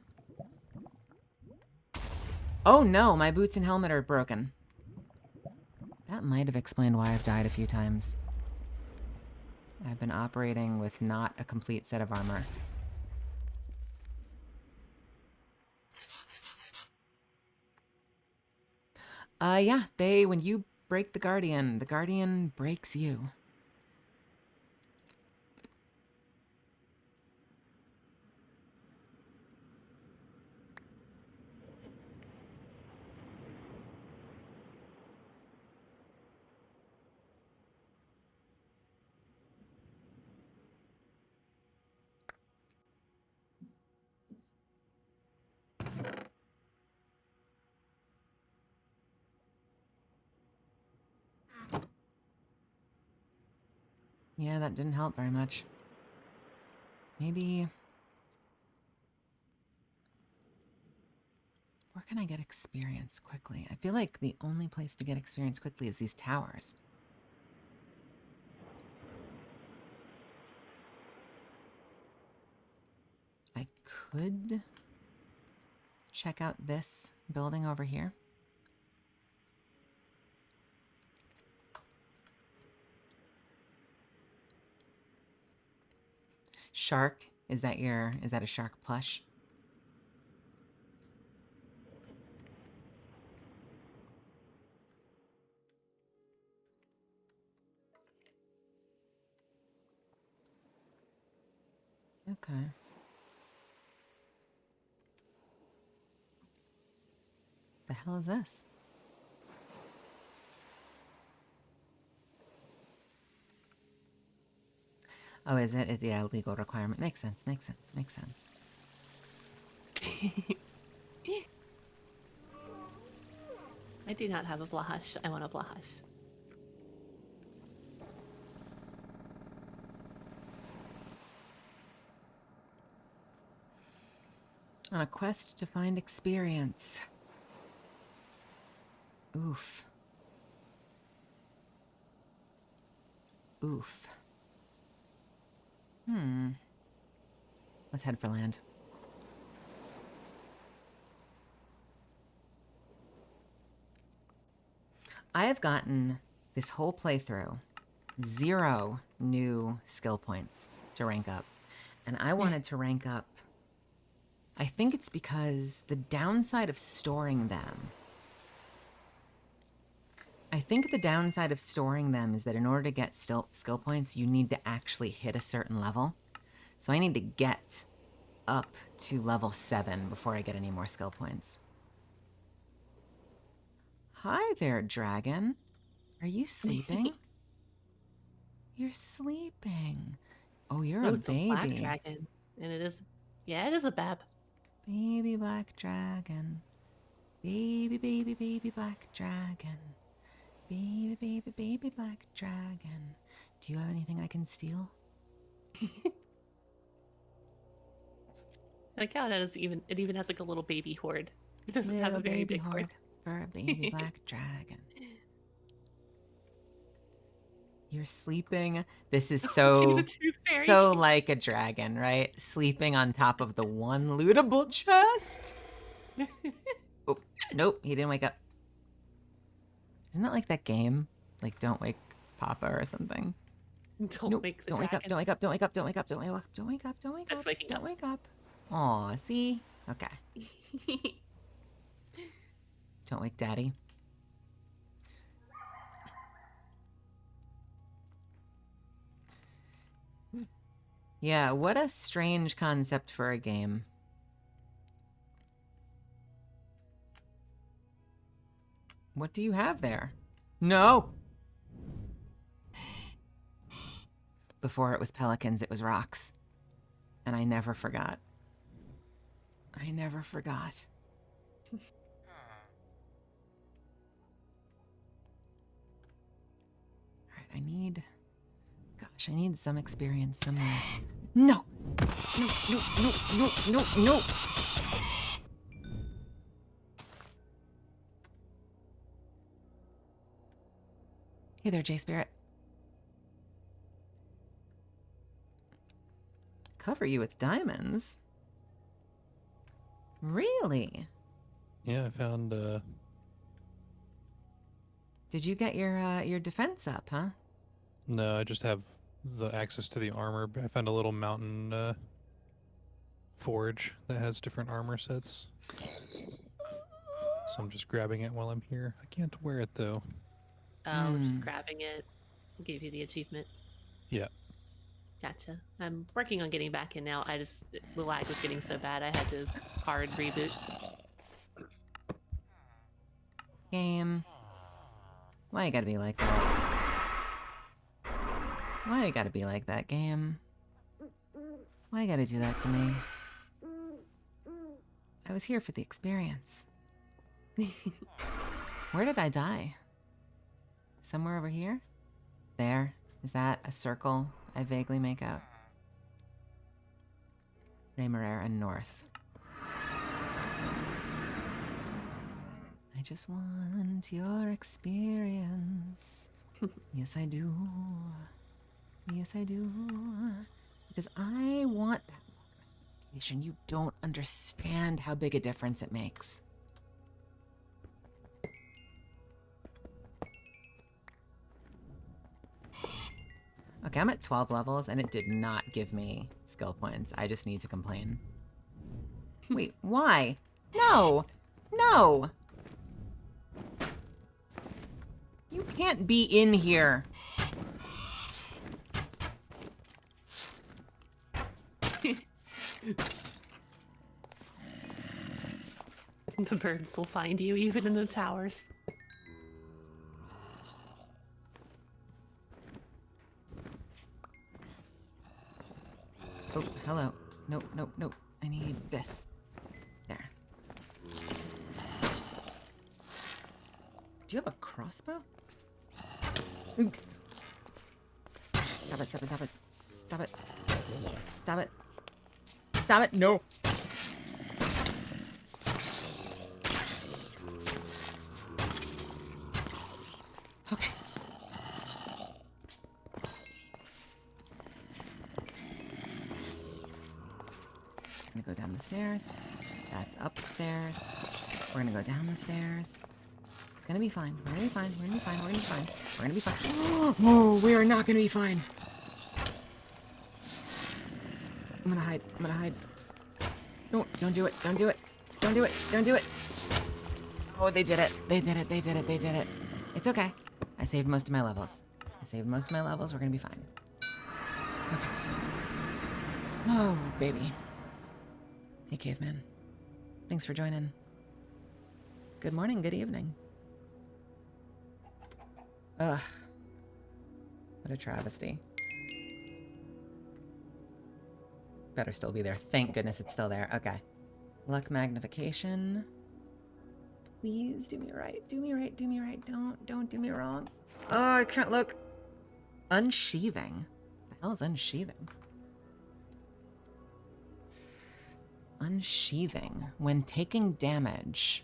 Oh no, my boots and helmet are broken. That might have explained why I've died a few times. I've been operating with not a complete set of armor. Yeah, when you break the Guardian breaks you. Yeah, that didn't help very much. Maybe... Where can I get experience quickly? I feel like the only place to get experience quickly is these towers. I could check out this building over here. Shark, is that a shark plush? Okay. The hell is this? Oh, is it? Yeah, legal requirement. Makes sense, makes sense, makes sense. I do not have a blahash. I want a blahash. On a quest to find experience. Oof. Oof. Let's head for land. I have gotten this whole playthrough 0 new skill points to rank up. And I wanted to rank up. I think it's because the downside of storing them. I think the downside of storing them is that in order to get skill points, you need to actually hit a certain level. So I need to get up to level 7 before I get any more skill points. Hi there, dragon. Are you sleeping? You're sleeping. Oh, you're Oh, a it's baby. a black dragon. And it is, yeah, it is a bab. Baby black dragon. Baby, baby, baby black dragon. Baby, baby, baby black dragon. Do you have anything I can steal? Like how it even has like a little baby horde. It doesn't have Little a very baby big horde. for a baby black dragon. You're sleeping. This is Gee, the so, tooth fairy. so like a dragon, right? Sleeping on top of the one lootable chest. Oh, nope, he didn't wake up. Isn't that like that game? Like Don't Wake Papa or something? Don't Nope, make the don't wake up, dragon. don't wake up, don't wake up, don't wake up, don't wake up, don't wake up, don't wake That's up, waking don't up. wake up. Aw, see? Okay. Don't wake daddy. Yeah, what a strange concept for a game. What do you have there? No! Before it was pelicans, it was rocks. And I never forgot. I never forgot. Alright, I need some experience somewhere. No! No, no, no, no, no, no! Hey there, J-Spirit. Cover you with diamonds? Really? Yeah, I found Did you get your defense up, huh? no, I just have the access to the armor. I found a little mountain forge that has different armor sets. So I'm just grabbing it while I'm here. I can't wear it though. Oh, just grabbing it. Gave you the achievement. Yeah. Gotcha. I'm working on getting back in now. The lag was getting so bad I had to hard reboot. Game. Why you gotta be like that? Why you gotta be like that, game? Why you gotta do that to me? I was here for the experience. Where did I die? Somewhere over here? There. Is that a circle I vaguely make out? Raymarare and north. I just want your experience. Yes, I do. Yes, I do. Because I want that multiplication. You don't understand how big a difference it makes. Okay, I'm at 12 levels, and it did not give me skill points. I just need to complain. Wait, why? No! No! You can't be in here. The birds will find you even in the towers. Oh, hello. Nope, nope, nope. I need this. There. Do you have a crossbow? Stop it, stop it, stop it. Stop it. Stop it. Stop it. No. Okay. I'm gonna go down the stairs. That's upstairs. We're gonna go down the stairs. It's gonna be fine. We're gonna be fine. We're gonna be fine. We're gonna be fine. We're gonna be fine. Oh, we are not gonna be fine. I'm gonna hide. I'm gonna hide. Don't do it. Don't do it. Don't do it. Don't do it. Oh, they did it. They did it. They did it. They did it. It's okay. I saved most of my levels. I saved most of my levels. We're gonna be fine. Okay. Oh, baby. Hey, caveman. Thanks for joining. Good morning, good evening. Ugh. What a travesty. Better still be there. Thank goodness it's still there. Okay. Luck magnification. Please do me right. Do me right. Do me right. Don't do me wrong. Oh, I can't look. Unsheathing. The hell is unsheathing? Unsheathing. When taking damage,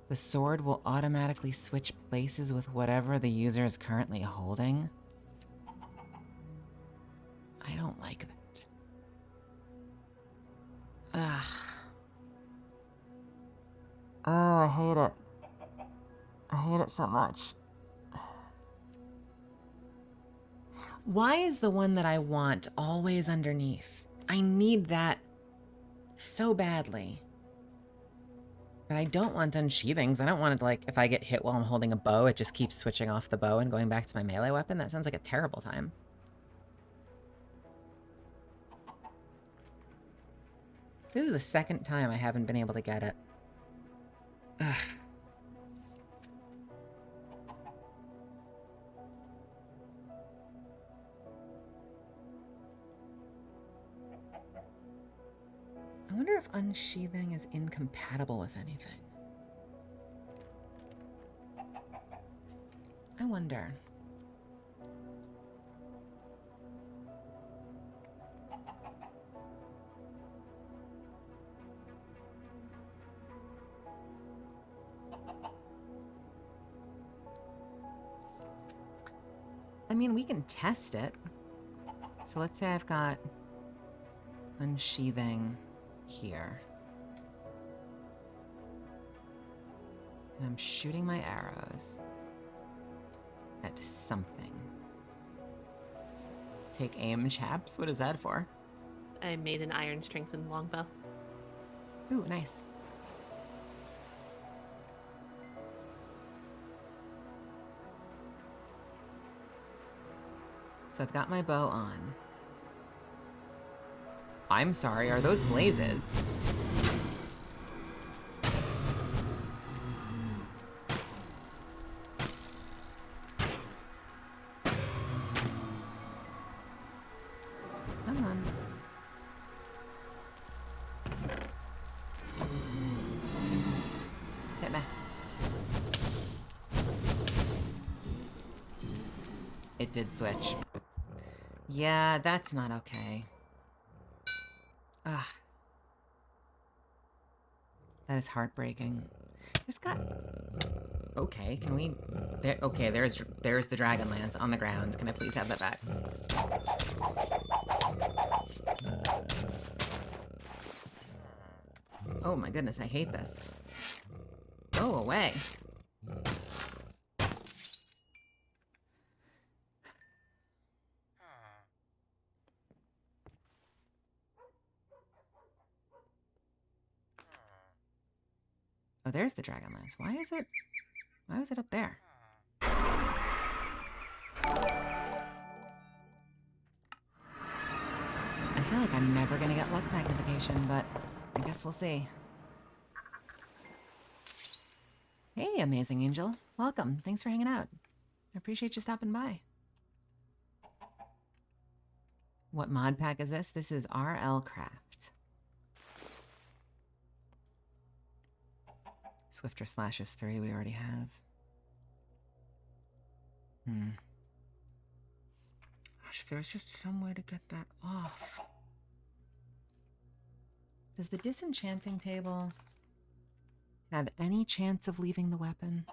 the sword will automatically switch places with whatever the user is currently holding. I don't like that. Ugh. Oh, I hate it. I hate it so much. Why is the one that I want always underneath? I need that so badly. But I don't want unsheathings. I don't want it, like, if I get hit while I'm holding a bow, it just keeps switching off the bow and going back to my melee weapon. That sounds like a terrible time. This is the second time I haven't been able to get it. Ugh. I wonder if unsheathing is incompatible with anything. I wonder. I mean, we can test it. So let's say I've got unsheathing here. And I'm shooting my arrows at something. Take aim, chaps. What is that for? I made an iron strengthened longbow. Ooh, nice. So I've got my bow on. I'm sorry, are those blazes? Come on. Hit me. It did switch. Yeah, that's not okay. Ugh. That is heartbreaking. There's got... Okay, can we... There... Okay, there's the Dragonlance on the ground. Can I please have that back? Oh my goodness, I hate this. Go away. Oh, there's the Dragonlance. Why was it up there? I feel like I'm never gonna get luck magnification, but I guess we'll see. Hey, Amazing Angel. Welcome. Thanks for hanging out. I appreciate you stopping by. What mod pack is this? This is FairyCraft. Swifter Slashes 3 we already have. Gosh, if there's just some way to get that off. Does the disenchanting table have any chance of leaving the weapon?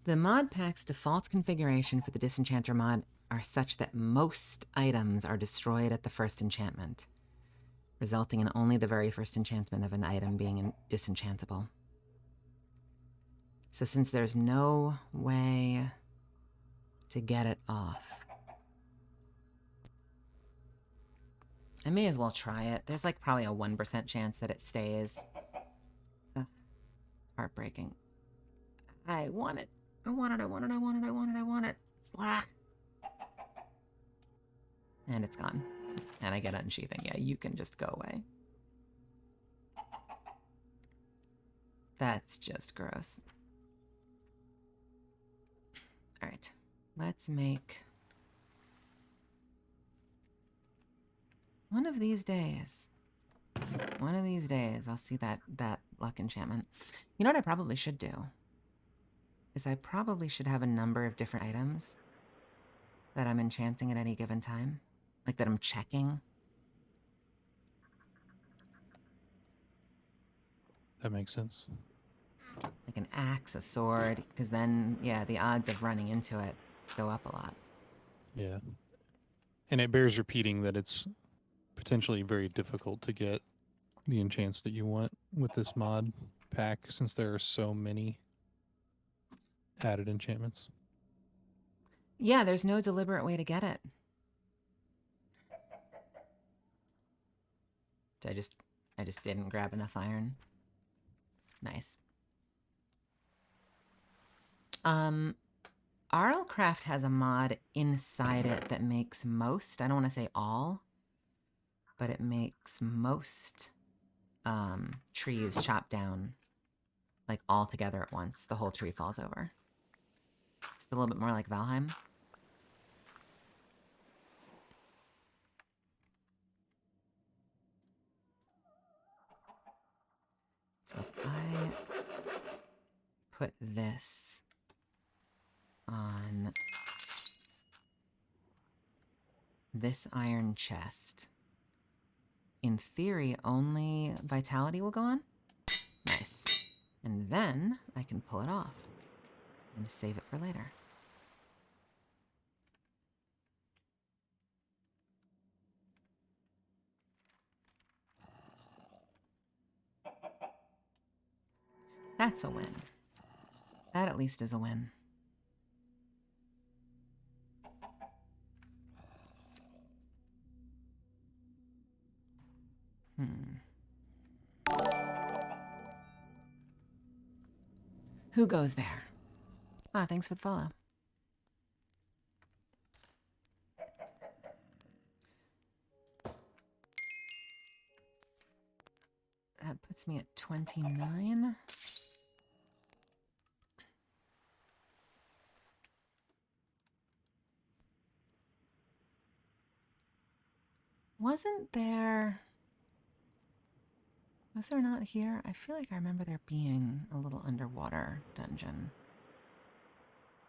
The mod pack's default configuration for the disenchanter mod are such that most items are destroyed at the first enchantment, resulting in only the very first enchantment of an item being disenchantable. So since there's no way to get it off, I may as well try it. There's like probably a 1% chance that it stays. Ugh, heartbreaking. I want it. I want it, I want it, I want it, I want it, I want it. Blah. And it's gone. And I get unsheathing. Yeah, you can just go away. That's just gross. All right, let's make... One of these days, I'll see that luck enchantment. You know what I probably should do? Is I probably should have a number of different items that I'm enchanting at any given time. Like that I'm checking. That makes sense. Like an axe, a sword, because then, yeah, the odds of running into it go up a lot. Yeah. And it bears repeating that it's potentially very difficult to get the enchants that you want with this mod pack since there are so many added enchantments. Yeah, there's no deliberate way to get it. I just didn't grab enough iron. Nice. FairyCraft has a mod inside it that makes most, I don't want to say all, but it makes most trees chop down like all together at once. The whole tree falls over. It's a little bit more like Valheim. So if I put this on this iron chest, in theory, only vitality will go on. Nice. And then I can pull it off and save it for later. That's a win. That at least is a win. Who goes there? Ah, thanks for the follow. That puts me at 29. Wasn't there... Was there not here? I feel like I remember there being a little underwater dungeon.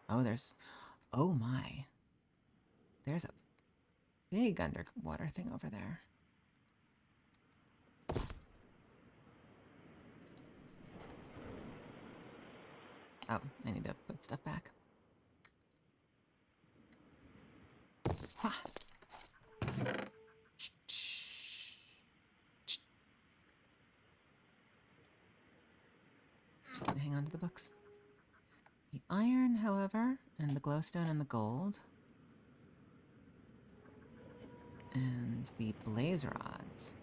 Oh, there's... Oh, my. There's a big underwater thing over there. Oh, I need to put stuff back. Ha. Just gonna hang on to the books. The iron, however, and the glowstone and the gold. And the blaze rods.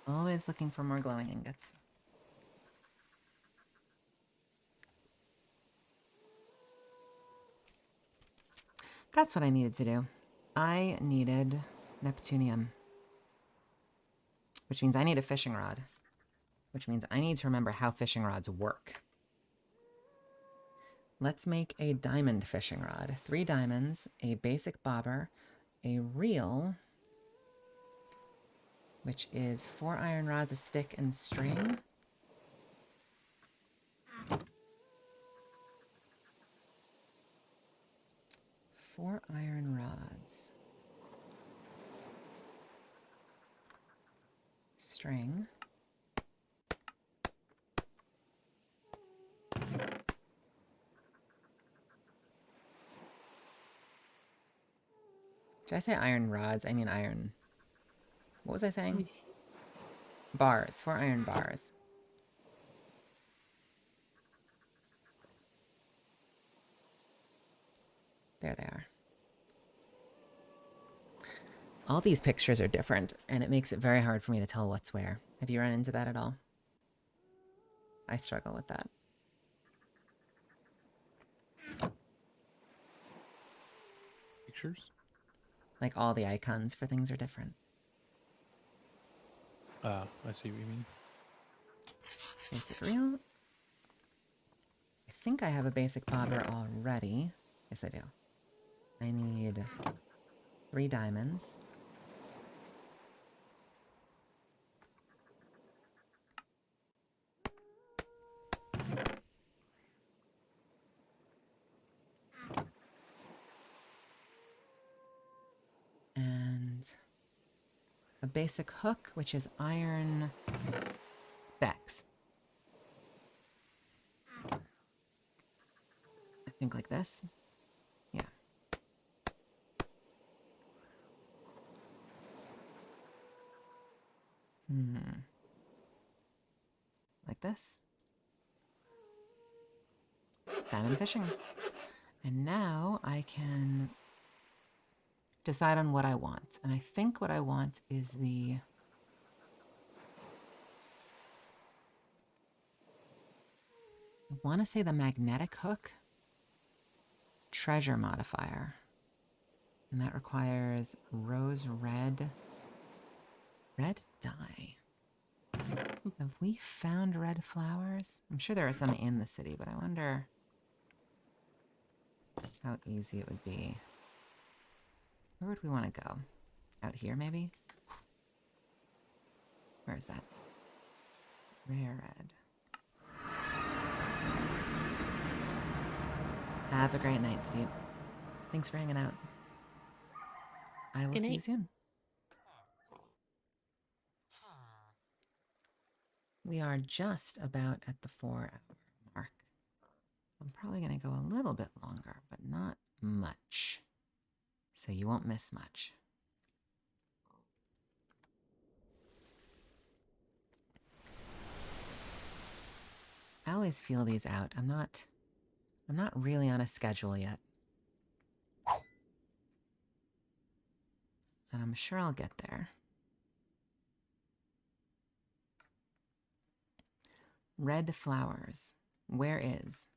Always looking for more glowing ingots. That's what I needed to do. I needed Neptunium. Which means I need a fishing rod. Which means I need to remember how fishing rods work. Let's make a diamond fishing rod. 3 diamonds, a basic bobber, a reel, which is 4 iron rods, a stick, and string. Four iron rods. String. Did I say iron rods? I mean iron. What was I saying? Bars. 4 iron bars. There they are. All these pictures are different, and it makes it very hard for me to tell what's where. Have you run into that at all? I struggle with that. Pictures? Like all the icons for things are different. I see what you mean. Basic reel. I think I have a basic bobber already. Yes, I do. I need 3 diamonds. And a basic hook, which is iron specks. I think like this. Yeah. Like this. Diamond fishing. And now I can decide on what I want. And I think what I want is I want to say the magnetic hook treasure modifier. And that requires rose red dye. Have we found red flowers? I'm sure there are some in the city, but I wonder how easy it would be. Where would we want to go? Out here, maybe? Where is that? Rare red. Have a great night, Sweet. Thanks for hanging out. I will Good see you night. soon. We are just about at the 4-hour mark. I'm probably going to go a little bit longer, but not much. So you won't miss much. I always feel these out. I'm not really on a schedule yet. And I'm sure I'll get there. Red flowers. Where is?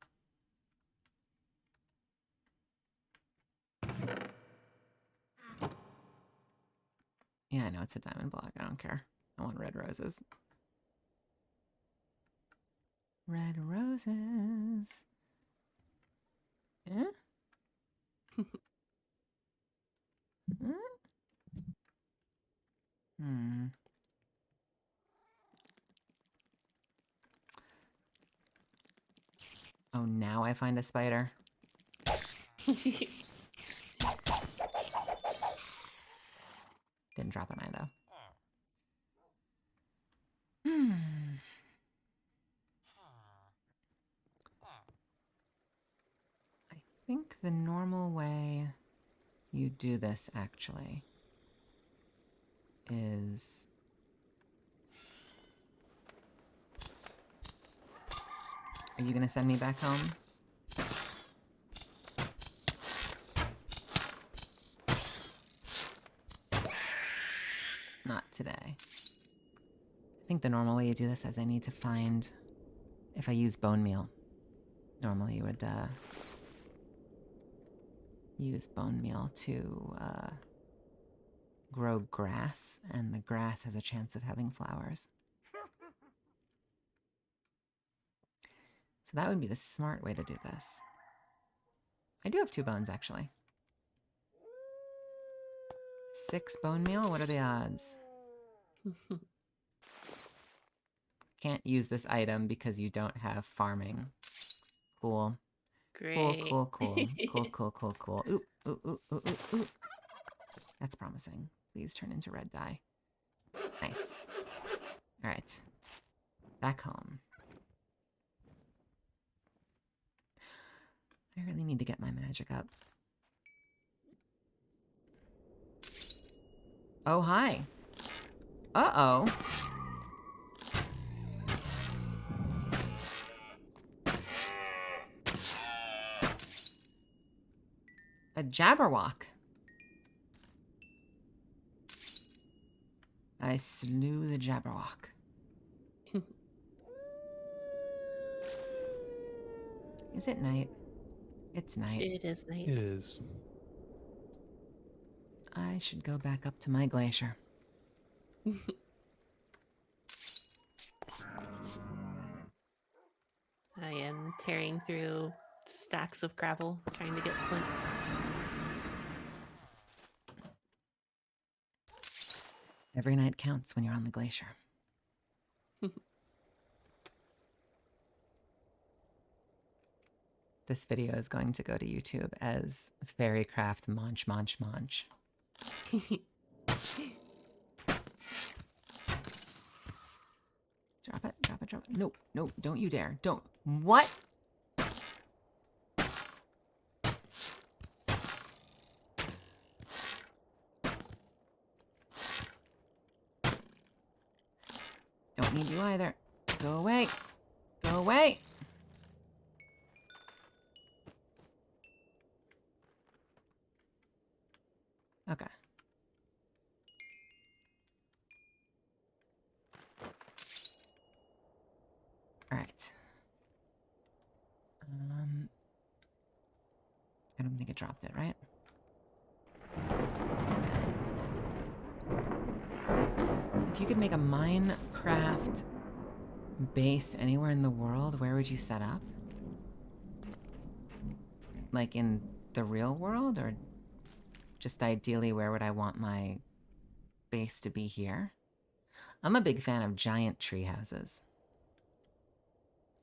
Yeah, I know it's a diamond block. I don't care. I want red roses. Red roses. Eh? Hmm? Hmm. Oh, now I find a spider. Didn't drop an eye, though. Hmm. I think the normal way you do this, actually, is... Are you gonna send me back home? Not today. I think the normal way you do this is I need to find... If I use bone meal, normally you would use bone meal to grow grass, and the grass has a chance of having flowers. So that would be the smart way to do this. I do have 2 bones, actually. 6 bone meal? What are the odds? Can't use this item because you don't have farming. Cool. Great. Cool. Ooh. That's promising. Please turn into red dye. Nice. All right. Back home. I really need to get my magic up. Oh, hi. Uh-oh. A Jabberwock. I slew the Jabberwock. Is it night? It's night. It is night. It is. I should go back up to my glacier. I am tearing through stacks of gravel trying to get flint. Every night counts when you're on the glacier. This video is going to go to YouTube as FairyCraft Monch. Drop it. No, don't you dare. Don't. What? Don't need you either. Go away. Go away. Okay. All right. I don't think it dropped it, right? If you could make a Minecraft base anywhere in the world, where would you set up? Like in the real world, or just ideally where would I want my base to be here? I'm a big fan of giant tree houses.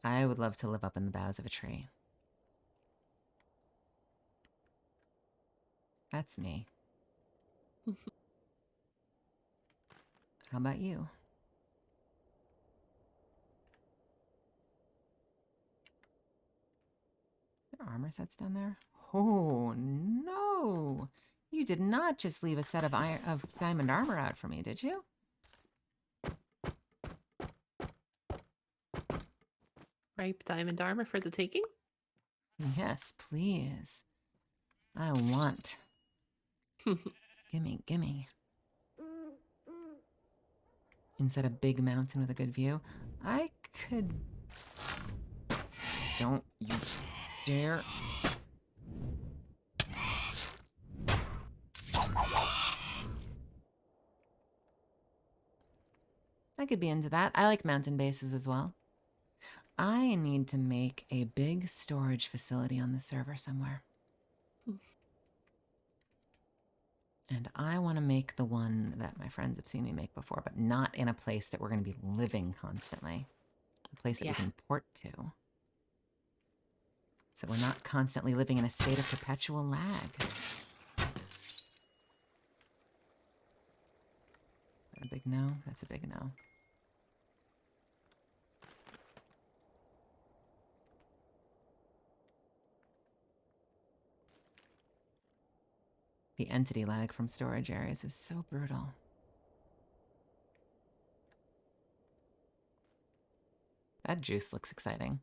I would love to live up in the boughs of a tree. That's me. How about you? There are armor sets down there? Oh, no! You did not just leave a set of diamond armor out for me, did you? Ripe diamond armor for the taking? Yes, please. I want. Gimme. Instead of big mountain with a good view, I could... Don't you dare. I could be into that. I like mountain bases as well. I need to make a big storage facility on the server somewhere. And I want to make the one that my friends have seen me make before, but not in a place that we're going to be living constantly. A place that we Yeah. can port to. So we're not constantly living in a state of perpetual lag. That a big no? That's a big no. The entity lag from storage areas is so brutal. That juice looks exciting.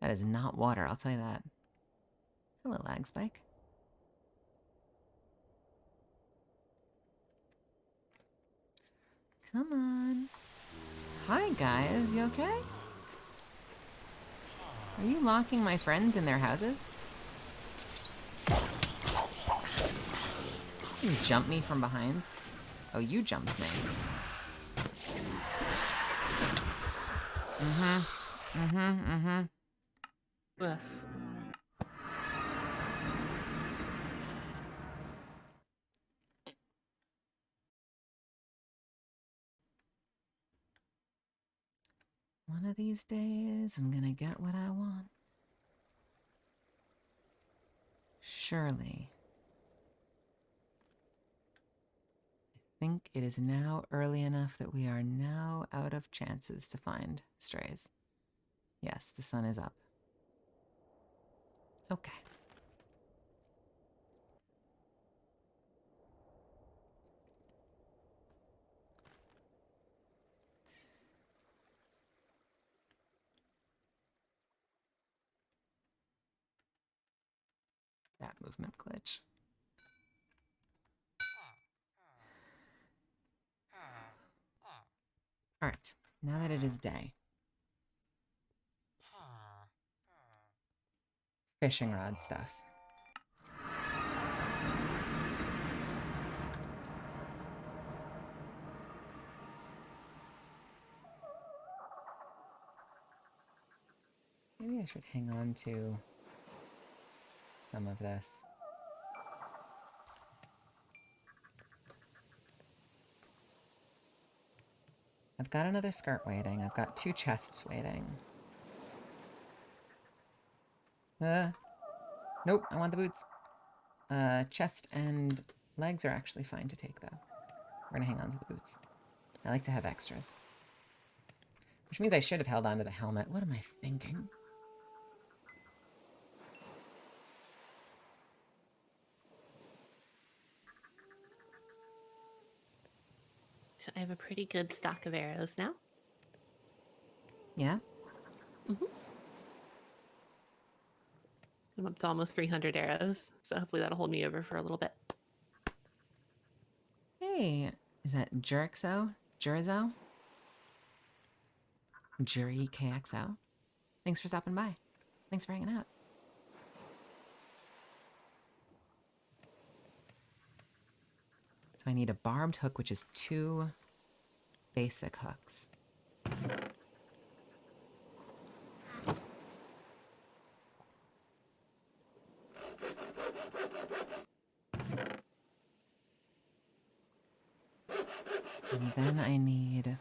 That is not water, I'll tell you that. Hello, lag spike. Come on. Hi, guys. You okay? Are you locking my friends in their houses? You jump me from behind? Oh, you jumped me. Ugh. One of these days, I'm gonna get what I want. Surely. I think it is now early enough that we are now out of chances to find strays. Yes, the sun is up. Okay. That movement glitch. All right, now that it is day. Fishing rod stuff. Maybe I should hang on to some of this. I've got another skirt waiting. I've got 2 chests waiting. Nope, I want the boots. Chest and legs are actually fine to take, though. We're gonna hang on to the boots. I like to have extras. Which means I should have held on to the helmet. What am I thinking? So I have a pretty good stock of arrows now. Yeah? I'm up to almost 300 arrows, so hopefully that'll hold me over for a little bit. Hey, is that Jurixo? Jurizo? Jury KXO? Thanks for stopping by. Thanks for hanging out. So I need a barbed hook, which is 2 basic hooks. And then I need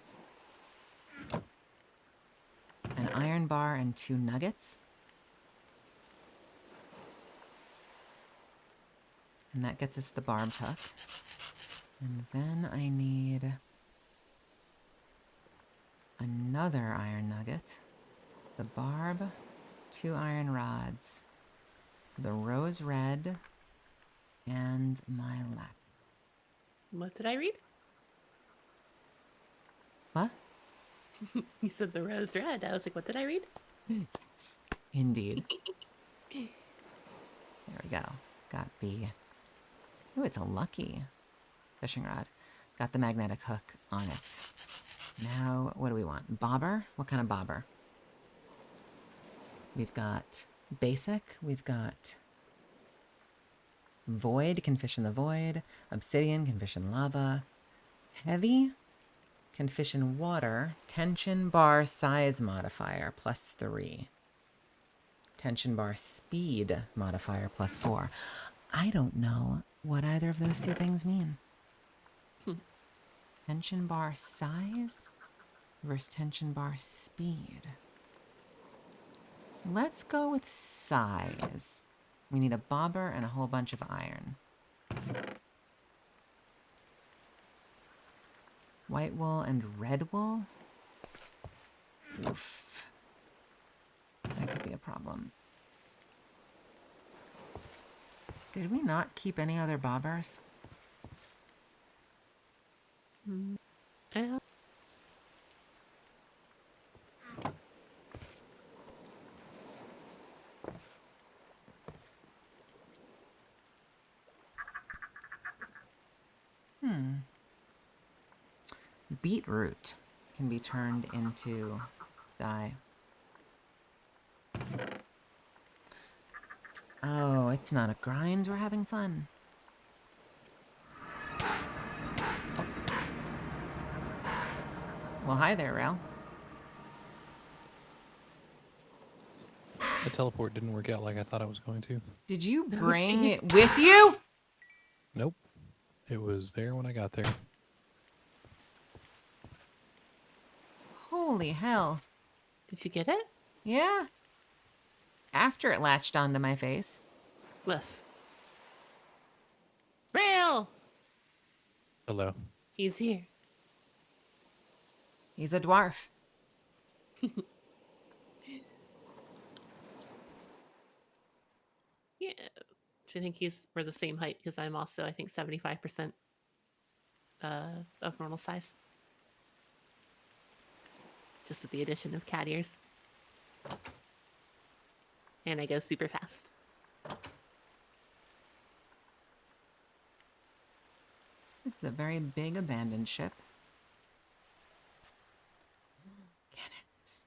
an iron bar and 2 nuggets. And that gets us the barbed hook. And then I need another iron nugget, the barb, 2 iron rods, the rose red, and my lap. What did I read? What? You said the rose red. I was like, what did I read? Yes, indeed. There we go. Got the... Ooh, it's a lucky fishing rod. Got the magnetic hook on it. Now, what do we want? Bobber? What kind of bobber? We've got basic. We've got void, can fish in the void. Obsidian, can fish in lava. Heavy Can fish in water. Tension bar size modifier +3. Tension bar speed modifier +4. I don't know what either of those two things mean. Tension bar size versus tension bar speed. Let's go with size. We need a bobber and a whole bunch of iron. White wool and red wool? Oof. That could be a problem. Did we not keep any other bobbers? Yeah. Beetroot can be turned into dye. Oh, it's not a grind. We're having fun. Well, hi there, Rail. The teleport didn't work out like I thought it was going to. Did you Oh, bring jeez. it with you? Nope. It was there when I got there. Holy hell. Did you get it? Yeah. After it latched onto my face. Woof. Rail! Hello. He's here. He's a dwarf. Yeah. Do you think we're the same height? Because I'm also, I think, 75% of normal size. Just with the addition of cat ears. And I go super fast. This is a very big abandoned ship. Cannons.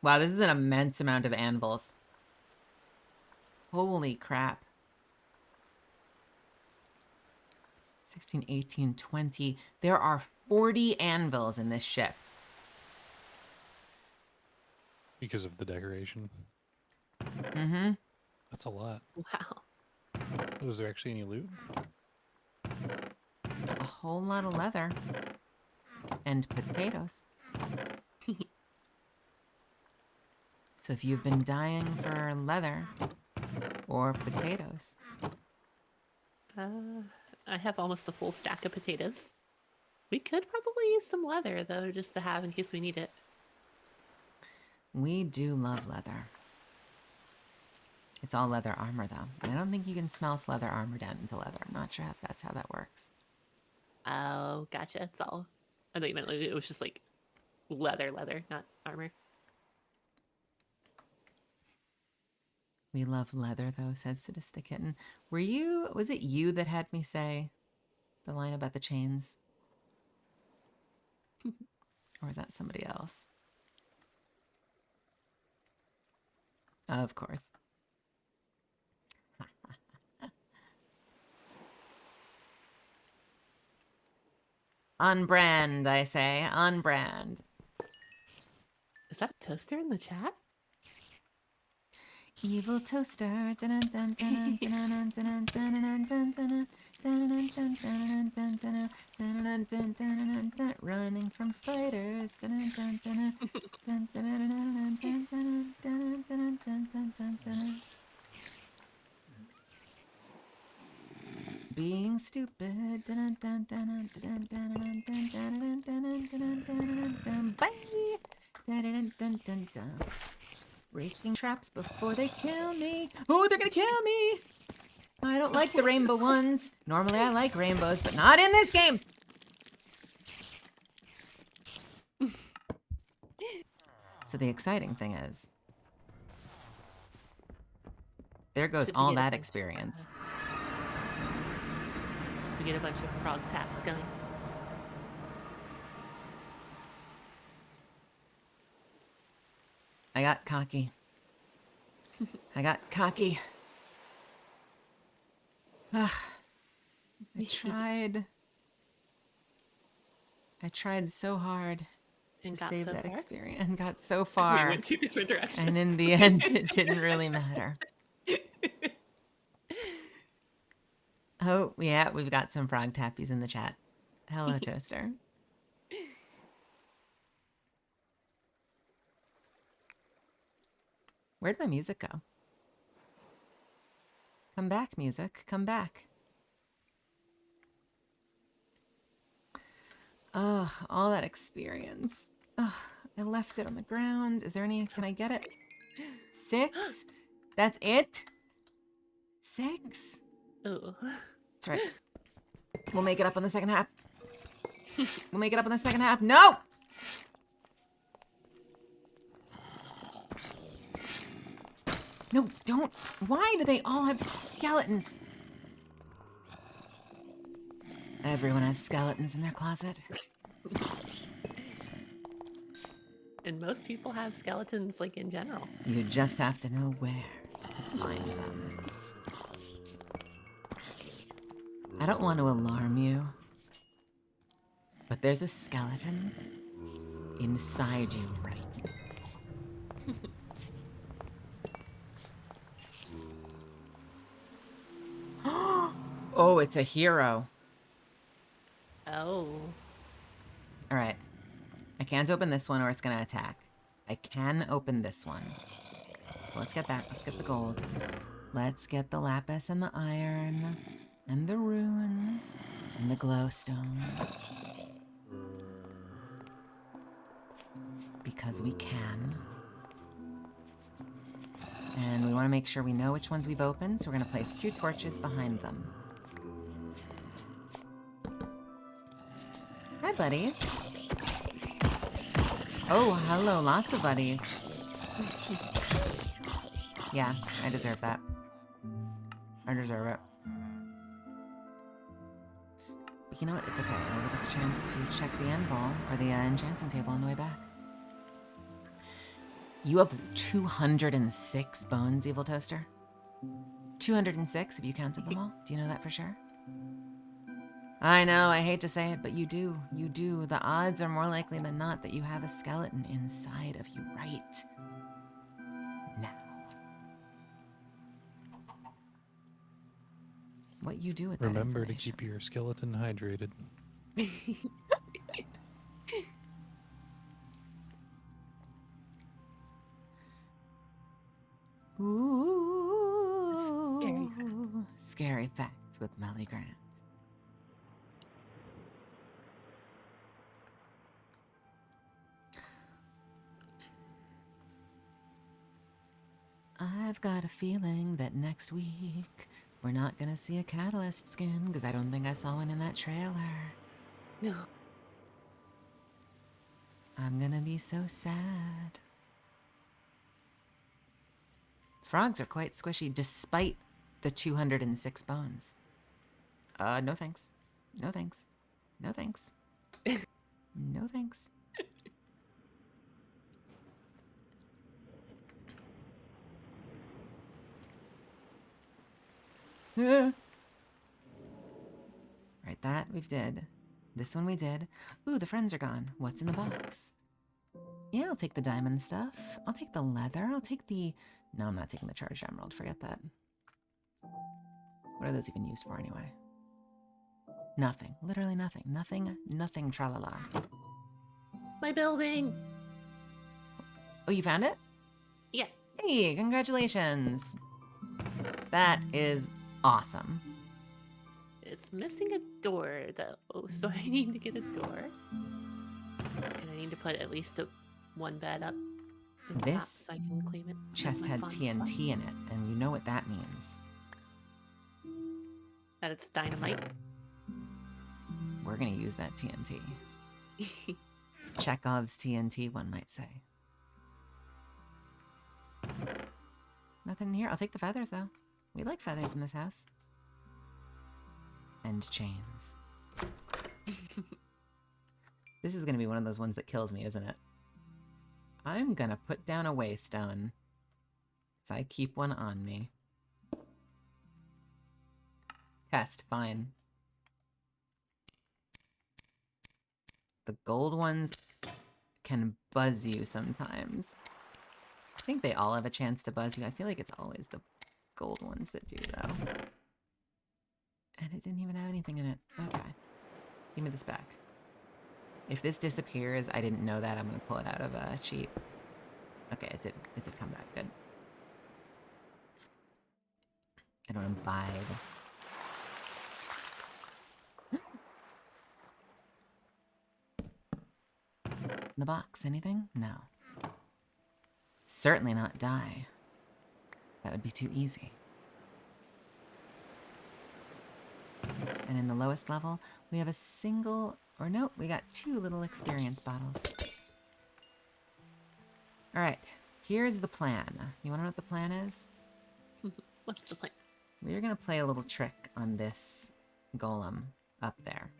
Wow, this is an immense amount of anvils. Holy crap. 16, 18, 20. There are 40 anvils in this ship. Because of the decoration. Mm-hmm. That's a lot. Wow. Was there actually any loot? A whole lot of leather. And potatoes. So if you've been dying for leather or potatoes, I have almost a full stack of potatoes. We could probably use some leather, though, just to have in case we need it. we do love leather. It's all leather armor, though. I don't think you can smelt leather armor down into leather. I'm not sure if that's how that works. Oh, gotcha. It's all. I thought you meant like, it was just like leather, not armor. We love leather, though, says Sadistic Kitten. Was it you that had me say the line about the chains? Or was that somebody else? Of course. On brand, I say. On brand. Is that a toaster in the chat? Evil toaster. Running from spiders. Being stupid. Bye. Breaking traps before they kill me. Oh, they're gonna kill me. I don't like the rainbow ones. Normally I like rainbows, but not in this game. So the exciting thing is, there goes Should we all get a that bunch- experience. We get a bunch of frog taps going. I got cocky. I got cocky. Ugh. I tried. I tried so hard And to got save so that far? experience and got so We far. went two different directions. And in the end, it didn't really matter. Oh, yeah, we've got some frog tappies in the chat. Hello, Toaster. Where'd my music go? Come back, music. Come back. Ugh, all that experience. Ugh, I left it on the ground. Is there any... Can I get it? 6? That's it? 6? Oh. That's right. We'll make it up on the second half. We'll make it up on the second half. No! No, don't. Why do they all have skeletons? Everyone has skeletons in their closet. And most people have skeletons, like, in general. You just have to know where to find them. I don't want to alarm you, but there's a skeleton inside you right now. Oh, it's a hero. Oh. All right. I can't open this one or it's going to attack. I can open this one. So let's get that. Let's get the gold. Let's get the lapis and the iron and the runes and the glowstone. Because we can. And we want to make sure we know which ones we've opened, so we're going to place 2 torches behind them. Hi, buddies. Oh, hello, lots of buddies. Yeah, I deserve that. I deserve it. But you know what? It's okay. It'll give us a chance to check the end ball or the enchanting table on the way back. You have 206 bones, Evil Toaster. 206, if you counted them all. Do you know that for sure? I know, I hate to say it, but you do. You do. The odds are more likely than not that you have a skeleton inside of you right now. What you do with that Remember to information. keep your skeleton hydrated. Ooh. Scary facts with Melly Grant. I've got a feeling that next week we're not gonna see a catalyst skin because I don't think I saw one in that trailer. No. I'm gonna be so sad. Frogs are quite squishy despite the 206 bones. No thanks. No thanks. No thanks. No thanks. Right, that we've did. This one we did. Ooh, the friends are gone. What's in the box? Yeah, I'll take the diamond stuff. I'll take the leather. I'll take the... No, I'm not taking the charged emerald. Forget that. What are those even used for anyway? Nothing. Literally nothing. Nothing. Nothing. Tra-la-la. My building. Oh, you found it? Yeah. Hey, congratulations. That is awesome. It's missing a door, though, so I need to get a door. And I need to put at least one bed up in the top This so I can claim it. chest That's had my spawn. TNT in it, and you know what that means. That it's dynamite. We're gonna use that TNT. Chekhov's TNT, one might say. Nothing in here. I'll take the feathers, though. We like feathers in this house. And chains. This is going to be one of those ones that kills me, isn't it? I'm going to put down a waystone. So I keep one on me. Test, fine. The gold ones can buzz you sometimes. I think they all have a chance to buzz you. I feel like it's always the gold ones that do, though. And it didn't even have anything in it. Okay. Give me this back. If this disappears, I didn't know that. I'm going to pull it out of a cheat. Okay, it did come back. Good. I don't imbibe. In the box, anything? No. Certainly not die. That would be too easy. And in the lowest level, we have a single, or nope, we got 2 little experience bottles. All right, here's the plan. You want to know what the plan is? What's the plan? We're going to play a little trick on this golem up there.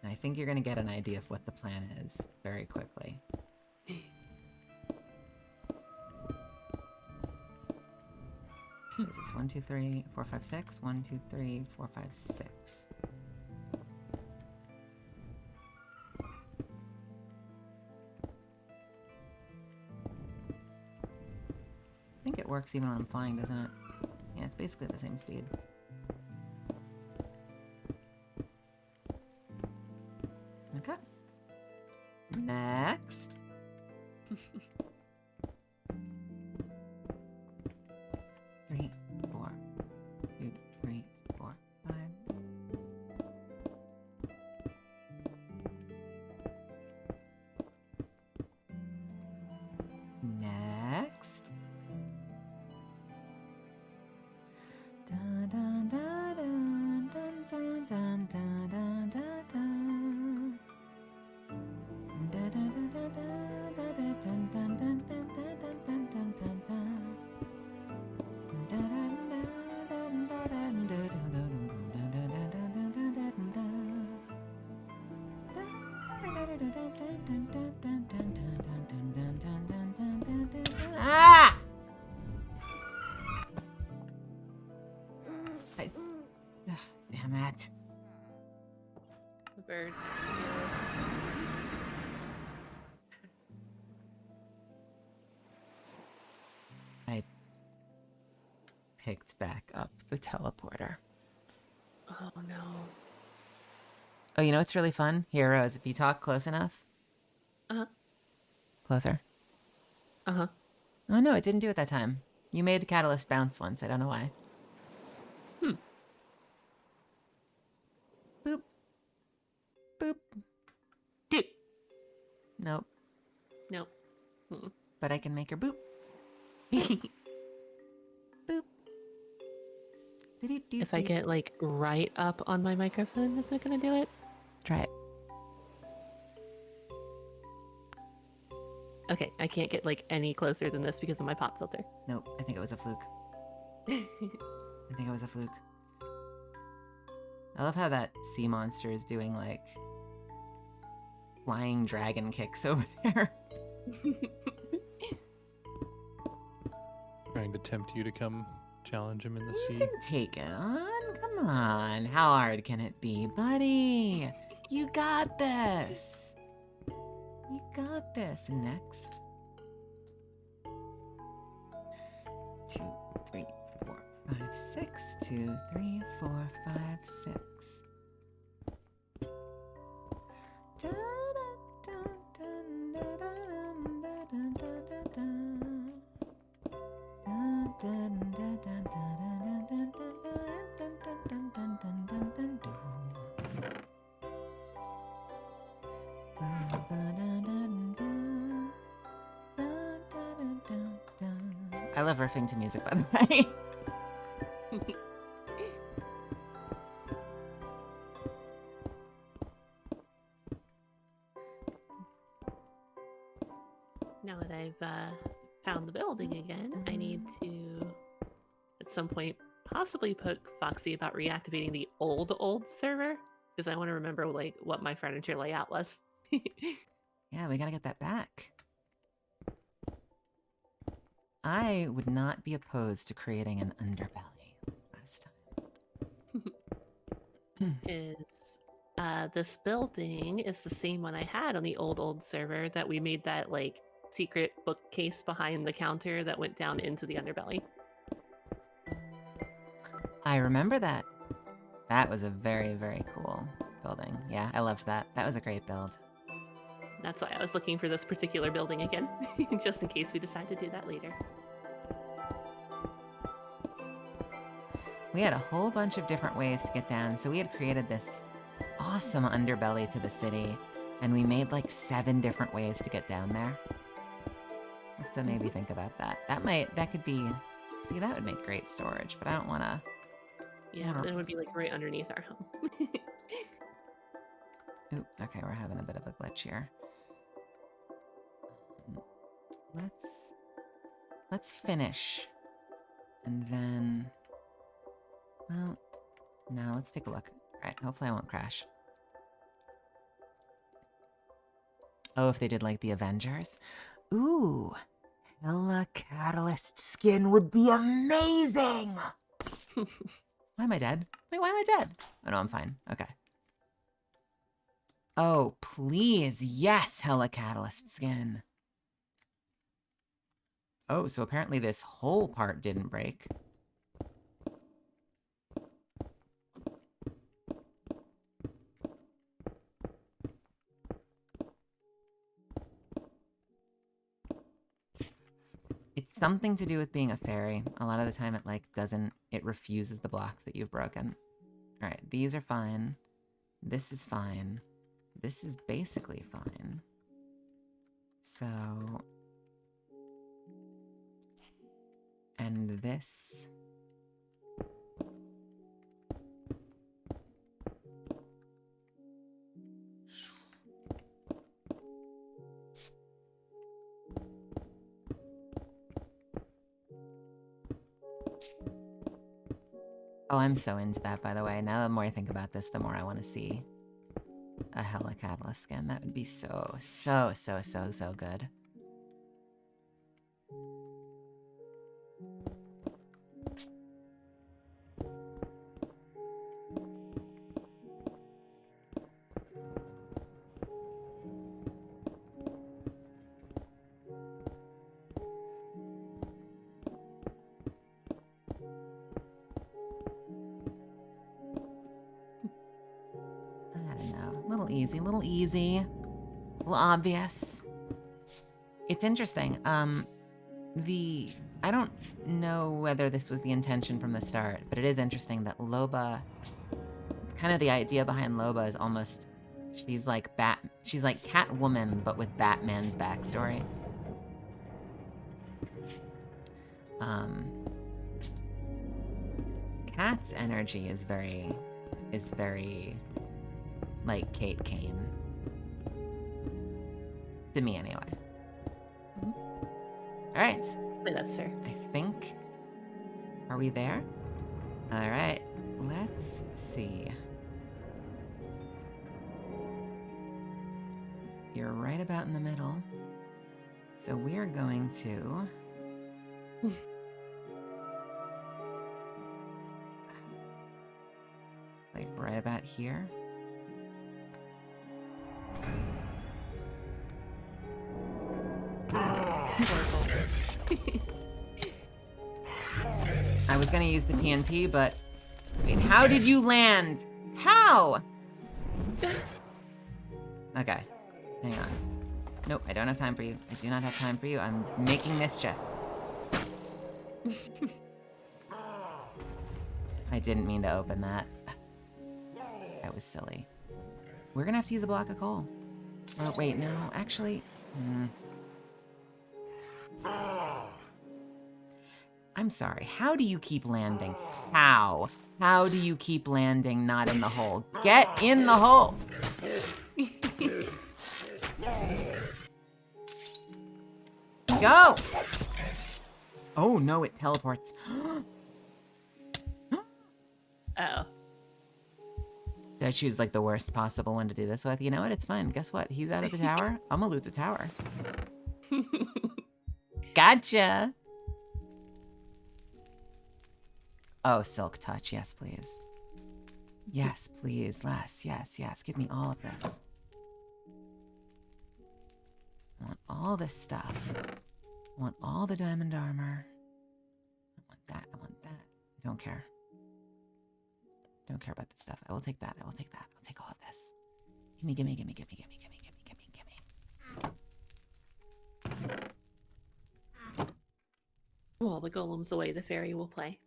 And I think you're going to get an idea of what the plan is very quickly. Is this 1, 2, 3, 4, 5, 6? 1, 2, 3, 4, 5, 6. I think it works even when I'm flying, doesn't it? Yeah, it's basically the same speed. Okay. Next. 3, 4, 2, 3, 4, 5. Next. Dun, dun, dun, dun, dun, dun, dun, dun, dun, dun. Dun, dun, dun, dun, dun, dun, dun, dun, dun, dun, dun, dun. Ah! Ugh, damn it. The bird. I picked back up the teleporter. Oh no. Oh, you know what's really fun? Heroes, if you talk close enough. Uh-huh. Closer. Uh-huh. Oh, no, it didn't do it that time. You made Catalyst bounce once. I don't know why. Boop. Boop. Dude. Nope. No. But I can make her boop. Boop. If I get like right up on my microphone, is it gonna do it? Try it. Okay, I can't get like any closer than this because of my pop filter. Nope, I think it was a fluke. I think it was a fluke. I love how that sea monster is doing like flying dragon kicks over there. Trying to tempt you to come challenge him in the You sea. can take it on. Come on. How hard can it be, buddy? You got this. You got this. Next. 2, 3, 4, 5, 6. 2, 3, 4, 5, 6. Da, da, dun, dun, da, da, dun, da, dun, da, da, dun. Dun, dun, dun, dun, dun, dun, dun, dun, dun, dun, dun, dun, dun, dun, dun. Dun, dun, dun, dun, dun. Dun, dun, dun, dun. I love riffing to music, by the way. Now that I've found the building again, I need to, at some point, possibly poke Foxy about reactivating the old server, because I want to remember like what my furniture layout was. Yeah, we gotta get that back. I would not be opposed to creating an underbelly last time. Is this building is the same one I had on the old server that we made that like secret bookcase behind the counter that went down into the underbelly. I remember that. That was a very, very cool building. Yeah, I loved that. That was a great build. That's why I was looking for this particular building again, just in case we decide to do that later. We had a whole bunch of different ways to get down. So we had created this awesome underbelly to the city, and we made like 7 different ways to get down there. I have to maybe think about that. That could be, see, that would make great storage, but I don't want to. Yeah, then it would be like right underneath our home. Oop, okay, we're having a bit of a glitch here. Let's finish, and then, well, no, let's take a look. All right, hopefully I won't crash. Oh, if they did like the Avengers. Ooh, Hella Catalyst skin would be amazing. Why am I dead? Wait, why am I dead? Oh no, I'm fine. Okay. Oh, please, yes, Hella Catalyst skin. Oh, so apparently this whole part didn't break. It's something to do with being a fairy. A lot of the time it like doesn't, it refuses the blocks that you've broken. All right, these are fine. This is fine. This is basically fine. So, and this. Oh, I'm so into that, by the way. Now the more I think about this, the more I want to see a Hella Catalyst skin. That would be so, so, so, so, so good. Little easy, a little obvious. It's interesting. I don't know whether this was the intention from the start, but it is interesting that Loba, kind of the idea behind Loba is almost, she's like Catwoman, but with Batman's backstory. Cat's energy is very like Kate Kane. To me, anyway. Mm-hmm. All right. That's fair. I think. Are we there? All right. Let's see. You're right about in the middle. So we're going to. Like right about here. I was gonna use the TNT, but wait, how did you land? How? Okay, hang on. Nope, I don't have time for you. I do not have time for you. I'm making mischief. I didn't mean to open that. That was silly. We're gonna have to use a block of coal. Oh, wait, no, actually. I'm sorry. How do you keep landing? How? How do you keep landing not in the hole? Get in the hole! Go! Oh no, it teleports. Uh-oh. Did I choose like the worst possible one to do this with? You know what? It's fine. Guess what? He's out of the tower. I'm gonna loot the tower. Gotcha! Oh, Silk Touch. Yes, please. Yes, please. Less. Yes, yes. Give me all of this. I want all this stuff. I want all the diamond armor. I want that. I want that. Don't care. Don't care about that stuff. I will take that. I will take that. I'll take all of this. Gimme, gimme, gimme, gimme, gimme, gimme, gimme, gimme, gimme. Well, the golem's the way the fairy will play.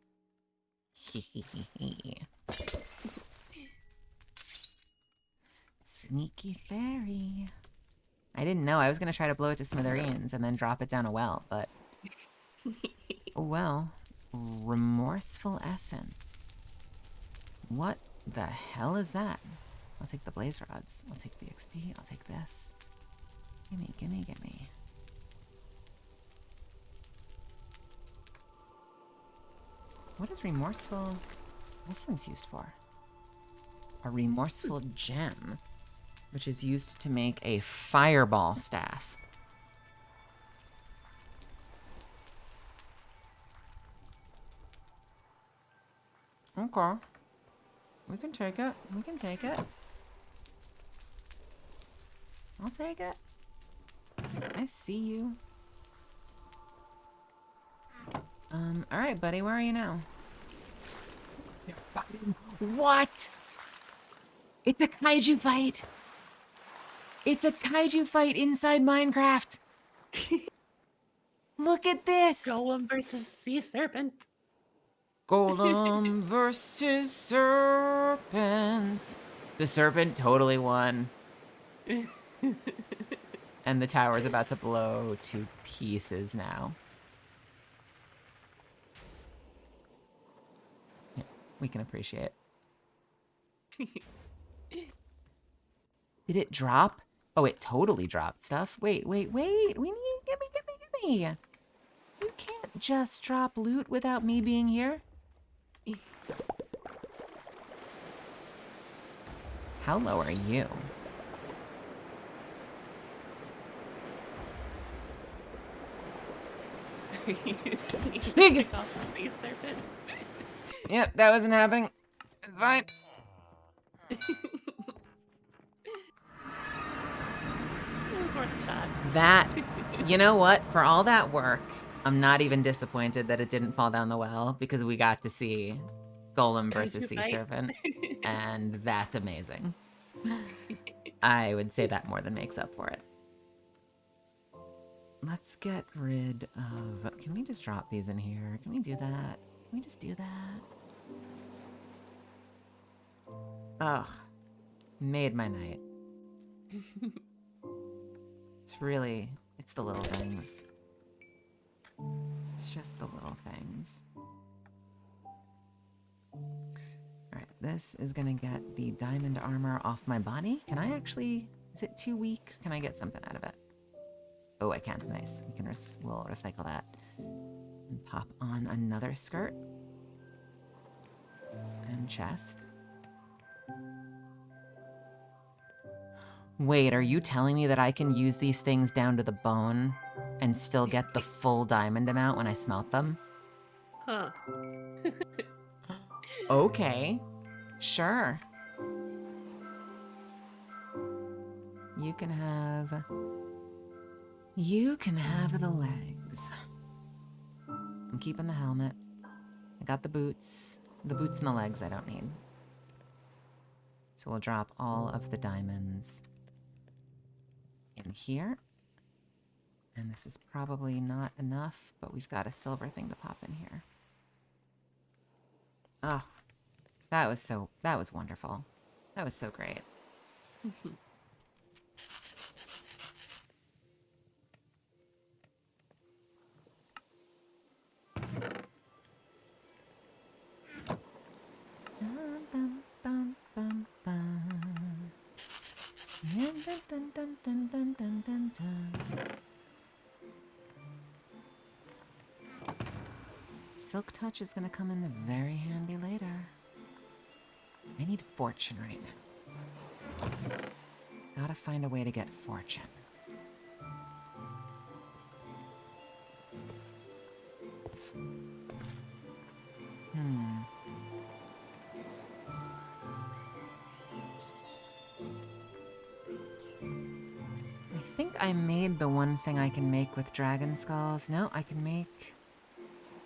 Sneaky fairy. I didn't know. I was going to try to blow it to smithereens and then drop it down a well, but... oh well. Remorseful essence. What the hell is that? I'll take the blaze rods. I'll take the XP. I'll take this. Gimme, gimme, gimme. What is remorseful essence used for? A remorseful gem, which is used to make a fireball staff. Okay. We can take it. We can take it. I'll take it. I see you. Alright, buddy, where are you now? You're fighting. What? It's a kaiju fight! It's a kaiju fight inside Minecraft! Look at this! Golem versus sea serpent. Golem versus serpent. The serpent totally won. And the tower's about to blow to pieces now. Yeah, we can appreciate. Did it drop? Oh, it totally dropped stuff. Wait, wait, wait. We need... Gimme. You can't just drop loot without me being here. How low are you? Pick off the sea serpent. Yep, that wasn't happening. It's fine. It was worth a shot. That, you know what? For all that work, I'm not even disappointed that it didn't fall down the well because we got to see Golem versus Sea Serpent, and that's amazing. I would say that more than makes up for it. Let's get rid of... Can we just drop these in here? Can we do that? Can we just do that? Ugh. Made my night. It's really... It's the little things. It's just the little things. Alright, this is gonna get the diamond armor off my body. Can I actually... Is it too weak? Can I get something out of it? Oh, I can. Nice. We can we'll recycle that. And pop on another skirt. And chest. Wait, are you telling me that I can use these things down to the bone and still get the full diamond amount when I smelt them? Huh. Okay. Sure. You can have the legs. I'm keeping the helmet. I got the boots. The boots and the legs I don't need. So we'll drop all of the diamonds in here. And this is probably not enough, but we've got a silver thing to pop in here. Oh, that was wonderful. That was so great. Silk touch is gonna come in very handy later. I need fortune right now. Gotta find a way to get fortune. I made the one thing I can make with dragon skulls. No, I can make...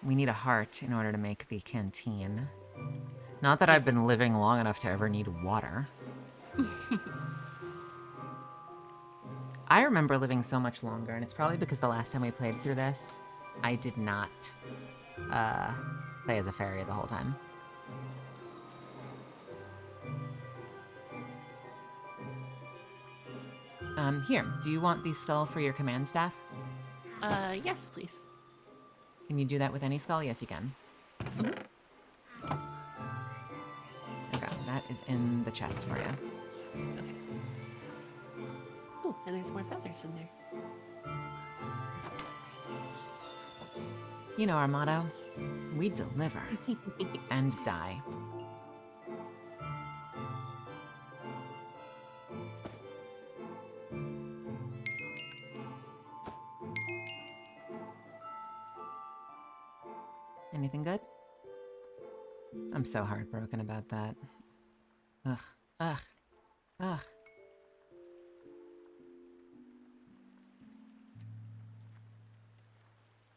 We need a heart in order to make the canteen. Not that I've been living long enough to ever need water. I remember living so much longer, and it's probably because the last time we played through this, I did not play as a fairy the whole time. Here, do you want the skull for your command staff? Yes, please. Can you do that with any skull? Yes, you can. Okay, that is in the chest for you. Okay. Oh, and there's more feathers in there. You know our motto, we deliver and die. Anything good? I'm so heartbroken about that. Ugh, ugh, ugh.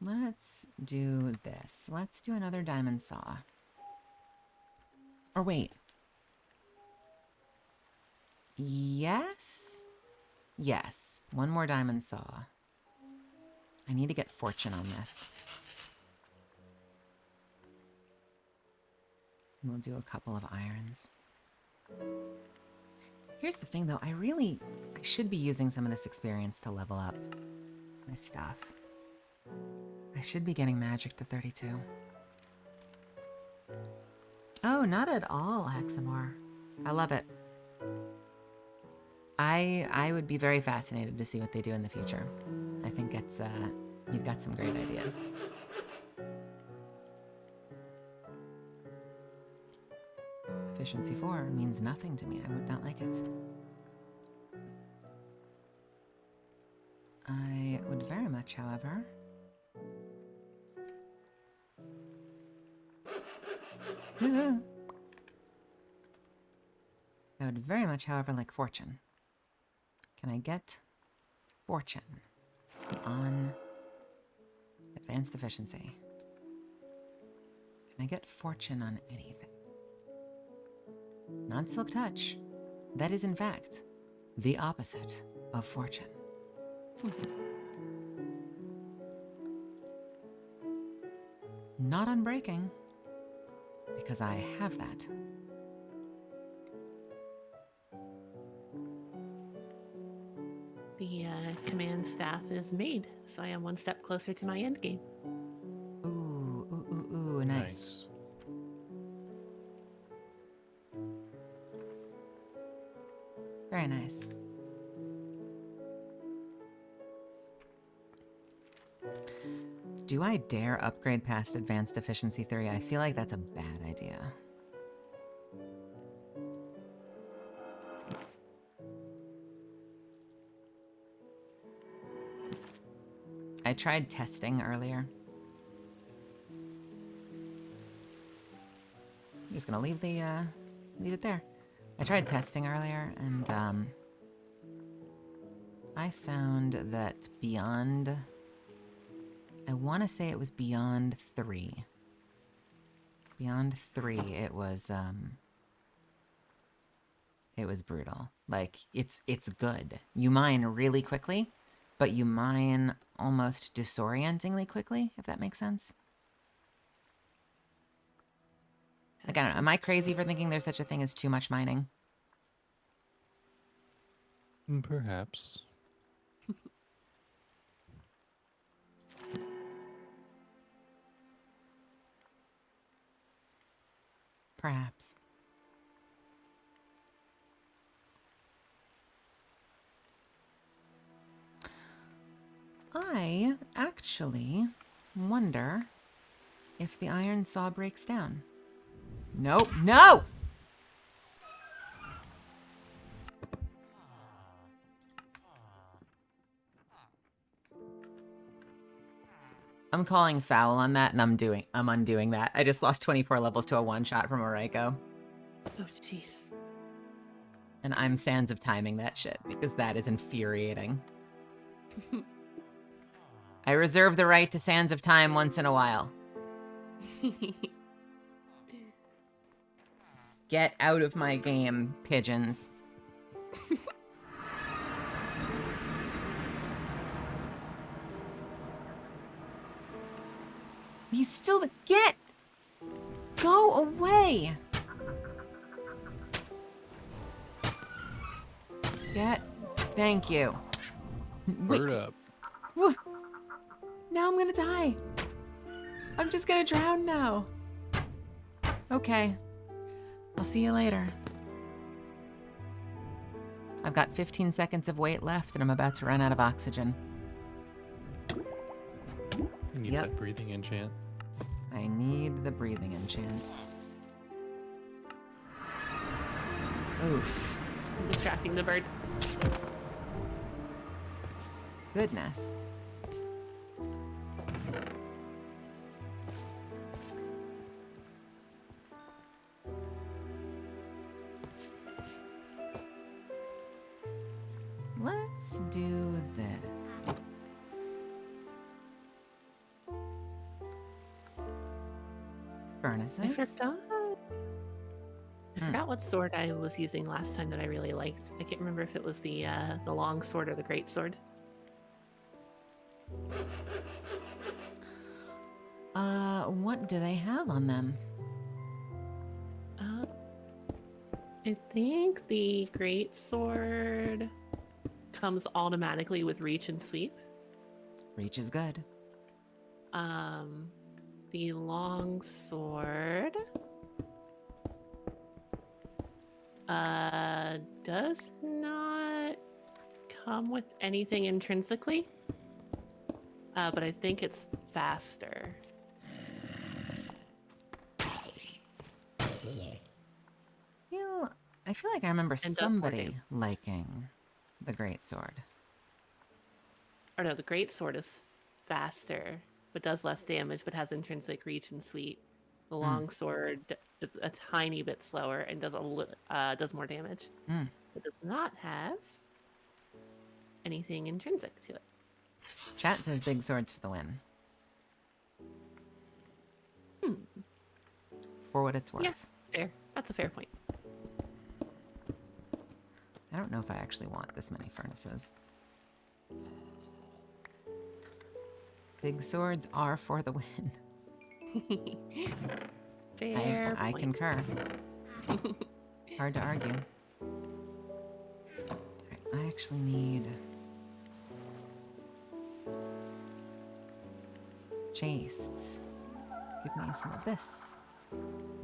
Let's do this. Let's do another diamond saw. Or wait. Yes? Yes. One more diamond saw. I need to get fortune on this. And we'll do a couple of irons. Here's the thing though, I should be using some of this experience to level up my stuff. I should be getting magic to 32. Oh, not at all, Hexamore. I love it. I would be very fascinated to see what they do in the future. I think it's, you've got some great ideas. Efficiency 4 means nothing to me. I would not like it. I would very much, however... I would very much, however, like fortune. Can I get fortune on advanced efficiency? Can I get fortune on anything? Not silk touch. That is, in fact, the opposite of fortune. Not on breaking, because I have that. The command staff is made, so I am one step closer to my end game. Ooh, ooh, ooh, ooh, nice. Very nice. Do I dare upgrade past advanced efficiency 3? I feel like that's a bad idea. I tried testing earlier. I'm just gonna leave it there. I tried testing earlier, and I found that beyond, I want to say it was beyond 3. Beyond 3, it was brutal. Like, it's good. You mine really quickly, but you mine almost disorientingly quickly, if that makes sense. Like, I don't know, am I crazy for thinking there's such a thing as too much mining? Perhaps. Perhaps. I actually wonder if the iron saw breaks down. Nope. No! I'm calling foul on that, and I'm undoing that. I just lost 24 levels to a one-shot from a Raiko. Oh, jeez. And I'm sans of timing that shit, because that is infuriating. I reserve the right to Sands of Time once in a while. Get out of my game, pigeons. He's still the... Get! Go away! Get... Thank you. Wait, Bird up. now I'm gonna die. I'm just gonna drown now. Okay. I'll see you later. I've got 15 seconds of wait left, and I'm about to run out of oxygen. You need Yep. that breathing enchant. I need the breathing enchant. Oof. I'm distracting the bird. Goodness. Let's do this. Furnaces. I forgot. I forgot what sword I was using last time that I really liked. I can't remember if it was the long sword or the great sword. What do they have on them? I think the great sword comes automatically with reach and sweep. Reach is good. The long sword does not come with anything intrinsically, but I think it's faster. I feel like I remember And does more somebody damage. liking the great sword. Or no, the great sword is faster, but does less damage, but has intrinsic reach and sweep. The long sword is a tiny bit slower and does does more damage. It does not have anything intrinsic to it. Chat says big swords for the win. For what it's worth. Yeah, fair. That's a fair point. I don't know if I actually want this many furnaces. Big swords are for the win. Fair I point. concur. Hard to argue. Alright, I actually need... chests. Give me some of this.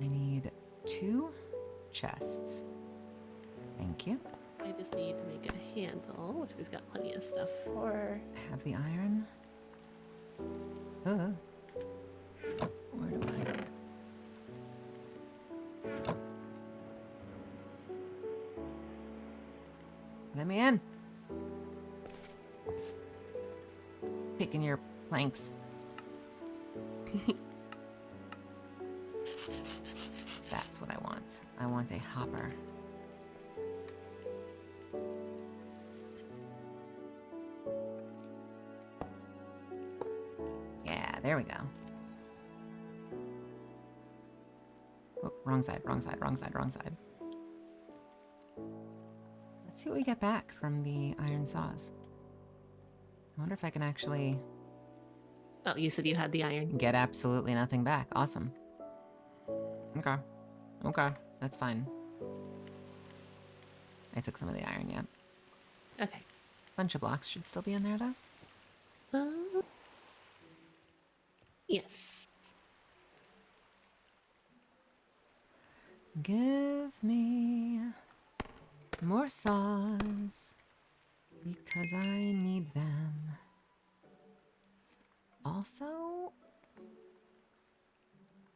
I need 2 chests. Thank you. I just need to make a handle, which we've got plenty of stuff for. I have the iron. Where do I... Let me in. Taking your planks. That's what I want. I want a hopper. Yeah, there we go. Oh, wrong side, wrong side, wrong side, wrong side. Let's see what we get back from the iron saws. I wonder if I can actually Oh, you said you had the iron. get absolutely nothing back. Awesome. Okay. Okay, that's fine. I took some of the iron, yeah. Okay. Bunch of blocks should still be in there, though. Yes. Give me more saws because I need them. Also,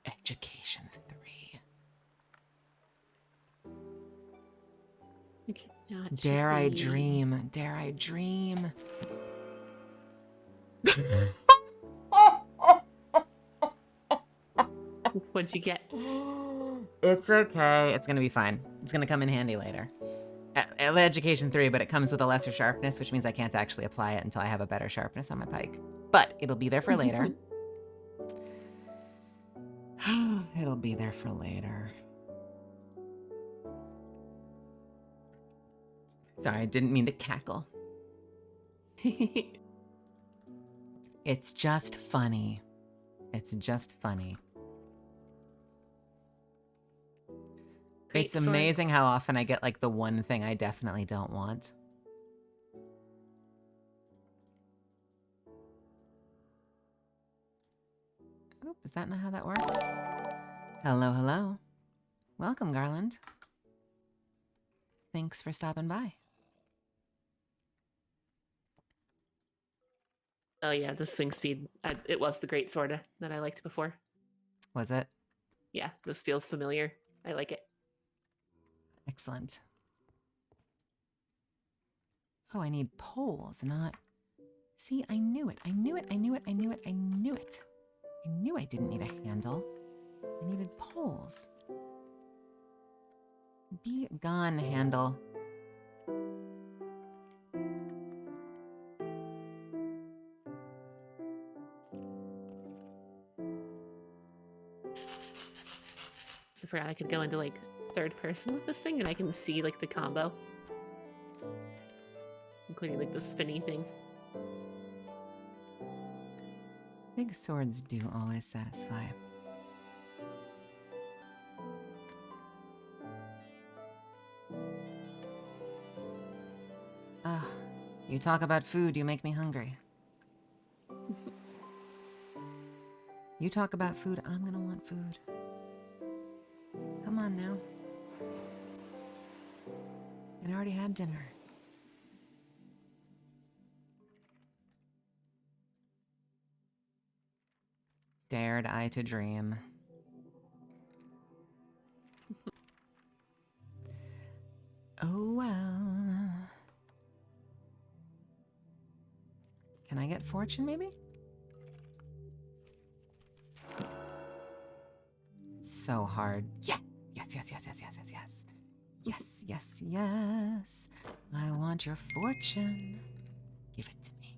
education 3. Okay. Now it should Dare I be- dream? Dare I dream? What'd you get? It's okay. It's gonna be fine. It's gonna come in handy later. Education 3, but it comes with a lesser sharpness, which means I can't actually apply it until I have a better sharpness on my pike. But it'll be there for later. It'll be there for later. Sorry, I didn't mean to cackle. It's just funny. It's just funny. Great It's sword. amazing how often I get like the one thing I definitely don't want. Oop, is that not how that works? Hello, hello. Welcome, Garland. Thanks for stopping by. Oh yeah, the swing speed. It was the great sword that I liked before. Was it? Yeah, this feels familiar. I like it. Excellent. Oh, I need poles, not... See, I knew it. I knew it. I knew it. I knew it. I knew it. I knew I didn't need a handle. I needed poles. Be gone, handle. So I forgot I could go into like third person with this thing, and I can see like the combo, including like the spinny thing. Big swords do always satisfy. Ah, you talk about food, you make me hungry. You talk about food, I'm gonna want food. Come on now. And I already had dinner. Dared I to dream. Oh well. Can I get fortune maybe? It's so hard. Yes, yes, yes, yes, yes, yes, yes, yes. Yes, yes, yes. I want your fortune. Give it to me.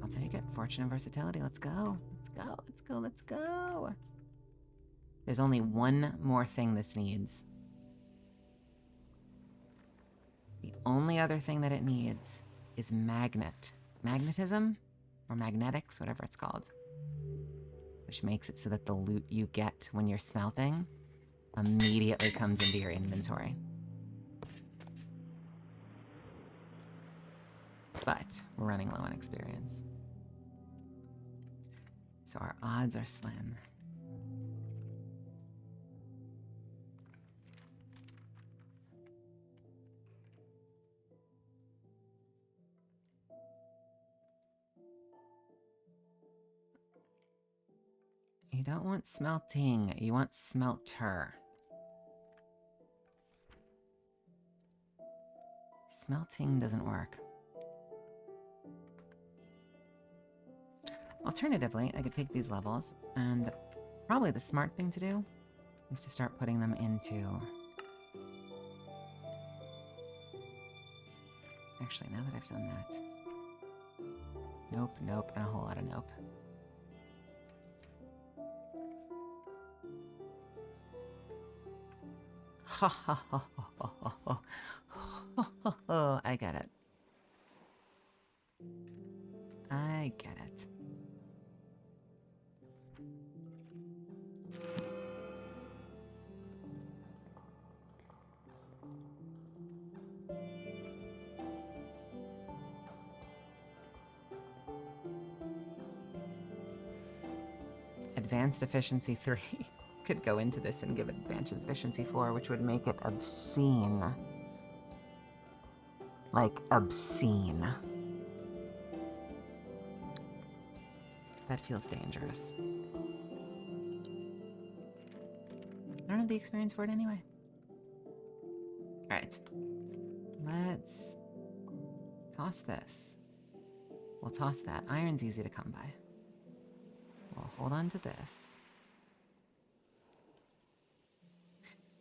I'll take it. Fortune and versatility. Let's go. Let's go. Let's go. Let's go. There's only one more thing this needs. The only other thing that it needs is magnet. Magnetism? Or magnetics, whatever it's called. Which makes it so that the loot you get when you're smelting immediately comes into your inventory. But we're running low on experience. So our odds are slim. You don't want smelting, you want smelter. Smelting doesn't work. Alternatively, I could take these levels, and probably the smart thing to do is to start putting them into... Actually, now that I've done that... Nope, nope, and a whole lot of nope. Ha ha ha ha ha ha ha ha. I get it. I get it. Advanced Efficiency 3 could go into this and give it Advanced Efficiency 4, which would make it obscene. Like, obscene. That feels dangerous. I don't have the experience for it anyway. Alright. Let's toss this. We'll toss that. Iron's easy to come by. We'll hold on to this.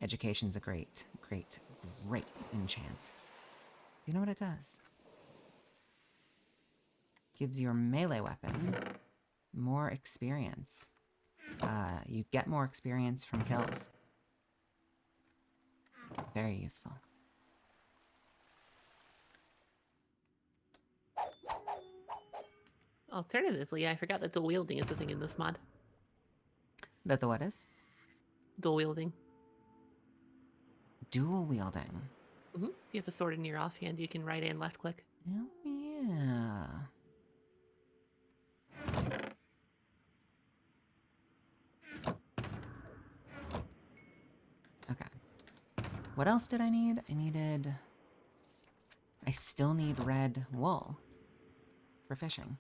Education's a great, great, great enchant. Do you know what it does? Gives your melee weapon more experience. You get more experience from kills. Very useful. Alternatively, I forgot that dual wielding is a thing in this mod. That the what is? Dual wielding. Dual wielding. If you have a sword in your offhand, you can right and left click. Oh, yeah. Okay. What else did I need? I still need red wool for fishing.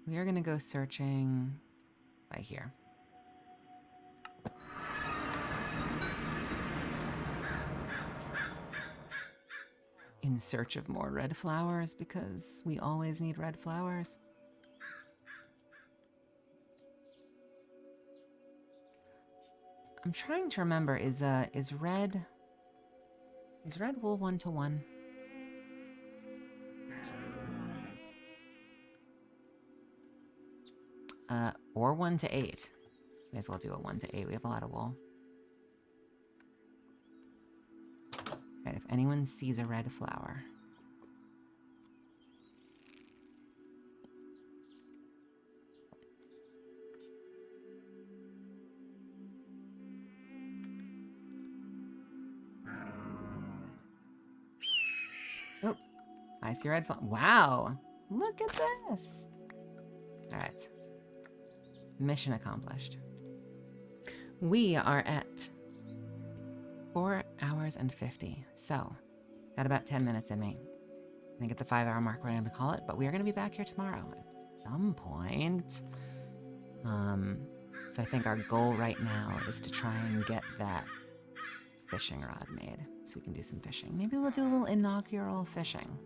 We are going to go searching by here. In search of more red flowers, because we always need red flowers. I'm trying to remember, is red wool 1-to-1? Or 1-to-8. May as well do a 1-to-8. We have a lot of wool. Right, if anyone sees a red flower. Oh, I see a red flower. Wow, look at this. All right, mission accomplished. We are at 4 hours and 50. So, got about 10 minutes in me. I think at the 5-hour mark we're going to call it, but we are going to be back here tomorrow at some point. So I think our goal right now is to try and get that fishing rod made so we can do some fishing. Maybe we'll do a little inaugural fishing.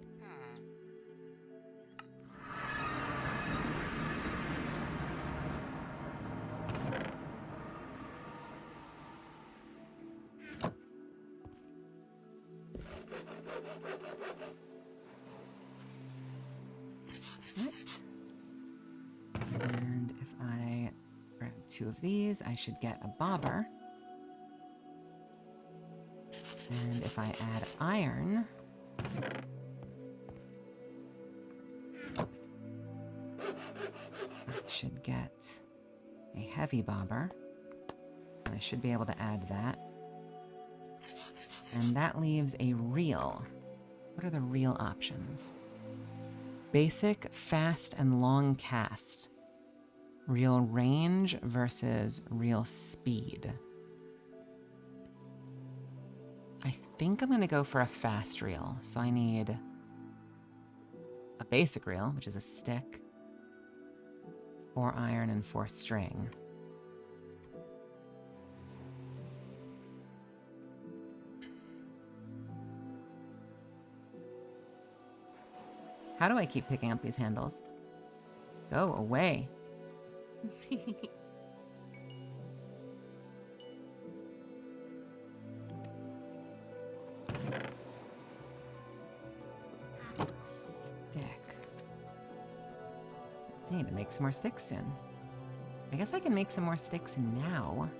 And if I grab 2 of these, I should get a bobber. And if I add iron, I should get a heavy bobber. And I should be able to add that. And that leaves a reel. What are the reel options? Basic, fast, and long cast. Reel range versus reel speed. I think I'm going to go for a fast reel. So I need a basic reel, which is a stick, 4 iron, and 4 string. How do I keep picking up these handles? Go away. Stick. I need to make some more sticks soon. I guess I can make some more sticks now.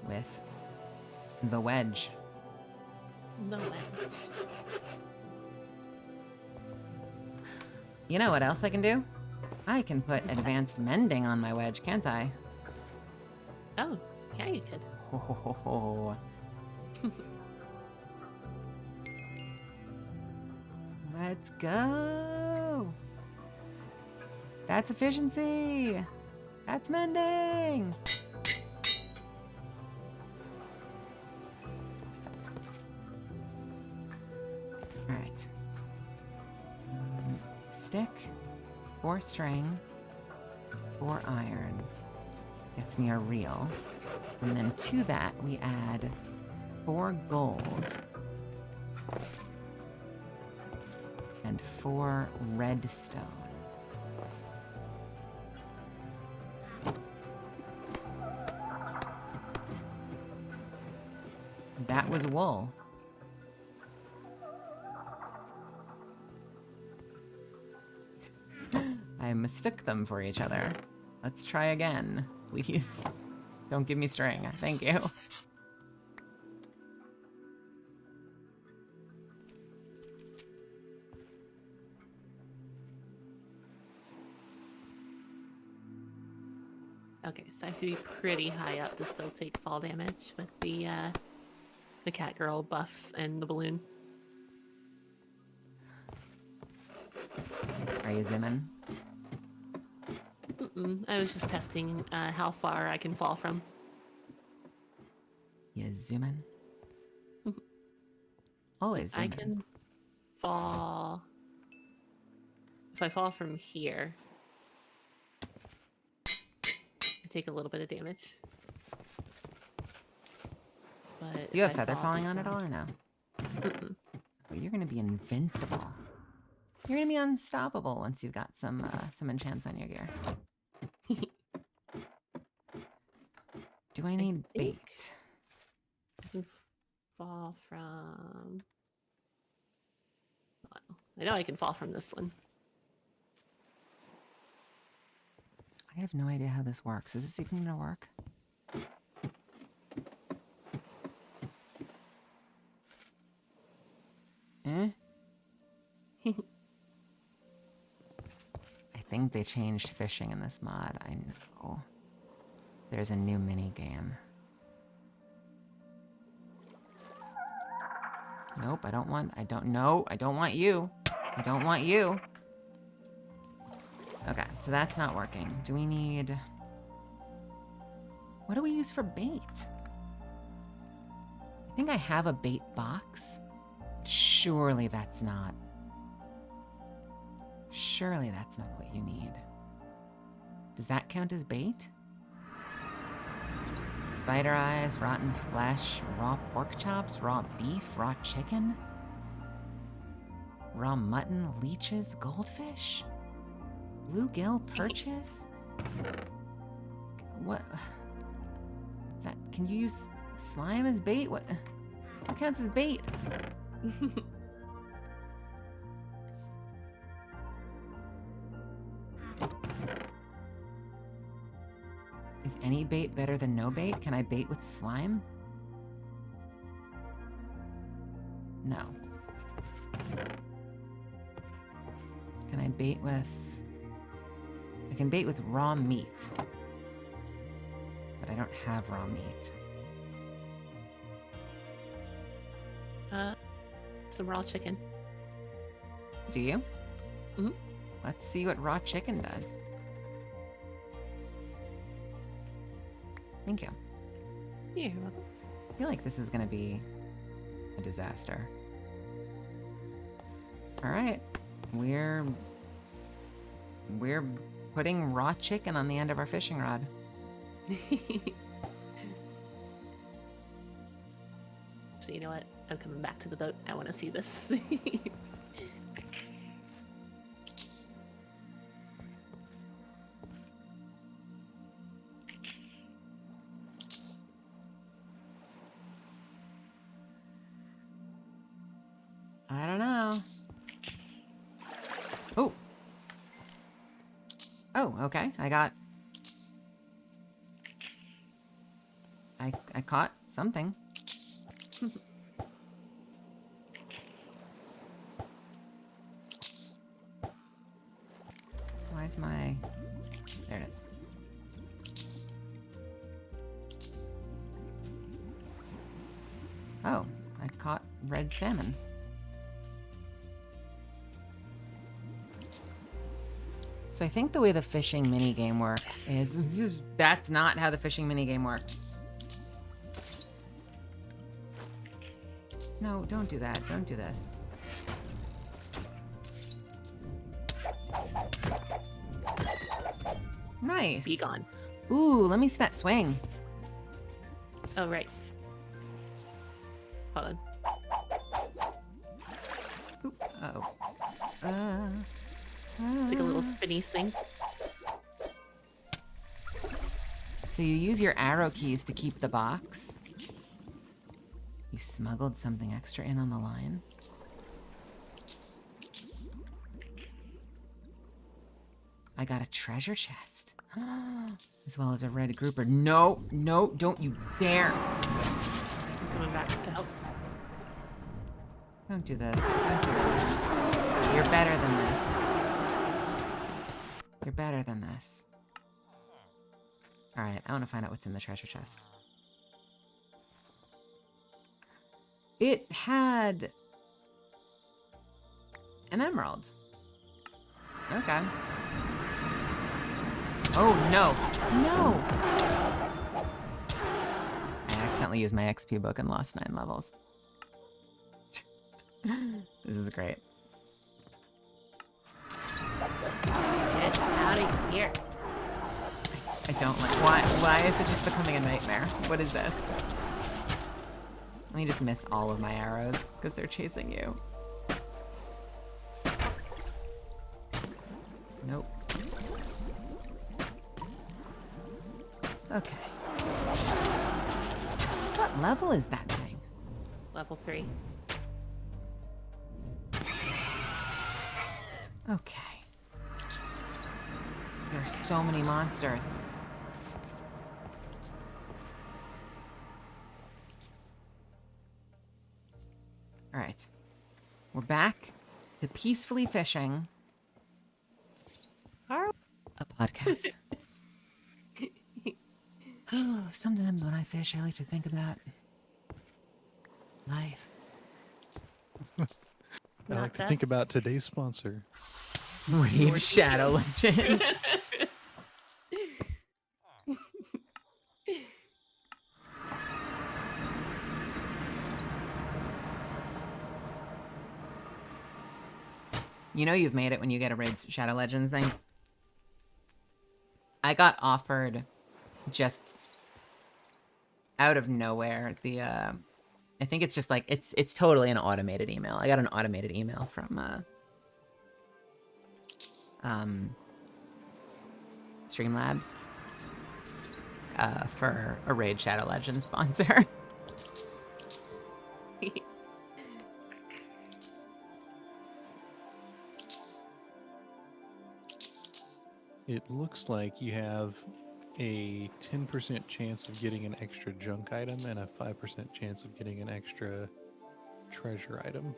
With the wedge. The wedge. You know what else I can do? I can put advanced mending on my wedge, can't I? Oh, yeah, you could. Ho, ho, ho, ho. Let's go. That's efficiency. That's mending. All right. Stick, 4 string, 4 iron. Gets me a reel. And then to that, we add 4 gold. and 4 redstone. That was wool. I mistook them for each other. Let's try again, please. Don't give me string. Thank you. Okay, so I have to be pretty high up to still take fall damage with the cat girl buffs and the balloon. Are you zooming? I was just testing how far I can fall from. You zooming? Always I zooming. can fall. If I fall from here, I take a little bit of damage. But Do you have if I feather fall falling on it from- all or no? Oh, you're gonna be invincible. You're gonna be unstoppable once you've got some enchants on your gear. Do I need think- bait? I can fall from. I know I can fall from this one. I have no idea how this works. Is this even gonna work? Eh? I think they changed fishing in this mod. I know. There's a new mini game. Nope, I don't want you. I don't want you. Okay, so that's not working. Do we need... What do we use for bait? I think I have a bait box. Surely that's not what you need. Does that count as bait? Spider eyes, rotten flesh, raw pork chops, raw beef, raw chicken, raw mutton, leeches, goldfish, bluegill perches? What? Is that, can you use slime as bait? What counts as bait? Is any bait better than no bait? Can I bait with slime? No. Can I bait with... I can bait with raw meat. But I don't have raw meat. Some raw chicken. Do you? Mhm. Let's see what raw chicken does. Thank you. You're welcome. I feel like this is gonna be a disaster. All right, we're putting raw chicken on the end of our fishing rod. So you know what? I'm coming back to the boat. I want to see this. I don't know. Oh. Oh, okay. I caught something. Why is my... There it is. Oh, I caught red salmon. So I think the way the fishing minigame works is just... That's not how the fishing minigame works. No, don't do that. Don't do this. Nice. Be gone. Ooh, let me see that swing. Oh, right. Hold on. Oop, uh-oh. It's like a little spinny sink. So you use your arrow keys to keep the box. You smuggled something extra in on the line. I got a treasure chest. As well as a red grouper. No, no, don't you dare. I'm coming back to help. Don't do this. Don't do this. You're better than this. You're better than this. All right, I want to find out what's in the treasure chest. It had an emerald. Okay. Oh, no. No! I accidentally used my XP book and lost 9 levels. This is great. Get out of here. I don't like. Why is it just becoming a nightmare? What is this? Let me just miss all of my arrows because they're chasing you. Nope. Okay. What level is that thing? Level 3. Okay. There are so many monsters. All right. We're back to peacefully fishing Are a podcast. Oh, sometimes when I fish, I like to think about life. I Not like to death. think about today's sponsor. Raid Shadow Legends. You know you've made it when you get a Raid Shadow Legends thing. I got offered just out of nowhere the I think it's just like it's totally an automated email. I got an automated email from Streamlabs for a Raid Shadow Legends sponsor. It looks like you have a 10% chance of getting an extra junk item and a 5% chance of getting an extra treasure item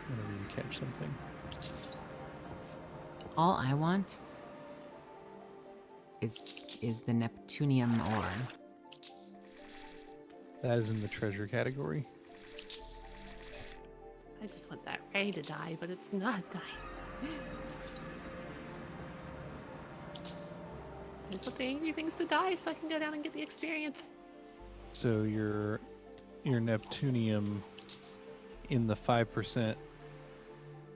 whenever you catch something. All I want is the Neptunium ore. That is in the treasure category. I just want that Ray to die, but it's not dying. I just want the angry things to die so I can go down and get the experience. So your Neptunium in the 5%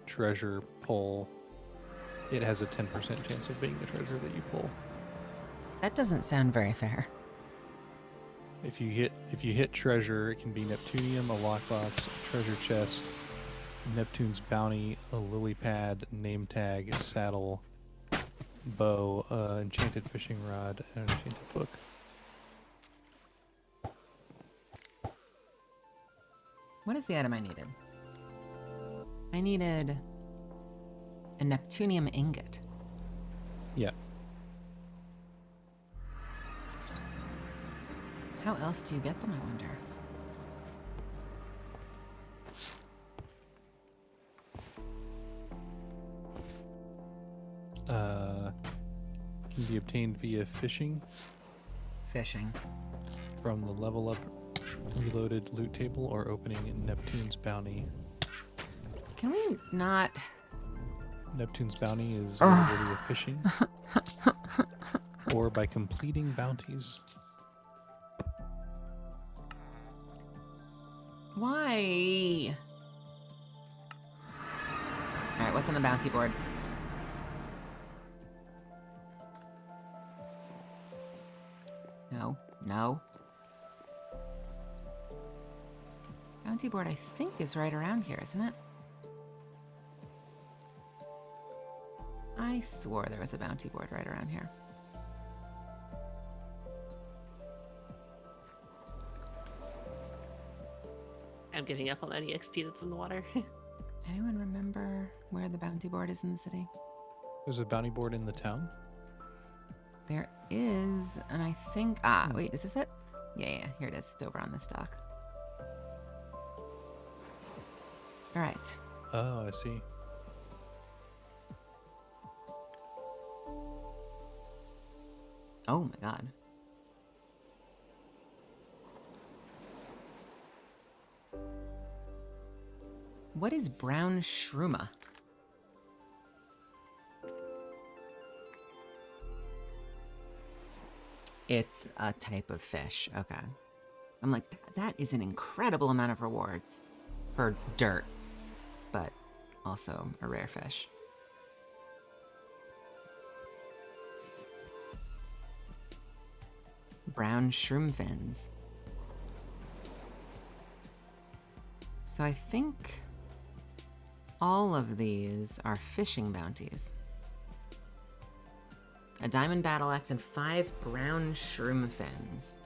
treasure pull, it has a 10% chance of being the treasure that you pull. That doesn't sound very fair. If you hit treasure, it can be Neptunium, a lockbox, a treasure chest, Neptune's bounty, a lily pad, name tag, a saddle, bow, enchanted fishing rod, and an enchanted book. What is the item I needed? I needed a Neptunium ingot. Yeah. How else do you get them, I wonder? Can be obtained via fishing Fishing. from the level up reloaded loot table or opening Neptune's bounty. Can we not? Neptune's bounty is available via fishing or by completing bounties. Why? All right, what's on the bounty board? No, no. Bounty board, I think, is right around here, isn't it? I swore there was a bounty board right around here. I'm giving up on any XP that's in the water. Anyone remember where the bounty board is in the city? There's a bounty board in the town. There is, and I think... wait, is this it? Yeah, here it is. It's over on this dock. All right. Oh, I see. Oh my god. What is brown shruma? It's a type of fish. Okay. I'm like, that is an incredible amount of rewards for dirt, but also a rare fish. Brown shroom fins. So I think all of these are fishing bounties. A diamond battle axe and 5 brown shroom fins.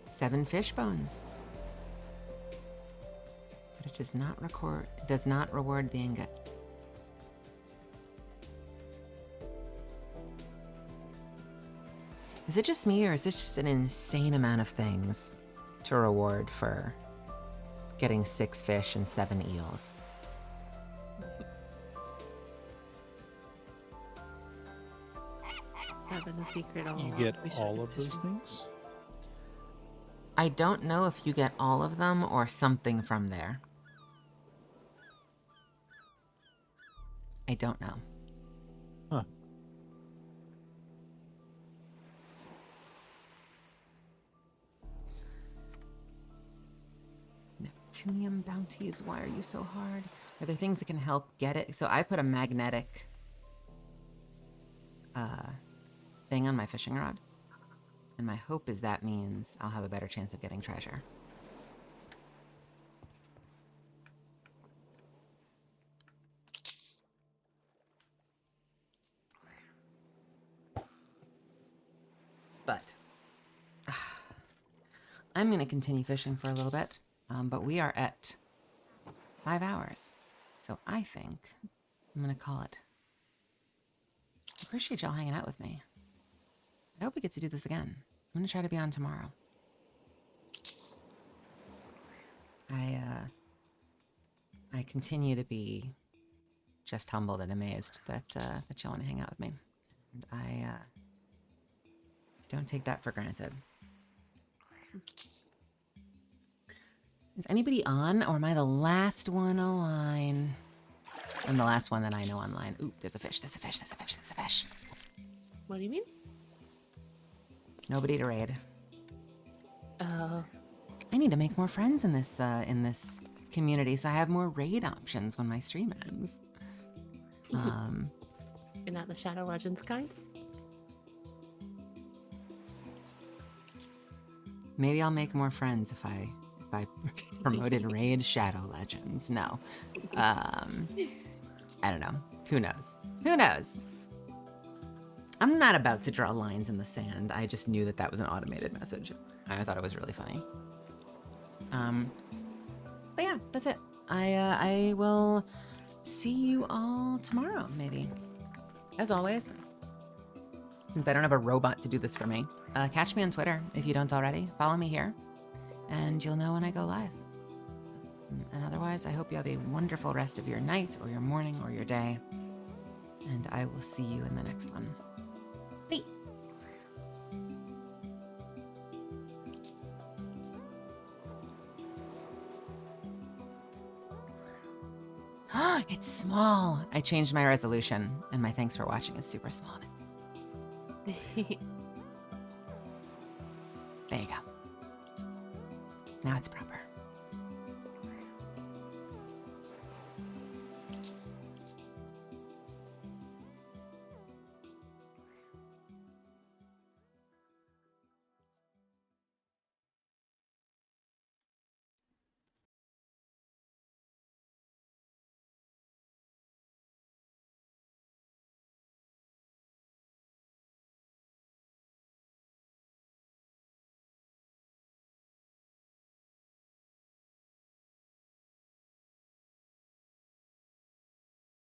Seven fish bones. But it does not reward the ingot. Is it just me, or is this just an insane amount of things to reward for getting 6 fish and 7 eels? Seven, the secret. You get all of those things? I don't know if you get all of them or something from there. I don't know. Huh. Neptunium bounties, why are you so hard? Are there things that can help get it? So I put a magnetic thing on my fishing rod. And my hope is that means I'll have a better chance of getting treasure. But I'm going to continue fishing for a little bit. But we are at 5 hours. So I think I'm going to call it. I appreciate y'all hanging out with me. I hope we get to do this again. I'm going to try to be on tomorrow. I continue to be just humbled and amazed that y'all want to hang out with me. And I don't take that for granted. Is anybody on, or am I the last one online? I'm the last one that I know online. Ooh, there's a fish, there's a fish, there's a fish, there's a fish. What do you mean? Nobody to raid. Oh. I need to make more friends in this community so I have more raid options when my stream ends. You're not the Shadow Legends kind? Maybe I'll make more friends if I promoted raid Shadow Legends. No. I don't know. Who knows? Who knows? I'm not about to draw lines in the sand. I just knew that was an automated message. I thought it was really funny. But yeah, that's it. I will see you all tomorrow, maybe. As always, since I don't have a robot to do this for me, catch me on Twitter if you don't already. Follow me here, and you'll know when I go live. And otherwise, I hope you have a wonderful rest of your night, or your morning, or your day. And I will see you in the next one. Bye. It's small. I changed my resolution, and my thanks for watching is super small. There you go. Now it's proper.